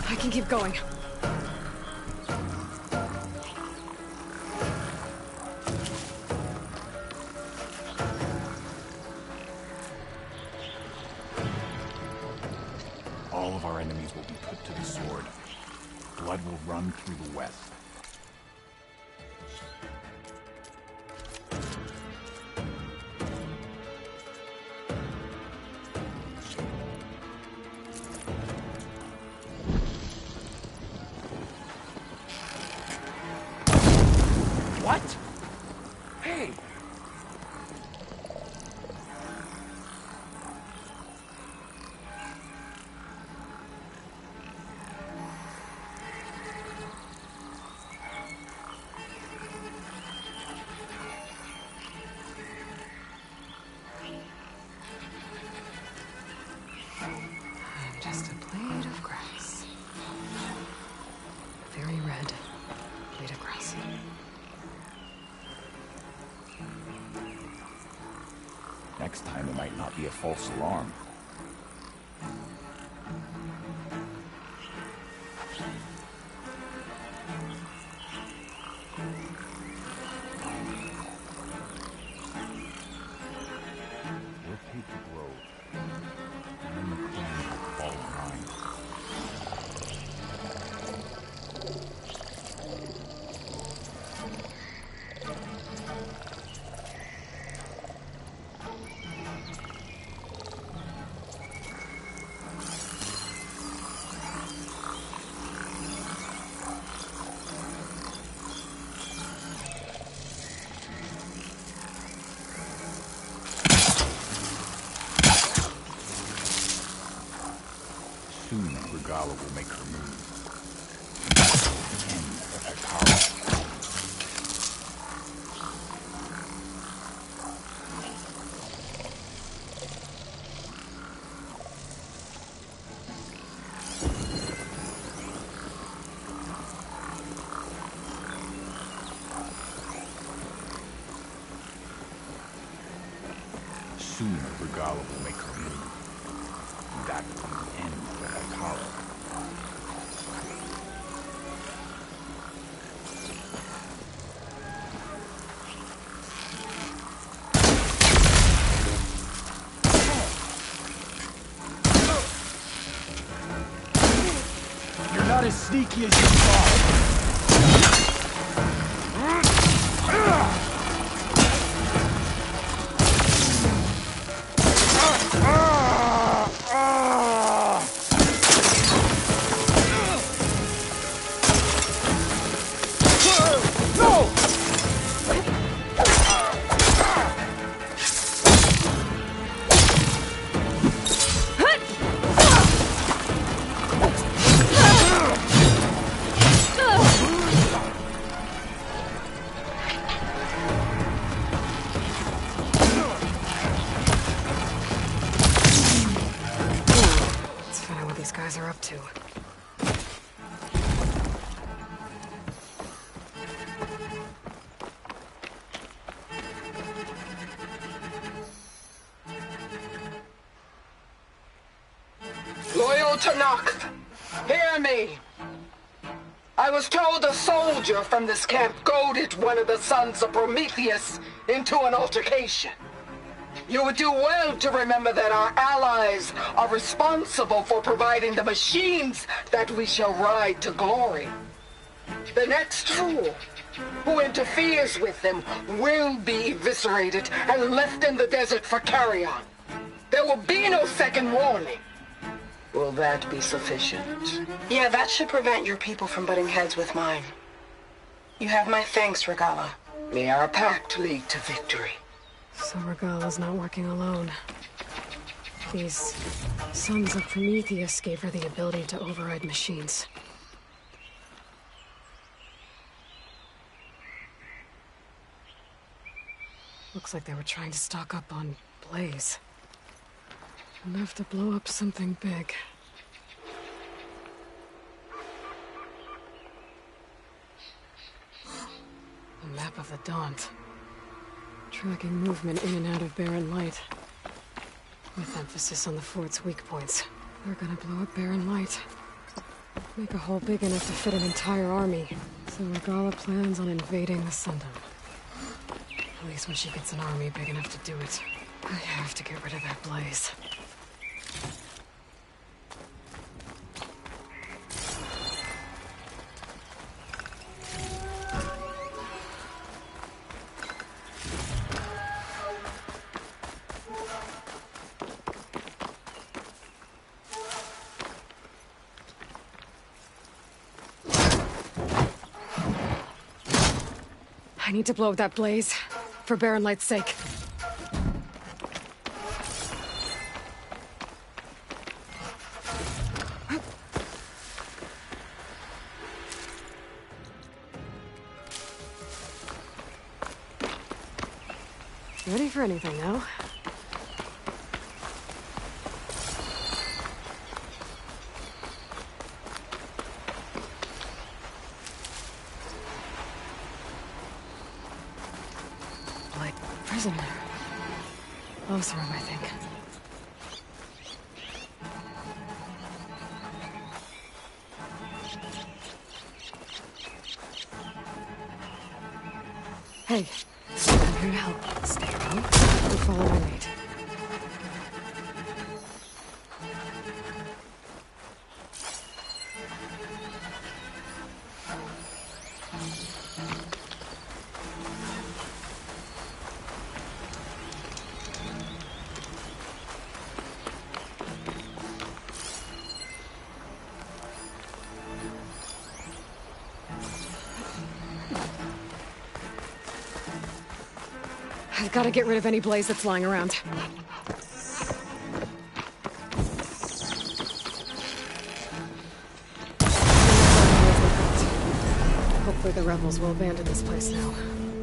I can keep going. All of our enemies will be put to the sword. Blood will run through the West. What? What? Hey! I'm just a blade of grass. Very red blade of grass. Next time, it might not be a false alarm. Rotate the grove, and then the clones will fall behind. Soon, Regala will make her move. The end of Hekara. Soon, Regala will make her move. That will be the end of Hekara. You're not as sneaky as you thought. Let's find out what these guys are up to. Loyal to Noct, hear me. I was told a soldier from this camp goaded one of the sons of Prometheus into an altercation. You would do well to remember that our allies are responsible for providing the machines that we shall ride to glory. The next fool who interferes with them will be eviscerated and left in the desert for carrion. There will be no second warning. Will that be sufficient? Yeah, that should prevent your people from butting heads with mine. You have my thanks, Regala. May our pact lead to victory. So Regala's not working alone. These sons of Prometheus gave her the ability to override machines. Looks like they were trying to stock up on Blaze. Enough to blow up something big. A map of the Daunt. Tracking movement in and out of Barren Light. With emphasis on the fort's weak points. They're gonna blow up Barren Light. Make a hole big enough to fit an entire army. So Regala plans on invading the Sundom. At least when she gets an army big enough to do it. I have to get rid of that Blaze. I need to blow up that blaze. For Baron Light's sake. Ready for anything now? Like prisoner. Oseram, I think. Hey, I'm here to help. Stay low and follow my lead. I've got to get rid of any blaze that's lying around. Hopefully the rebels will abandon this place now.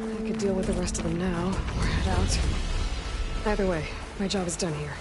I could deal with the rest of them now, or head out. Either way, my job is done here.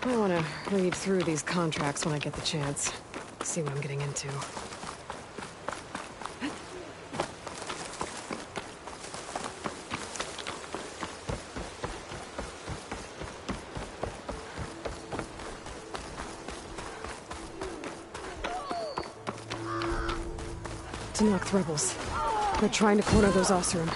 I want to read through these contracts when I get the chance. See what I'm getting into. Tenakth rebels. They're trying to corner those Oseram.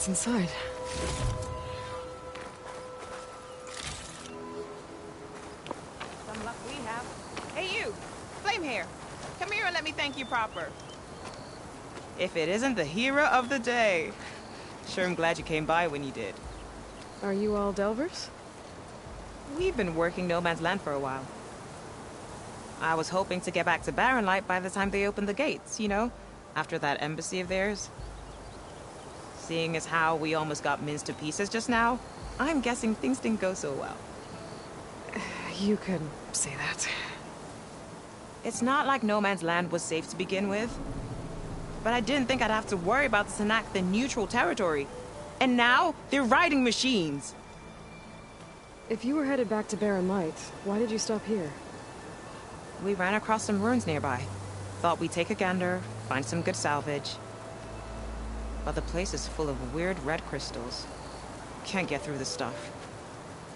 what's inside. Some luck we have. Hey, you! Flame hair! Come here and let me thank you proper. If it isn't the hero of the day. Sure, I'm glad you came by when you did. Are you all Delvers? We've been working No Man's Land for a while. I was hoping to get back to Barren Light by the time they opened the gates, you know? After that embassy of theirs. Seeing as how we almost got minced to pieces just now, I'm guessing things didn't go so well. You could say that. It's not like No Man's Land was safe to begin with. But I didn't think I'd have to worry about the Sanakth in neutral territory. And now, they're riding machines. If you were headed back to Barren Light, why did you stop here? We ran across some ruins nearby. Thought we'd take a gander, find some good salvage. But the place is full of weird red crystals. Can't get through the stuff.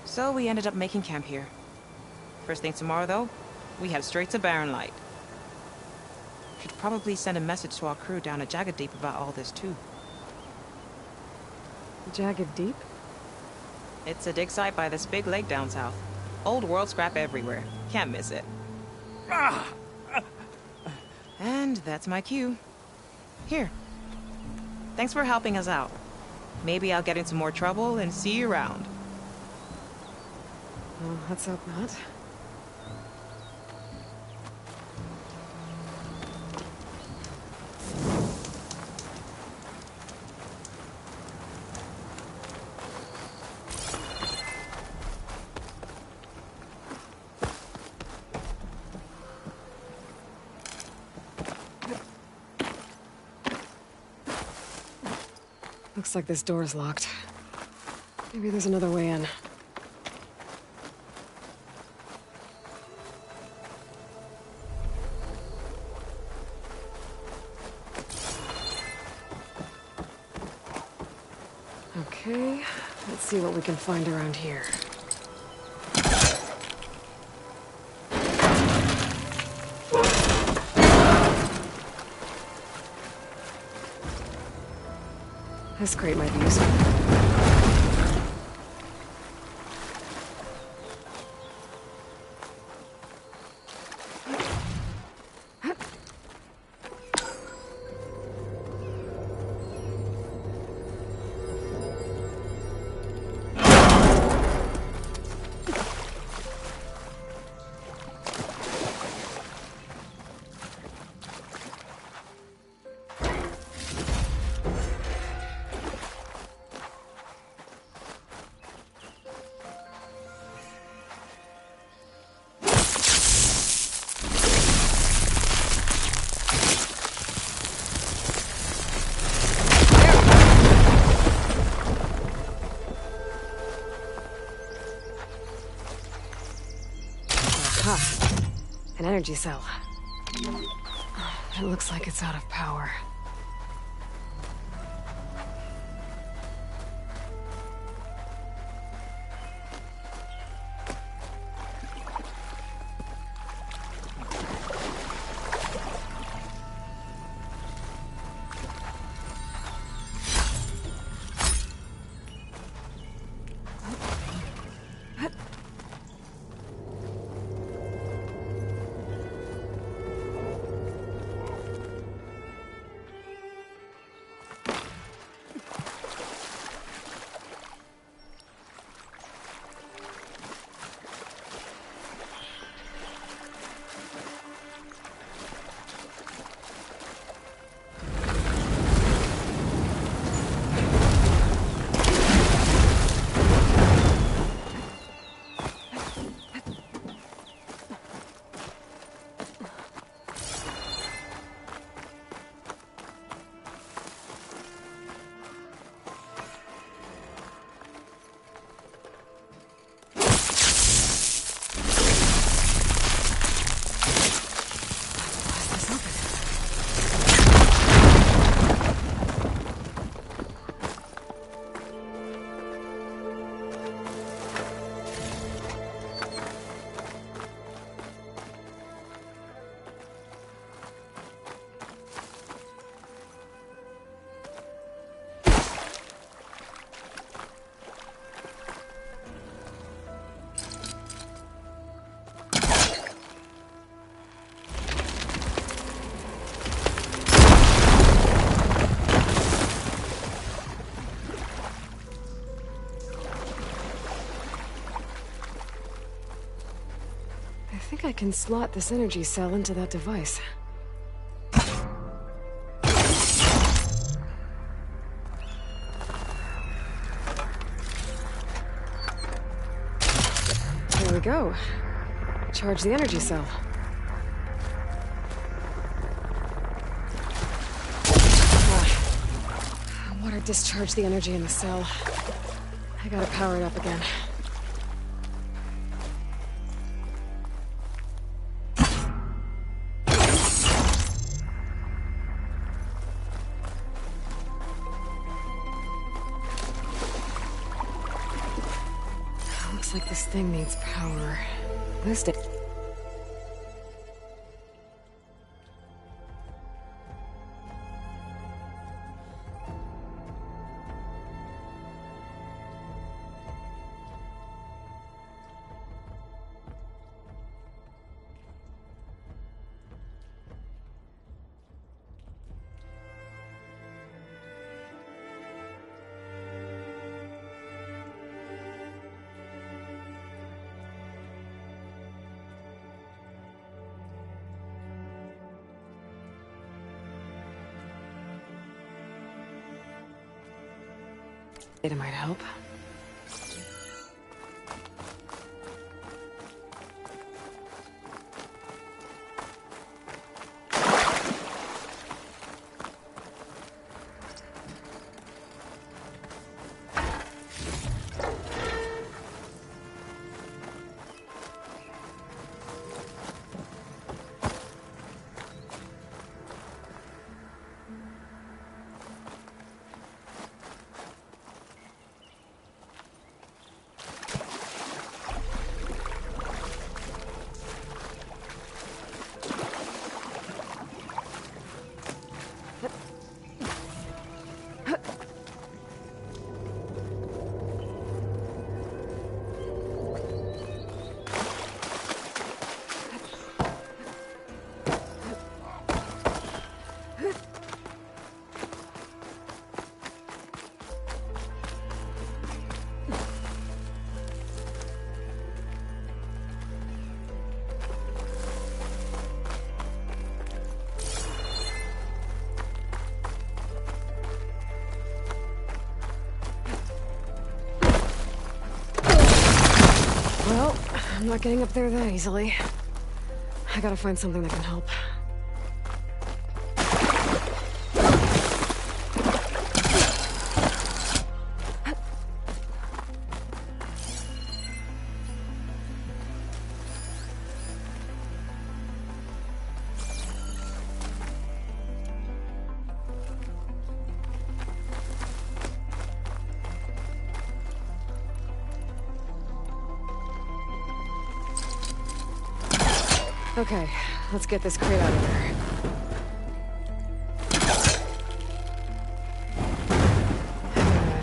So we ended up making camp here. First thing tomorrow, though, we head straight to Barren Light. Should probably send a message to our crew down at Jagged Deep about all this, too. Jagged Deep? It's a dig site by this big lake down south. Old world scrap everywhere. Can't miss it. And that's my cue. Here. Thanks for helping us out. Maybe I'll get into more trouble and see you around. Well, let's hope not. Looks like this door's locked. Maybe there's another way in. Okay, let's see what we can find around here. This crate might be useful. An energy cell. It looks like it's out of power. think I can slot this energy cell into that device. There we go. Charge the energy cell. Water discharged the energy in the cell. I gotta power it up again. Looks like this thing needs power. Boosted. It might help. Well, I'm not getting up there that easily. I gotta find something that can help. Okay, let's get this crate out of there.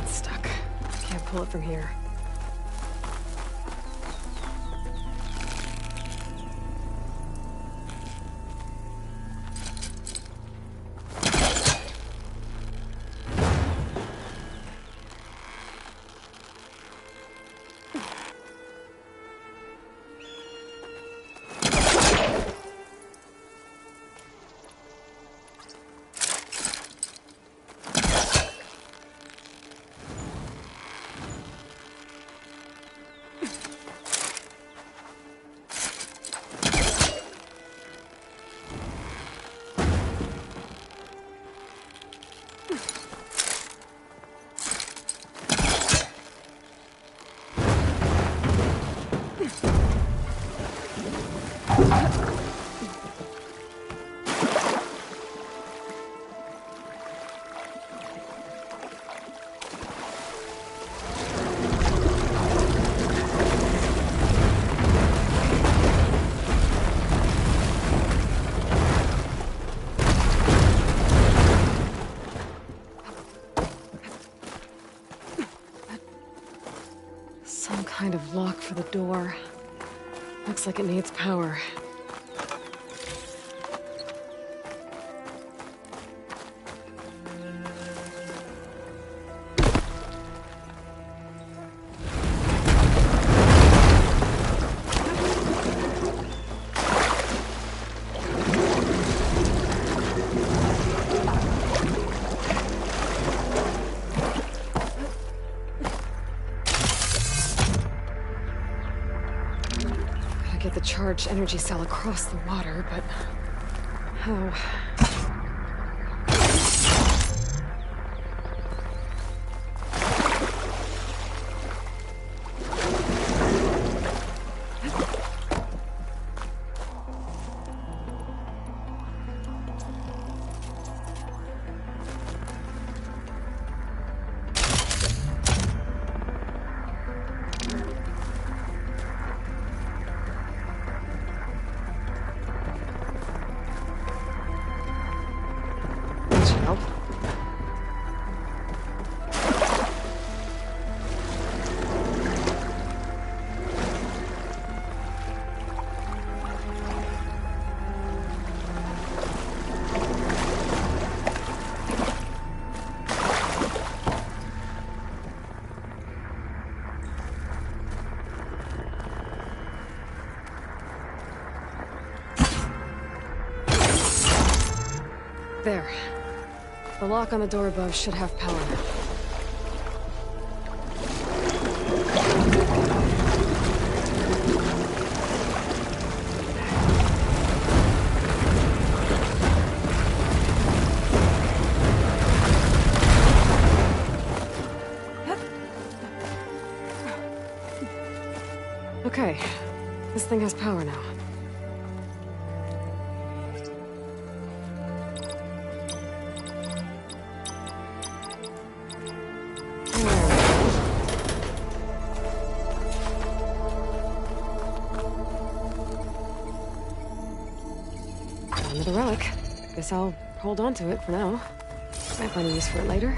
It's stuck. Can't pull it from here. Kind of lock for the door. Looks like it needs power. the charged energy cell across the water, but... how? There. The lock on the door above should have power now. Okay. This thing has power now. Another relic. Guess I'll hold on to it for now. Might find a use for it later.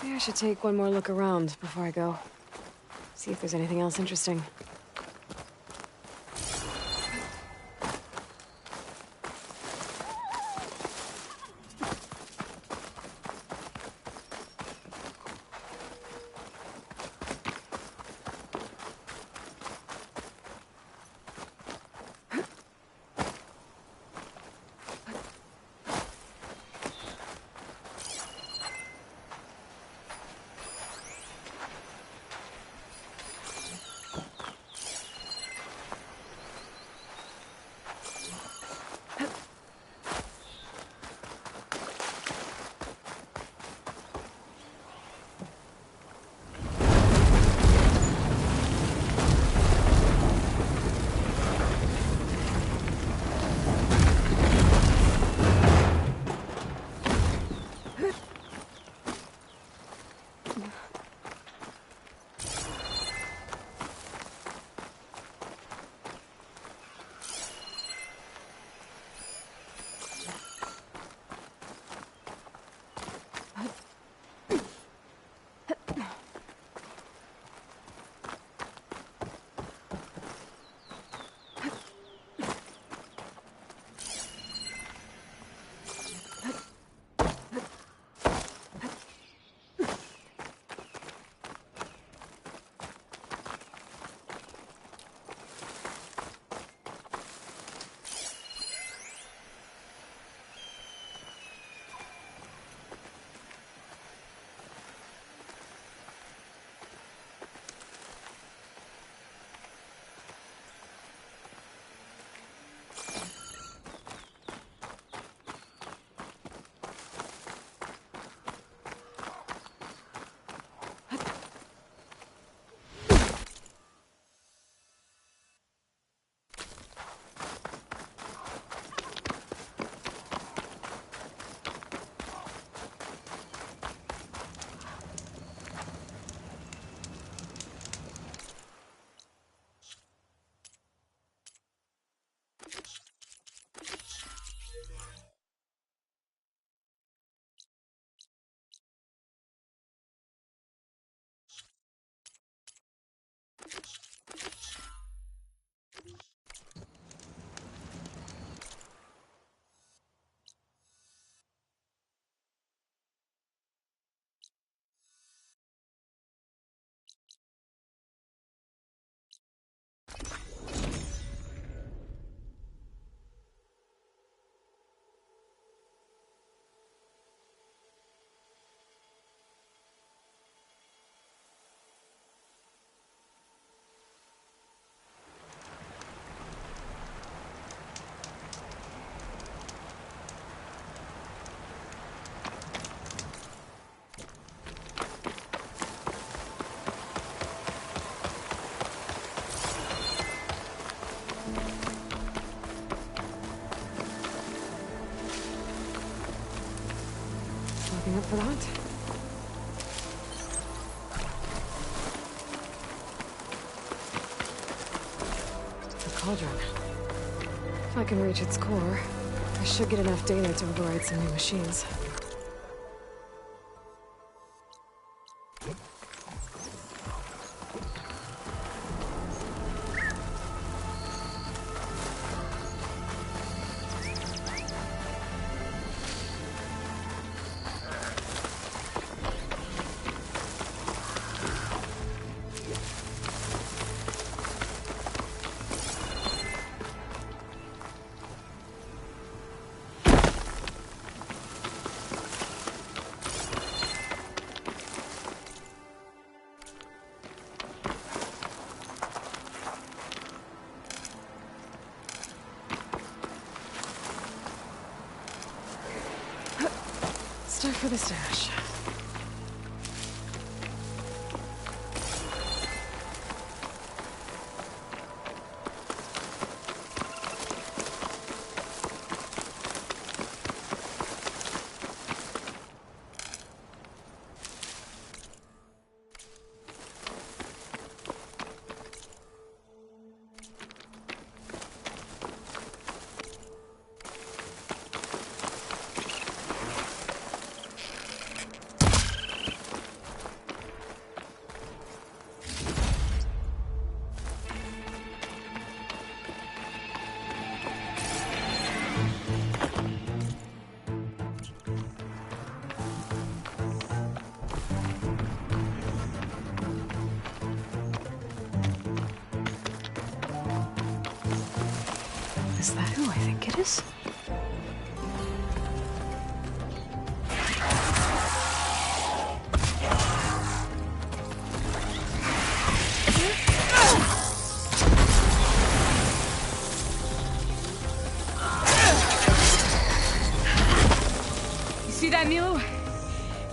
Maybe I should take one more look around before I go. See if there's anything else interesting. up for that? The cauldron. If I can reach its core, I should get enough data to override some new machines. Start for the stash. Is that who I think it is? You see that, Milu?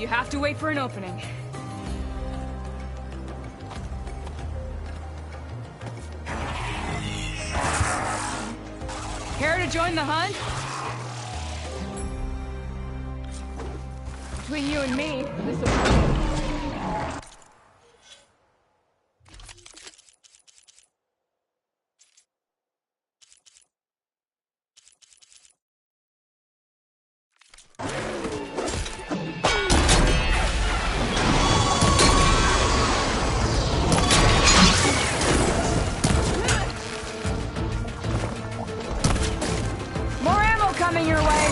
You have to wait for an opening. Care to join the hunt? Between you and me, this will... Coming your way.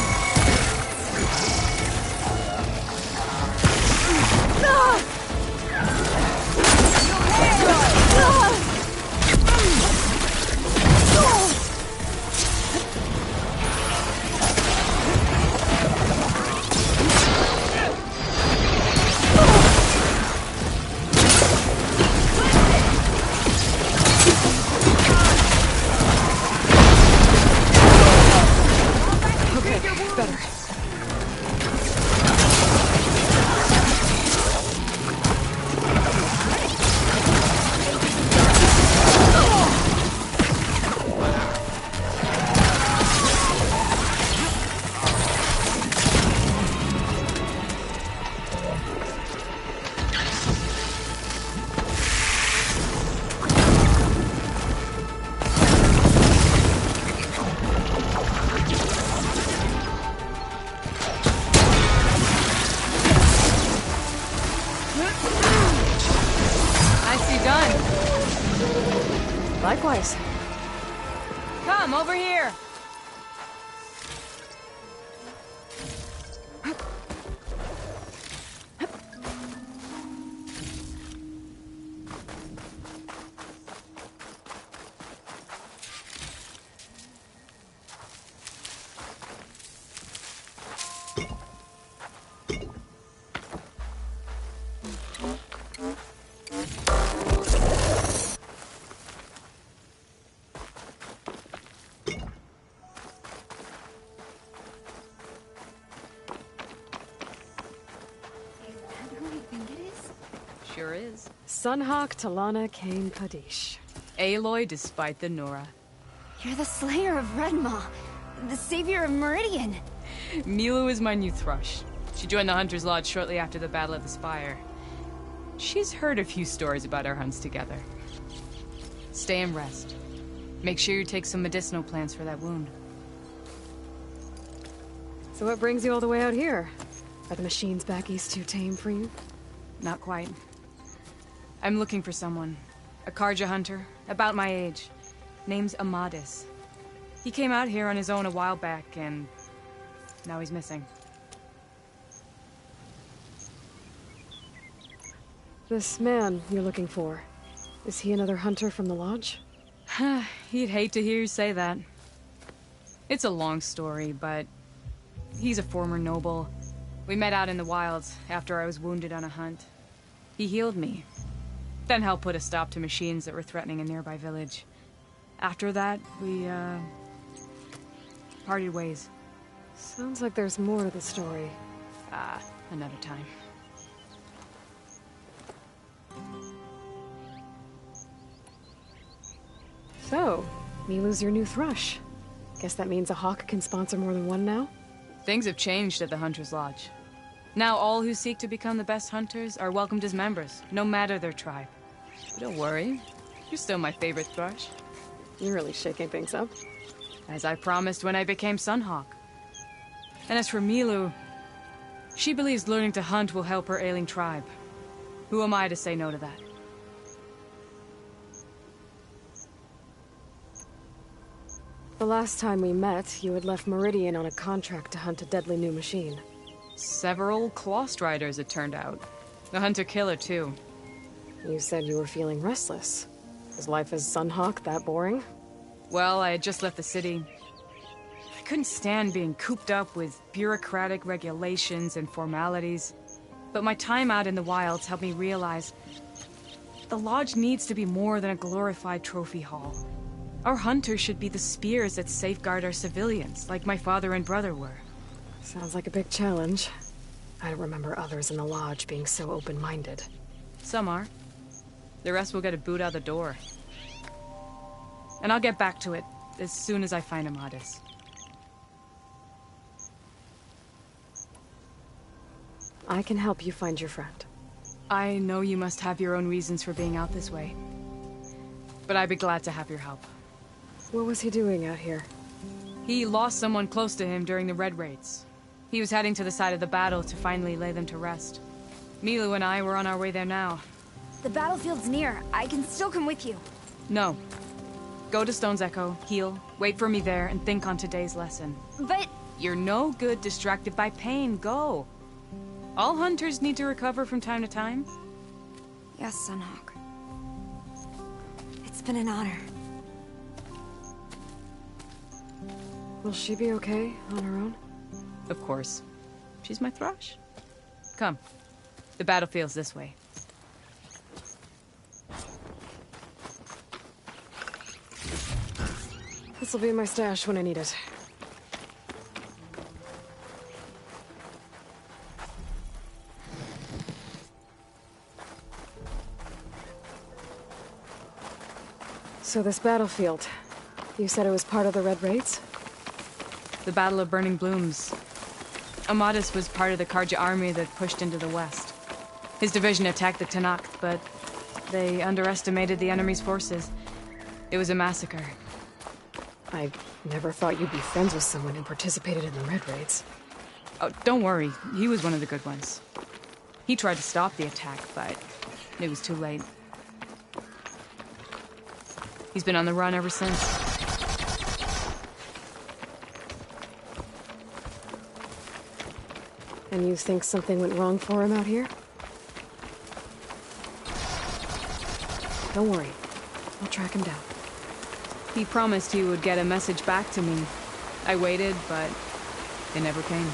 Likewise. Come, over here! Sure is. Sunhawk Talana Kane Kadish. Aloy despite the Nora. You're the slayer of Redmaw, the savior of Meridian. Milu is my new thrush. She joined the Hunter's Lodge shortly after the Battle of the Spire. She's heard a few stories about our hunts together. Stay and rest. Make sure you take some medicinal plants for that wound. So what brings you all the way out here? Are the machines back east too tame for you? Not quite. I'm looking for someone. A Karja hunter, about my age. Name's Amadis. He came out here on his own a while back, and now he's missing. This man you're looking for, is he another hunter from the lodge? He'd hate to hear you say that. It's a long story, but he's a former noble. We met out in the wilds after I was wounded on a hunt. He healed me, then helped put a stop to machines that were threatening a nearby village. After that, we, parted ways. Sounds like there's more to the story. Another time. So, Milu's your new thrush. Guess that means a hawk can sponsor more than one now? Things have changed at the Hunter's Lodge. Now all who seek to become the best hunters are welcomed as members, no matter their tribe. But don't worry, you're still my favorite thrush. You're really shaking things up. As I promised when I became Sunhawk. And as for Milu, she believes learning to hunt will help her ailing tribe. Who am I to say no to that? The last time we met, you had left Meridian on a contract to hunt a deadly new machine. Several Claw Striders, it turned out. A hunter-killer, too. You said you were feeling restless. Was life as Sunhawk that boring? Well, I had just left the city. I couldn't stand being cooped up with bureaucratic regulations and formalities. But my time out in the wilds helped me realize the Lodge needs to be more than a glorified trophy hall. Our hunters should be the spears that safeguard our civilians, like my father and brother were. Sounds like a big challenge. I don't remember others in the Lodge being so open-minded. Some are. The rest will get a boot out the door. And I'll get back to it as soon as I find Amadis. I can help you find your friend. I know you must have your own reasons for being out this way. But I'd be glad to have your help. What was he doing out here? He lost someone close to him during the Red Raids. He was heading to the side of the battle to finally lay them to rest. Milu and I were on our way there now. The battlefield's near. I can still come with you. No. Go to Stone's Echo, heal, wait for me there, and think on today's lesson. But... You're no good distracted by pain. Go. All hunters need to recover from time to time. Yes, Sunhawk. It's been an honor. Will she be okay on her own? Of course. She's my thrush. Come. The battlefield's this way. This'll be my stash when I need it. So this battlefield, you said it was part of the Red Raids? The Battle of Burning Blooms. Amadis was part of the Karja army that pushed into the west. His division attacked the Tanakh, but they underestimated the enemy's forces. It was a massacre. I never thought you'd be friends with someone who participated in the Red Raids. Oh, don't worry. He was one of the good ones. He tried to stop the attack, but it was too late. He's been on the run ever since. And you think something went wrong for him out here? Don't worry. I'll track him down. He promised he would get a message back to me. I waited, but it never came.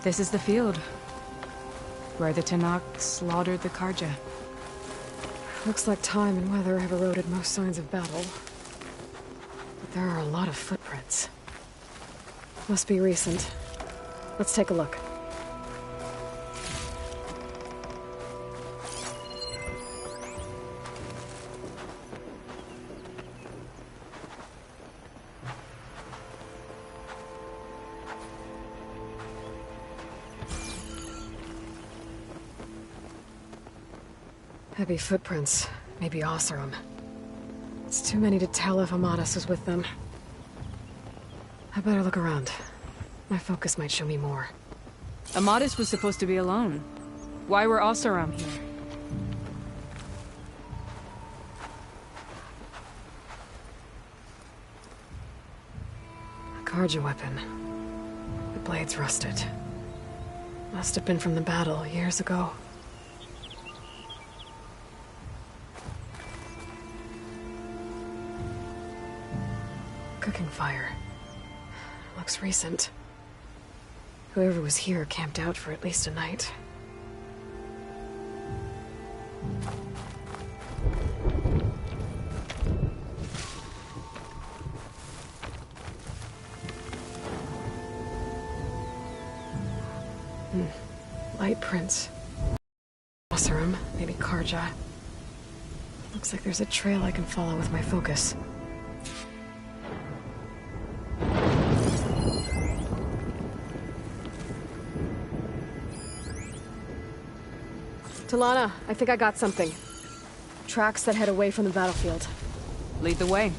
This is the field, where the Tanakh slaughtered the Karja. Looks like time and weather have eroded most signs of battle. But there are a lot of footprints. Must be recent. Let's take a look. Heavy footprints. Maybe Oseram. It's too many to tell if Amadis was with them. I better look around. My focus might show me more. Amadis was supposed to be alone. Why were Oseram here? A Karja weapon. The blade's rusted. Must have been from the battle years ago. Cooking fire. Looks recent. Whoever was here camped out for at least a night. Light prints. Oseram, maybe Karja. Looks like there's a trail I can follow with my focus. Talana, I think I got something. Tracks that head away from the battlefield. Lead the way.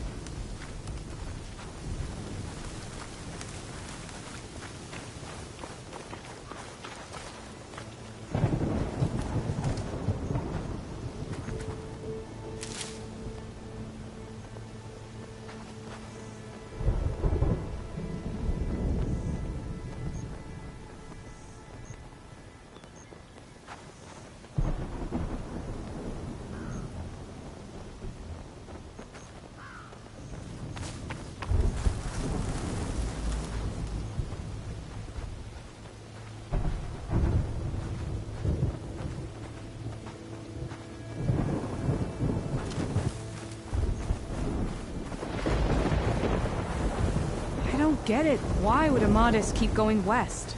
Get it. Why would Amadis keep going west?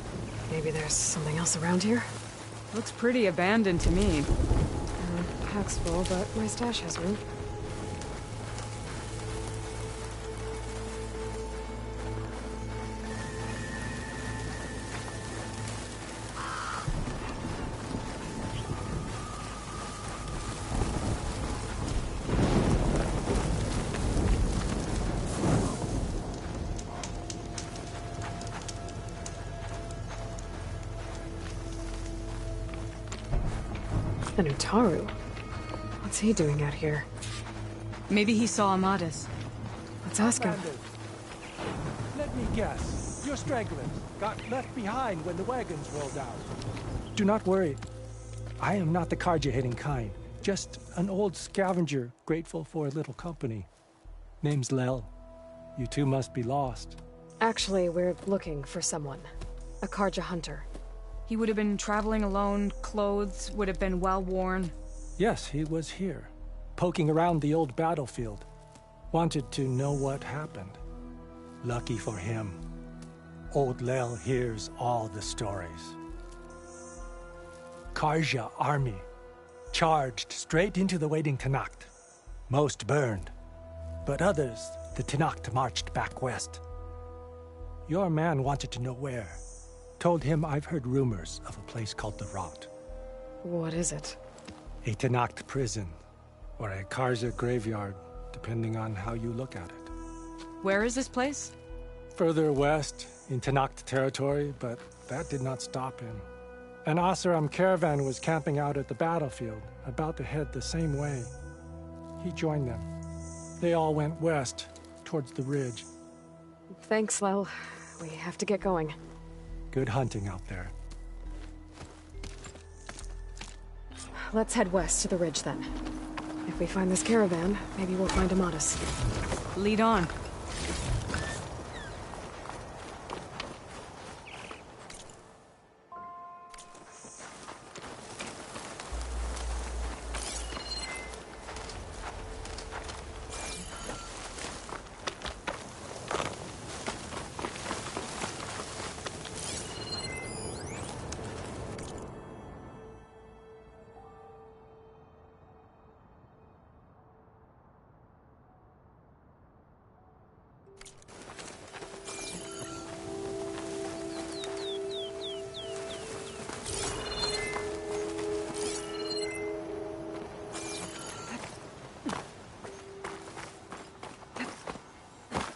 Maybe there's something else around here? Looks pretty abandoned to me. Pack's full, but my stash has room. And Utaru? What's he doing out here? Maybe he saw Amadis. Let's ask him. Let me guess. You're stragglers. Got left behind when the wagons rolled out. Do not worry. I am not the Karja-hating kind. Just an old scavenger grateful for a little company. Name's Lel. You two must be lost. Actually, we're looking for someone. A Karja hunter. He would have been traveling alone, clothes would have been well worn. Yes, he was here, poking around the old battlefield. Wanted to know what happened. Lucky for him, old Lel hears all the stories. Karja army charged straight into the waiting Tenakth. Most burned, but others, the Tenakth marched back west. Your man wanted to know where. Told him I've heard rumors of a place called the Rot. What is it? A Tenakth prison, or a Karja graveyard, depending on how you look at it. Where is this place? Further west, in Tenakth territory, but that did not stop him. An Oseram caravan was camping out at the battlefield, about to head the same way. He joined them. They all went west, towards the ridge. Thanks, Lel. We have to get going. Good hunting out there. Let's head west to the ridge then. If we find this caravan, maybe we'll find Amadis. Lead on.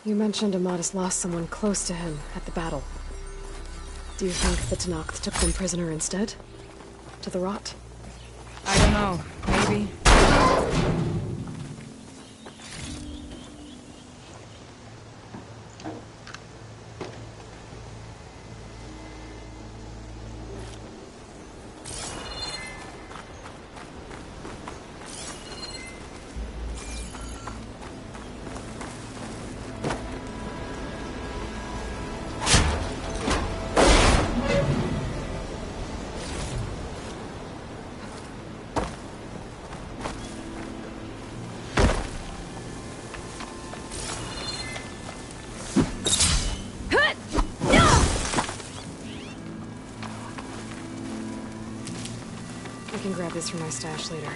You mentioned Amadis lost someone close to him at the battle. Do you think the Tenakth took them prisoner instead? To the rot? I don't know. Maybe. I can grab this from my stash later.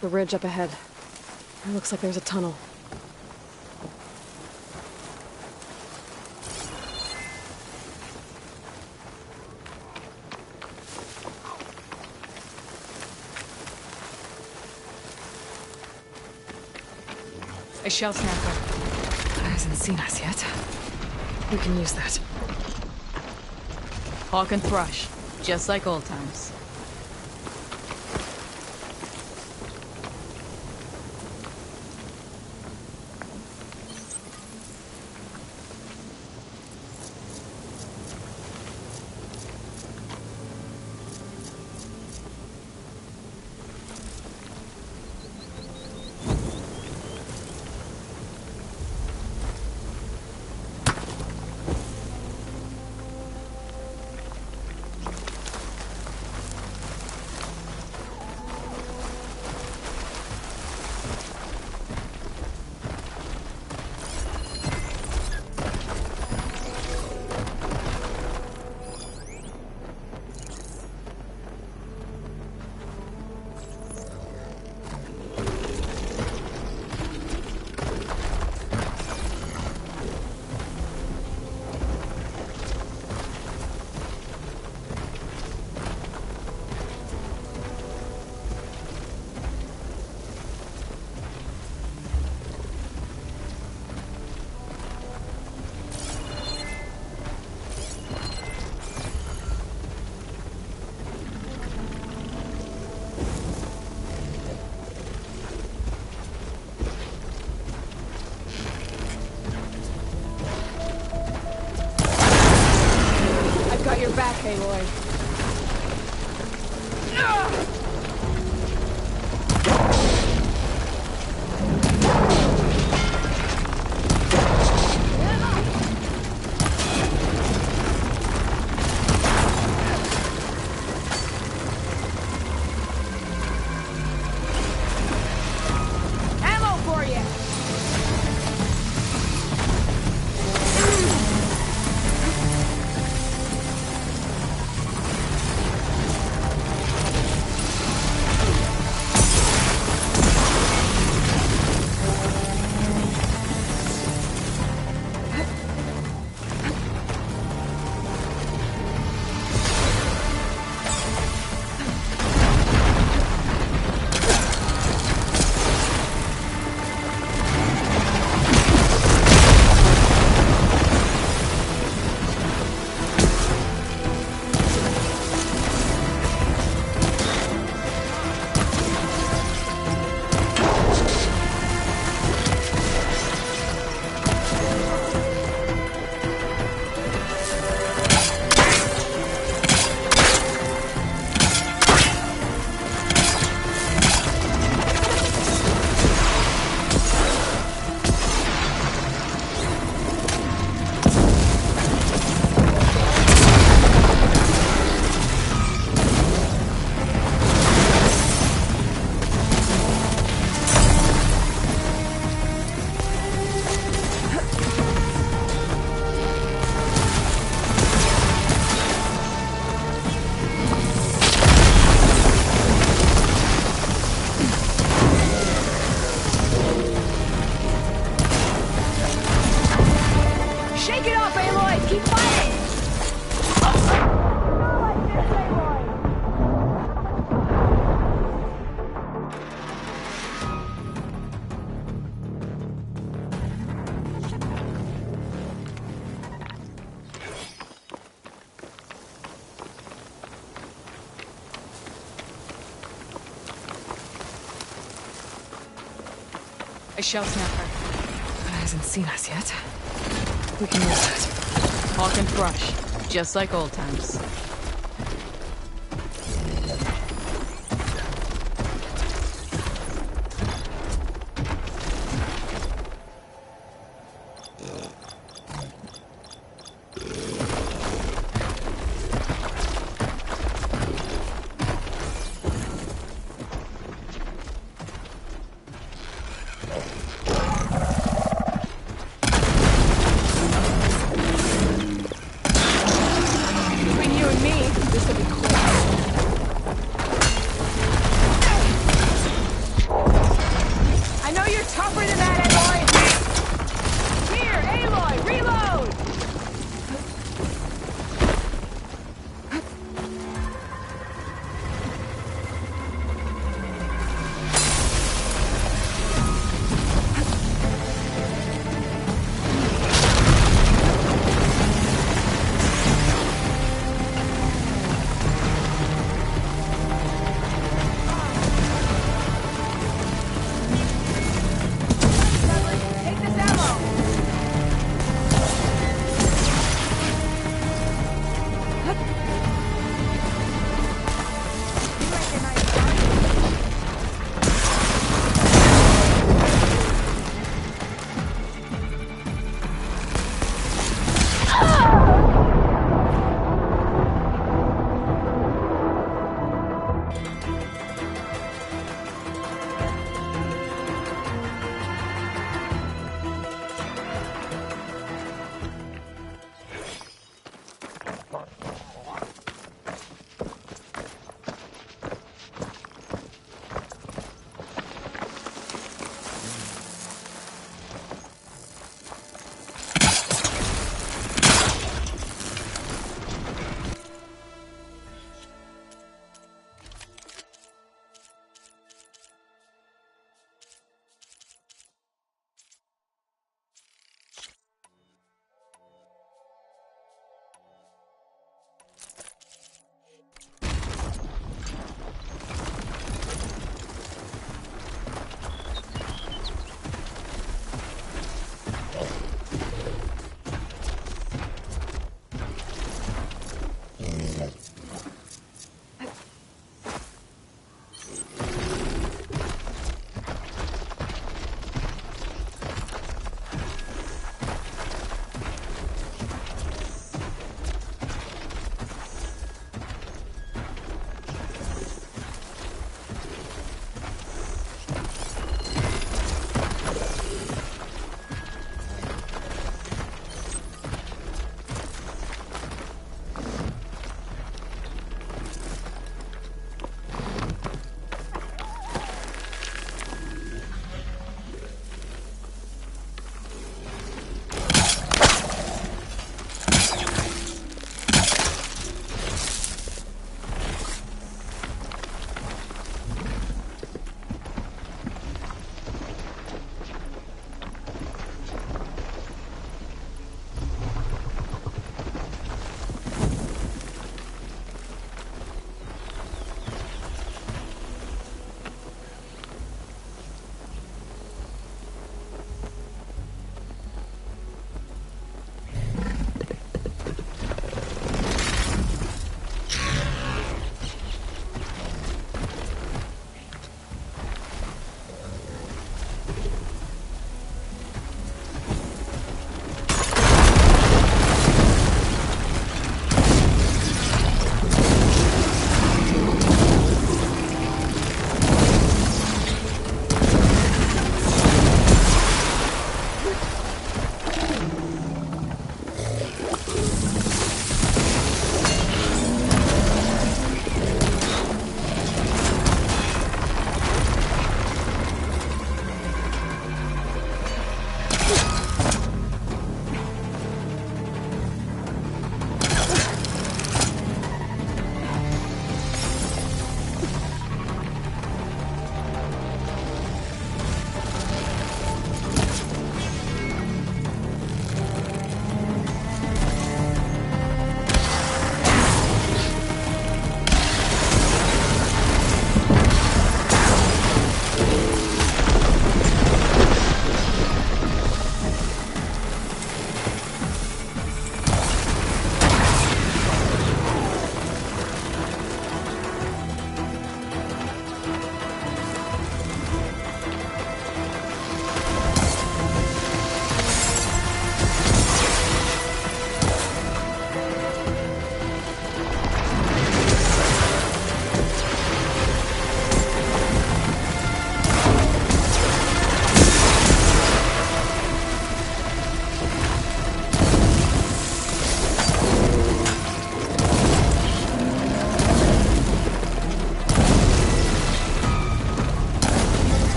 The ridge up ahead. It looks like there's a tunnel. A shell snapper. Hasn't seen us yet. We can use that. Hawk and thrush, just like old times. Got your back, Aloy. Ammo for you! shell snapper. It hasn't seen us yet. We can use that. Hawk and Thrush, just like old times.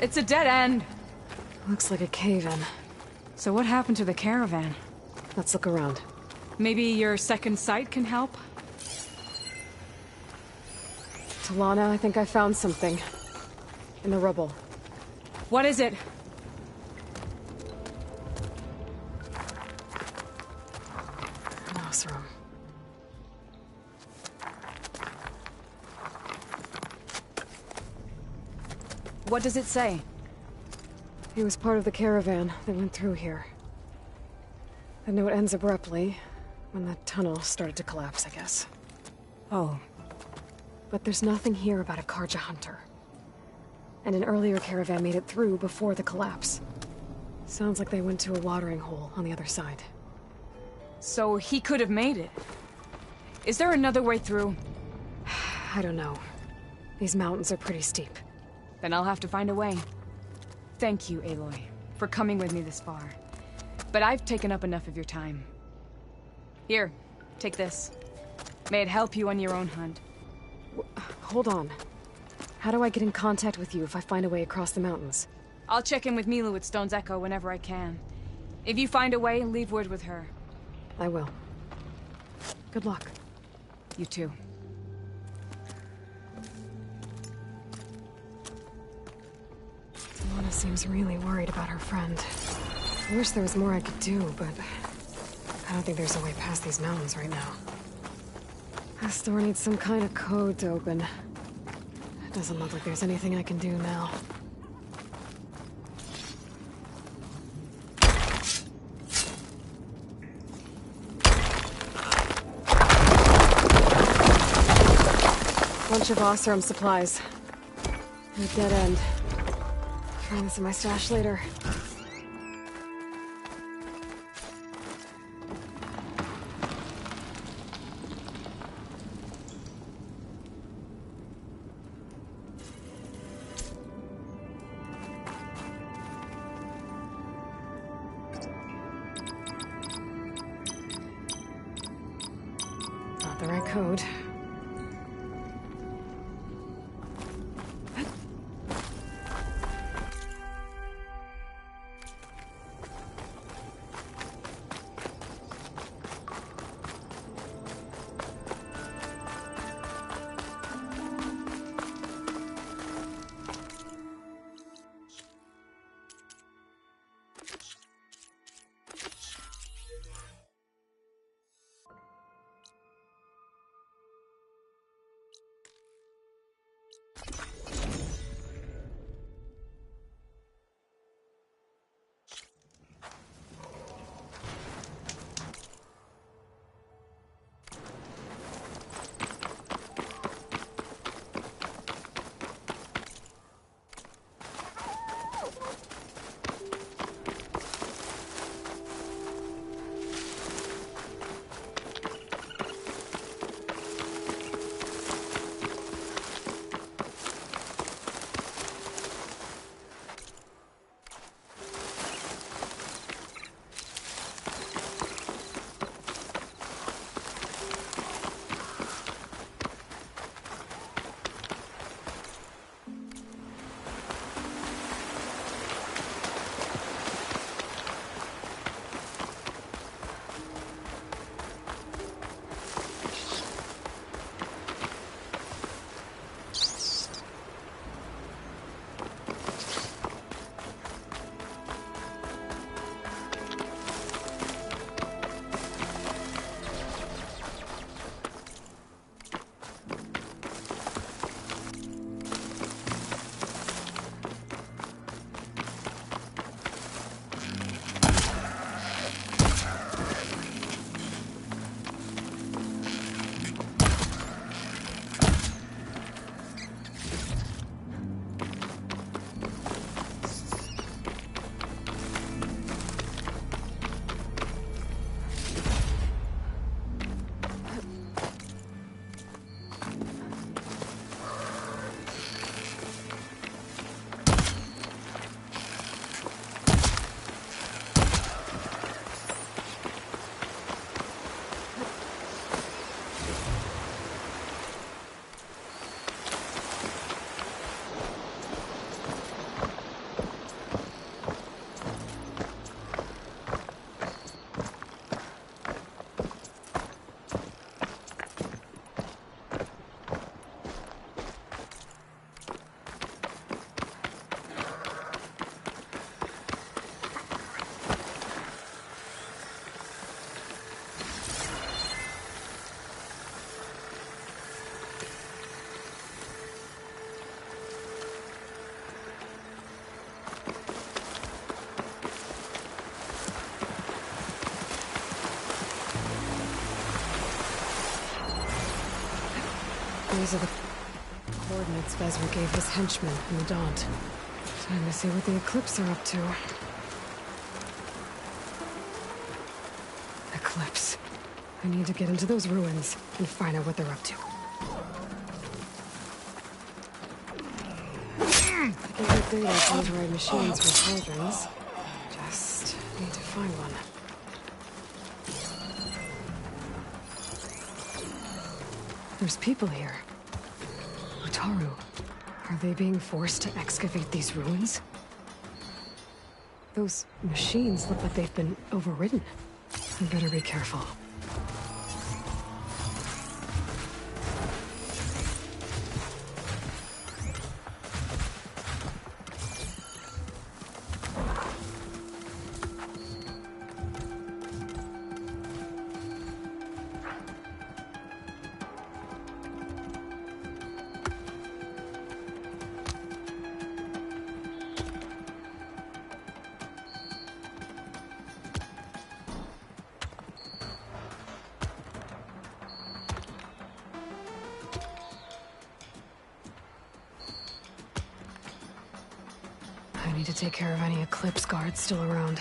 It's a dead end. Looks like a cave-in. So what happened to the caravan? Let's look around. Maybe your second sight can help? Talana, I think I found something. In the rubble. What is it? An Oseram. What does it say? He was part of the caravan that went through here. The note ends abruptly, when the tunnel started to collapse, I guess. Oh. But there's nothing here about a Karja hunter. And an earlier caravan made it through before the collapse. Sounds like they went to a watering hole on the other side. So he could have made it. Is there another way through? I don't know. These mountains are pretty steep. Then I'll have to find a way. Thank you, Aloy, for coming with me this far. But I've taken up enough of your time. Here, take this. May it help you on your own hunt. Hold on. How do I get in contact with you if I find a way across the mountains? I'll check in with Milu at Stone's Echo whenever I can. If you find a way, leave word with her. I will. Good luck. You too. Talana seems really worried about her friend. I wish there was more I could do, but I don't think there's a way past these mountains right now. This door needs some kind of code to open. It doesn't look like there's anything I can do now. Bunch of Oseram supplies. And a dead end. Try this in my stash later. Not the right code. These are the coordinates Vezra gave his henchmen in the Daunt. Time to see what the Eclipse are up to. Eclipse. I need to get into those ruins and find out what they're up to. I can get data to override machines for children's. Just need to find one. There's people here. Utaru. Are they being forced to excavate these ruins? Those machines look like they've been overridden. I better be careful. I need to take care of any Eclipse guards still around.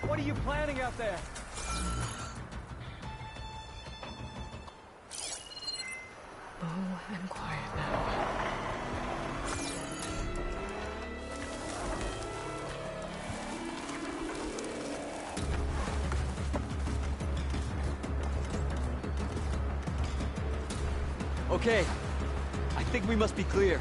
What are you planning out there? Low and quiet now. Okay. I think we must be clear.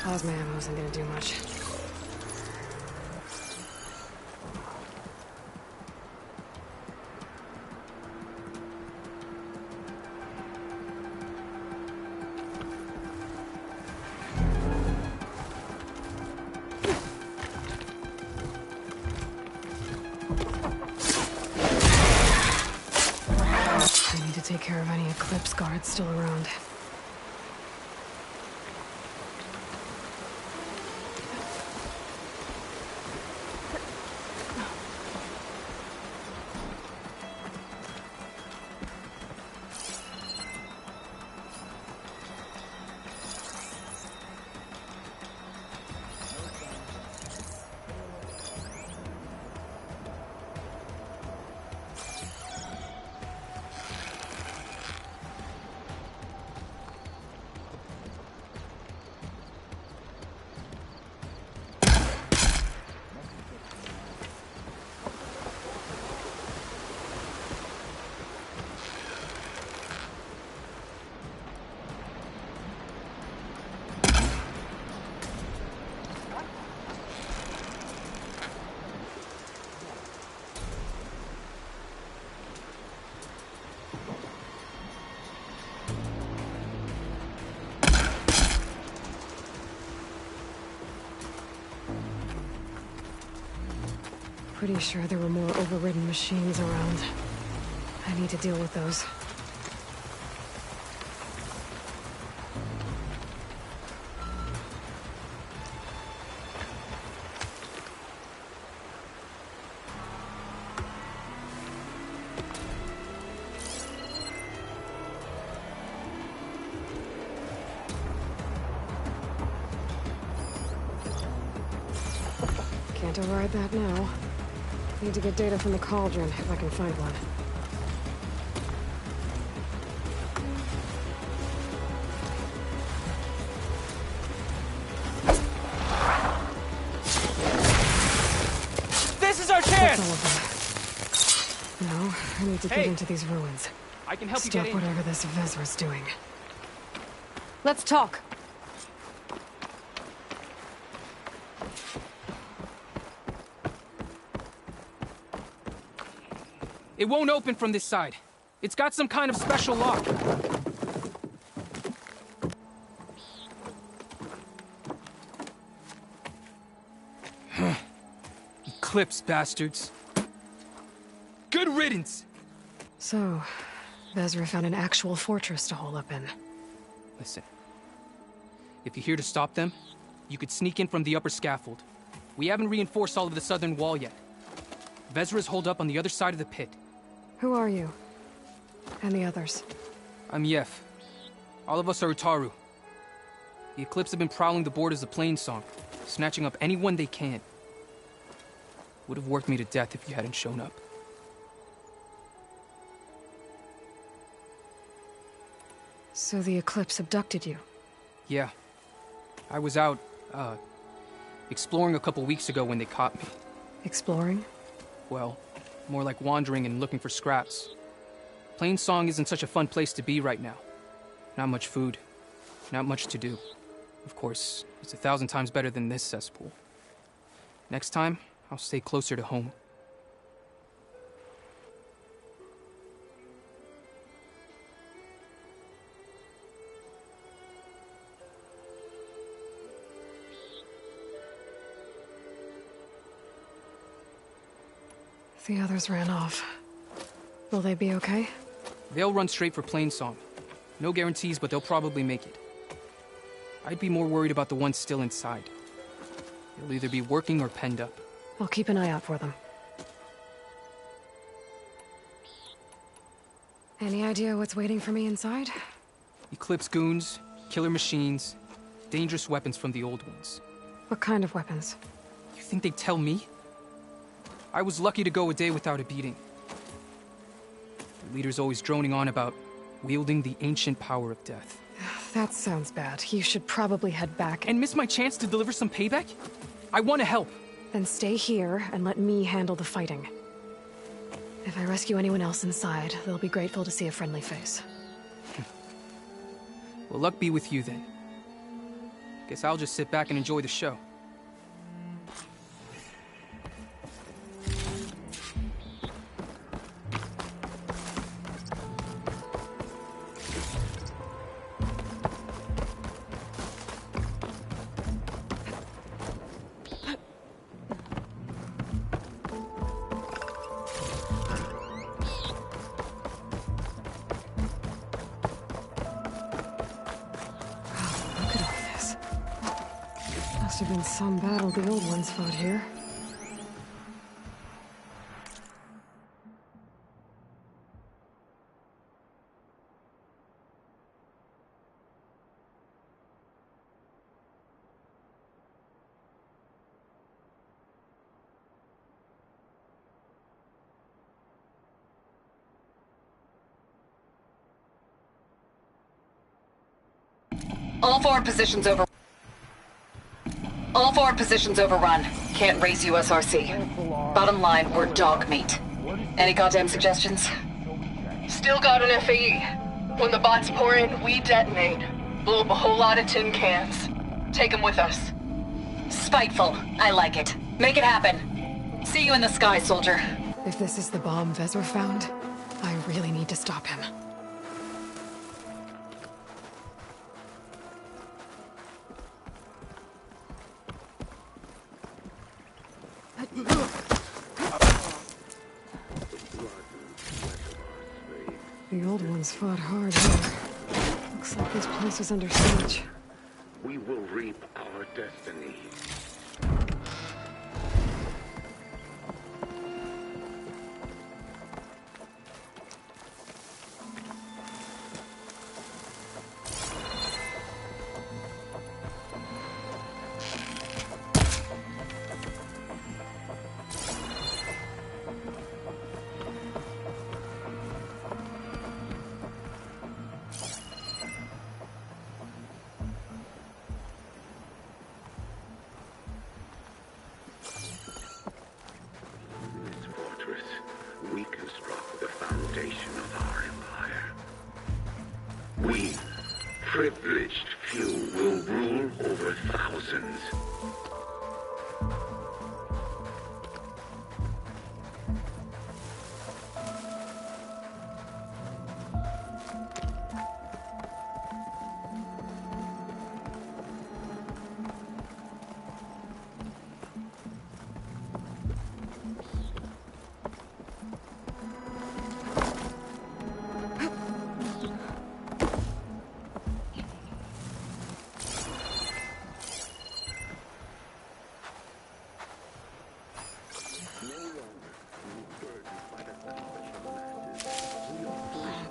Plasma ammo isn't gonna do much. I need to take care of any Eclipse guards still around. Pretty sure there were more overridden machines around. I need to deal with those. Can't override that now. Need to get data from the cauldron, if I can find one. This is our chance! That's all of them. No, I need to get into these ruins. I can help you Stop get in. whatever this Vezra's doing. Let's talk. It won't open from this side. It's got some kind of special lock. Eclipse, bastards. Good riddance! So, Vezra found an actual fortress to hole up in. Listen. If you're here to stop them, you could sneak in from the upper scaffold. We haven't reinforced all of the southern wall yet. Vezra's holed up on the other side of the pit. Who are you? And the others? I'm Yef. All of us are Utaru. The Eclipse have been prowling the borders of Plainsong, snatching up anyone they can. Would have worked me to death if you hadn't shown up. So the Eclipse abducted you? Yeah. I was out, exploring a couple weeks ago when they caught me. Exploring? Well, more like wandering and looking for scraps. Plainsong isn't such a fun place to be right now. Not much food. Not much to do. Of course, it's 1,000 times better than this cesspool. Next time, I'll stay closer to home. The others ran off. Will they be okay? They'll run straight for Plainsong. No guarantees, but they'll probably make it. I'd be more worried about the ones still inside. They'll either be working or penned up. I'll keep an eye out for them. Any idea what's waiting for me inside? Eclipse goons, killer machines, dangerous weapons from the old ones. What kind of weapons? You think they'd tell me? I was lucky to go a day without a beating. The leader's always droning on about wielding the ancient power of death. That sounds bad. You should probably head back and miss my chance to deliver some payback? I want to help. Then stay here and let me handle the fighting. If I rescue anyone else inside, they'll be grateful to see a friendly face. Well, luck be with you then. Guess I'll just sit back and enjoy the show. Must have been some battle the old ones fought here. All forward positions overrun. Can't raise USRC. Bottom line, we're dog meat. Any goddamn suggestions? Still got an FAE. When the bots pour in, we detonate. Blow up a whole lot of tin cans. Take them with us. Spiteful. I like it. Make it happen. See you in the sky, soldier. If this is the bomb Vezra found, I really need to stop him. The old ones fought hard here. Looks like this place is under siege. We will reap our destiny. We construct the foundation of our empire. We, privileged few, will rule over thousands.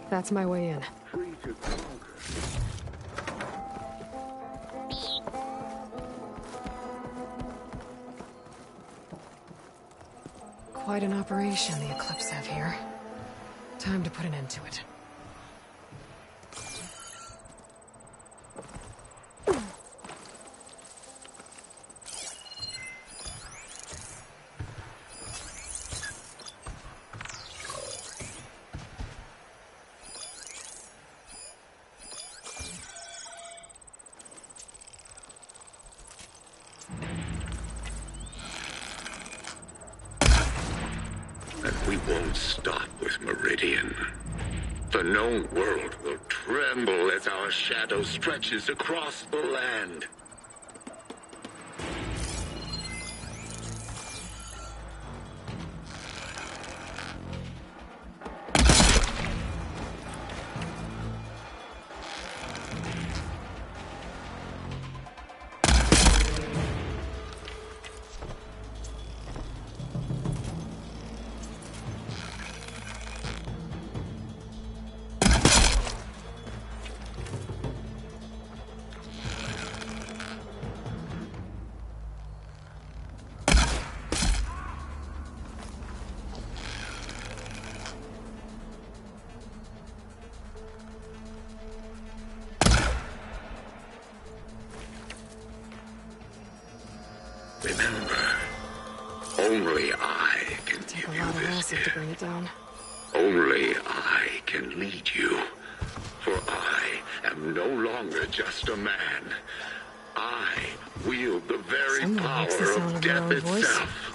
That's my way in. Quite an operation the Eclipse have here. Time to put an end to it. We won't stop with Meridian. The known world will tremble as our shadow stretches across the land. Remember, only I can give you this gift. To bring it down. Only I can lead you. For I am no longer just a man. I wield the very power of death itself.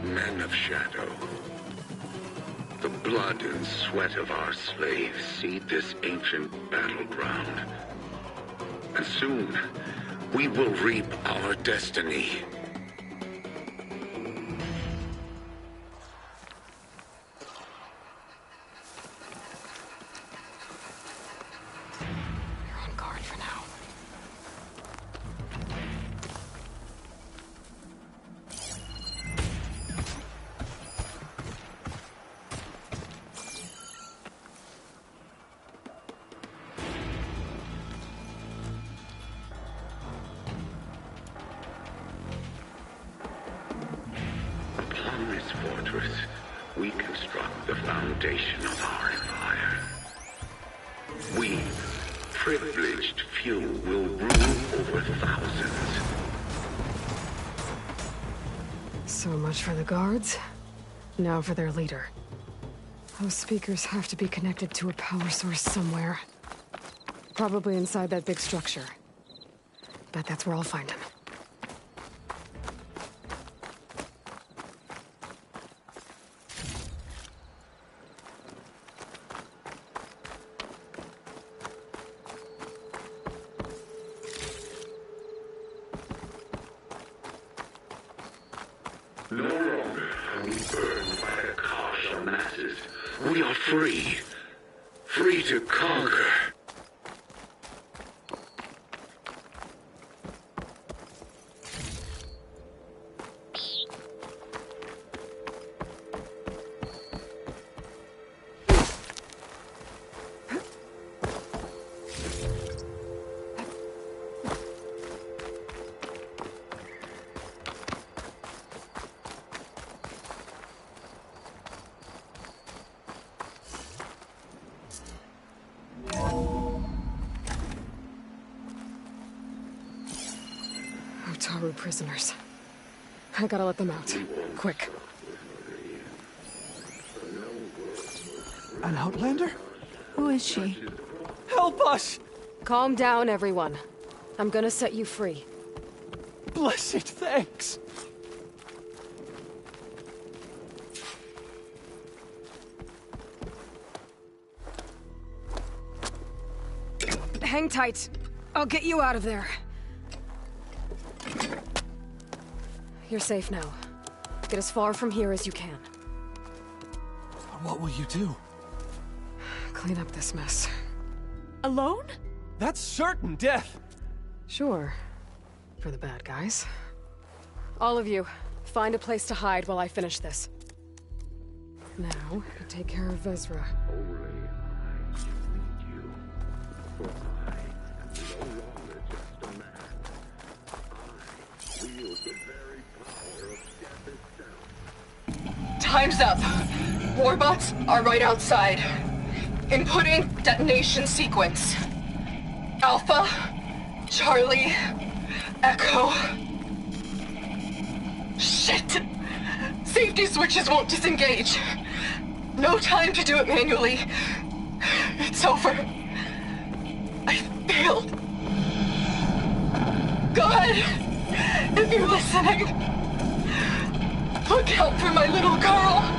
Men of Shadow, the blood and sweat of our slaves seed this ancient battleground. And soon, we will reap our destiny. You're on guard for now. Upon this fortress, we construct the foundation of our empire. We, privileged few, will rule over thousands. So much for the guards. Now for their leader. Those speakers have to be connected to a power source somewhere. Probably inside that big structure. Bet that's where I'll find him. No longer are we burned by the Karja masses. We are free. Free to conquer. Utaru prisoners. I gotta let them out. Quick. An Outlander? Who is she? Help us! Calm down, everyone. I'm gonna set you free. Blessed thanks! Hang tight. I'll get you out of there. You're safe now. Get as far from here as you can. What will you do? Clean up this mess. Alone? That's certain death! Sure. For the bad guys. All of you, find a place to hide while I finish this. Now, take care of Vezra. Time's up. Warbots are right outside. Inputting detonation sequence. Alpha, Charlie, Echo. Shit! Safety switches won't disengage. No time to do it manually. It's over. I failed. God, if you're listening, look out for my little girl.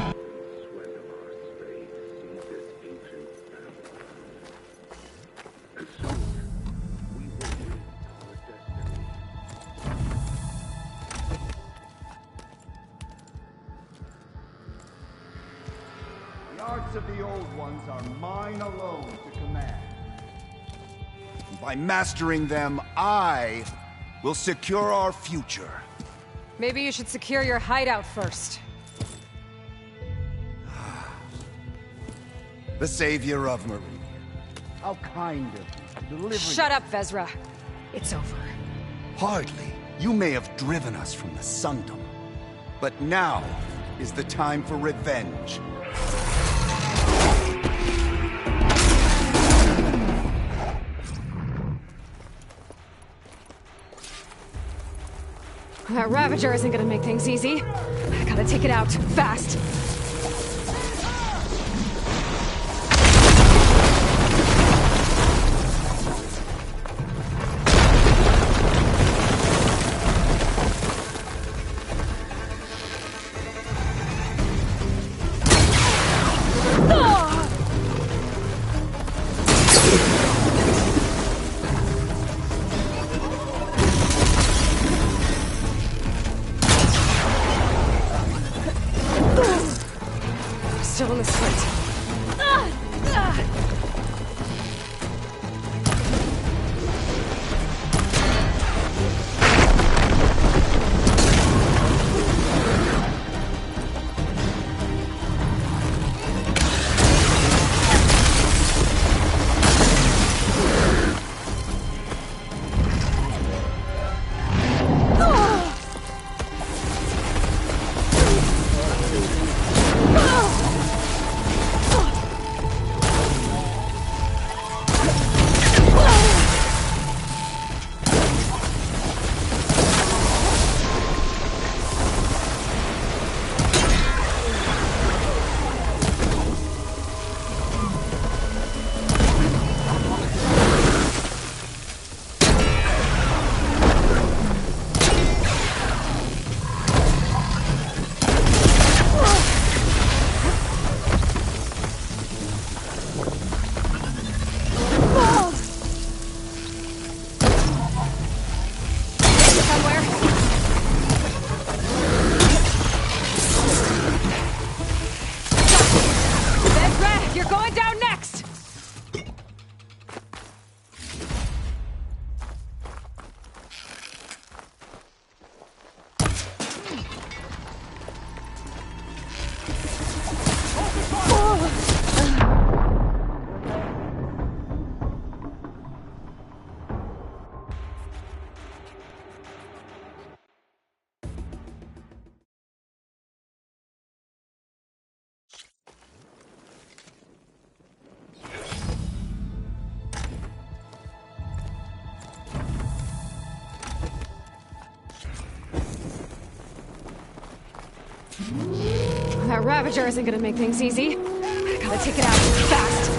The arts of the old ones are mine alone to command. By mastering them, I will secure our future. Maybe you should secure your hideout first. The savior of Meridian. How kind of you, delivering... Shut up, Vezra. It's over. Hardly. You may have driven us from the Sundom. But now is the time for revenge. That Ravager isn't gonna make things easy. I gotta take it out, fast. Still in the sprint. you're going down next! That Ravager isn't gonna make things easy. I gotta take it out fast.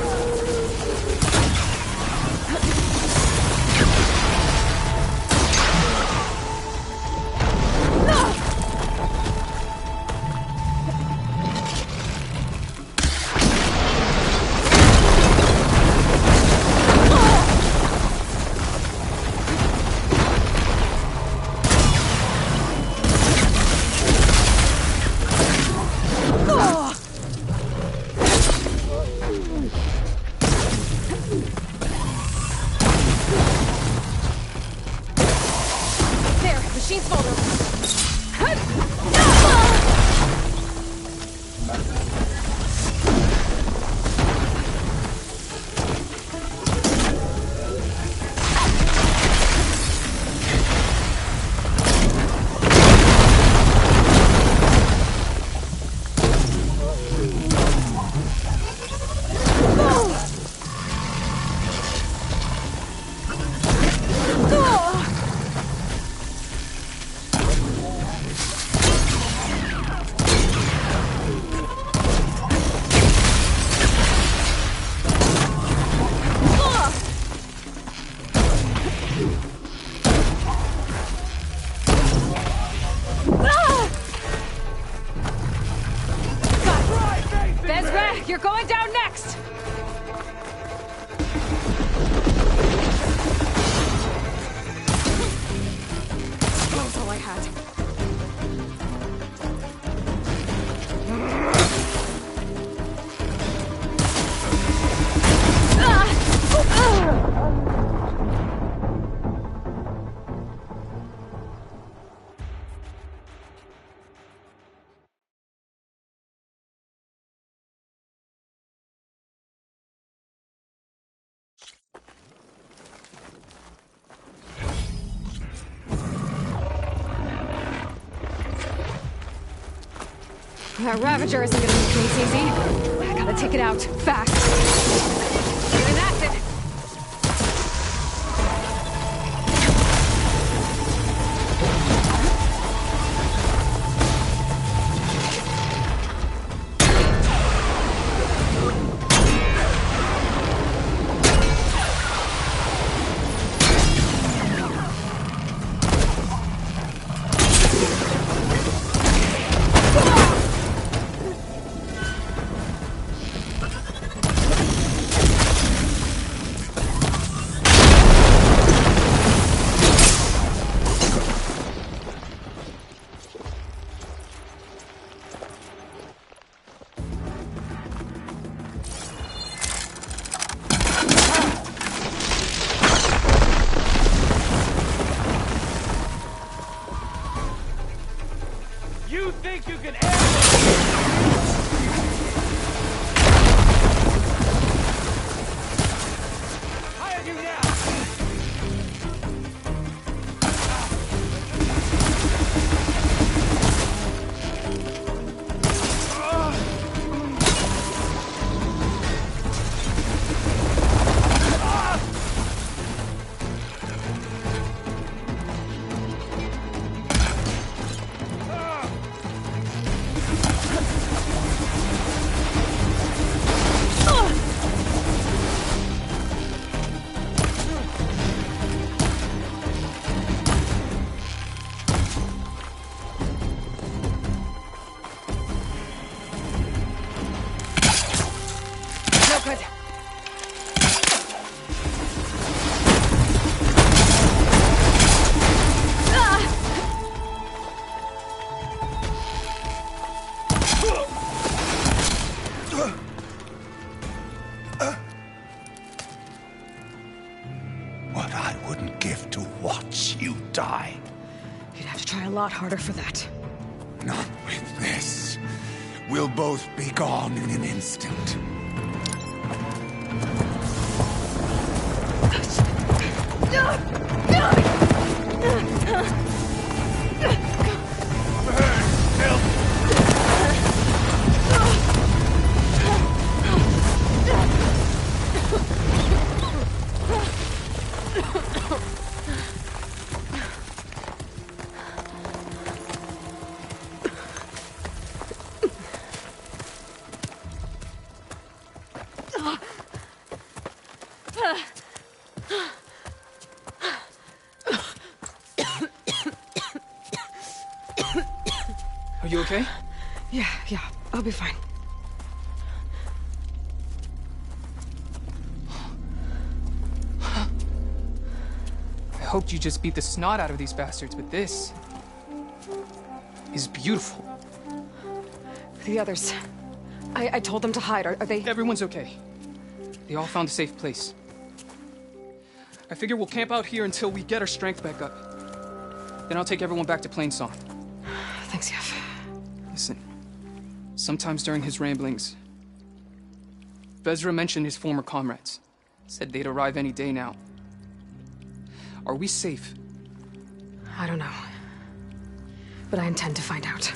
You're going down next! That was all I had. That Ravager isn't gonna make things easy. I gotta take it out fast. Doing acid. You think you can handle I have you now! you die. You'd have to try a lot harder for that. Not with this. We'll both be gone in an instant. Are you okay? Yeah, I'll be fine. I hoped you just beat the snot out of these bastards, but this is beautiful. The others. I told them to hide. Are they... Everyone's okay. They all found a safe place. I figure we'll camp out here until we get our strength back up. Then I'll take everyone back to Plainsong. Thanks, Yef. Listen, sometimes during his ramblings, Vezra mentioned his former comrades. Said they'd arrive any day now. Are we safe? I don't know. But I intend to find out.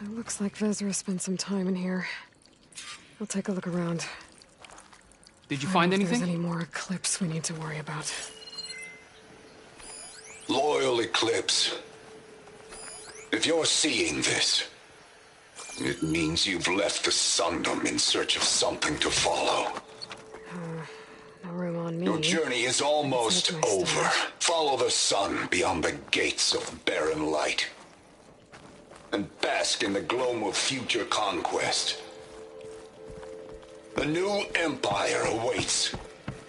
It looks like Vezra spent some time in here. I'll take a look around. Did you find anything? If there's any more Eclipse we need to worry about. Loyal Eclipse. If you're seeing this, it means you've left the Sundom in search of something to follow. No room on me. Your journey is almost over. Follow the sun beyond the gates of barren light. And bask in the gloam of future conquest. The new empire awaits.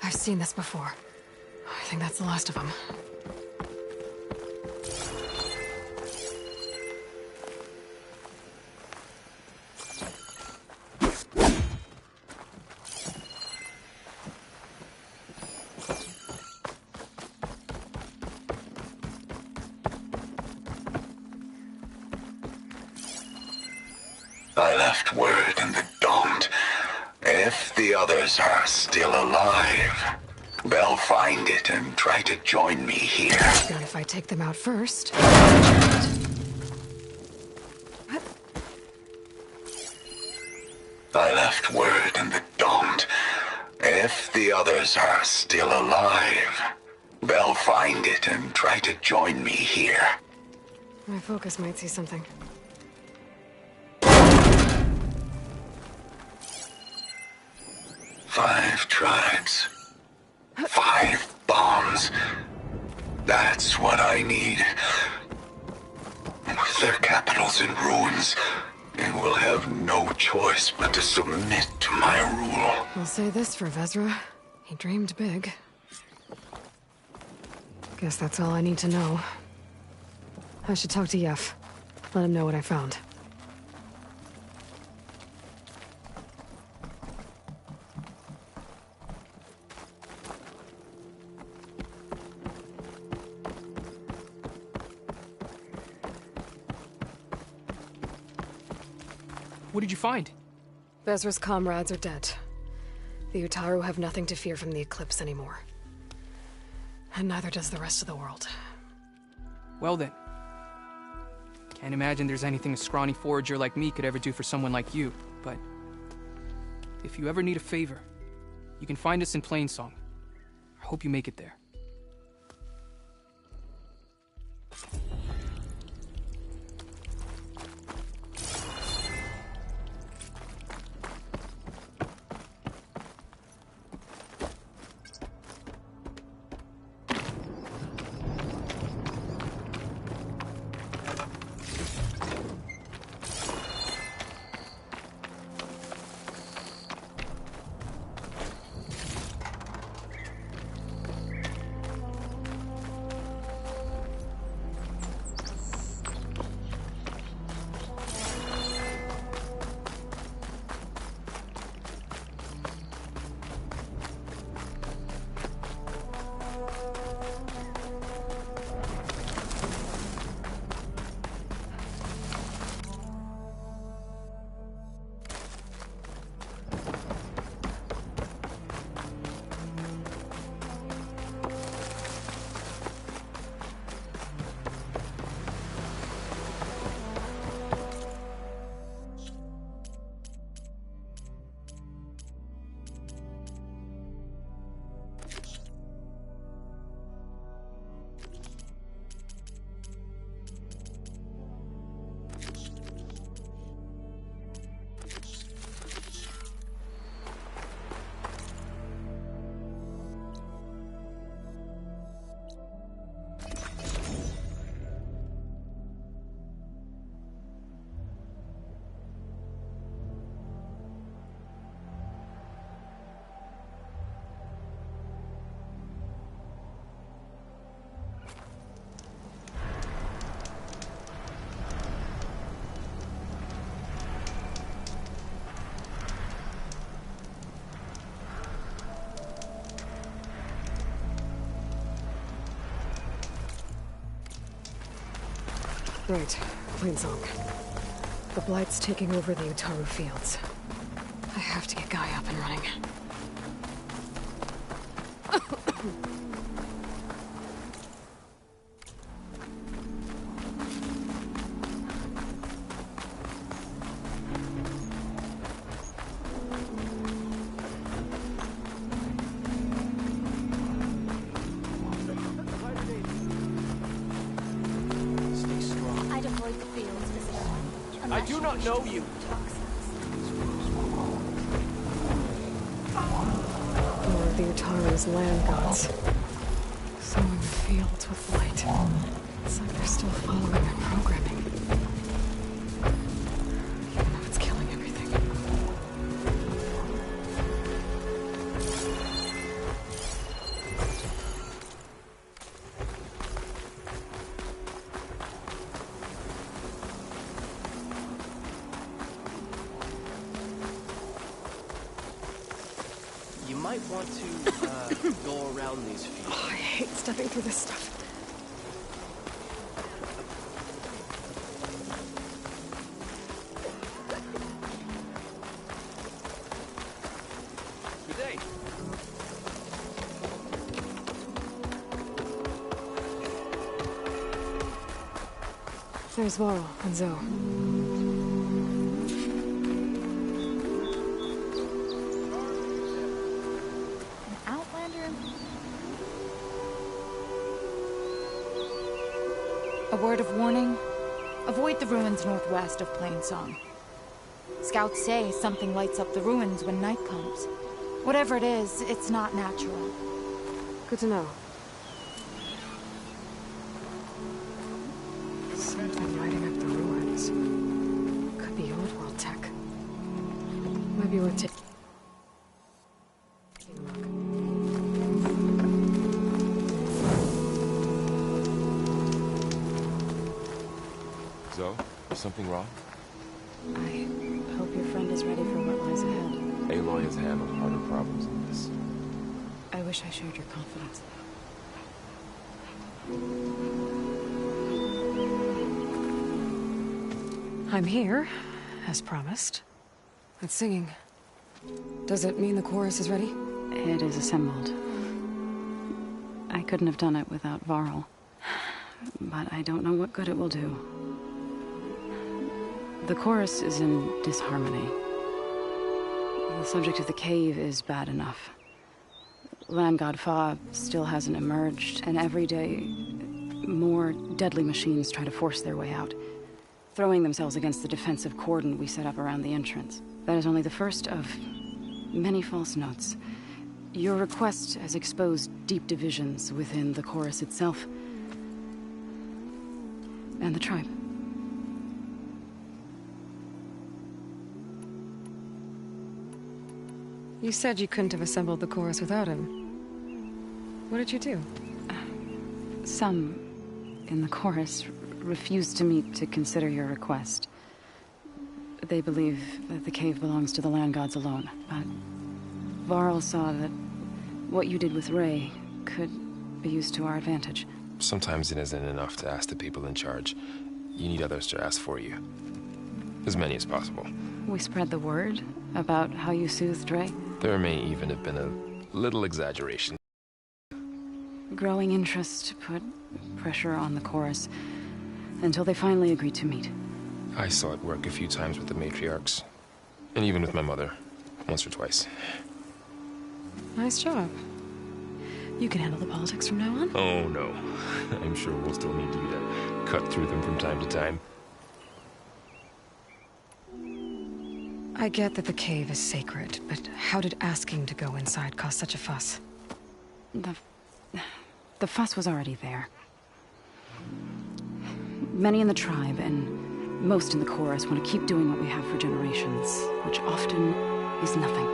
I've seen this before. I think that's the last of them. I left word in the Domed. If the others are still alive, they'll find it and try to join me here. Not if I take them out first. I left word in the Domed. If the others are still alive, they'll find it and try to join me here. My focus might see something. 5 tribes. 5 bombs. That's what I need. With their capitals in ruins, they will have no choice but to submit to my rule. I'll say this for Vezra. He dreamed big. Guess that's all I need to know. I should talk to Yef. Let him know what I found. What did you find? Vezra's comrades are dead. The Utaru have nothing to fear from the Eclipse anymore. And neither does the rest of the world. Well then. Can't imagine there's anything a scrawny forager like me could ever do for someone like you, but if you ever need a favor, you can find us in Plainsong. I hope you make it there. Right. Plainsong. The Blight's taking over the Utaru fields. I have to get Guy up and running. I'd avoid the fields, visitor. I do not know you. More of the Utaru's land gods. Sowing the fields with light. It's like they're still following their programming. Even though it's killing everything. You might want to go around these fields. Oh, I hate stepping through this stuff. Good day. There's Varl and Zoe. A word of warning. Avoid the ruins northwest of Plainsong. Scouts say something lights up the ruins when night comes. Whatever it is, it's not natural. Good to know. Something lighting up the ruins. Could be old world tech. Might be worth taking a look. Zoe, is something wrong? I hope your friend is ready for what lies ahead. Aloy has handled harder problems than this. I wish I shared your confidence. I'm here, as promised. That's singing. Does it mean the chorus is ready? It is assembled. I couldn't have done it without Varl. But I don't know what good it will do. The chorus is in disharmony. The subject of the cave is bad enough. Land God Fa still hasn't emerged, and every day, more deadly machines try to force their way out, throwing themselves against the defensive cordon we set up around the entrance. That is only the first of many false notes. Your request has exposed deep divisions within the chorus itself and the tribe. You said you couldn't have assembled the chorus without him. What did you do? Some in the chorus refused to meet to consider your request. They believe that the cave belongs to the land gods alone, but Varl saw that what you did with Ray could be used to our advantage. Sometimes it isn't enough to ask the people in charge. You need others to ask for you. As many as possible. We spread the word about how you soothed Ray. There may even have been a little exaggeration. Growing interest put pressure on the chorus until they finally agreed to meet. I saw it work a few times with the matriarchs. And even with my mother. Once or twice. Nice job. You can handle the politics from now on? Oh, no. I'm sure we'll still need you to cut through them from time to time. I get that the cave is sacred, but how did asking to go inside cause such a fuss? The fuss was already there. Many in the tribe, and most in the chorus, want to keep doing what we have for generations, which often is nothing.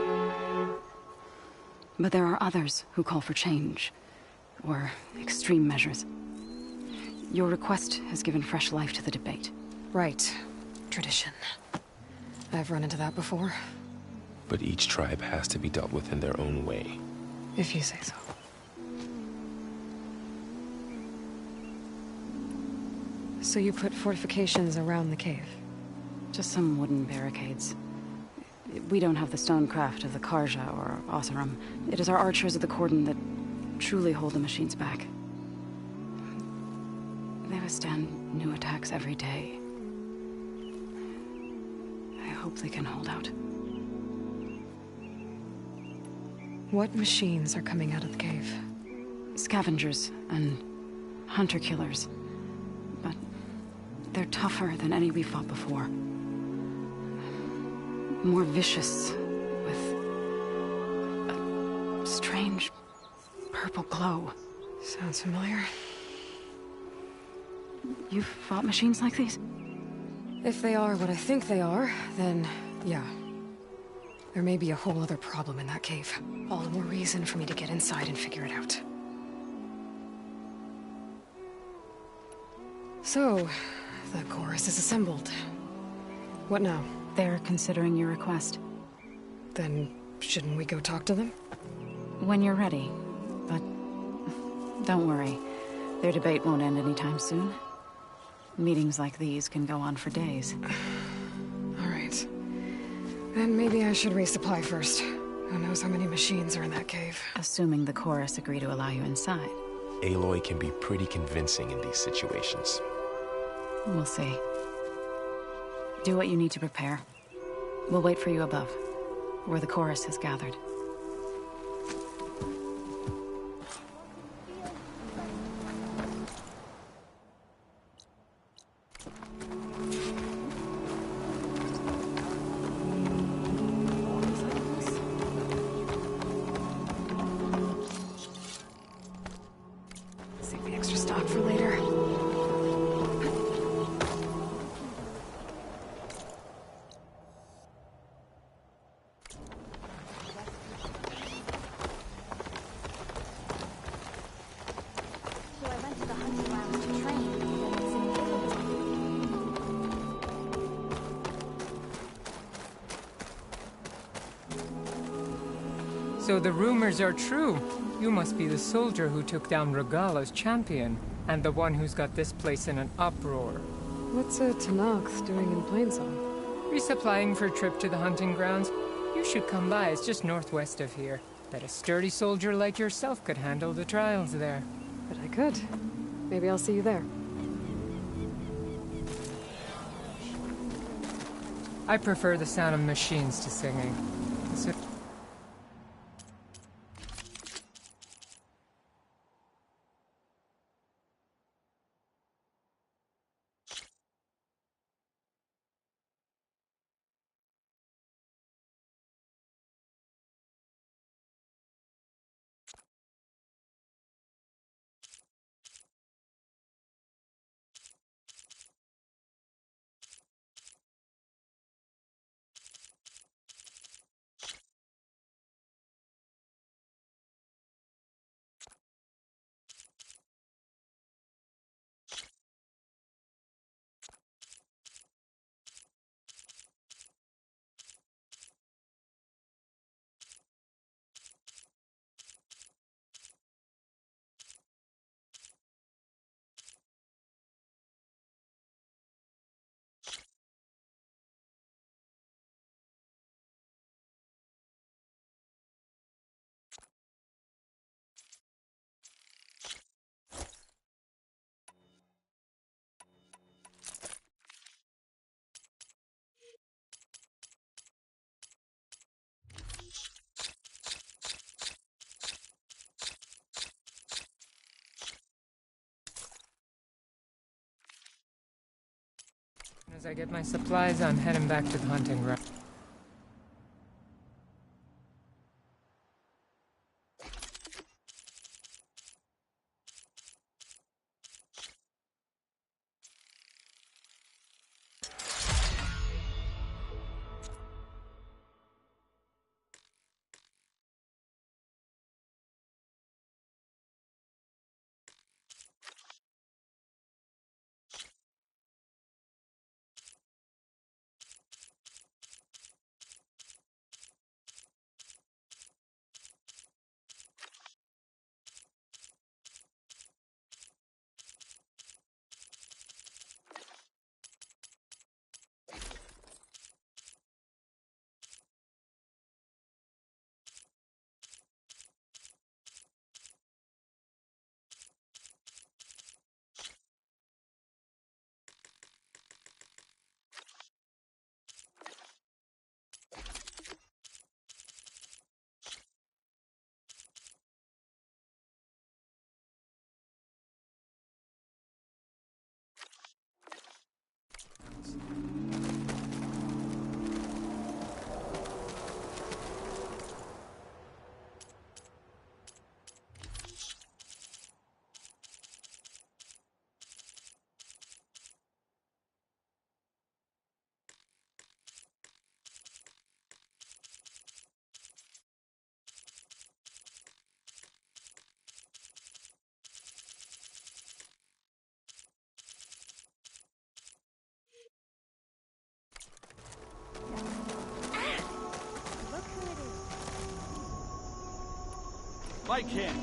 But there are others who call for change, or extreme measures. Your request has given fresh life to the debate. Right. Tradition. I've run into that before. But each tribe has to be dealt with in their own way. If you say so. So you put fortifications around the cave? Just some wooden barricades. We don't have the stonecraft of the Karja or Oseram. It is our archers of the Cordon that truly hold the machines back. They withstand new attacks every day. I hope they can hold out. What machines are coming out of the cave? Scavengers and hunter-killers. But they're tougher than any we fought before. More vicious, with a strange purple glow. Sounds familiar. You've fought machines like these? If they are what I think they are, then yeah. There may be a whole other problem in that cave. All the more reason for me to get inside and figure it out. So, the chorus is assembled. What now? They're considering your request. Then, shouldn't we go talk to them? When you're ready. But don't worry. Their debate won't end anytime soon. Meetings like these can go on for days. All right. Then maybe I should resupply first. Who knows how many machines are in that cave? Assuming the chorus agree to allow you inside. Aloy can be pretty convincing in these situations. We'll see. Do what you need to prepare. We'll wait for you above, where the chorus has gathered. Save the extra stock for later. So the rumors are true. You must be the soldier who took down Regala's champion, and the one who's got this place in an uproar. What's a Tanax doing in Plainsong? Resupplying for a trip to the hunting grounds. You should come by, it's just northwest of here. Bet a sturdy soldier like yourself could handle the trials there. But I could. Maybe I'll see you there. I prefer the sound of machines to singing. So as I get my supplies, I'm heading back to the hunting ground. Like him.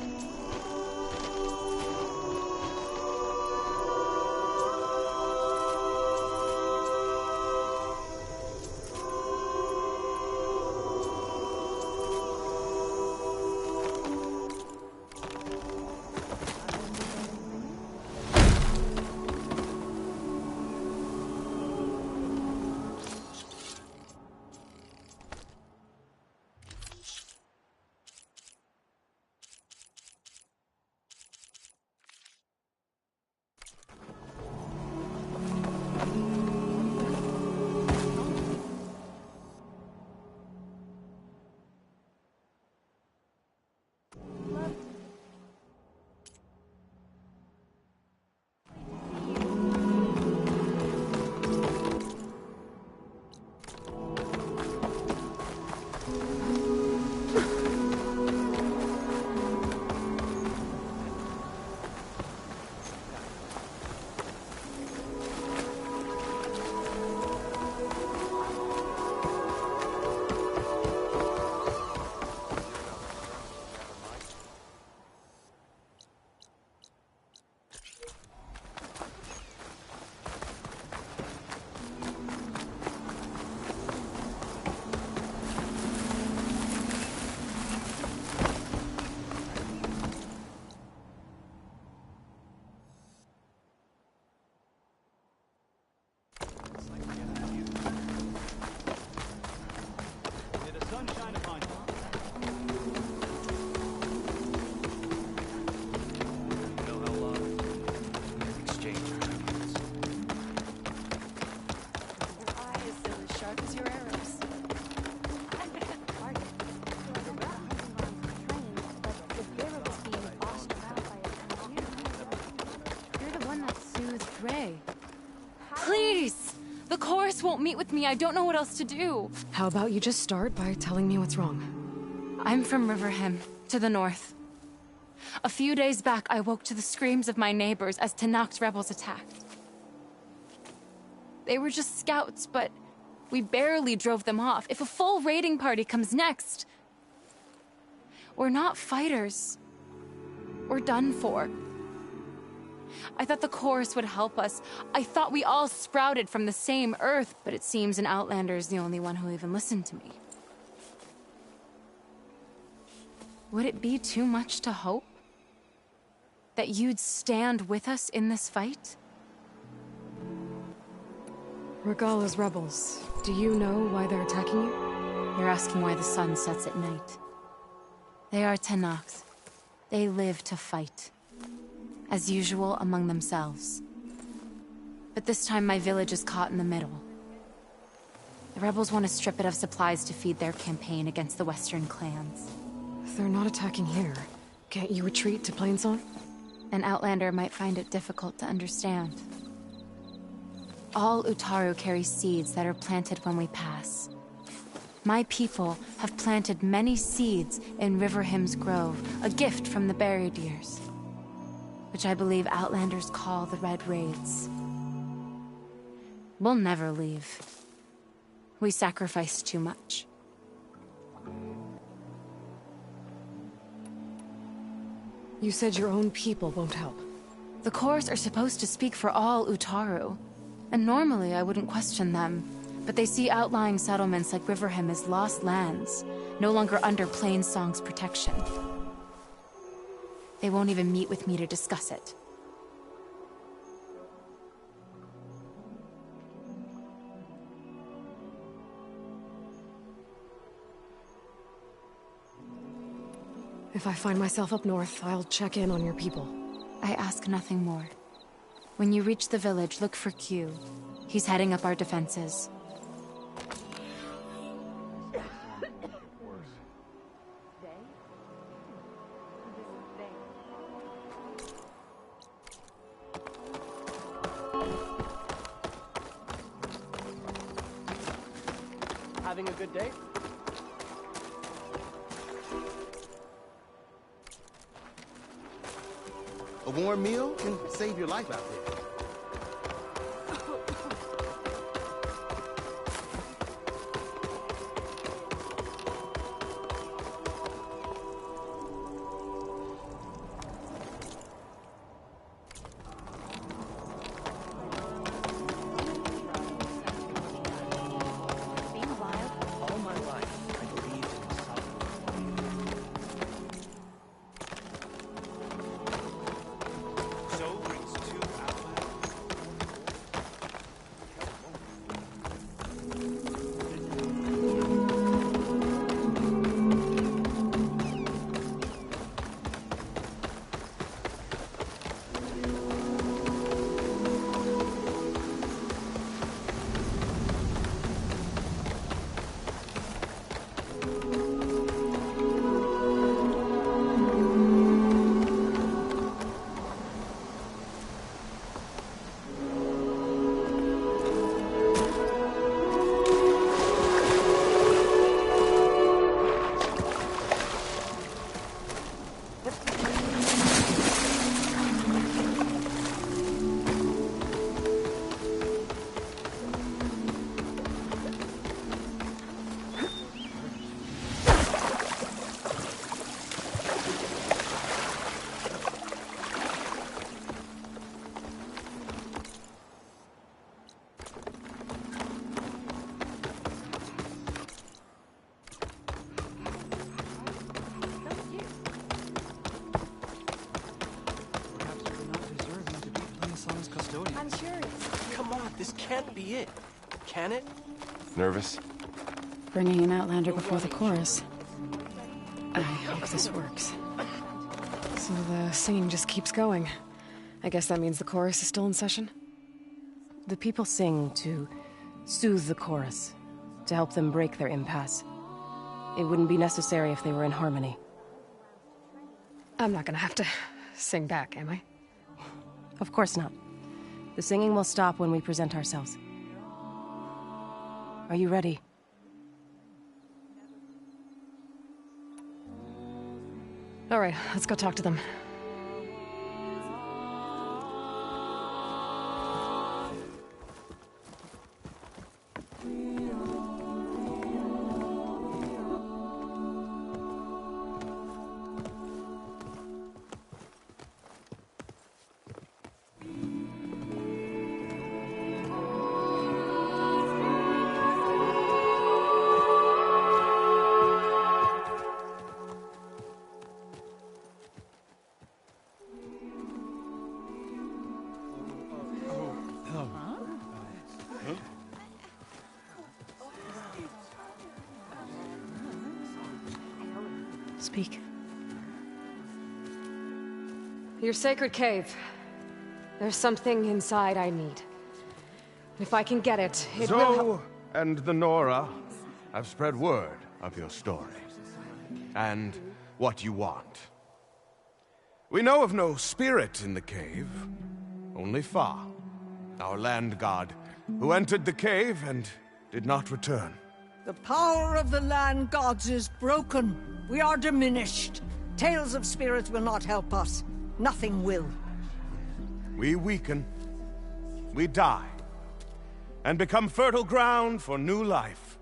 Please! The chorus won't meet with me. I don't know what else to do. How about you just start by telling me what's wrong? I'm from Riverhim, to the north. A few days back, I woke to the screams of my neighbors as Tenakth's rebels attacked. They were just scouts, but we barely drove them off. If a full raiding party comes next, we're not fighters. We're done for. I thought the chorus would help us. I thought we all sprouted from the same earth, but it seems an Outlander is the only one who even listened to me. Would it be too much to hope? That you'd stand with us in this fight? Regala's rebels. Do you know why they're attacking you? You're asking why the sun sets at night. They are Tenakth. They live to fight. As usual, among themselves. But this time my village is caught in the middle. The rebels want to strip it of supplies to feed their campaign against the Western clans. If they're not attacking here, can't you retreat to Plainsong? An Outlander might find it difficult to understand. All Utaru carry seeds that are planted when we pass. My people have planted many seeds in Riverhim's Grove, a gift from the Buried Years, which I believe Outlanders call the Red Raids. We'll never leave. We sacrifice too much. You said your own people won't help. The Chorus are supposed to speak for all Utaru, and normally I wouldn't question them, but they see outlying settlements like Riverhim as lost lands, no longer under Plainsong's protection. They won't even meet with me to discuss it. If I find myself up north, I'll check in on your people. I ask nothing more. When you reach the village, look for Q. He's heading up our defenses. Having a good day? A warm meal can save your life out there. can't be it. Can it? Nervous? Bringing an Outlander before the chorus. I hope this works. So the singing just keeps going. I guess that means the chorus is still in session? The people sing to soothe the chorus, to help them break their impasse. It wouldn't be necessary if they were in harmony. I'm not gonna have to sing back, am I? Of course not. The singing will stop when we present ourselves. Are you ready? All right, let's go talk to them. Speak. Your sacred cave. There's something inside I need. If I can get it, it will help. Zoe and the Nora have spread word of your story. And what you want. We know of no spirit in the cave. Only Fa, our land god, who entered the cave and did not return. The power of the land gods is broken. We are diminished. Tales of spirits will not help us. Nothing will. We weaken. We die. And become fertile ground for new life.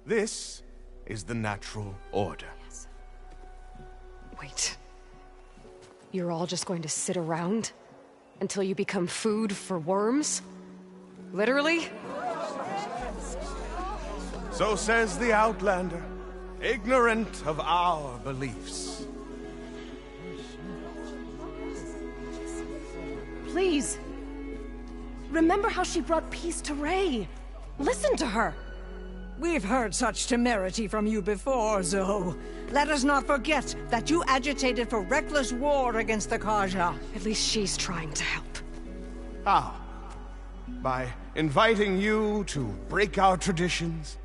This is the natural order. Yes. Wait. You're all just going to sit around? Until you become food for worms? Literally? So says the Outlander, ignorant of our beliefs. Please. Remember how she brought peace to Ray. Listen to her. We've heard such temerity from you before, Zoe. Let us not forget that you agitated for reckless war against the Carja. At least she's trying to help. How? By inviting you to break our traditions?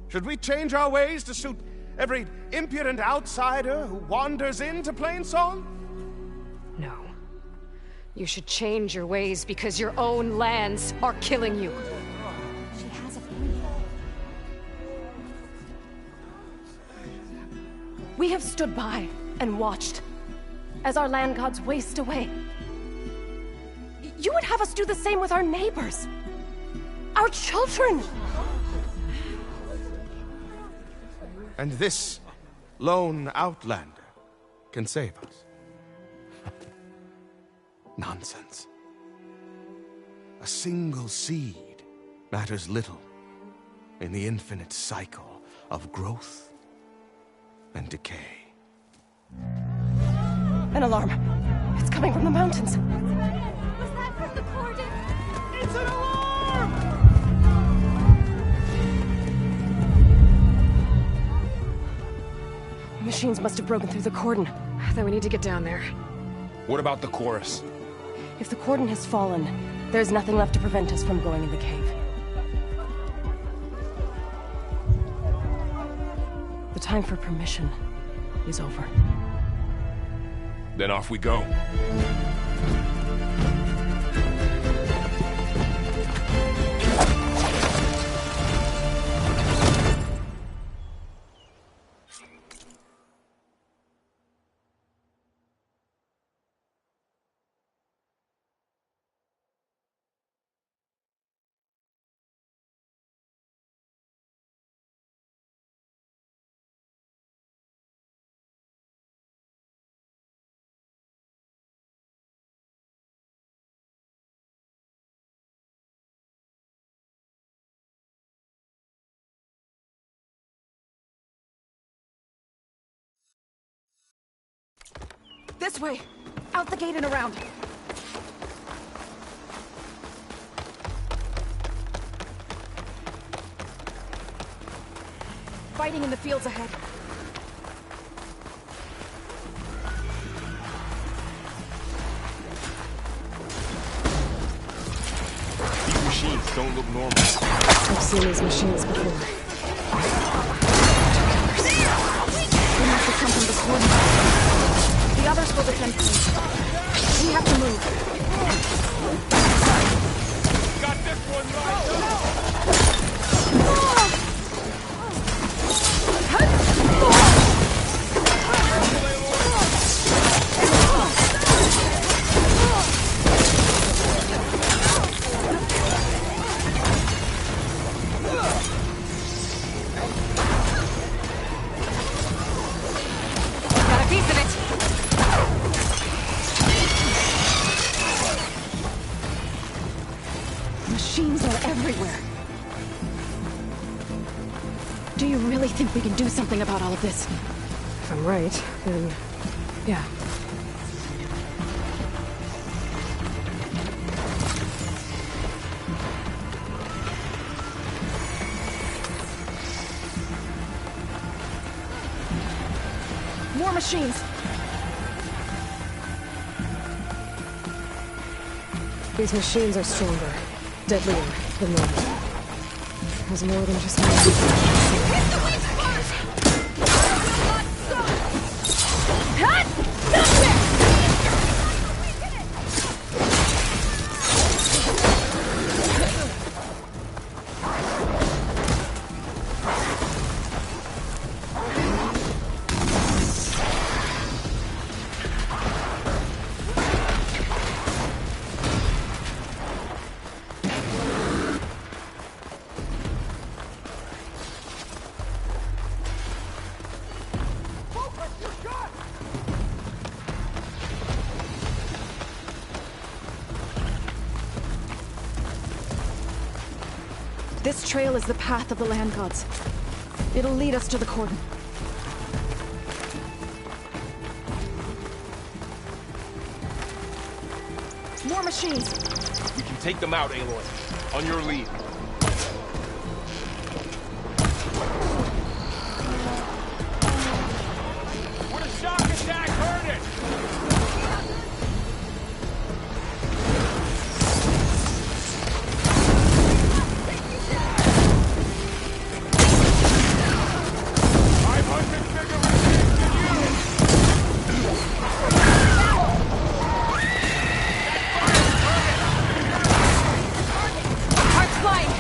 Should we change our ways to suit every impudent outsider who wanders into Plainsong? No. You should change your ways because your own lands are killing you. She has a point. We have stood by and watched as our land gods waste away. You would have us do the same with our neighbors, our children. And this lone Outlander can save us. Nonsense. A single seed matters little in the infinite cycle of growth and decay. An alarm. It's coming from the mountains. Was that from the cordon? It's an alarm! Machines must have broken through the cordon. Then we need to get down there. What about the chorus? If the cordon has fallen, there's nothing left to prevent us from going in the cave. The time for permission is over. Then off we go. This way! Out the gate and around! fighting in the fields ahead. These machines don't look normal. I've seen these machines before. We have to come from the coordinates. The others will defend me. We have to move. Got this one right. Got a piece of it. Machines are everywhere. Do you really think we can do something about all of this? If I'm right, then yeah. More machines! These machines are stronger, deadlier than normal. There's more than just one. This trail is the path of the land gods. It'll lead us to the cordon. More machines! We can take them out, Aloy. On your lead. What a shock attack! Heard it! Flying!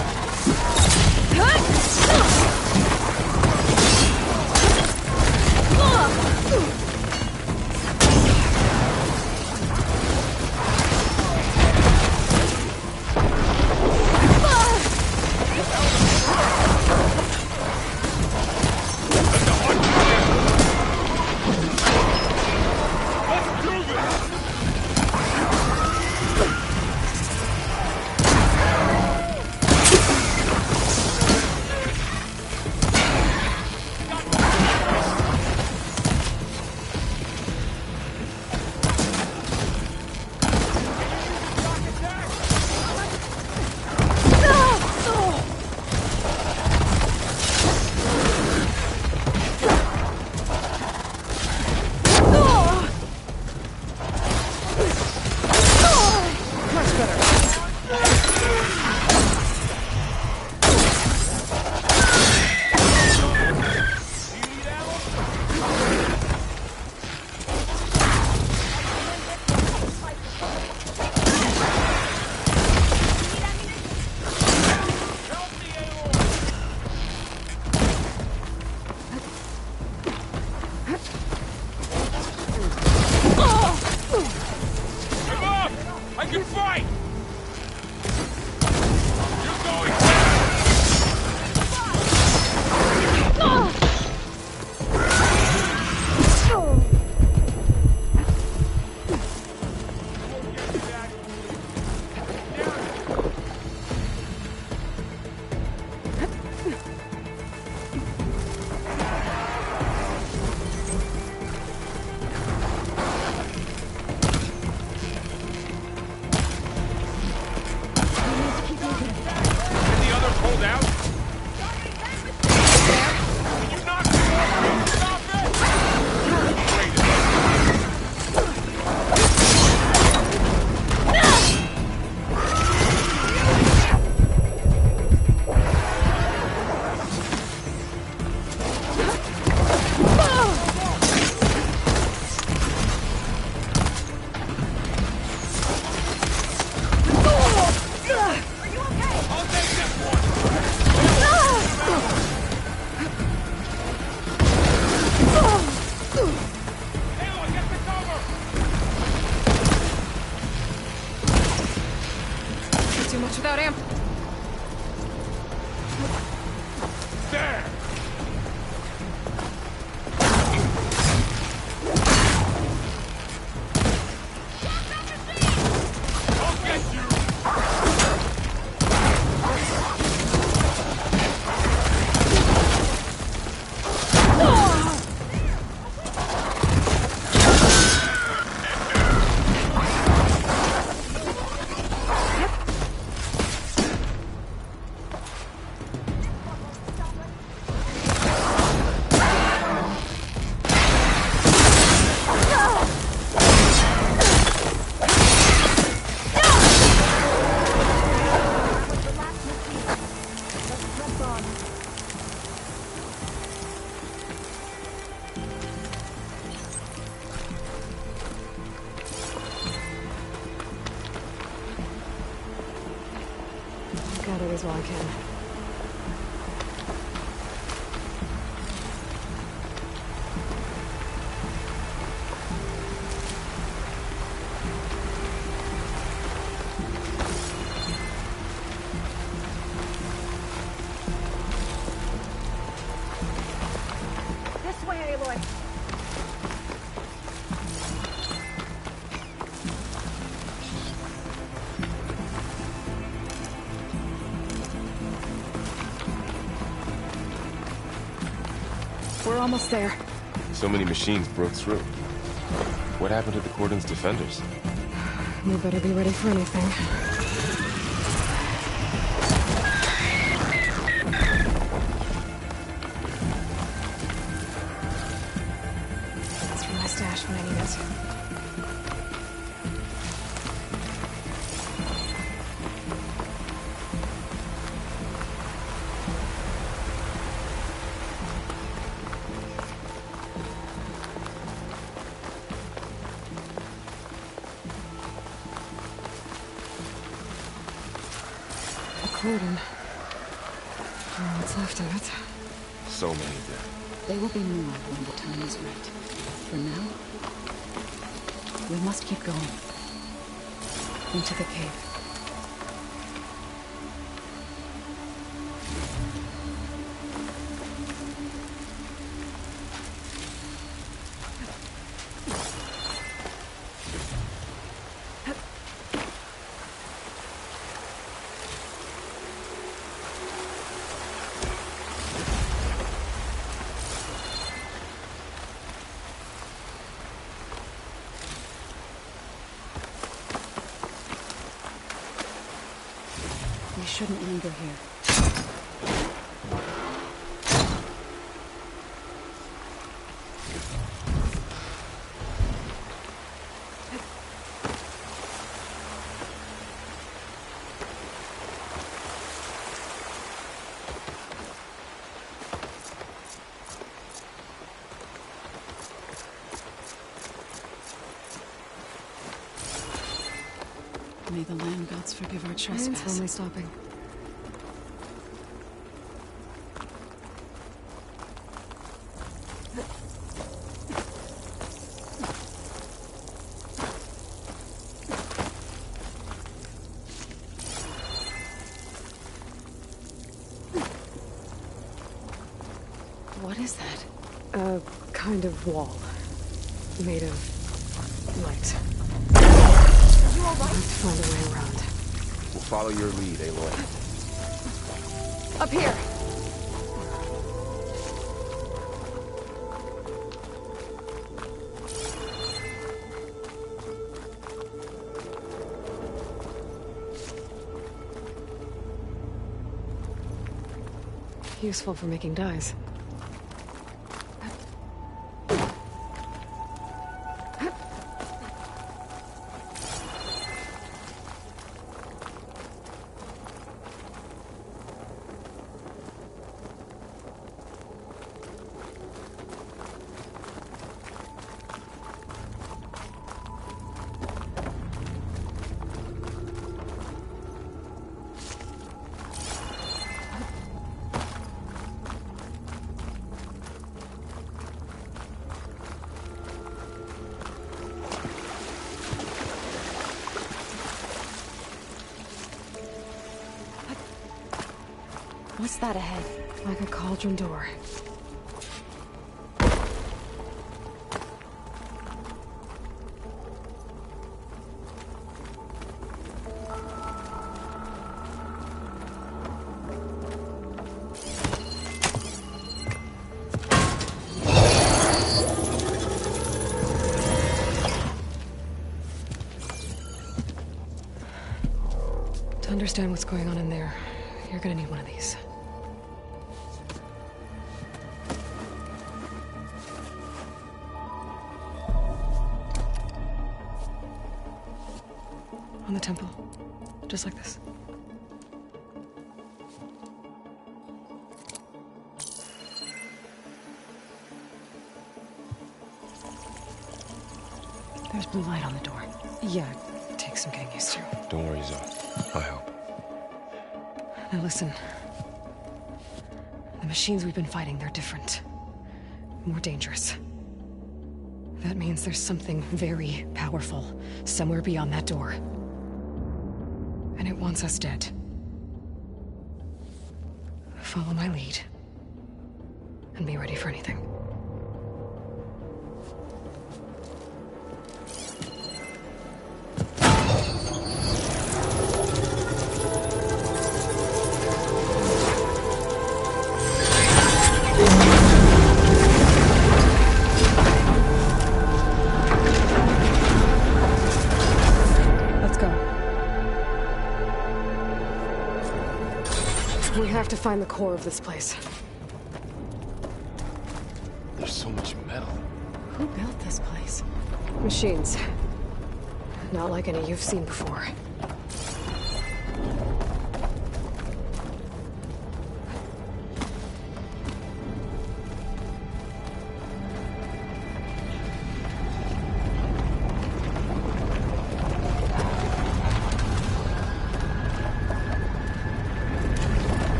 gather these while I can. This way, Aloy. We're almost there. So many machines broke through. What happened to the Cordon's defenders? We better be ready for anything. That's for my stash when I need it. Cordon. What's left of it? So many dead. There will be more when the time is right. For now, we must keep going. Into the cave. We shouldn't linger here. May the land gods forgive our trespass. It's only stopping. What is that? A kind of wall. Made of light. You all right? Let's find a way around. We'll follow your lead, Aloy. Up here! Useful for making dyes. What's that ahead? Like a cauldron door. To understand what's going on in there, you're gonna need one of these. On the temple. Just like this. There's blue light on the door. Yeah, it takes some getting used to. Don't worry, Zoe. I help. Now listen. The machines we've been fighting, they're different. More dangerous. That means there's something very powerful somewhere beyond that door. And it wants us dead. Follow my lead. And be ready for anything. To find the core of this place. There's so much metal. Who built this place? Machines. Not like any you've seen before.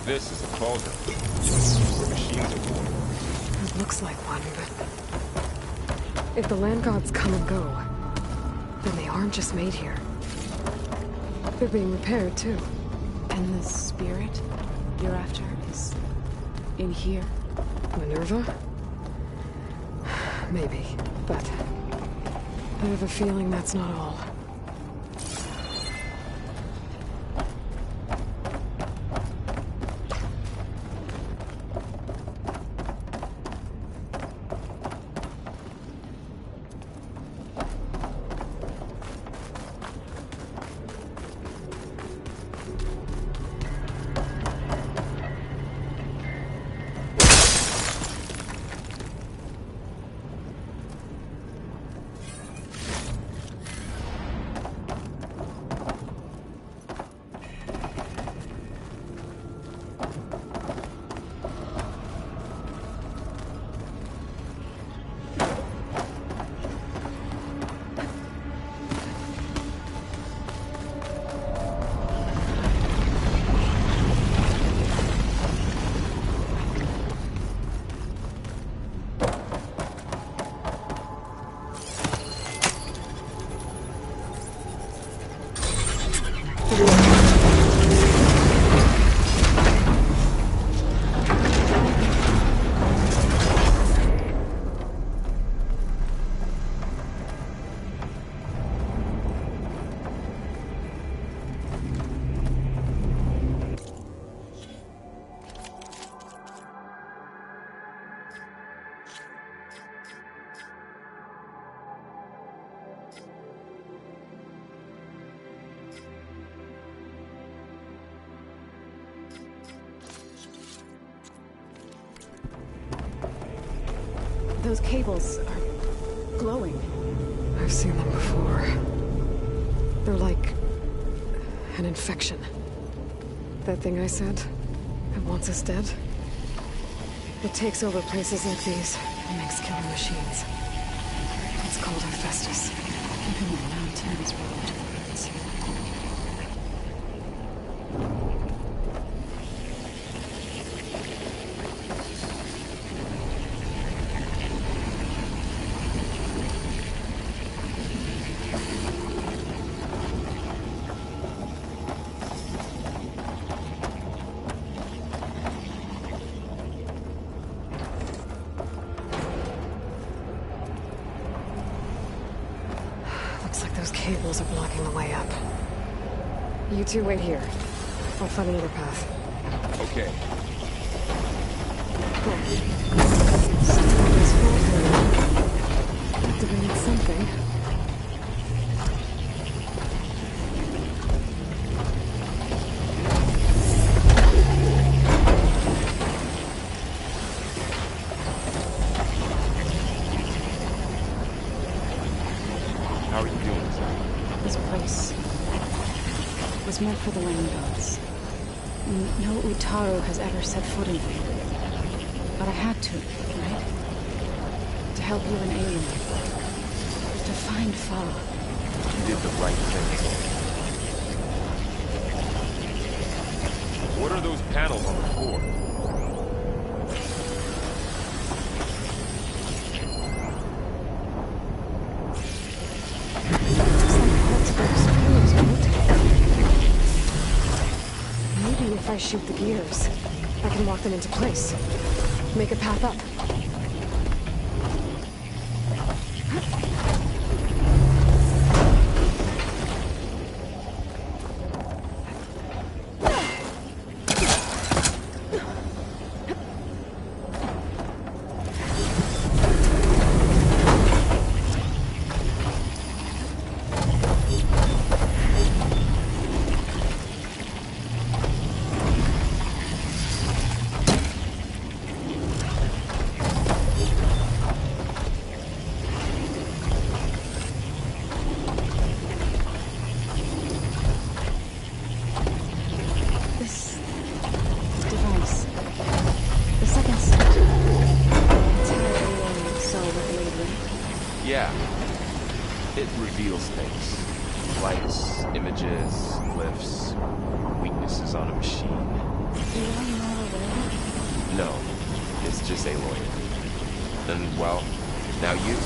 This is a cauldron. Where machines are born. It looks like one, but... if the land gods come and go, then they aren't just made here. They're being repaired, too. And the spirit you're after is in here? Minerva? Maybe, but I have a feeling that's not all. Those cables are glowing. I've seen them before. They're like an infection. That thing I said, it wants us dead. It takes over places like these and makes killer machines. It's called Hephaestus. Even the mountains roll to the birds. Looks like those cables are blocking the way up. You two wait here. I'll find another path. Okay. Activated something. How are you doing, Sam? This place was meant for the land gods. No Utaru has ever set foot in here. But I had to, right? To help you and Aloy. To find Farah. You did the right thing. What are those panels on the floor? Maybe if I shoot the gears, I can lock them into place. Make a path up. Yeah. It reveals things. Lights, images, glyphs, weaknesses on a machine. No, it's just Aloy. And, well, now you.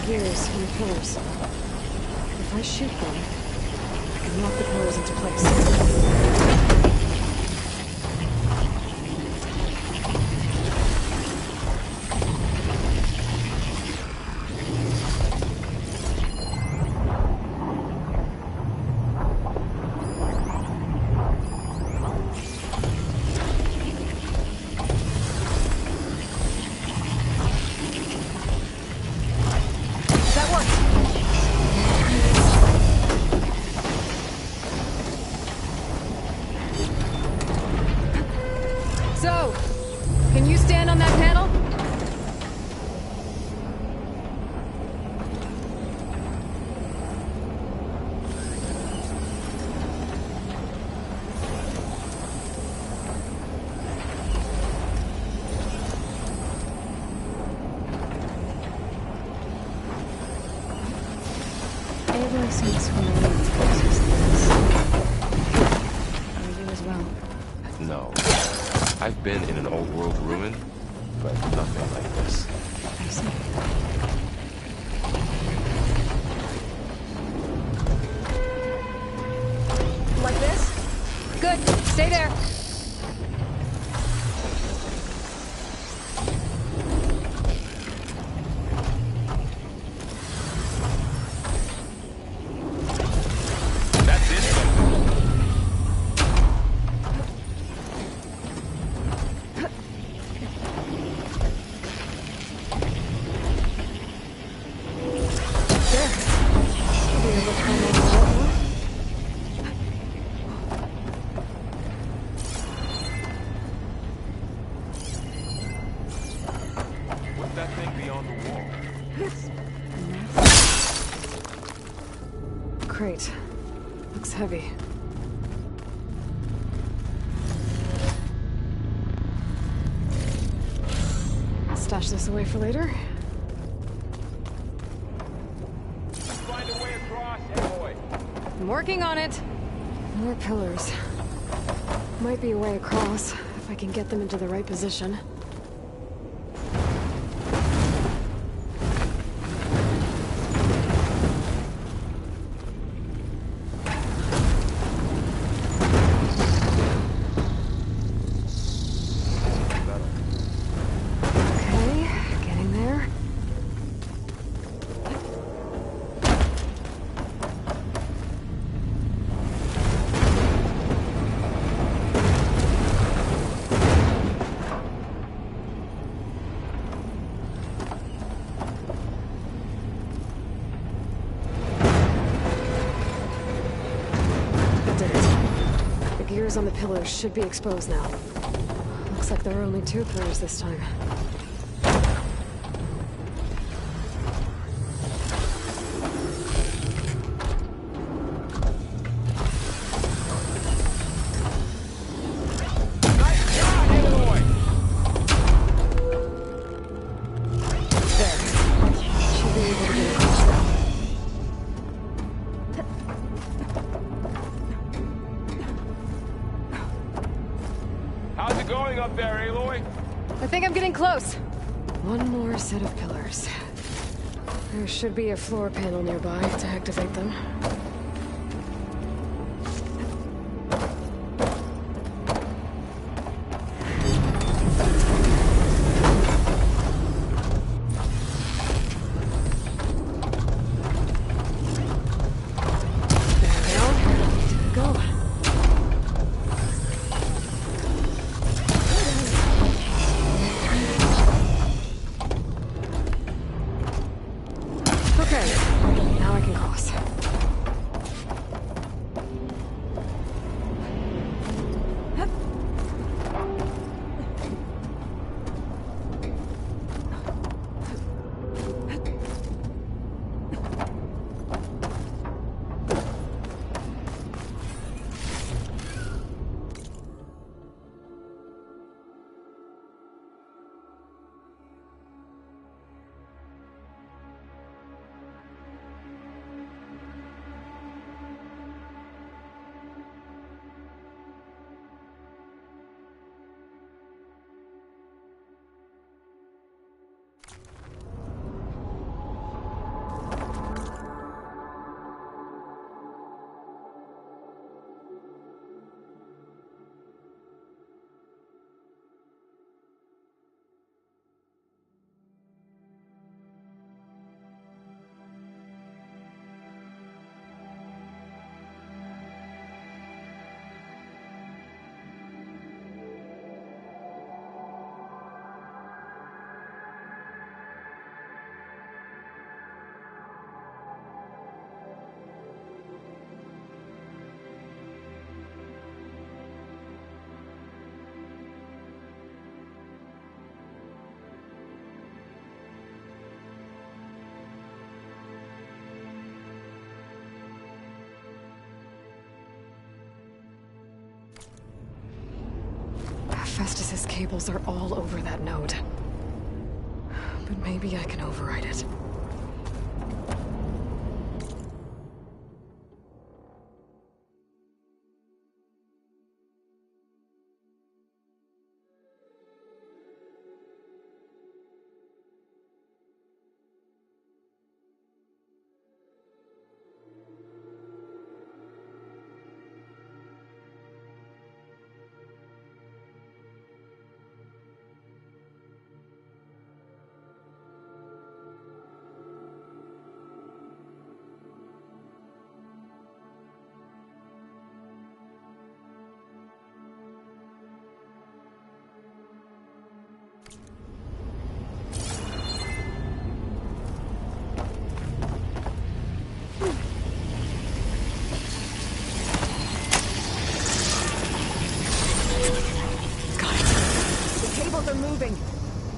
Gears and the pillars. If I shoot them, I can lock the pillars into place. So, can you stand on that panel? Aloy seems familiar with places like this. Are you as well? No. I've been in an old world ruin, but nothing like this. I see. Like this? Good. Stay there. That's it. What's that thing beyond the wall? Crate. Looks heavy. Stash this away for later. Find a way across, Aloy. I'm working on it. More pillars. Might be a way across, if I can get them into the right position. wires on the pillars should be exposed now. Looks like there are only 2 pillars this time. How's it going up there, Aloy? I think I'm getting close. One more set of pillars. There should be a floor panel nearby to activate them. Festus's cables are all over that node. But maybe I can override it.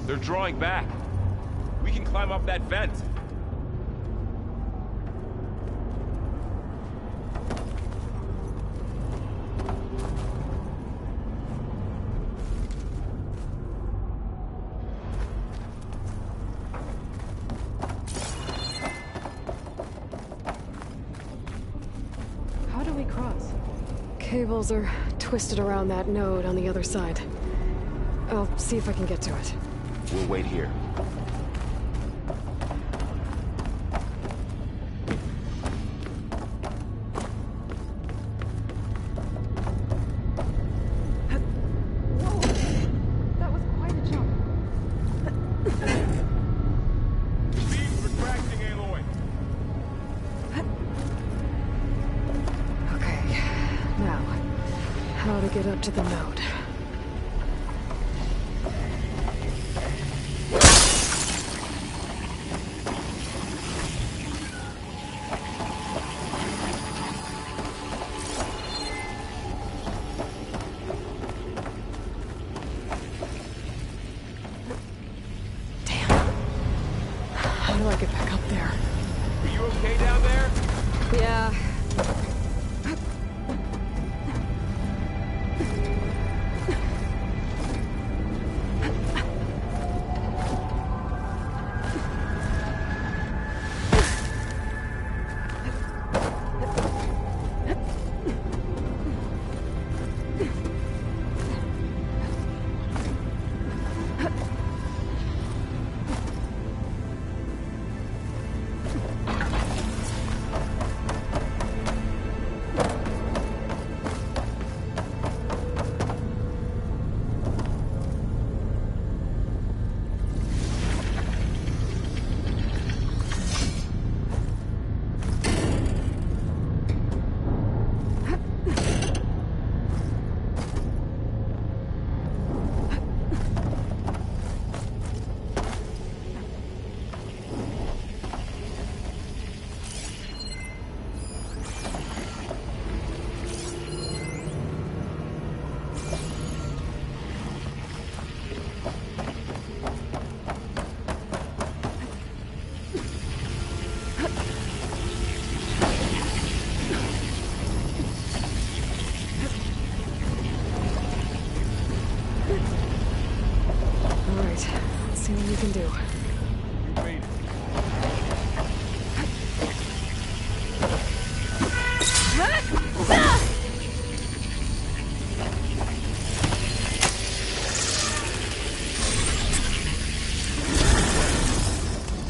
They're drawing back. We can climb up that vent. How do we cross? Cables are twisted around that node on the other side. I'll see if I can get to it. We'll wait here. Get up to the node. do I get back up there? Are you okay down there? Yeah.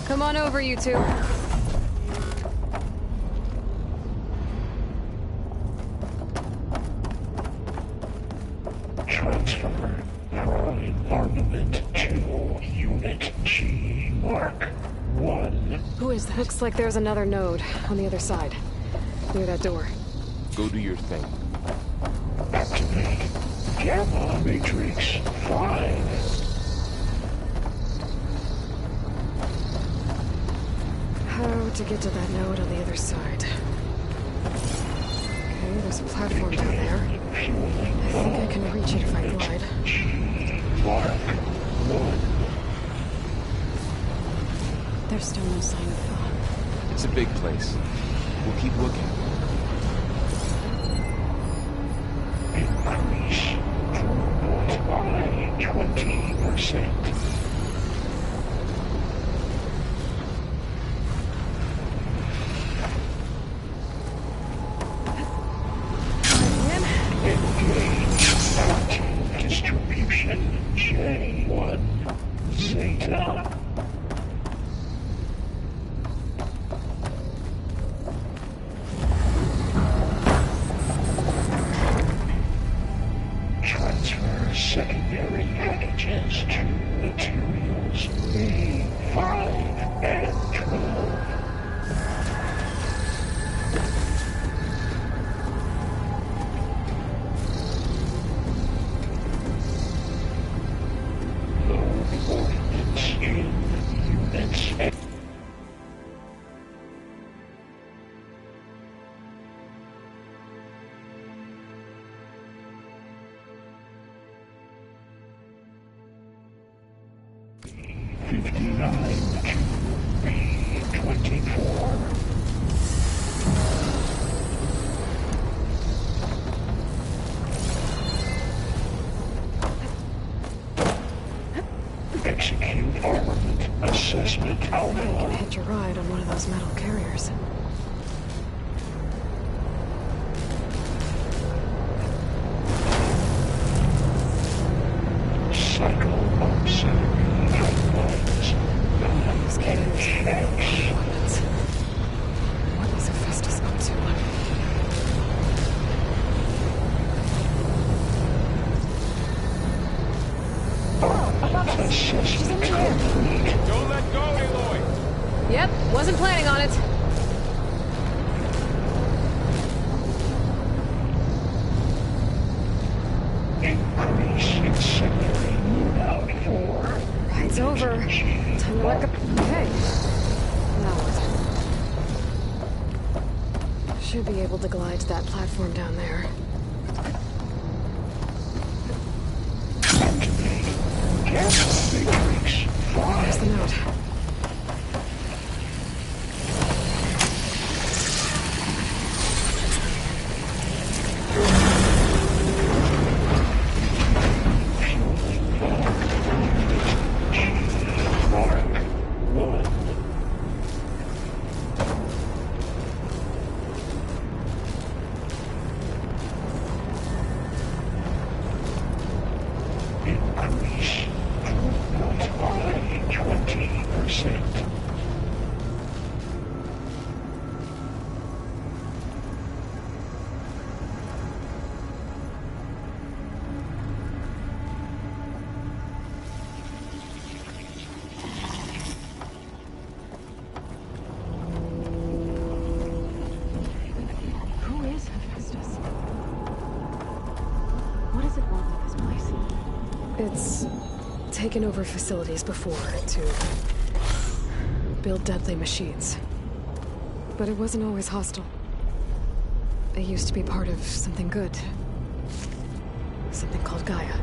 Come on over, you two. Transfer Prime Armament to Unit G Mark 1. Who is that? Looks like there's another node on the other side, near that door. Go do your thing. Activate Gamma Matrix 5. How to get to that node on the other side? Okay, there's a platform down there. I think I can reach it if I glide. Mark 1. There's still no sign of Thaw. It's a big place. We'll keep looking. Increase throughput by 20%. Distribution J1 Zeta. Transfer secondary packages to materials A5 and 12. Execute armament assessment. I can hitch a ride on one of those metal carriers. Cycle auxiliary pipelines. These carriers are weapons. What is Hephaestus up to? Don't let go, Aloy! Yep, wasn't planning on it. Increase incendiary moon out 4. Ride's over. Time to let go. Okay. Now what? Should be able to glide to that platform down there. Matrix 5. There's the note. It's taken over facilities before to build deadly machines. But it wasn't always hostile. It used to be part of something good. Something called Gaia.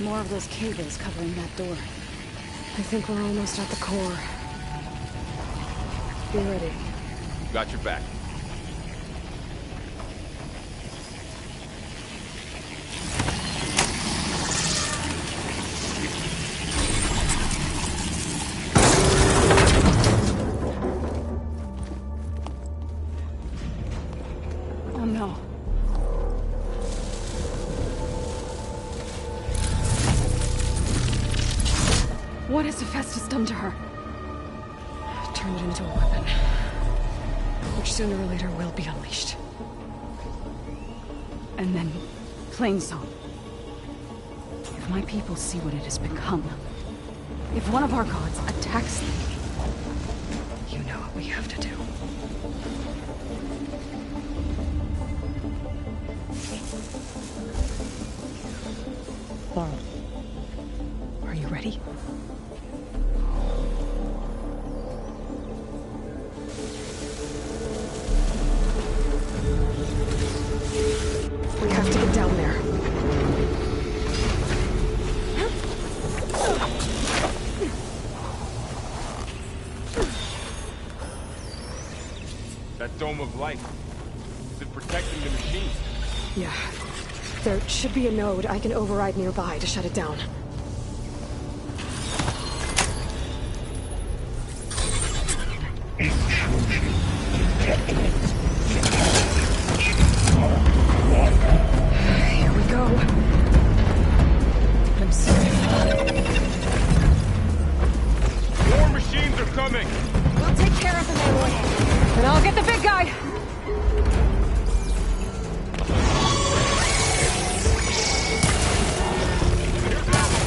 More of those cables covering that door. I think we're almost at the core. Be ready. Got your back. Oh no. What has Hephaestus done to her? Turned it into a weapon. Which sooner or later will be unleashed. And then, Plainsong. If my people see what it has become, if one of our gods attacks them, you know what we have to do. Laurel, are you ready? We have to get down there. That dome of light. Is it protecting the machine? Yeah. There should be a node I can override nearby to shut it down. Here we go. I'm safe. More machines are coming! We'll take care of them, Aloy. And I'll get the big guy! Here's Aloy.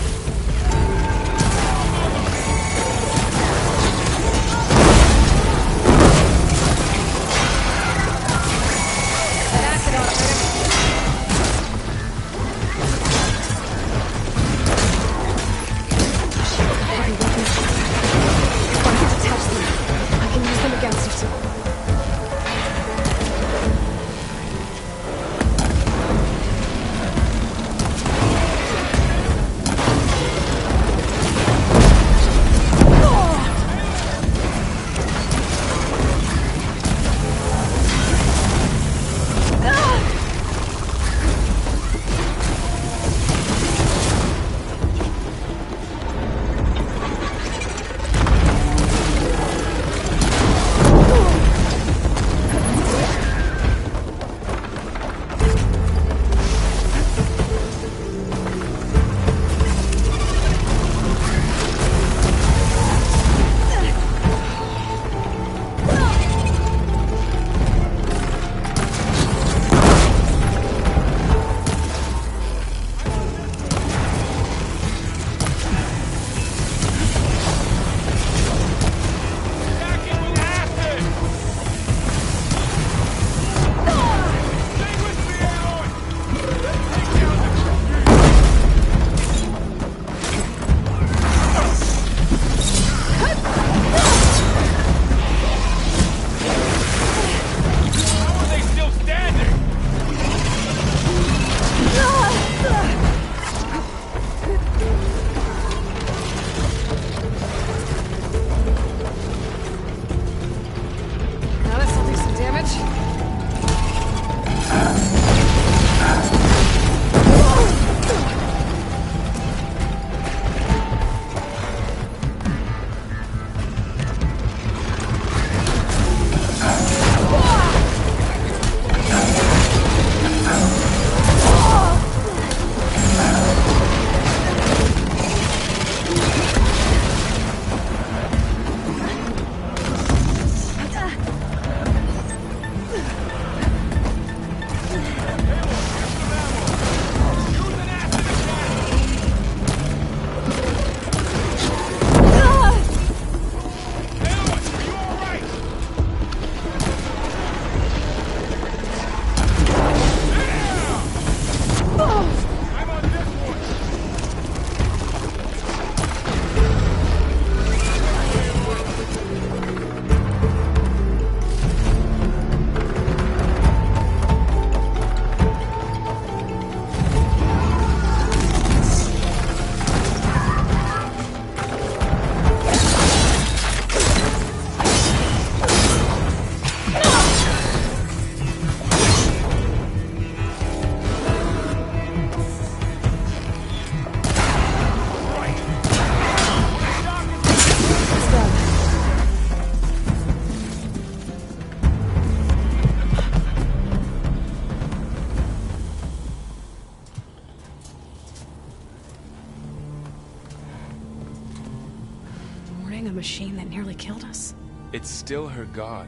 machine that nearly killed us. It's still her god.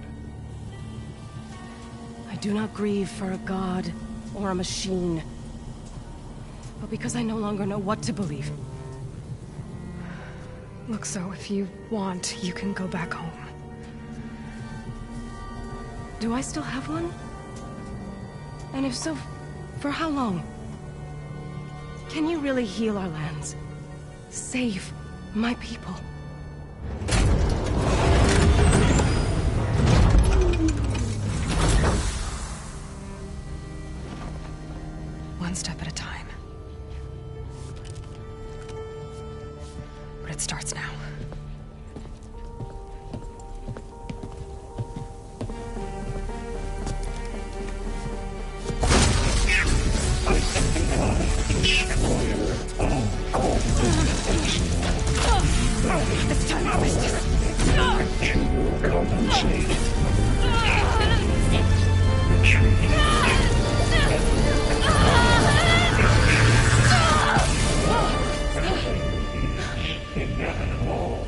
I do not grieve for a god or a machine, but because I no longer know what to believe. Look, so if you want, you can go back home. Do I still have one? And if so, for how long? Can you really heal our lands? Save my people? One step at a time. But it starts now. It's time to waste this. You will compensate. Inevitable.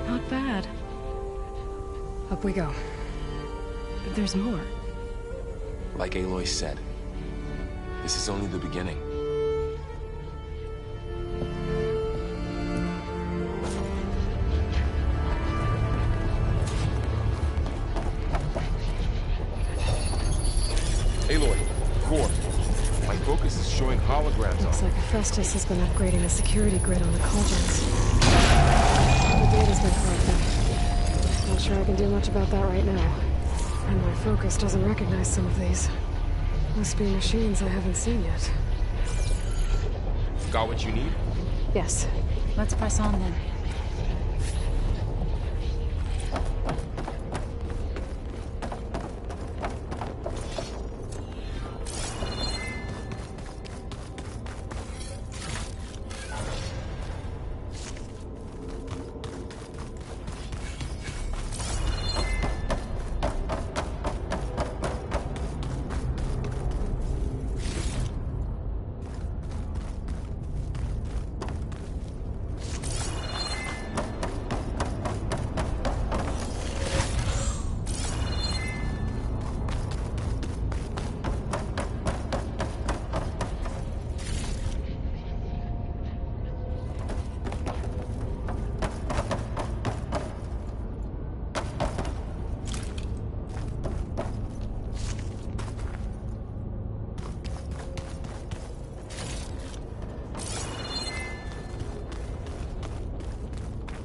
Not bad. Up we go. But there's more. Like Aloy said, this is only the beginning. Aloy, Core, my focus is showing holograms Looks on. like Hephaestus has been upgrading the security grid on the cauldrons. The data's been corrupted. Not sure I can do much about that right now. And my focus doesn't recognize some of these. Must be machines I haven't seen yet. Got what you need? Yes. Let's press on then.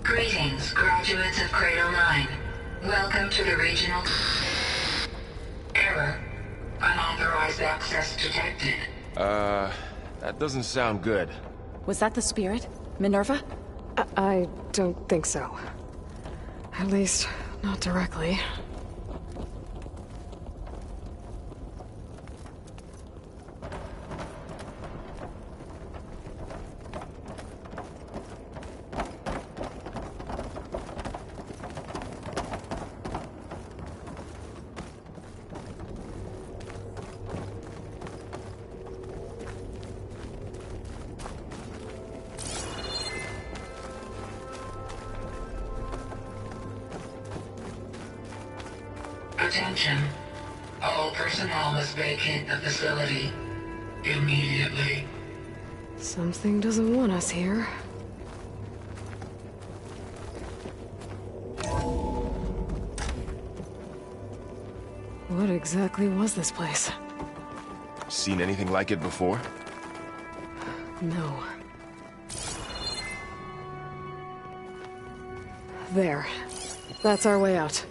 Greetings, graduates of Cradle 9. Welcome to the regional... Error. Unauthorized access detected. That doesn't sound good. Was that the spirit? Minerva? I don't think so. At least, not directly. Attention. All personnel must vacate the facility immediately. Something doesn't want us here. What exactly was this place? Seen anything like it before? No. There. That's our way out.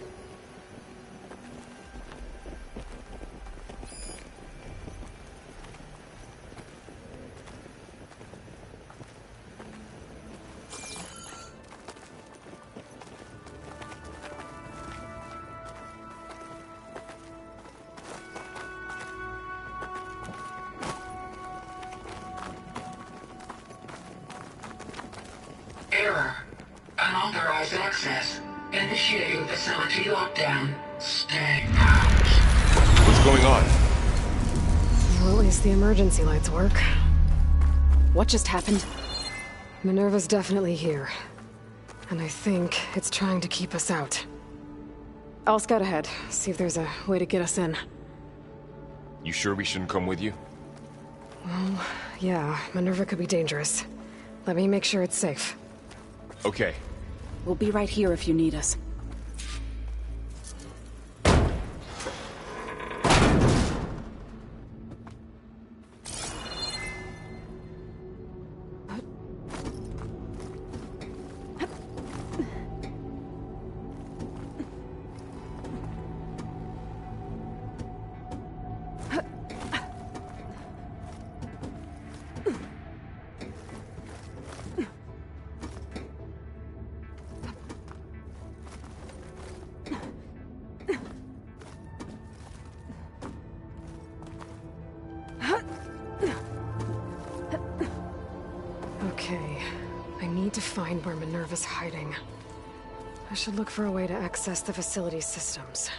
access. Initiating facility lockdown. Stay out. What's going on? Well, at least the emergency lights work. What just happened? Minerva's definitely here. And I think it's trying to keep us out. I'll scout ahead, see if there's a way to get us in. You sure we shouldn't come with you? Well, yeah, Minerva could be dangerous. Let me make sure it's safe. Okay. We'll be right here if you need us. Okay, I need to find where Minerva's hiding. I should look for a way to access the facility systems.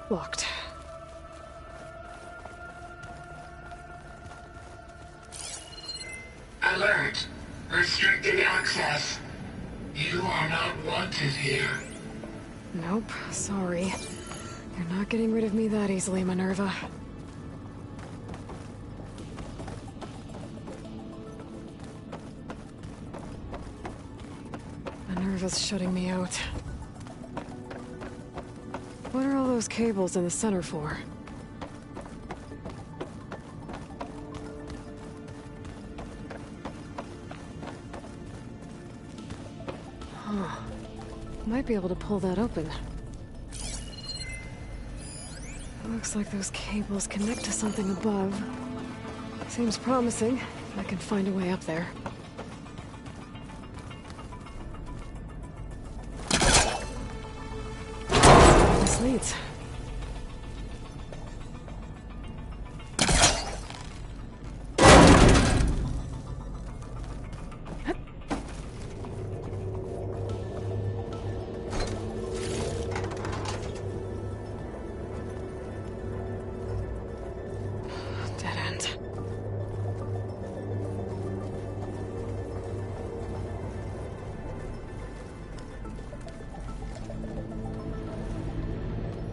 Locked. Alert. Restricted access. You are not wanted here. Nope, sorry. You're not getting rid of me that easily, Minerva. Minerva's shutting me out. What are all those cables in the center for? Huh. Might be able to pull that open. It looks like those cables connect to something above. Seems promising. I can find a way up there. This leads. Dead end.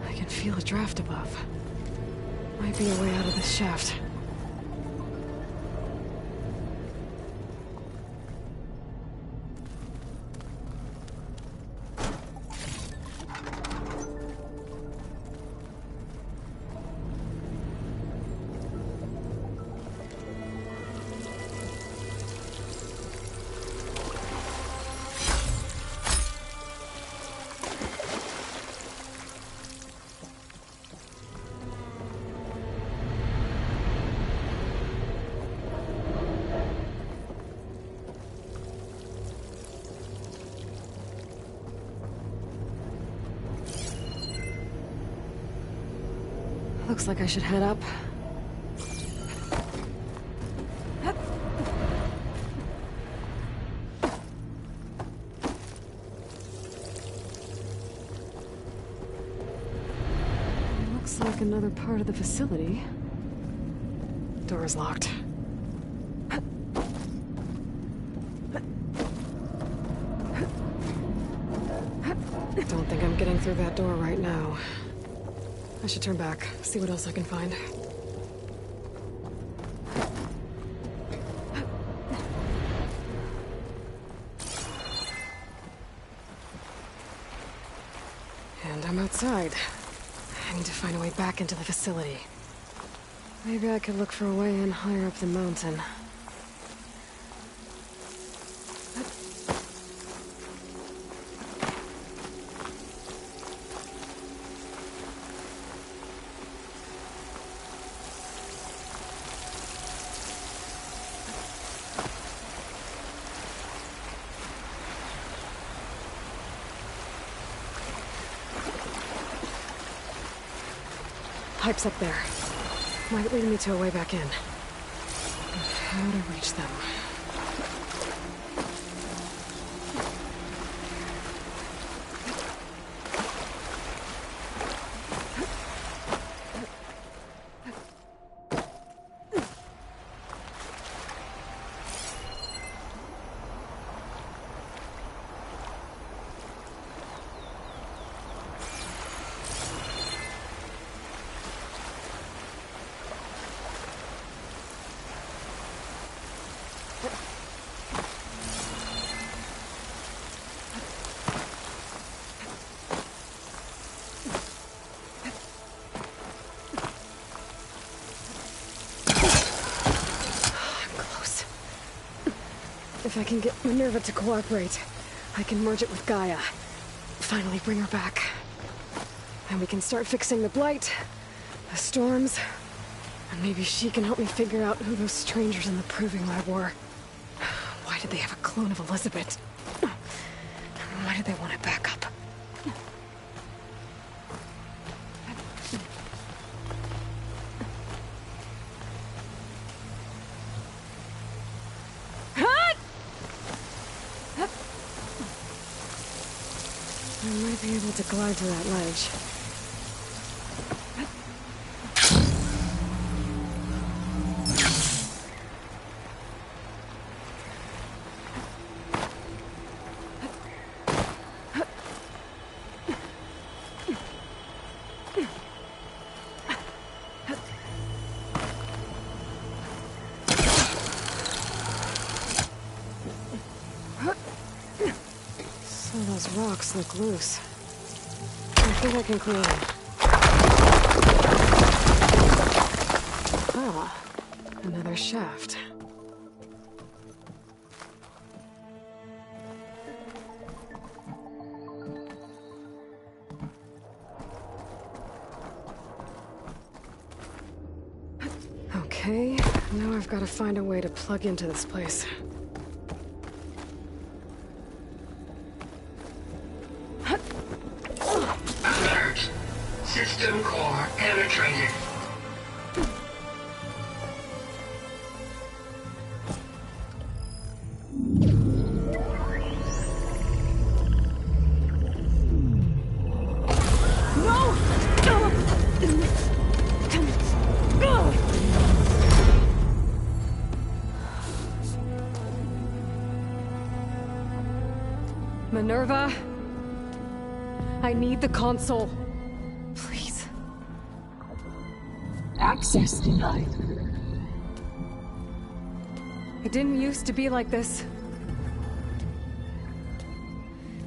I can feel a draft above. Might be a way out of this shaft. Looks like I should head up. Looks like another part of the facility. Door is locked. Don't think I'm getting through that door right now. I should turn back, see what else I can find. And I'm outside. I need to find a way back into the facility. Maybe I could look for a way in higher up the mountain. pipes up there. Might lead me to a way back in. How to reach them. If I can get Minerva to cooperate, I can merge it with Gaia. Finally bring her back. And we can start fixing the Blight, the storms, and maybe she can help me figure out who those strangers in the Proving Lab were. Why did they have a clone of Elizabeth? Why did they want it back up? I might be able to glide to that ledge. Those rocks look loose. I think I can clear them. Ah, another shaft. Okay, now I've got to find a way to plug into this place. System core penetrated. Minerva, I need the console. Access denied. It didn't used to be like this.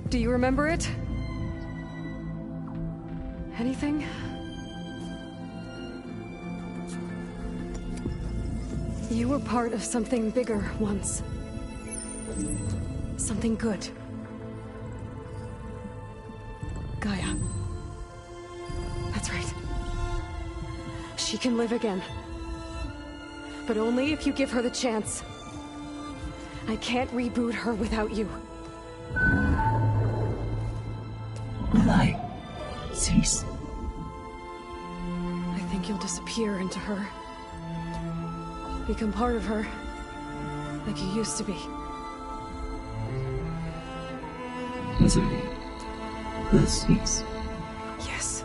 Do you remember it? Anything? You were part of something bigger once. Something good. Gaia. That's right. She can live again. But only if you give her the chance. I can't reboot her without you. Light, cease. I think you'll disappear into her. Become part of her, like you used to be. Misery, the cease. Yes.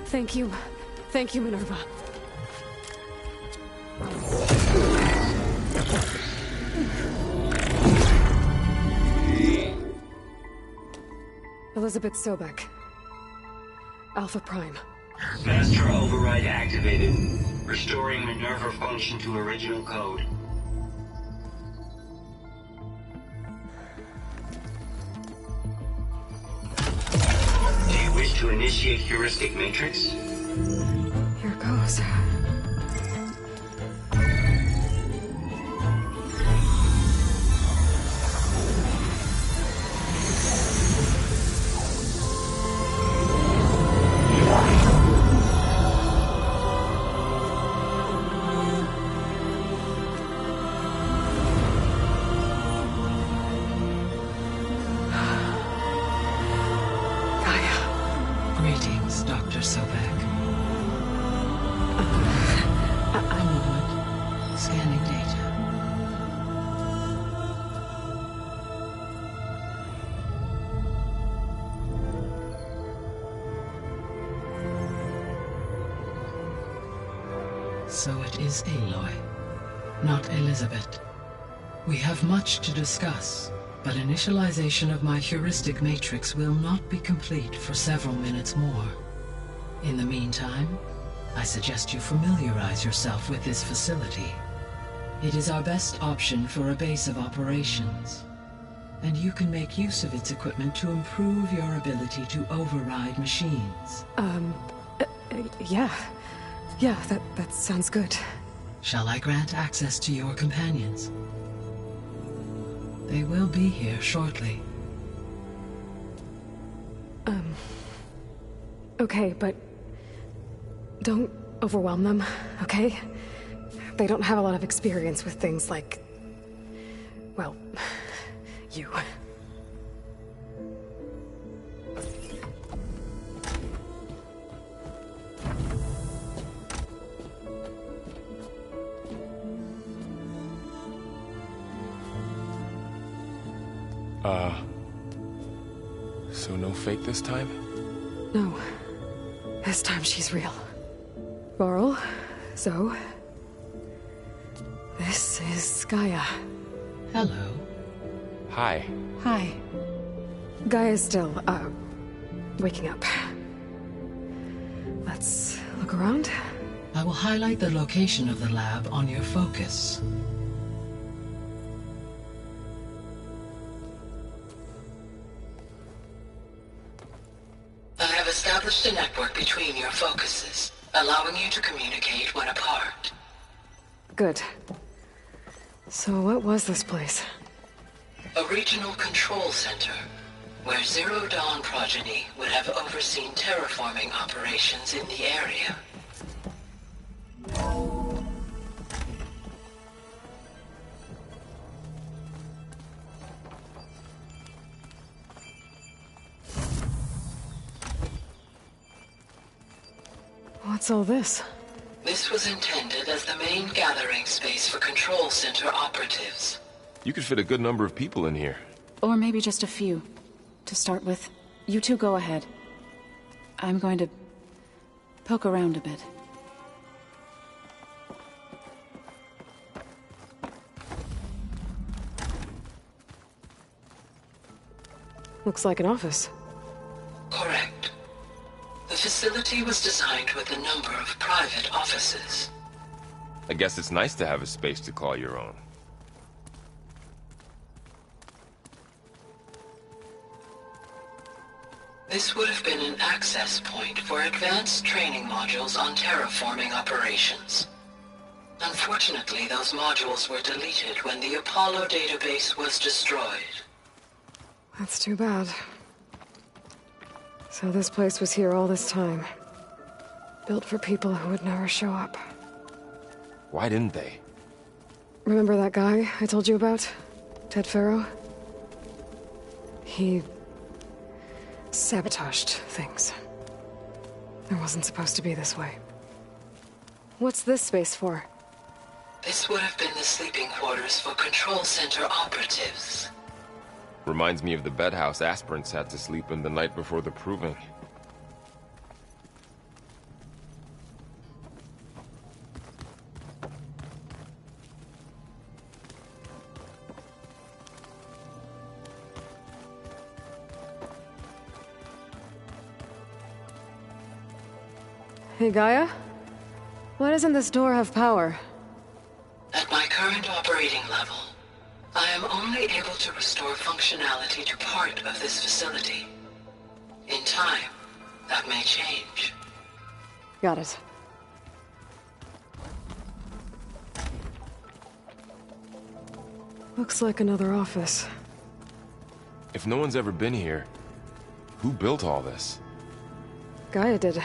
Thank you. Thank you, Minerva. Elizabeth Sobek. Alpha Prime. Master override activated. Restoring Minerva function to original code. Do you wish to initiate heuristic matrix? Here goes. Sobek? A moment. Scanning data. So it is Aloy, not Elizabeth. We have much to discuss, but initialization of my heuristic matrix will not be complete for several minutes more. In the meantime, I suggest you familiarize yourself with this facility. It is our best option for a base of operations, and you can make use of its equipment to improve your ability to override machines. Yeah. Yeah, that sounds good. Shall I grant access to your companions? They will be here shortly. Okay, but don't overwhelm them, okay? They don't have a lot of experience with things like, well, you. So no fake this time? No. This time she's real. Varl, Zoe. This is Gaia. Hello. Hi. Hi. Gaia's still, waking up. Let's look around. I will highlight the location of the lab on your focus. I have established a network between your focuses, allowing you to communicate when apart. Good. So what was this place? A regional control center, where Zero Dawn progeny would have overseen terraforming operations in the area. What's all this? This was intended as the main gathering space for control center operatives. You could fit a good number of people in here. Or maybe just a few. To start with, you two go ahead. I'm going to poke around a bit. Looks like an office. Correct. The facility was designed with a number of private offices. I guess it's nice to have a space to call your own. This would have been an access point for advanced training modules on terraforming operations. Unfortunately, those modules were deleted when the Apollo database was destroyed. That's too bad. So this place was here all this time. Built for people who would never show up. Why didn't they? Remember that guy I told you about? Ted Faro? He sabotaged things. It wasn't supposed to be this way. What's this space for? This would have been the sleeping quarters for control center operatives. Reminds me of the bedhouse aspirants had to sleep in the night before the proving. Hey, Gaia? Why doesn't this door have power? At my current operating level, I am only able to restore functionality to part of this facility. In time, that may change. Got it. Looks like another office. If no one's ever been here, who built all this? Gaia did.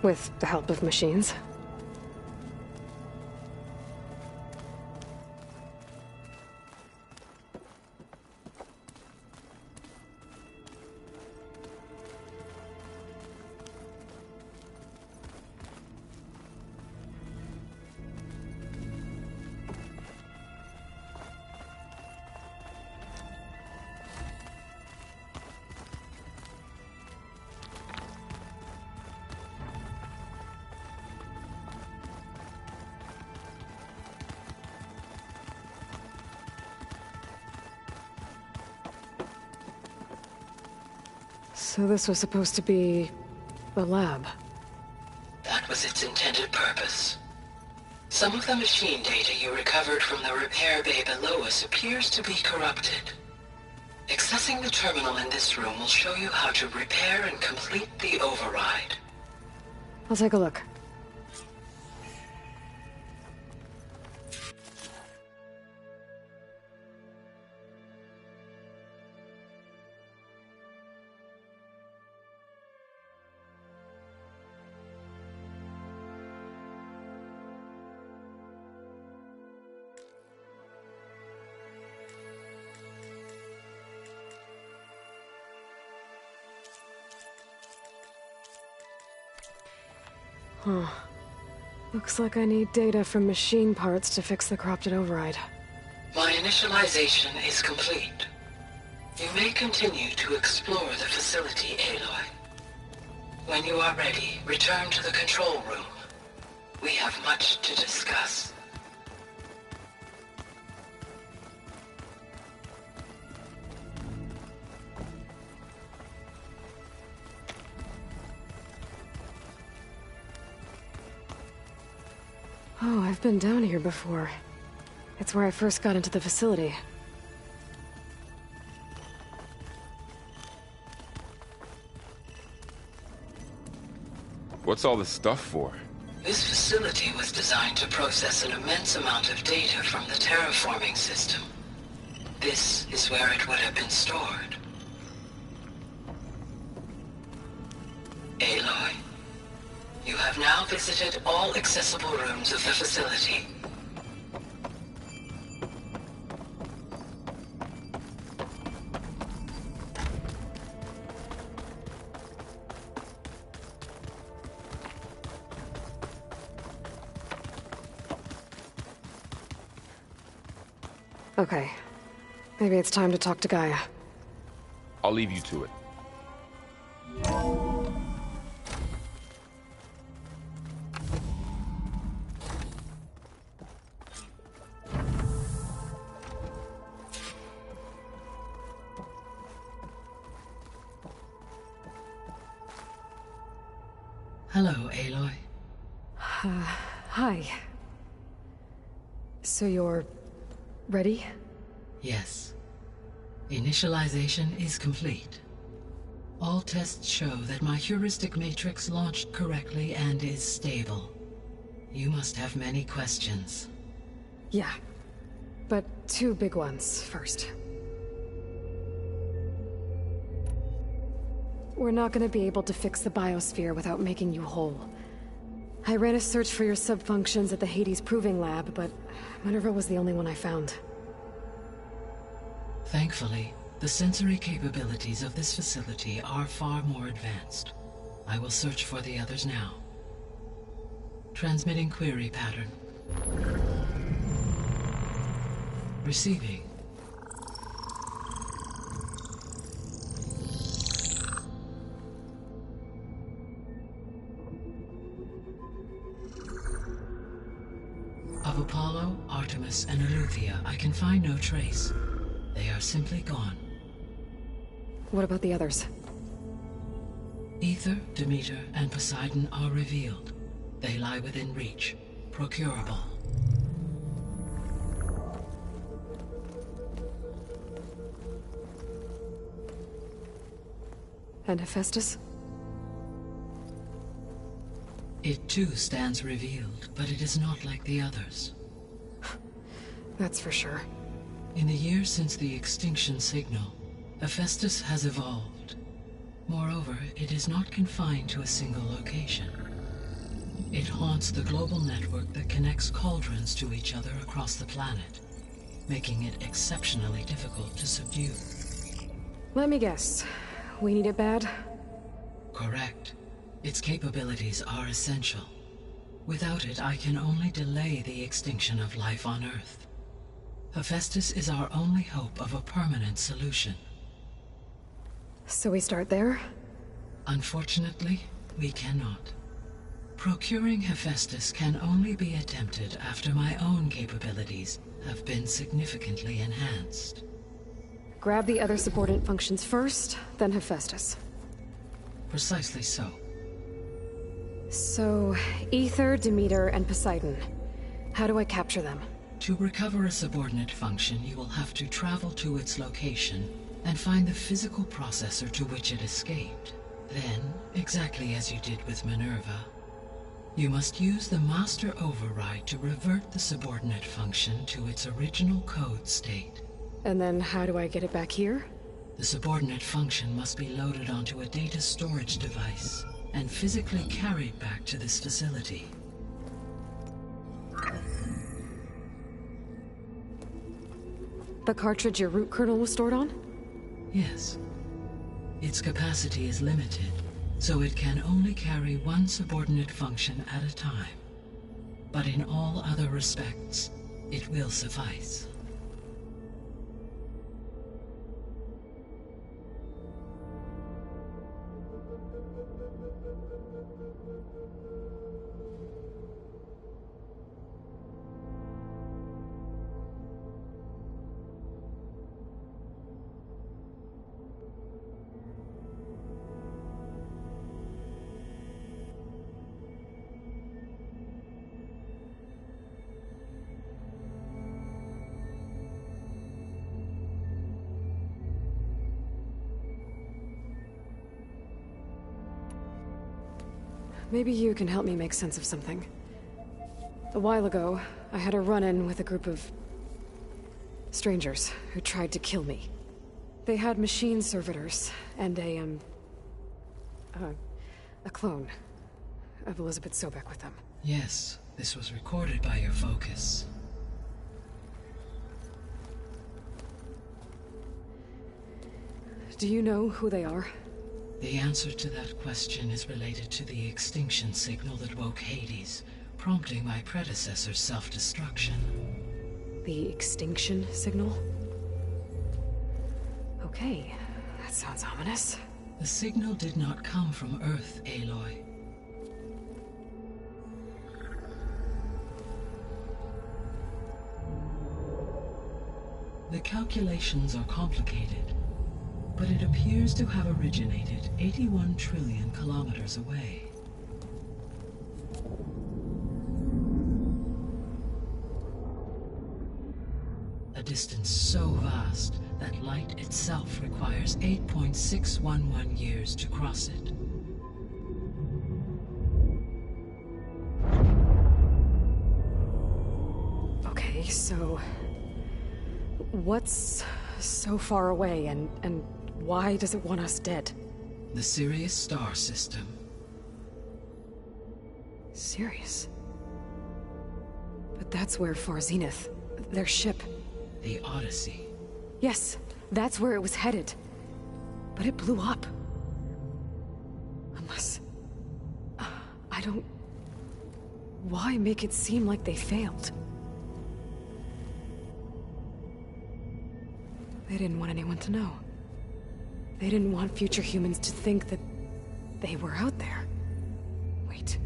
With the help of machines. So this was supposed to be... the lab. That was its intended purpose. Some of the machine data you recovered from the repair bay below us appears to be corrupted. Accessing the terminal in this room will show you how to repair and complete the override. I'll take a look. Huh. Looks like I need data from machine parts to fix the corrupted override. My initialization is complete. You may continue to explore the facility, Aloy. When you are ready, return to the control room. We have much to discuss. Oh, I've been down here before. It's where I first got into the facility. What's all this stuff for? This facility was designed to process an immense amount of data from the terraforming system. This is where it would have been stored. Aloy, you have now visited all accessible rooms of the facility. Okay. Maybe it's time to talk to Gaia. I'll leave you to it. Hello, Aloy. Hi. So you're... ready? Yes. Initialization is complete. All tests show that my heuristic matrix launched correctly and is stable. You must have many questions. Yeah. But two big ones first. We're not gonna be able to fix the biosphere without making you whole. I ran a search for your subfunctions at the Hades Proving Lab, but Minerva was the only one I found. Thankfully, the sensory capabilities of this facility are far more advanced. I will search for the others now. Transmitting query pattern. Receiving. Of Apollo, Artemis, and Eleuthia, I can find no trace. They are simply gone. What about the others? Aether, Demeter, and Poseidon are revealed. They lie within reach. Procurable. And Hephaestus? It too stands revealed, but it is not like the others. That's for sure. In the years since the extinction signal, Hephaestus has evolved. Moreover, it is not confined to a single location. It haunts the global network that connects cauldrons to each other across the planet, making it exceptionally difficult to subdue. Let me guess. We need it bad? Correct. Its capabilities are essential. Without it, I can only delay the extinction of life on Earth. Hephaestus is our only hope of a permanent solution. So we start there? Unfortunately, we cannot. Procuring Hephaestus can only be attempted after my own capabilities have been significantly enhanced. Grab the other subordinate functions first, then Hephaestus. Precisely so. So, Aether, Demeter, and Poseidon. How do I capture them? To recover a subordinate function, you will have to travel to its location and find the physical processor to which it escaped. Then, exactly as you did with Minerva, you must use the Master Override to revert the subordinate function to its original code state. And then how do I get it back here? The subordinate function must be loaded onto a data storage device and physically carried back to this facility. The cartridge your root kernel was stored on? Yes. Its capacity is limited, so it can only carry one subordinate function at a time. But in all other respects, it will suffice. Maybe you can help me make sense of something. A while ago, I had a run-in with a group of strangers who tried to kill me. They had machine servitors and a clone of Elizabeth Sobek with them. Yes, this was recorded by your focus. Do you know who they are? The answer to that question is related to the extinction signal that woke Hades, prompting my predecessor's self-destruction. The extinction signal? Okay, that sounds ominous. The signal did not come from Earth, Aloy. The calculations are complicated, but it appears to have originated 81 trillion kilometers away. A distance so vast that light itself requires 8.611 years to cross it. Okay, so what's so far away and why does it want us dead? The Sirius star system. Sirius? But that's where Far Zenith, their ship... The Odyssey. Yes, that's where it was headed. But it blew up. Unless... I don't... Why make it seem like they failed? They didn't want anyone to know. They didn't want future humans to think that they were out there. Wait.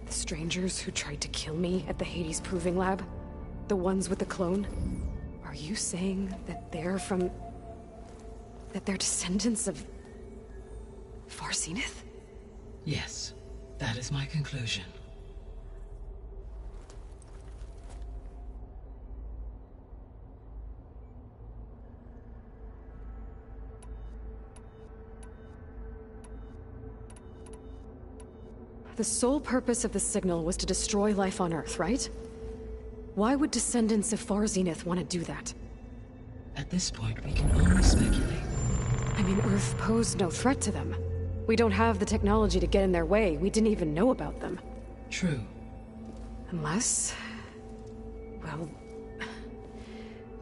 The strangers who tried to kill me at the Hades Proving Lab? The ones with the clone? Are you saying that they're from... that they're descendants of... Far Zenith? Yes, that is my conclusion. The sole purpose of the signal was to destroy life on Earth, right? Why would descendants of Far Zenith want to do that? At this point, we can only speculate. I mean, Earth posed no threat to them. We don't have the technology to get in their way. We didn't even know about them. True. Unless... well...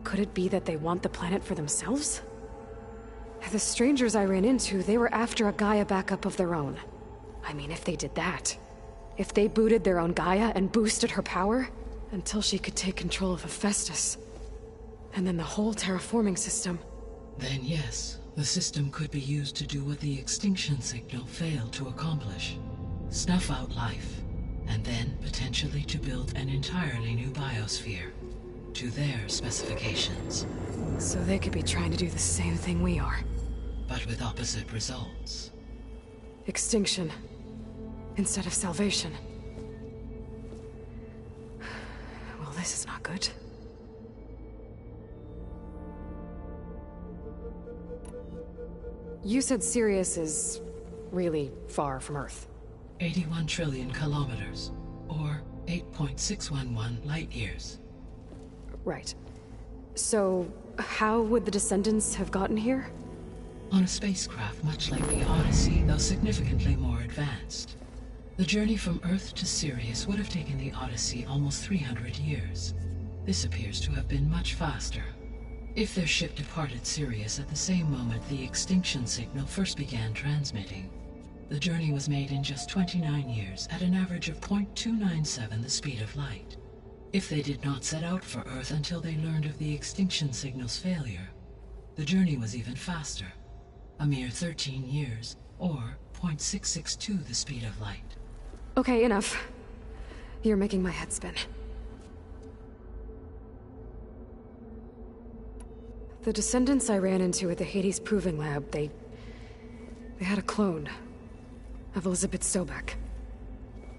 could it be that they want the planet for themselves? The strangers I ran into, they were after a Gaia backup of their own. I mean, if they did that... if they booted their own Gaia and boosted her power... until she could take control of Hephaestus. And then the whole terraforming system. Then yes, the system could be used to do what the extinction signal failed to accomplish. Snuff out life, and then potentially to build an entirely new biosphere. To their specifications. So they could be trying to do the same thing we are. but with opposite results. Extinction instead of salvation. Well, this is not good. You said Sirius is really far from Earth. 81 trillion kilometers, or 8.611 light-years. Right. So, how would the Descendants have gotten here? On a spacecraft much like the Odyssey, though significantly more advanced. The journey from Earth to Sirius would have taken the Odyssey almost 300 years. This appears to have been much faster. If their ship departed Sirius at the same moment the extinction signal first began transmitting, the journey was made in just 29 years at an average of 0.297 the speed of light. If they did not set out for Earth until they learned of the extinction signal's failure, the journey was even faster, a mere 13 years, or 0.662 the speed of light. Okay, enough. You're making my head spin. The Descendants I ran into at the Hades Proving Lab, they had a clone of Elizabeth Sobek.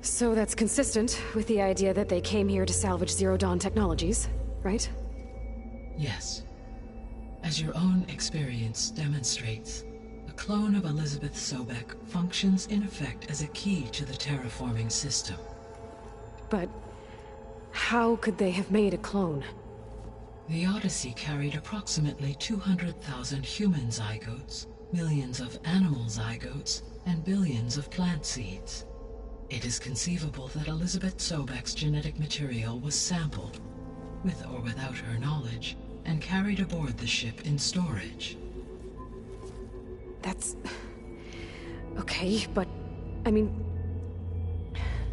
So that's consistent with the idea that they came here to salvage Zero Dawn technologies, right? Yes. As your own experience demonstrates, a clone of Elizabeth Sobek functions in effect as a key to the terraforming system. But how could they have made a clone? The Odyssey carried approximately 200,000 human zygotes, millions of animal zygotes, and billions of plant seeds. It is conceivable that Elizabeth Sobek's genetic material was sampled, with or without her knowledge, and carried aboard the ship in storage. That's... okay, but... I mean...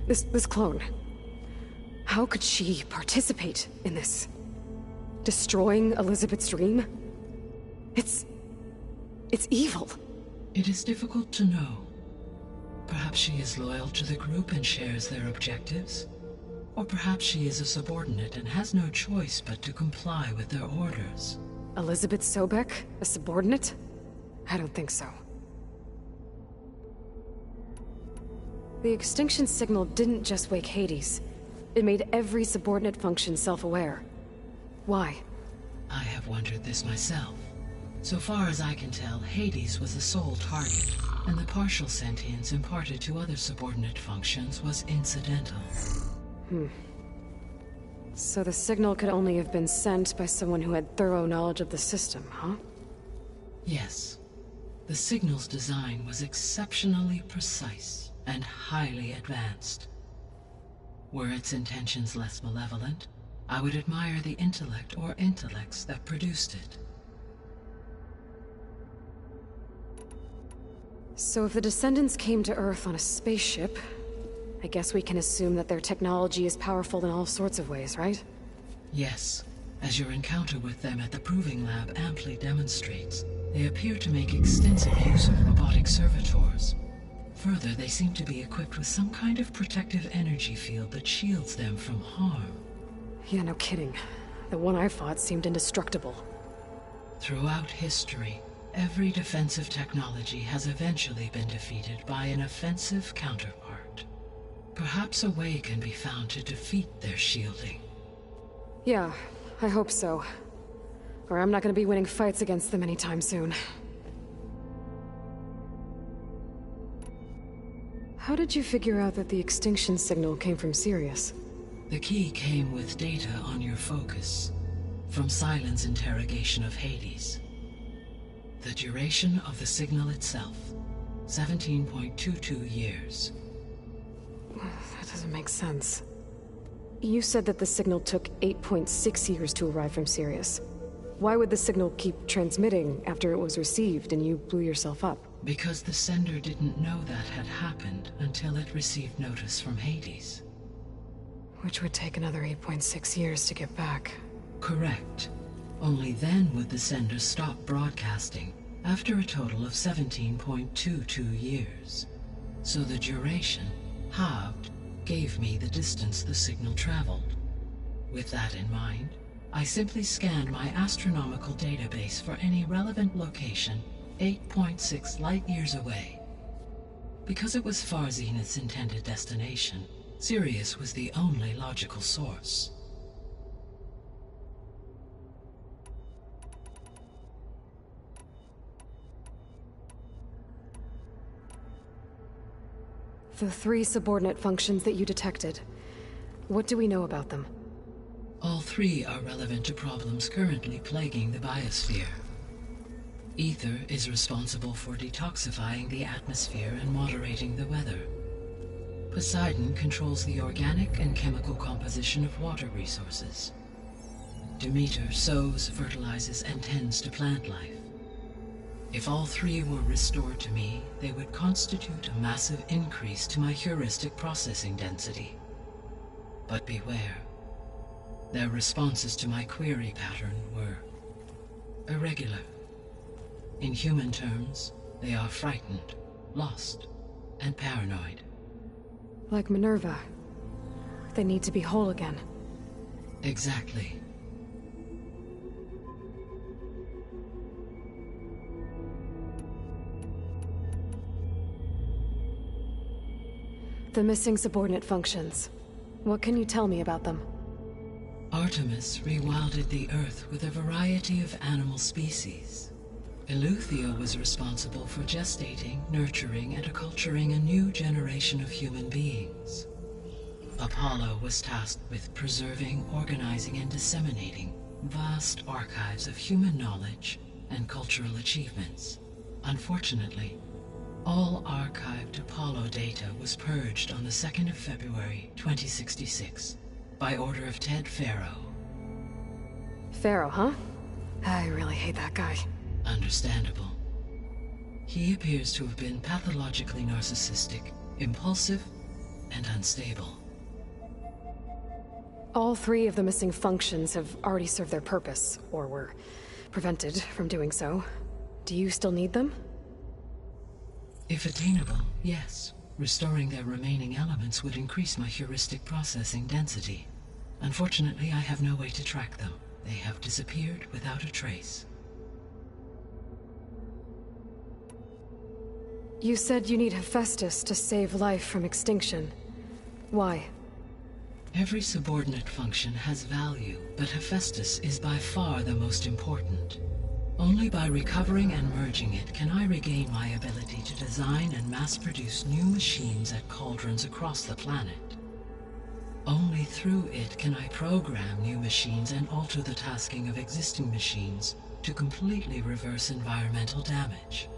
This clone... How could she participate in this? Destroying Elizabeth's dream? It's evil. It is difficult to know. Perhaps she is loyal to the group and shares their objectives. Or perhaps she is a subordinate and has no choice but to comply with their orders. Elizabeth Sobek? A subordinate? I don't think so. The extinction signal didn't just wake Hades. It made every subordinate function self-aware. Why? I have wondered this myself. So far as I can tell, Hades was the sole target, and the partial sentience imparted to other subordinate functions was incidental. So the signal could only have been sent by someone who had thorough knowledge of the system, huh? Yes. The signal's design was exceptionally precise and highly advanced. Were its intentions less malevolent, I would admire the intellect or intellects that produced it. So if the Descendants came to Earth on a spaceship, I guess we can assume that their technology is powerful in all sorts of ways, right? Yes. As your encounter with them at the Proving Lab amply demonstrates, they appear to make extensive use of robotic servitors. Further, they seem to be equipped with some kind of protective energy field that shields them from harm. Yeah, no kidding. The one I fought seemed indestructible. Throughout history, every defensive technology has eventually been defeated by an offensive counterpart. Perhaps a way can be found to defeat their shielding. Yeah, I hope so. Or I'm not gonna be winning fights against them anytime soon. How did you figure out that the extinction signal came from Sirius? The key came with data on your focus, from Sylens' interrogation of Hades. The duration of the signal itself, 17.22 years. That doesn't make sense. You said that the signal took 8.6 years to arrive from Sirius. Why would the signal keep transmitting after it was received and you blew yourself up? Because the sender didn't know that had happened until it received notice from Hades. Which would take another 8.6 years to get back. Correct. Only then would the sender stop broadcasting, after a total of 17.22 years. So the duration, halved, gave me the distance the signal traveled. With that in mind, I simply scanned my astronomical database for any relevant location 8.6 light-years away. Because it was Far Zenith's intended destination, Sirius was the only logical source. The 3 subordinate functions that you detected. What do we know about them? All 3 are relevant to problems currently plaguing the biosphere. Ether is responsible for detoxifying the atmosphere and moderating the weather. Poseidon controls the organic and chemical composition of water resources. Demeter sows, fertilizes, and tends to plant life. If all 3 were restored to me, they would constitute a massive increase to my heuristic processing density. But beware. Their responses to my query pattern were irregular. In human terms, they are frightened, lost, and paranoid. Like Minerva. They need to be whole again. Exactly. The missing subordinate functions. What can you tell me about them? Artemis rewilded the Earth with a variety of animal species. Eleuthia was responsible for gestating, nurturing, and acculturating a new generation of human beings. Apollo was tasked with preserving, organizing, and disseminating vast archives of human knowledge and cultural achievements. Unfortunately, all archived Apollo data was purged on the 2nd of February, 2066, by order of Ted Faro. Faro, huh? I really hate that guy. Understandable. He appears to have been pathologically narcissistic, impulsive, and unstable. All 3 of the missing functions have already served their purpose, or were prevented from doing so. Do you still need them? If attainable, yes. Restoring their remaining elements would increase my heuristic processing density. Unfortunately, I have no way to track them. They have disappeared without a trace. You said you need Hephaestus to save life from extinction. Why? Every subordinate function has value, but Hephaestus is by far the most important. Only by recovering and merging it can I regain my ability to design and mass-produce new machines at cauldrons across the planet. Only through it can I program new machines and alter the tasking of existing machines to completely reverse environmental damage.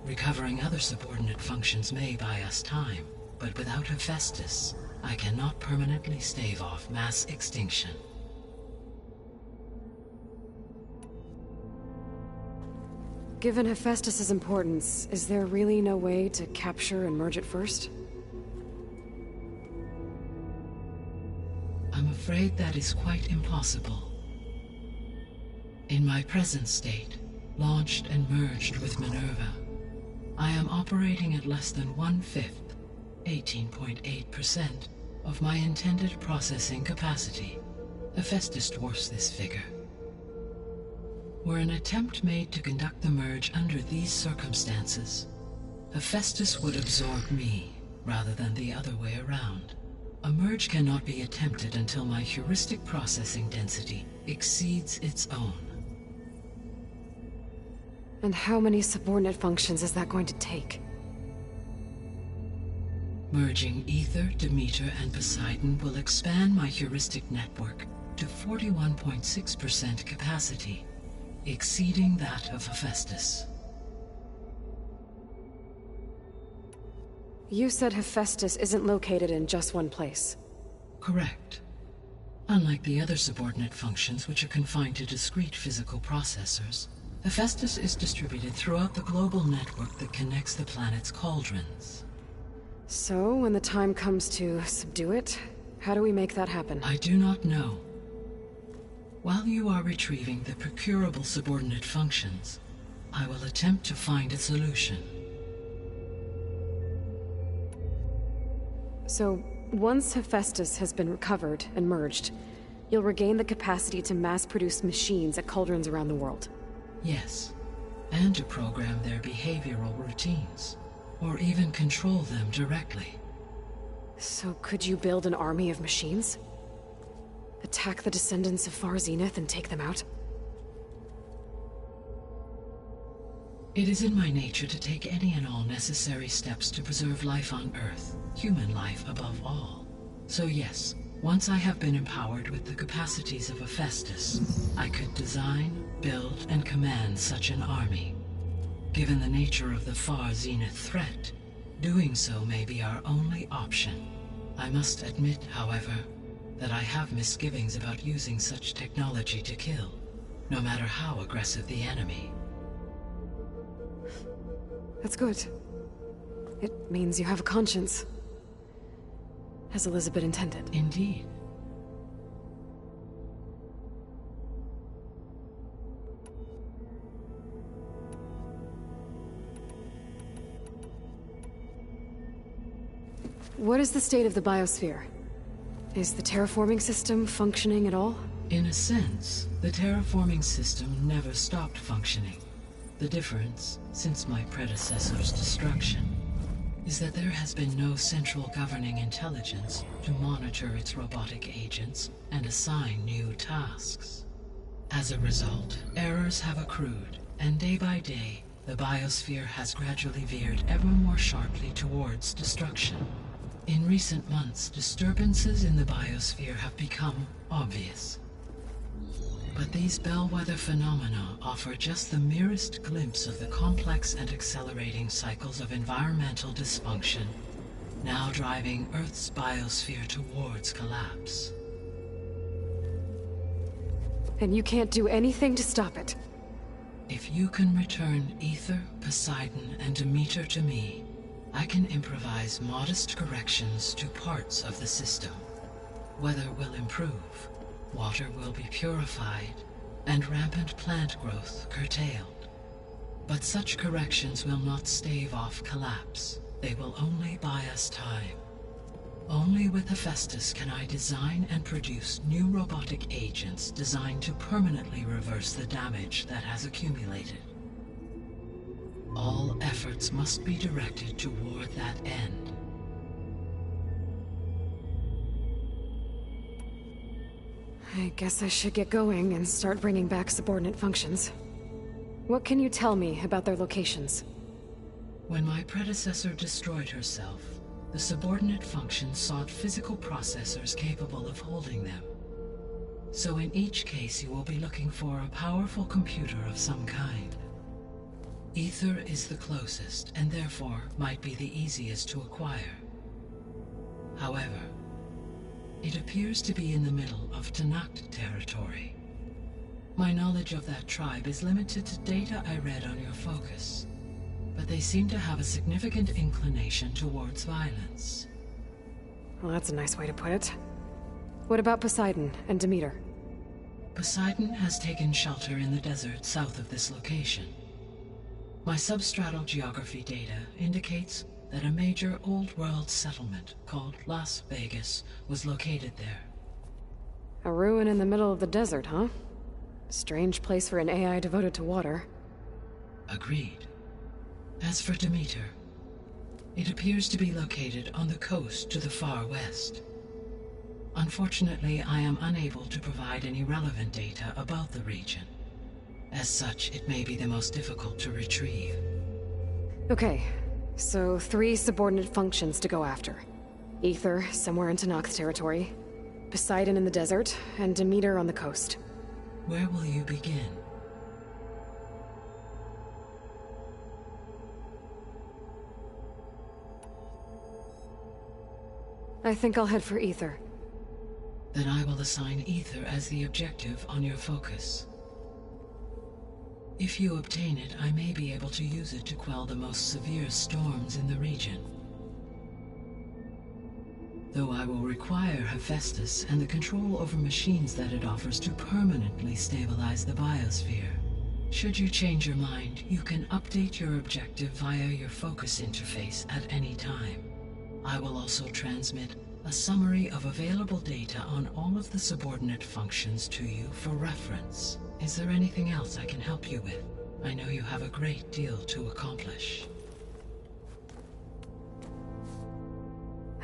Recovering other subordinate functions may buy us time, but without Hephaestus, I cannot permanently stave off mass extinction. Given Hephaestus's importance, is there really no way to capture and merge it first? I'm afraid that is quite impossible. In my present state, launched and merged with Minerva, I am operating at less than 1/5, 18.8%, of my intended processing capacity. Hephaestus dwarfs this figure. Were an attempt made to conduct the merge under these circumstances, Hephaestus would absorb me, rather than the other way around. A merge cannot be attempted until my heuristic processing density exceeds its own. And how many subordinate functions is that going to take? Merging Ether, Demeter, and Poseidon will expand my heuristic network to 41.6% capacity, exceeding that of Hephaestus. You said Hephaestus isn't located in just one place. Correct. Unlike the other subordinate functions, which are confined to discrete physical processors, Hephaestus is distributed throughout the global network that connects the planet's cauldrons. So, when the time comes to subdue it, how do we make that happen? I do not know. While you are retrieving the procurable subordinate functions, I will attempt to find a solution. So, once Hephaestus has been recovered and merged, you'll regain the capacity to mass-produce machines at cauldrons around the world. Yes. and to program their behavioral routines, or even control them directly. So could you build an army of machines? Attack the descendants of Far Zenith and take them out? It is in my nature to take any and all necessary steps to preserve life on Earth, human life above all. So yes, once I have been empowered with the capacities of Hephaestus, I could design, build, and command such an army. Given the nature of the Far Zenith threat, doing so may be our only option. I must admit, however, that I have misgivings about using such technology to kill, no matter how aggressive the enemy. That's good. It means you have a conscience. As Elizabeth intended. Indeed. What is the state of the biosphere? Is the terraforming system functioning at all? In a sense, the terraforming system never stopped functioning. The difference, since my predecessor's destruction, is that there has been no central governing intelligence to monitor its robotic agents and assign new tasks. As a result, errors have accrued, and day by day, the biosphere has gradually veered ever more sharply towards destruction. In recent months, disturbances in the biosphere have become obvious. But these bellwether phenomena offer just the merest glimpse of the complex and accelerating cycles of environmental dysfunction, now driving Earth's biosphere towards collapse. And you can't do anything to stop it? If you can return Aether, Poseidon, and Demeter to me, I can improvise modest corrections to parts of the system. Weather will improve, water will be purified, and rampant plant growth curtailed. But such corrections will not stave off collapse. They will only buy us time. Only with Hephaestus can I design and produce new robotic agents designed to permanently reverse the damage that has accumulated. All efforts must be directed toward that end. I guess I should get going and start bringing back subordinate functions. What can you tell me about their locations? When my predecessor destroyed herself, the subordinate functions sought physical processors capable of holding them. So in each case you will be looking for a powerful computer of some kind. Aether is the closest, and therefore might be the easiest to acquire. However, it appears to be in the middle of Tenakth territory. My knowledge of that tribe is limited to data I read on your focus, but they seem to have a significant inclination towards violence. Well, that's a nice way to put it. What about Poseidon and Demeter? Poseidon has taken shelter in the desert south of this location. My substratal geography data indicates that a major old-world settlement called Las Vegas was located there. A ruin in the middle of the desert, huh? Strange place for an AI devoted to water. Agreed. As for Demeter, it appears to be located on the coast to the far west. Unfortunately, I am unable to provide any relevant data about the region. As such, it may be the most difficult to retrieve. Okay, so 3 subordinate functions to go after. Aether, somewhere in Tenakth territory, Poseidon in the desert, and Demeter on the coast. Where will you begin? I think I'll head for Aether. Then I will assign Aether as the objective on your focus. If you obtain it, I may be able to use it to quell the most severe storms in the region. Though I will require Hephaestus and the control over machines that it offers to permanently stabilize the biosphere. Should you change your mind, you can update your objective via your focus interface at any time. I will also transmit a summary of available data on all of the subordinate functions to you for reference. Is there anything else I can help you with? I know you have a great deal to accomplish.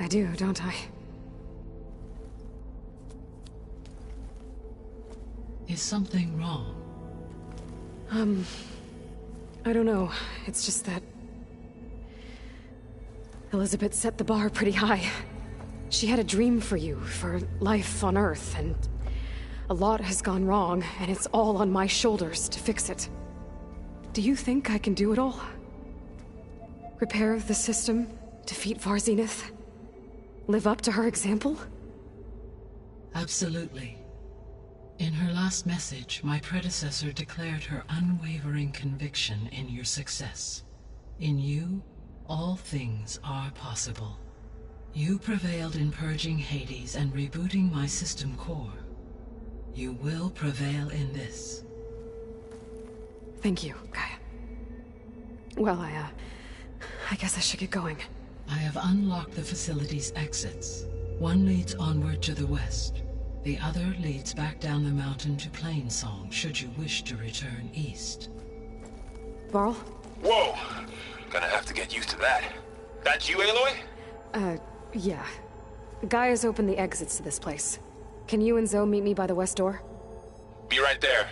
I do, don't I? Is something wrong? I don't know. It's just that... Elizabeth set the bar pretty high. She had a dream for you, for life on Earth, and... a lot has gone wrong, and it's all on my shoulders to fix it. Do you think I can do it all? Repair the system, defeat Varzenith, live up to her example? Absolutely. In her last message, my predecessor declared her unwavering conviction in your success. In you, all things are possible. You prevailed in purging Hades and rebooting my system core. You will prevail in this. Thank you, Gaia. Well, I guess I should get going. I have unlocked the facility's exits. One leads onward to the west. The other leads back down the mountain to Plainsong, should you wish to return east. Varl? Whoa! Gonna have to get used to that. That's you, Aloy? Yeah. Gaia's opened the exits to this place. Can you and Zoe meet me by the west door? Be right there.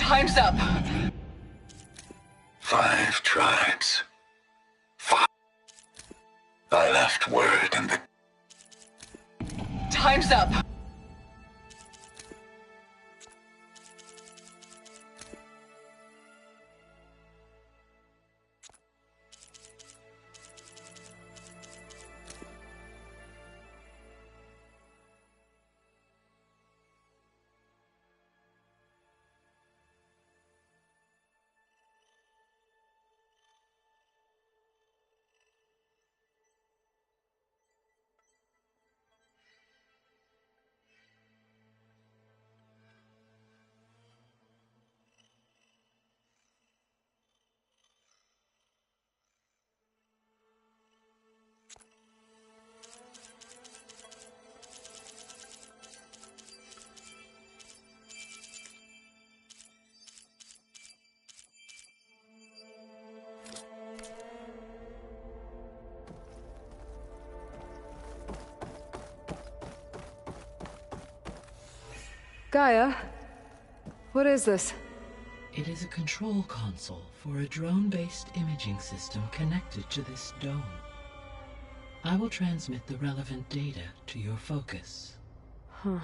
Time's up. 5 tribes. 5. I left word in the... Time's up. Gaia, what is this? It is a control console for a drone-based imaging system connected to this dome. I will transmit the relevant data to your focus. Huh.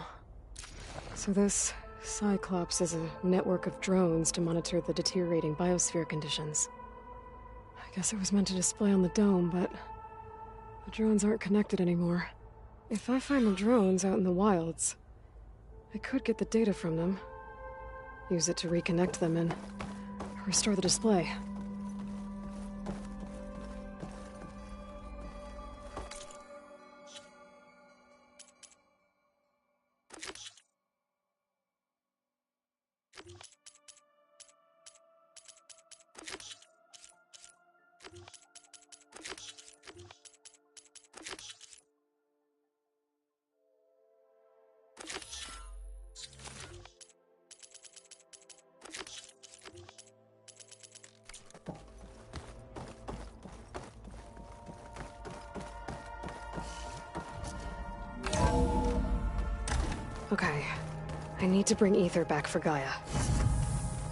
So this Cyclops is a network of drones to monitor the deteriorating biosphere conditions. I guess it was meant to display on the dome, but the drones aren't connected anymore. If I find the drones out in the wilds, I could get the data from them, use it to reconnect them and restore the display. Okay, I need to bring Ether back for Gaia.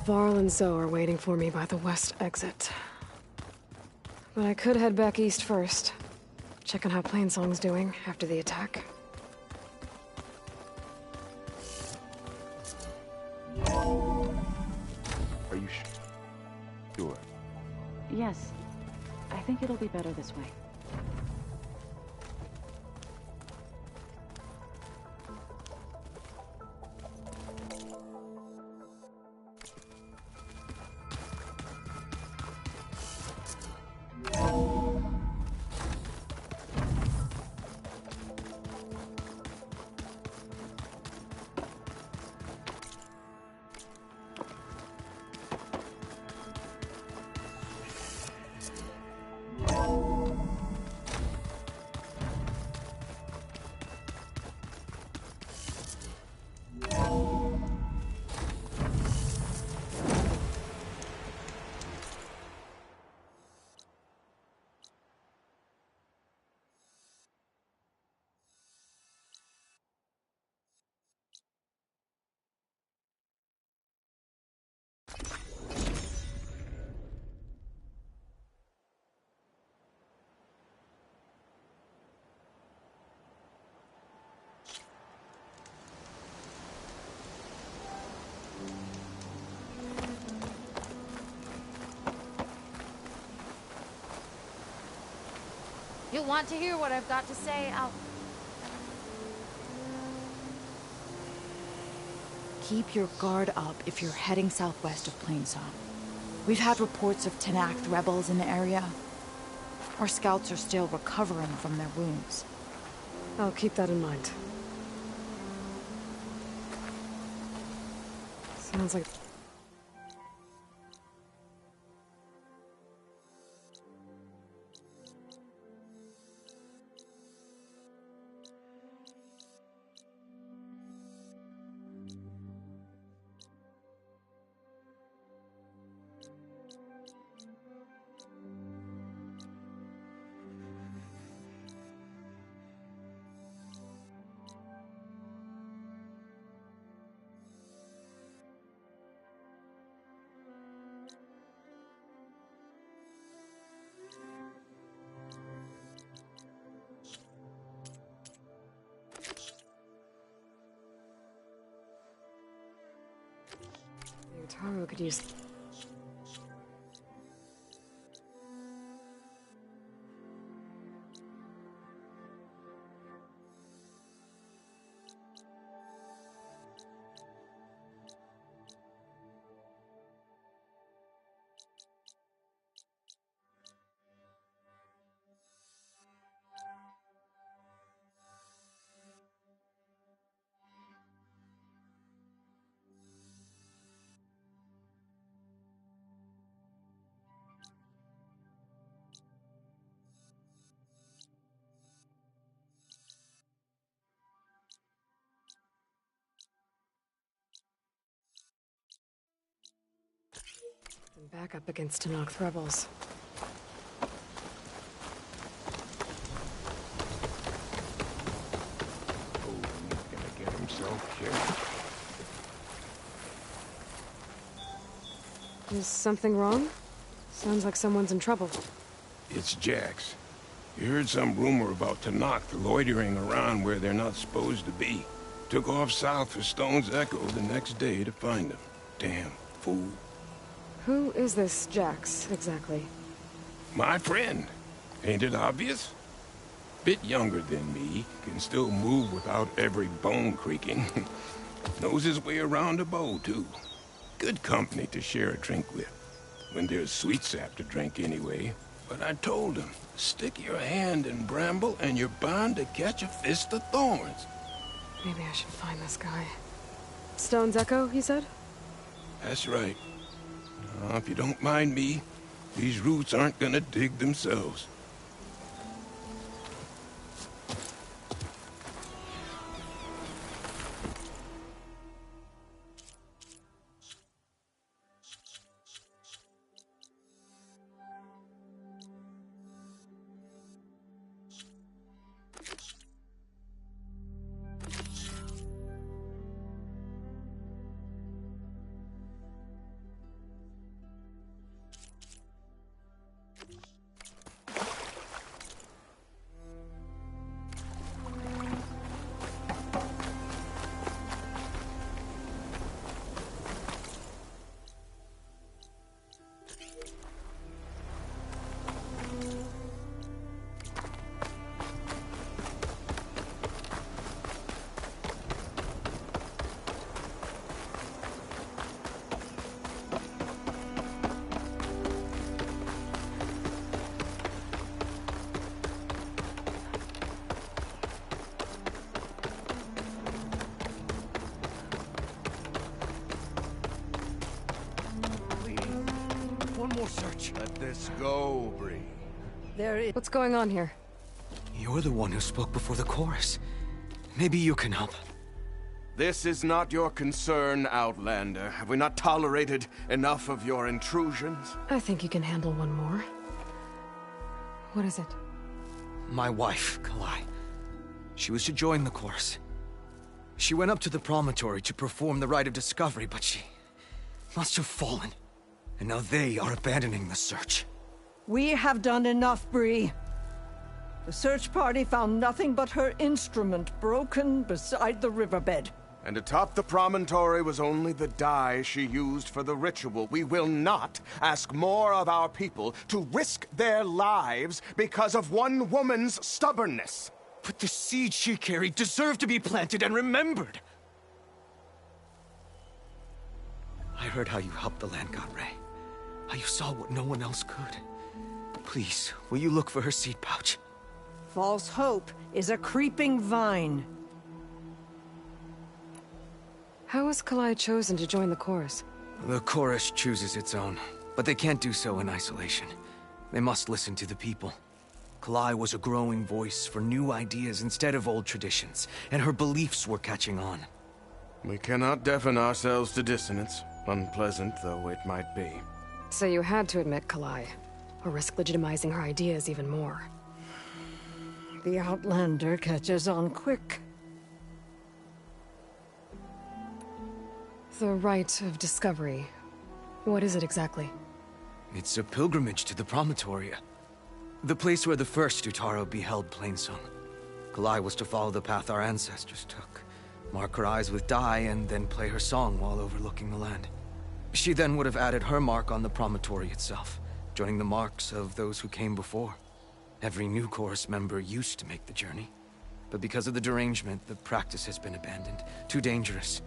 Varl and Zoe are waiting for me by the west exit. But I could head back east first. Check on how Plainsong's doing after the attack. Are you sure? Yes. I think it'll be better this way. You'll want to hear what I've got to say, Keep your guard up if you're heading southwest of Plainsong. We've had reports of Tenakth rebels in the area. Our scouts are still recovering from their wounds. I'll keep that in mind. Sounds like... Utaru could use... back up against Tenakth rebels. Oh, he's gonna get himself killed. Is something wrong? Sounds like someone's in trouble. It's Jax. You heard some rumor about Tenakth loitering around where they're not supposed to be. Took off south for Stone's Echo the next day to find them. Damn fool. Who is this Jax, exactly? My friend. Ain't it obvious? Bit younger than me, can still move without every bone creaking. Knows his way around a bow, too. Good company to share a drink with. When there's sweet sap to drink anyway. But I told him, stick your hand in bramble and you're bound to catch a fist of thorns. Maybe I should find this guy. Stone's Echo, he said? That's right. If you don't mind me, these roots aren't gonna dig themselves. One more search. Let this go, Bree. What's going on here? You're the one who spoke before the chorus. Maybe you can help. This is not your concern, Outlander. Have we not tolerated enough of your intrusions? I think you can handle one more. What is it? My wife, Kalai. She was to join the chorus. She went up to the promontory to perform the rite of discovery, but she must have fallen. And now they are abandoning the search. We have done enough, Bree. The search party found nothing but her instrument broken beside the riverbed. And atop the promontory was only the dye she used for the ritual. We will not ask more of our people to risk their lives because of one woman's stubbornness. But the seed she carried deserved to be planted and remembered. I heard how you helped the Land God Ray. How you saw what no one else could. Please, will you look for her seed pouch? False hope is a creeping vine. How was Kalai chosen to join the chorus? The chorus chooses its own, but they can't do so in isolation. They must listen to the people. Kalai was a growing voice for new ideas instead of old traditions, and her beliefs were catching on. We cannot deafen ourselves to dissonance, unpleasant though it might be. So you had to admit Kalai, or risk legitimizing her ideas even more. The Outlander catches on quick. The rite of discovery. What is it exactly? It's a pilgrimage to the Promontoria. The place where the first Utaru beheld Plainsong. Kalai was to follow the path our ancestors took. mark her eyes with dye, and then play her song while overlooking the land. She then would have added her mark on the promontory itself, joining the marks of those who came before. Every new chorus member used to make the journey, but because of the derangement, the practice has been abandoned. Too dangerous.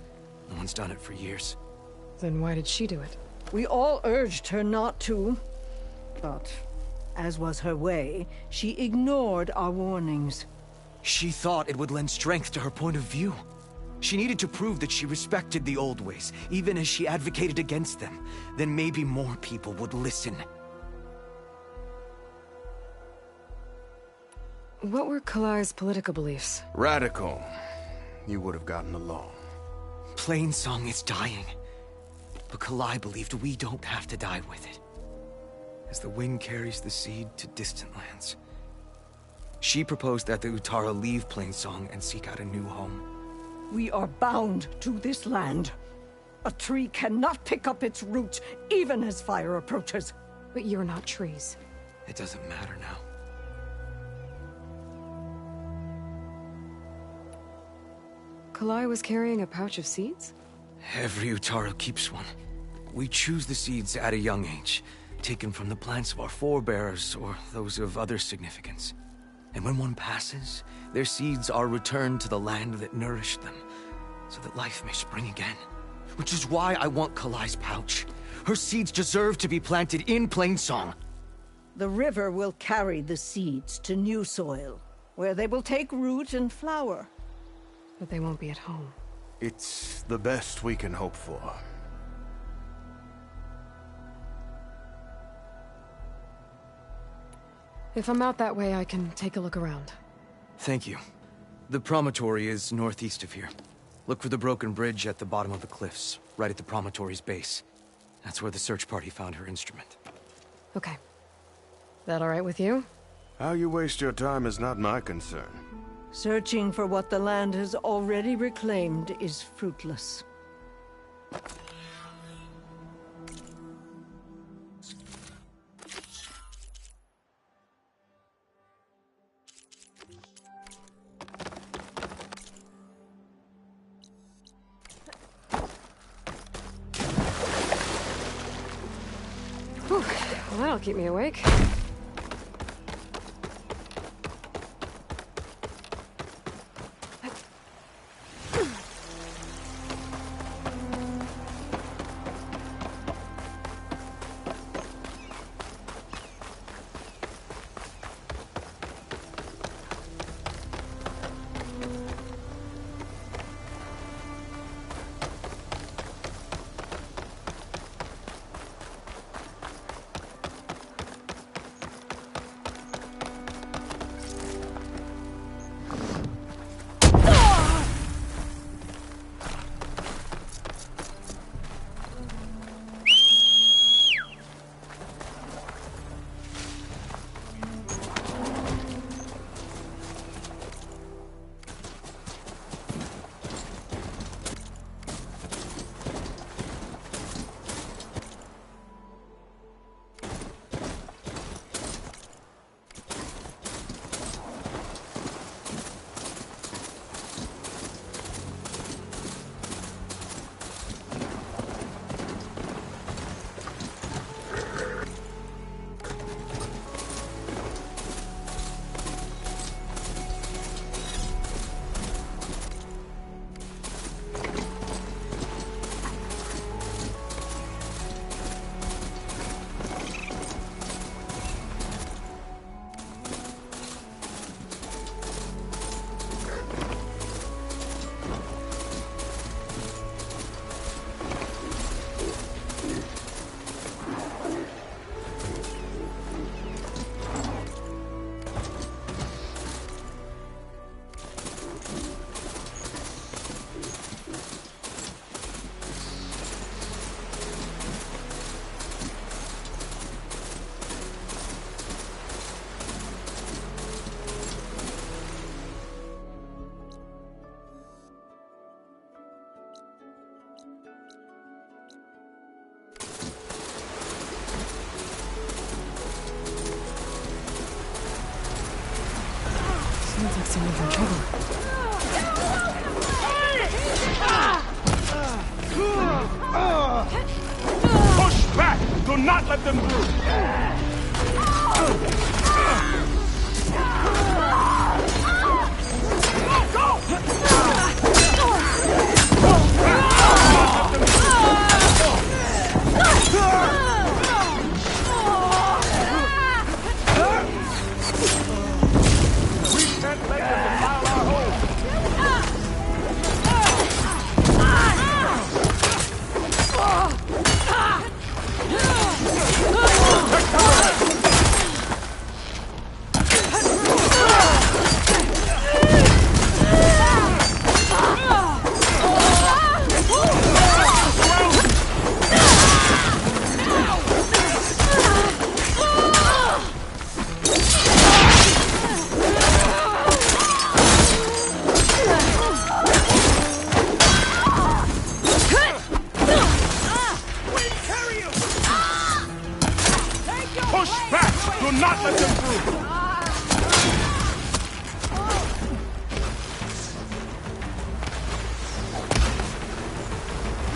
No one's done it for years. Then why did she do it? We all urged her not to, but as was her way, she ignored our warnings. She thought it would lend strength to her point of view. She needed to prove that she respected the old ways, even as she advocated against them. Then maybe more people would listen. What were Kalai's political beliefs? Radical. You would have gotten along. Plainsong is dying. But Kalai believed we don't have to die with it. As the wind carries the seed to distant lands. She proposed that the Utara leave Plainsong and seek out a new home. We are bound to this land. A tree cannot pick up its roots, even as fire approaches. But you're not trees. It doesn't matter now. Kalai was carrying a pouch of seeds? Every Utara keeps one. We choose the seeds at a young age, taken from the plants of our forebears or those of other significance. And when one passes, their seeds are returned to the land that nourished them, so that life may spring again. Which is why I want Kalai's pouch. Her seeds deserve to be planted in Plainsong. The river will carry the seeds to new soil, where they will take root and flower. But they won't be at home. It's the best we can hope for. If I'm out that way, I can take a look around. Thank you. The promontory is northeast of here. Look for the broken bridge at the bottom of the cliffs, right at the promontory's base. That's where the search party found her instrument. Okay. That all right with you? How you waste your time is not my concern. Searching for what the land has already reclaimed is fruitless. Whew. Well, that'll keep me awake. Sounds like someone's in trouble. Do not let them through!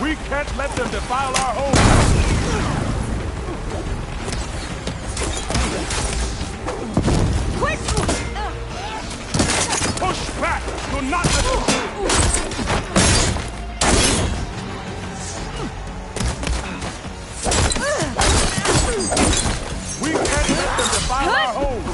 We can't let them defile our home! Quick! Push back! Do not let them through! We can't let them defile our home!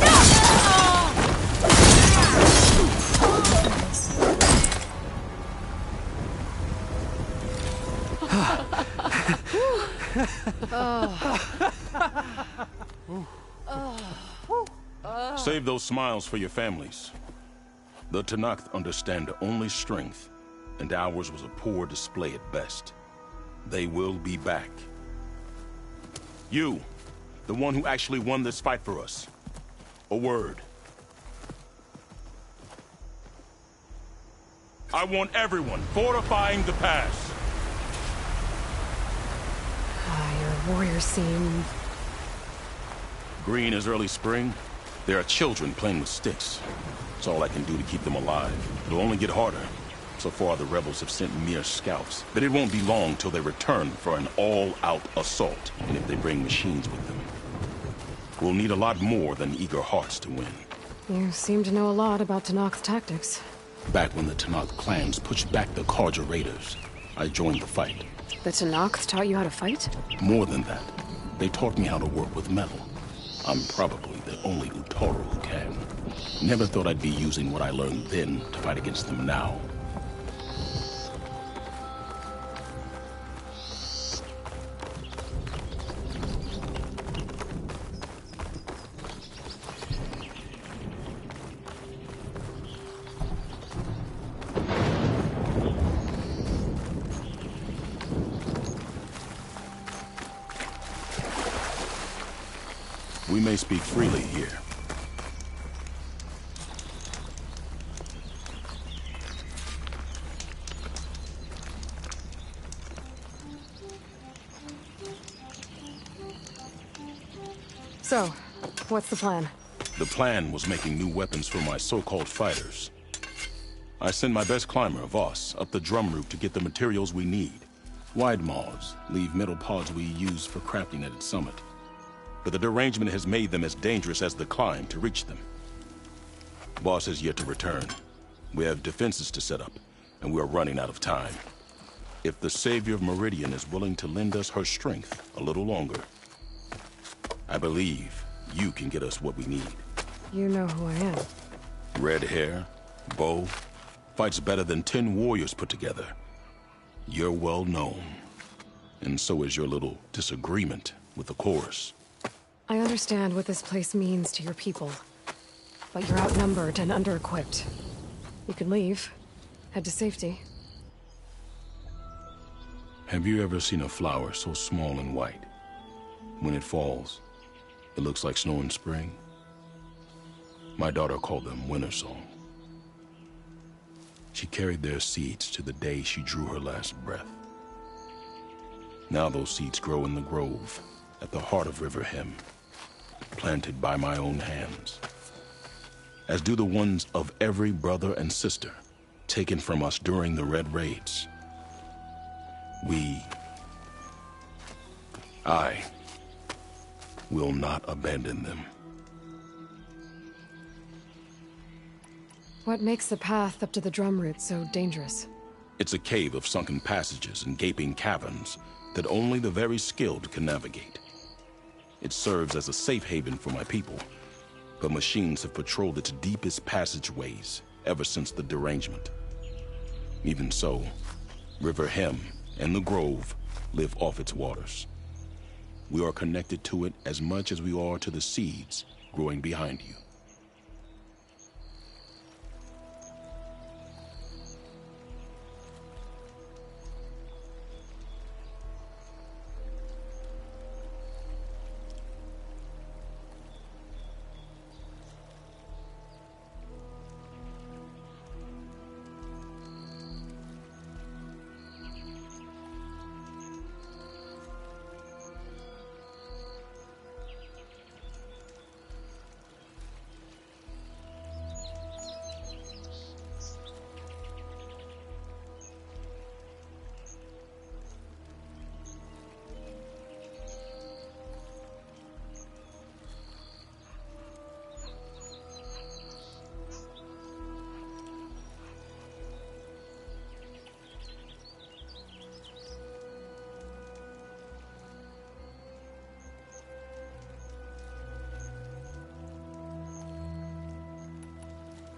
Save those smiles for your families. The Tenakth understand only strength, and ours was a poor display at best. They will be back. You, the one who actually won this fight for us. A word. I want everyone fortifying the pass. Your warriors seem... Green as early spring. There are children playing with sticks. It's all I can do to keep them alive. It'll only get harder. So far, the rebels have sent mere scouts. But it won't be long till they return for an all-out assault. And if they bring machines with them, we'll need a lot more than eager hearts to win. You seem to know a lot about Tenakth's tactics. Back when the Tenakth clans pushed back the Carja raiders, I joined the fight. The Tenakth taught you how to fight? More than that, they taught me how to work with metal. I'm probably the only Utaru who can. Never thought I'd be using what I learned then to fight against them now. We may speak freely here. So, what's the plan? The plan was making new weapons for my so-called fighters. I send my best climber, Voss, up the drum route to get the materials we need. Wide maws leave metal pods we use for crafting at its summit. But the derangement has made them as dangerous as the climb to reach them. Boss has yet to return. We have defenses to set up, and we are running out of time. If the Savior of Meridian is willing to lend us her strength a little longer, I believe you can get us what we need. You know who I am. Red hair, bow, fights better than 10 warriors put together. You're well known, and so is your little disagreement with the chorus. I understand what this place means to your people, but you're outnumbered and under-equipped. You can leave, head to safety. Have you ever seen a flower so small and white? When it falls, it looks like snow in spring. My daughter called them winter song. She carried their seeds to the day she drew her last breath. Now those seeds grow in the grove at the heart of River Hem, planted by my own hands, as do the ones of every brother and sister taken from us during the Red Raids. I will not abandon them. What makes the path up to the drum root so dangerous? It's a cave of sunken passages and gaping caverns that only the very skilled can navigate. It serves as a safe haven for my people, but machines have patrolled its deepest passageways ever since the derangement. Even so, River Hem and the Grove live off its waters. We are connected to it as much as we are to the seeds growing behind you.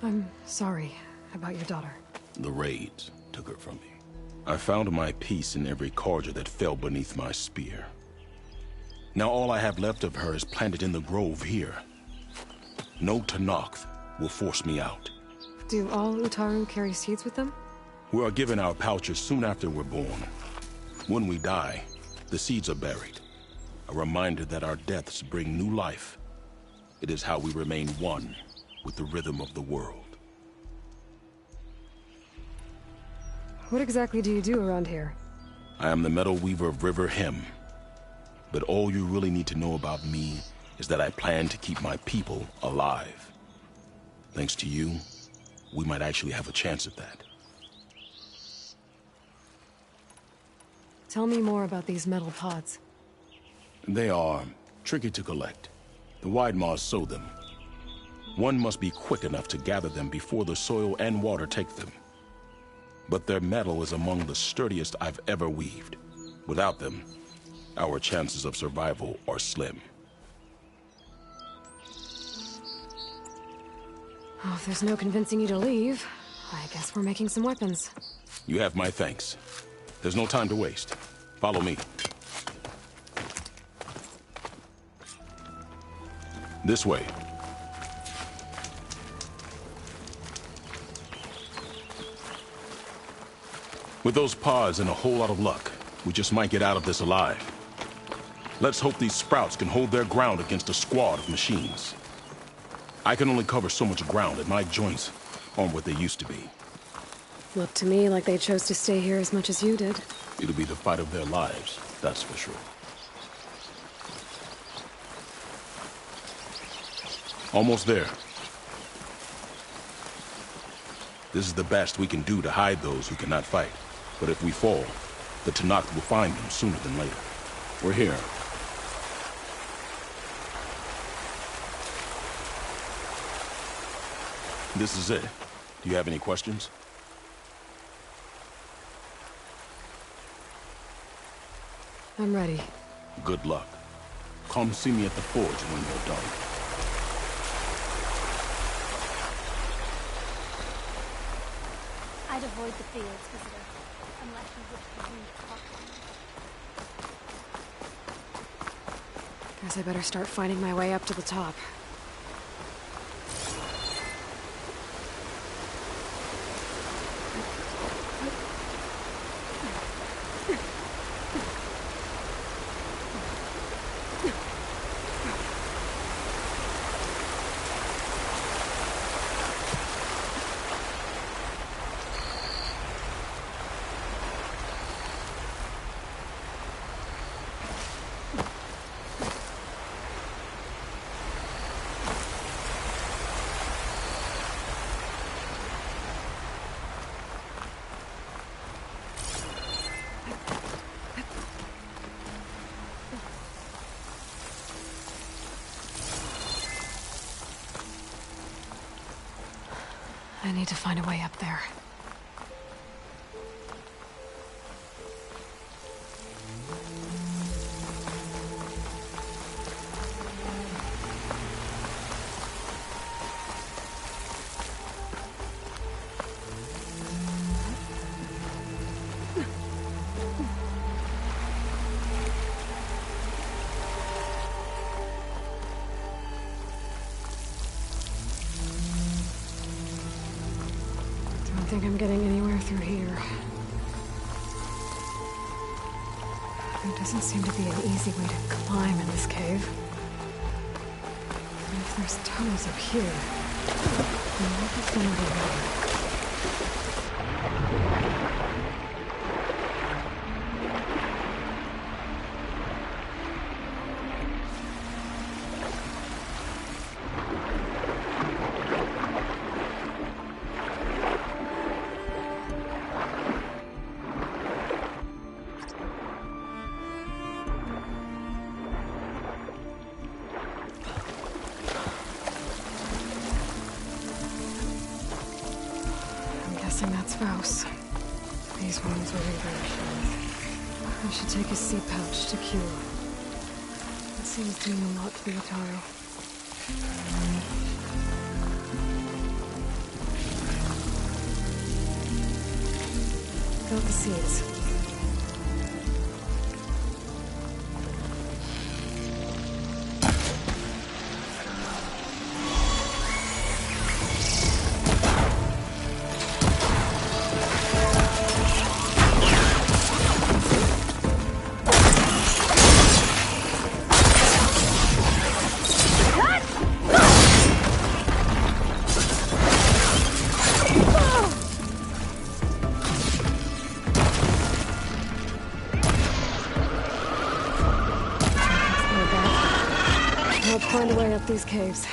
I'm sorry about your daughter. The raids took her from me. I found my peace in every Carja that fell beneath my spear. Now all I have left of her is planted in the grove here. No Tenakth will force me out. Do all Utaru carry seeds with them? We are given our pouches soon after we're born. When we die, the seeds are buried. A reminder that our deaths bring new life. It is how we remain one with the rhythm of the world. What exactly do you do around here? I am the Metal Weaver of River Hem. But all you really need to know about me is that I plan to keep my people alive. Thanks to you, we might actually have a chance at that. Tell me more about these metal pods. They are tricky to collect. The Widemaws sow them. One must be quick enough to gather them before the soil and water take them. But their metal is among the sturdiest I've ever weaved. Without them, our chances of survival are slim. Oh, if there's no convincing you to leave, I guess we're making some weapons. You have my thanks. There's no time to waste. Follow me. This way. With those pods and a whole lot of luck, we just might get out of this alive. Let's hope these sprouts can hold their ground against a squad of machines. I can only cover so much ground, and my joints aren't what they used to be. Looked to me like they chose to stay here as much as you did. It'll be the fight of their lives, that's for sure. Almost there. This is the best we can do to hide those who cannot fight. But if we fall, the Tenakth will find them sooner than later. We're here. This is it. Do you have any questions? I'm ready. Good luck. Come see me at the forge when you're done. I'd avoid the fields, visitor, unless you wish to read properly. Guess I better start finding my way up to the top. I need to find a way up there. I don't think I'm getting anywhere through here. There doesn't seem to be an easy way to climb in this cave. And if there's tunnels up here, then what is going to be there? That's Faust. These wounds were reversed. I should take his sea pouch to cure. It seems to mean a lot to the Utaru. Got the seeds. Let's find a way up these caves.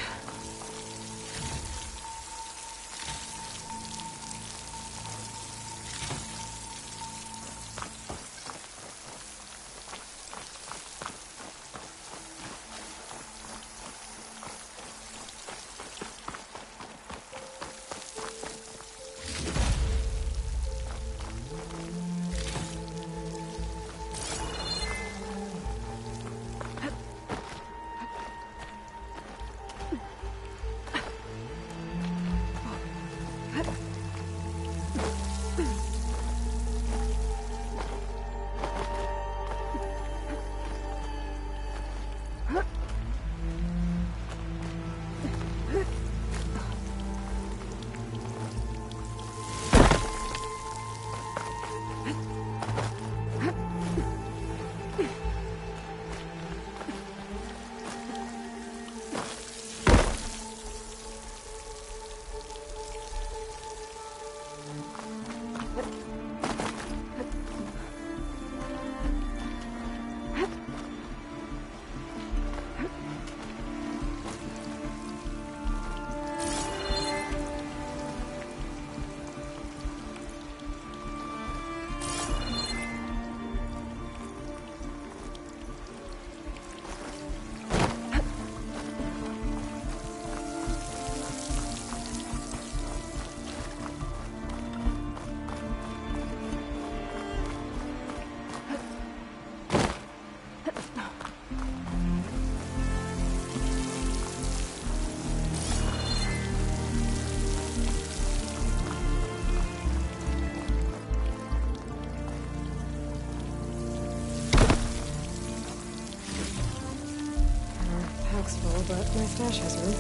Full, but my stash has room.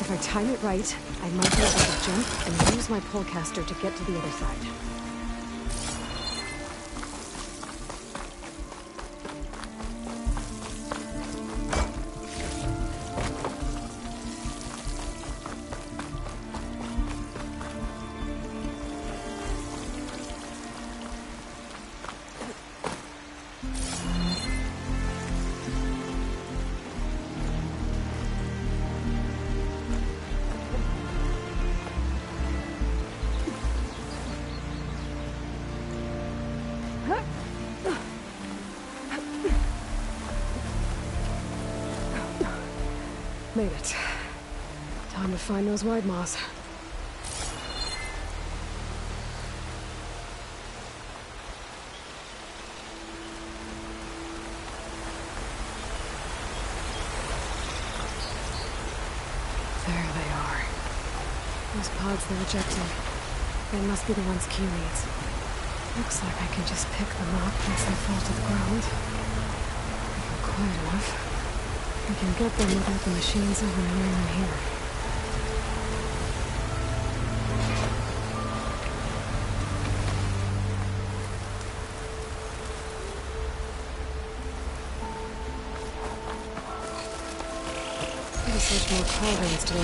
If I time it right, I might be able to jump and use my polecaster to get to the other side. Made it. Time to find those white moths. There they are. Those pods they're ejecting. They must be the ones Q needs. Looks like I can just pick them up once they fall to the ground. If I'm quiet enough, I can get them without the machines overrunning them here. Looks like more carvings to the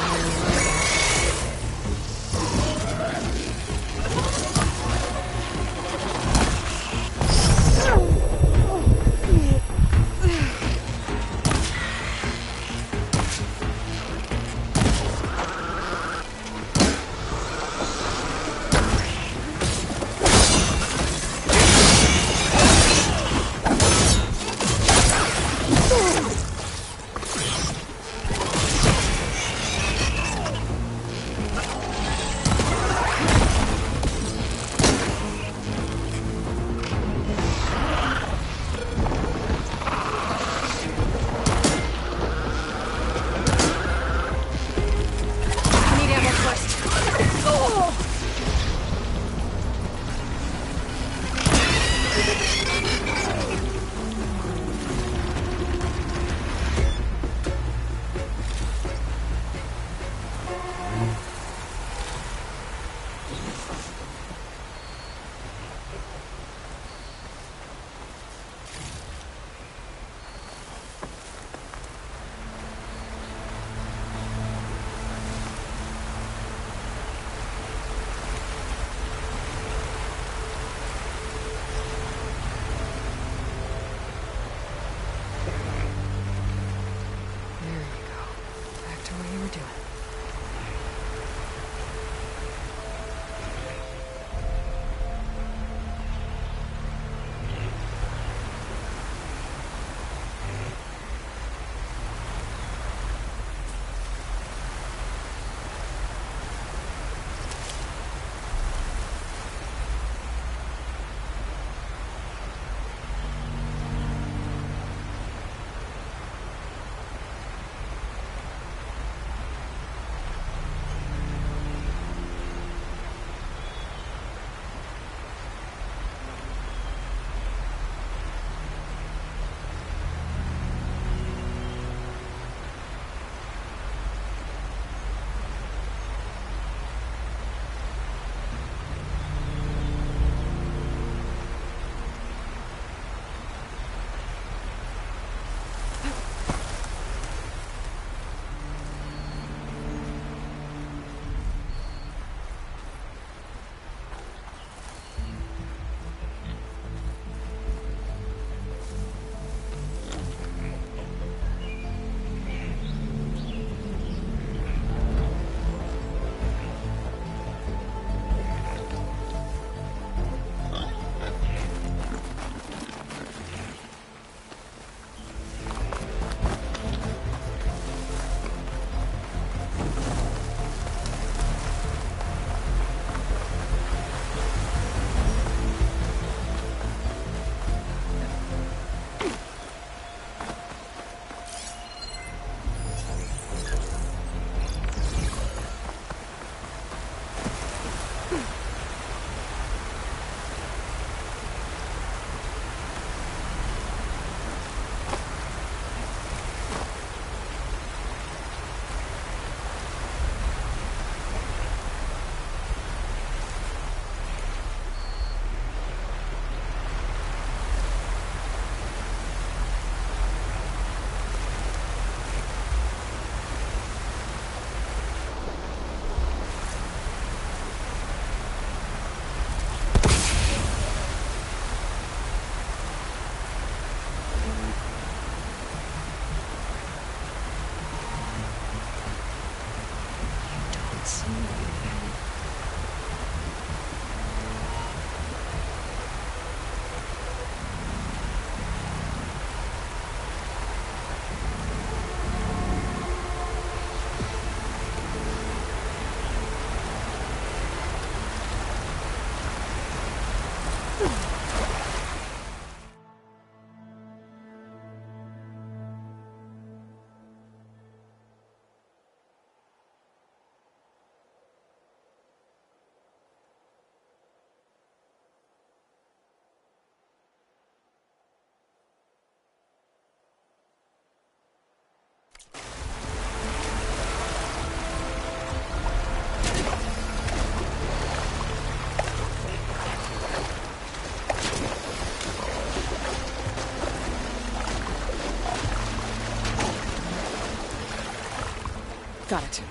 Got it.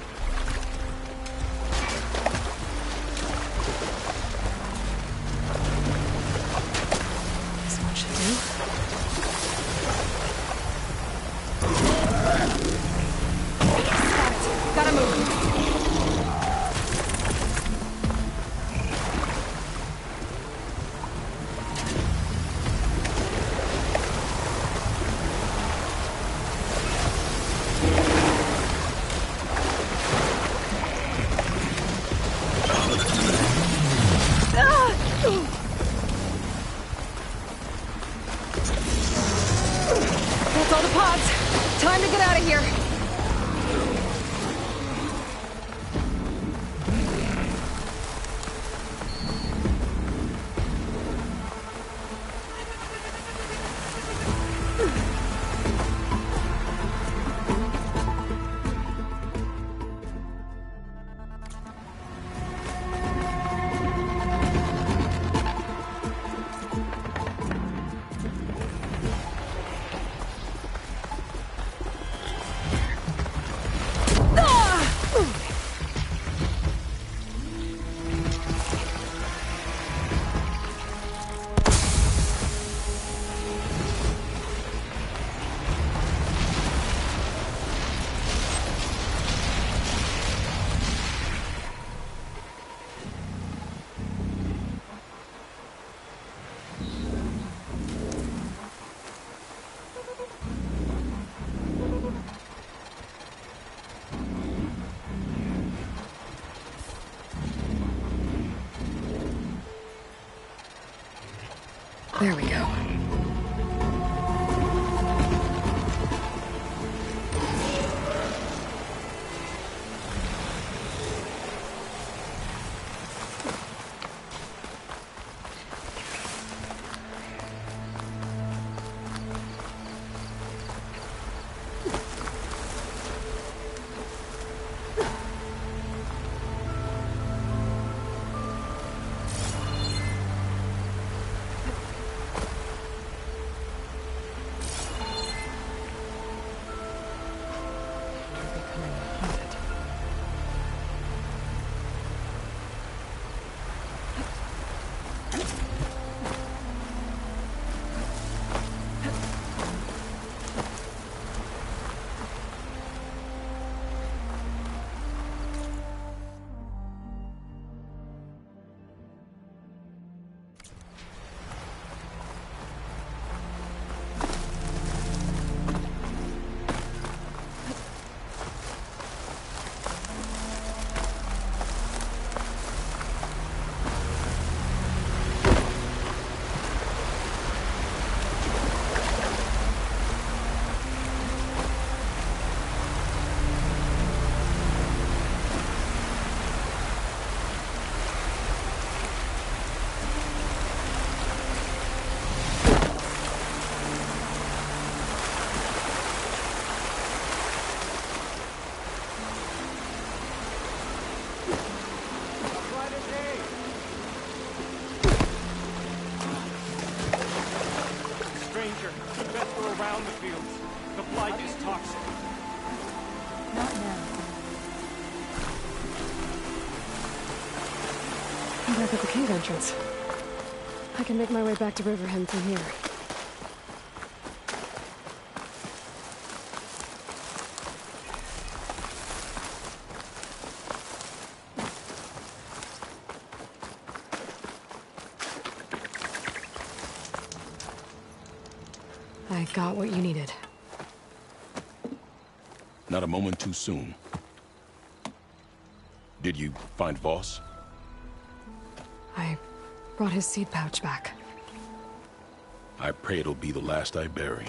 This one should do. Got it. Gotta move. That's all the pods. Time to get out of here. There we go. Stranger, you best go around the fields. The blight is toxic. Not now. I'm back at the cave entrance. I can make my way back to Riverhead from here. I got what you needed. Not a moment too soon. Did you find Voss? I brought his seed pouch back. I pray it'll be the last I bury.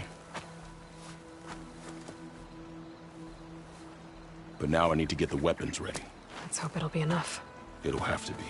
But now I need to get the weapons ready. Let's hope it'll be enough. It'll have to be.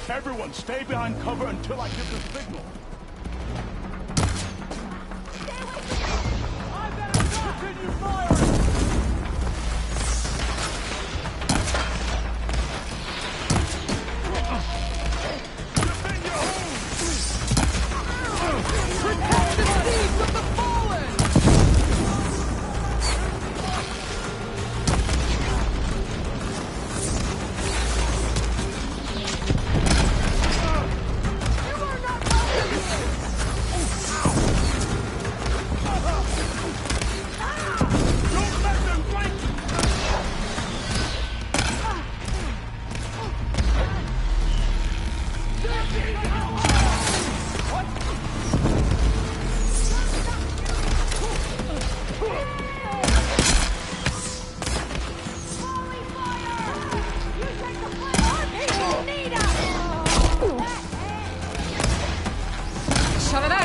Everyone, stay behind cover until I give the signal. Continue firing! Protect the seeds of the fallen! Shut it out!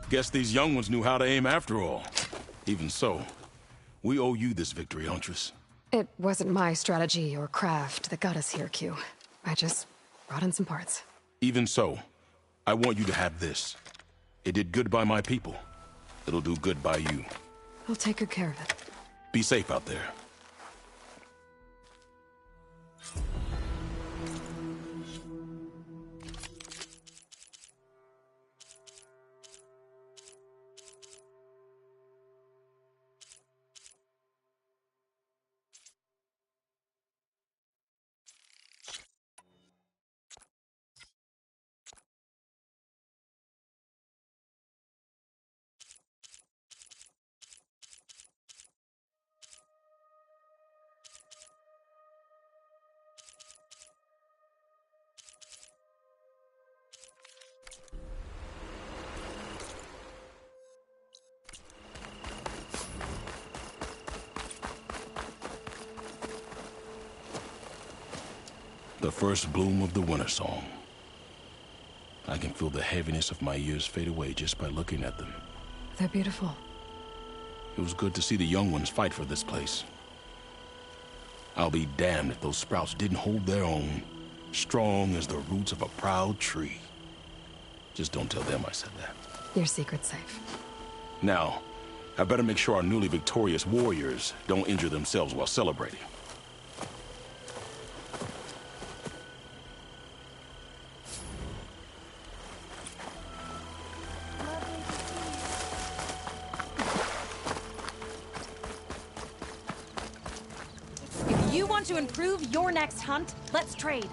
Guess these young ones knew how to aim after all. Even so, we owe you this victory, Huntress. It wasn't my strategy or craft that got us here, Q. I just brought in some parts. Even so, I want you to have this. It did good by my people. It'll do good by you. I'll take good care of it. Be safe out there. The first bloom of the winter song. I can feel the heaviness of my years fade away just by looking at them. They're beautiful. It was good to see the young ones fight for this place. I'll be damned if those sprouts didn't hold their own, strong as the roots of a proud tree. Just don't tell them I said that. Your secret's safe. Now, I better make sure our newly victorious warriors don't injure themselves while celebrating. If you want to improve your next hunt, let's trade.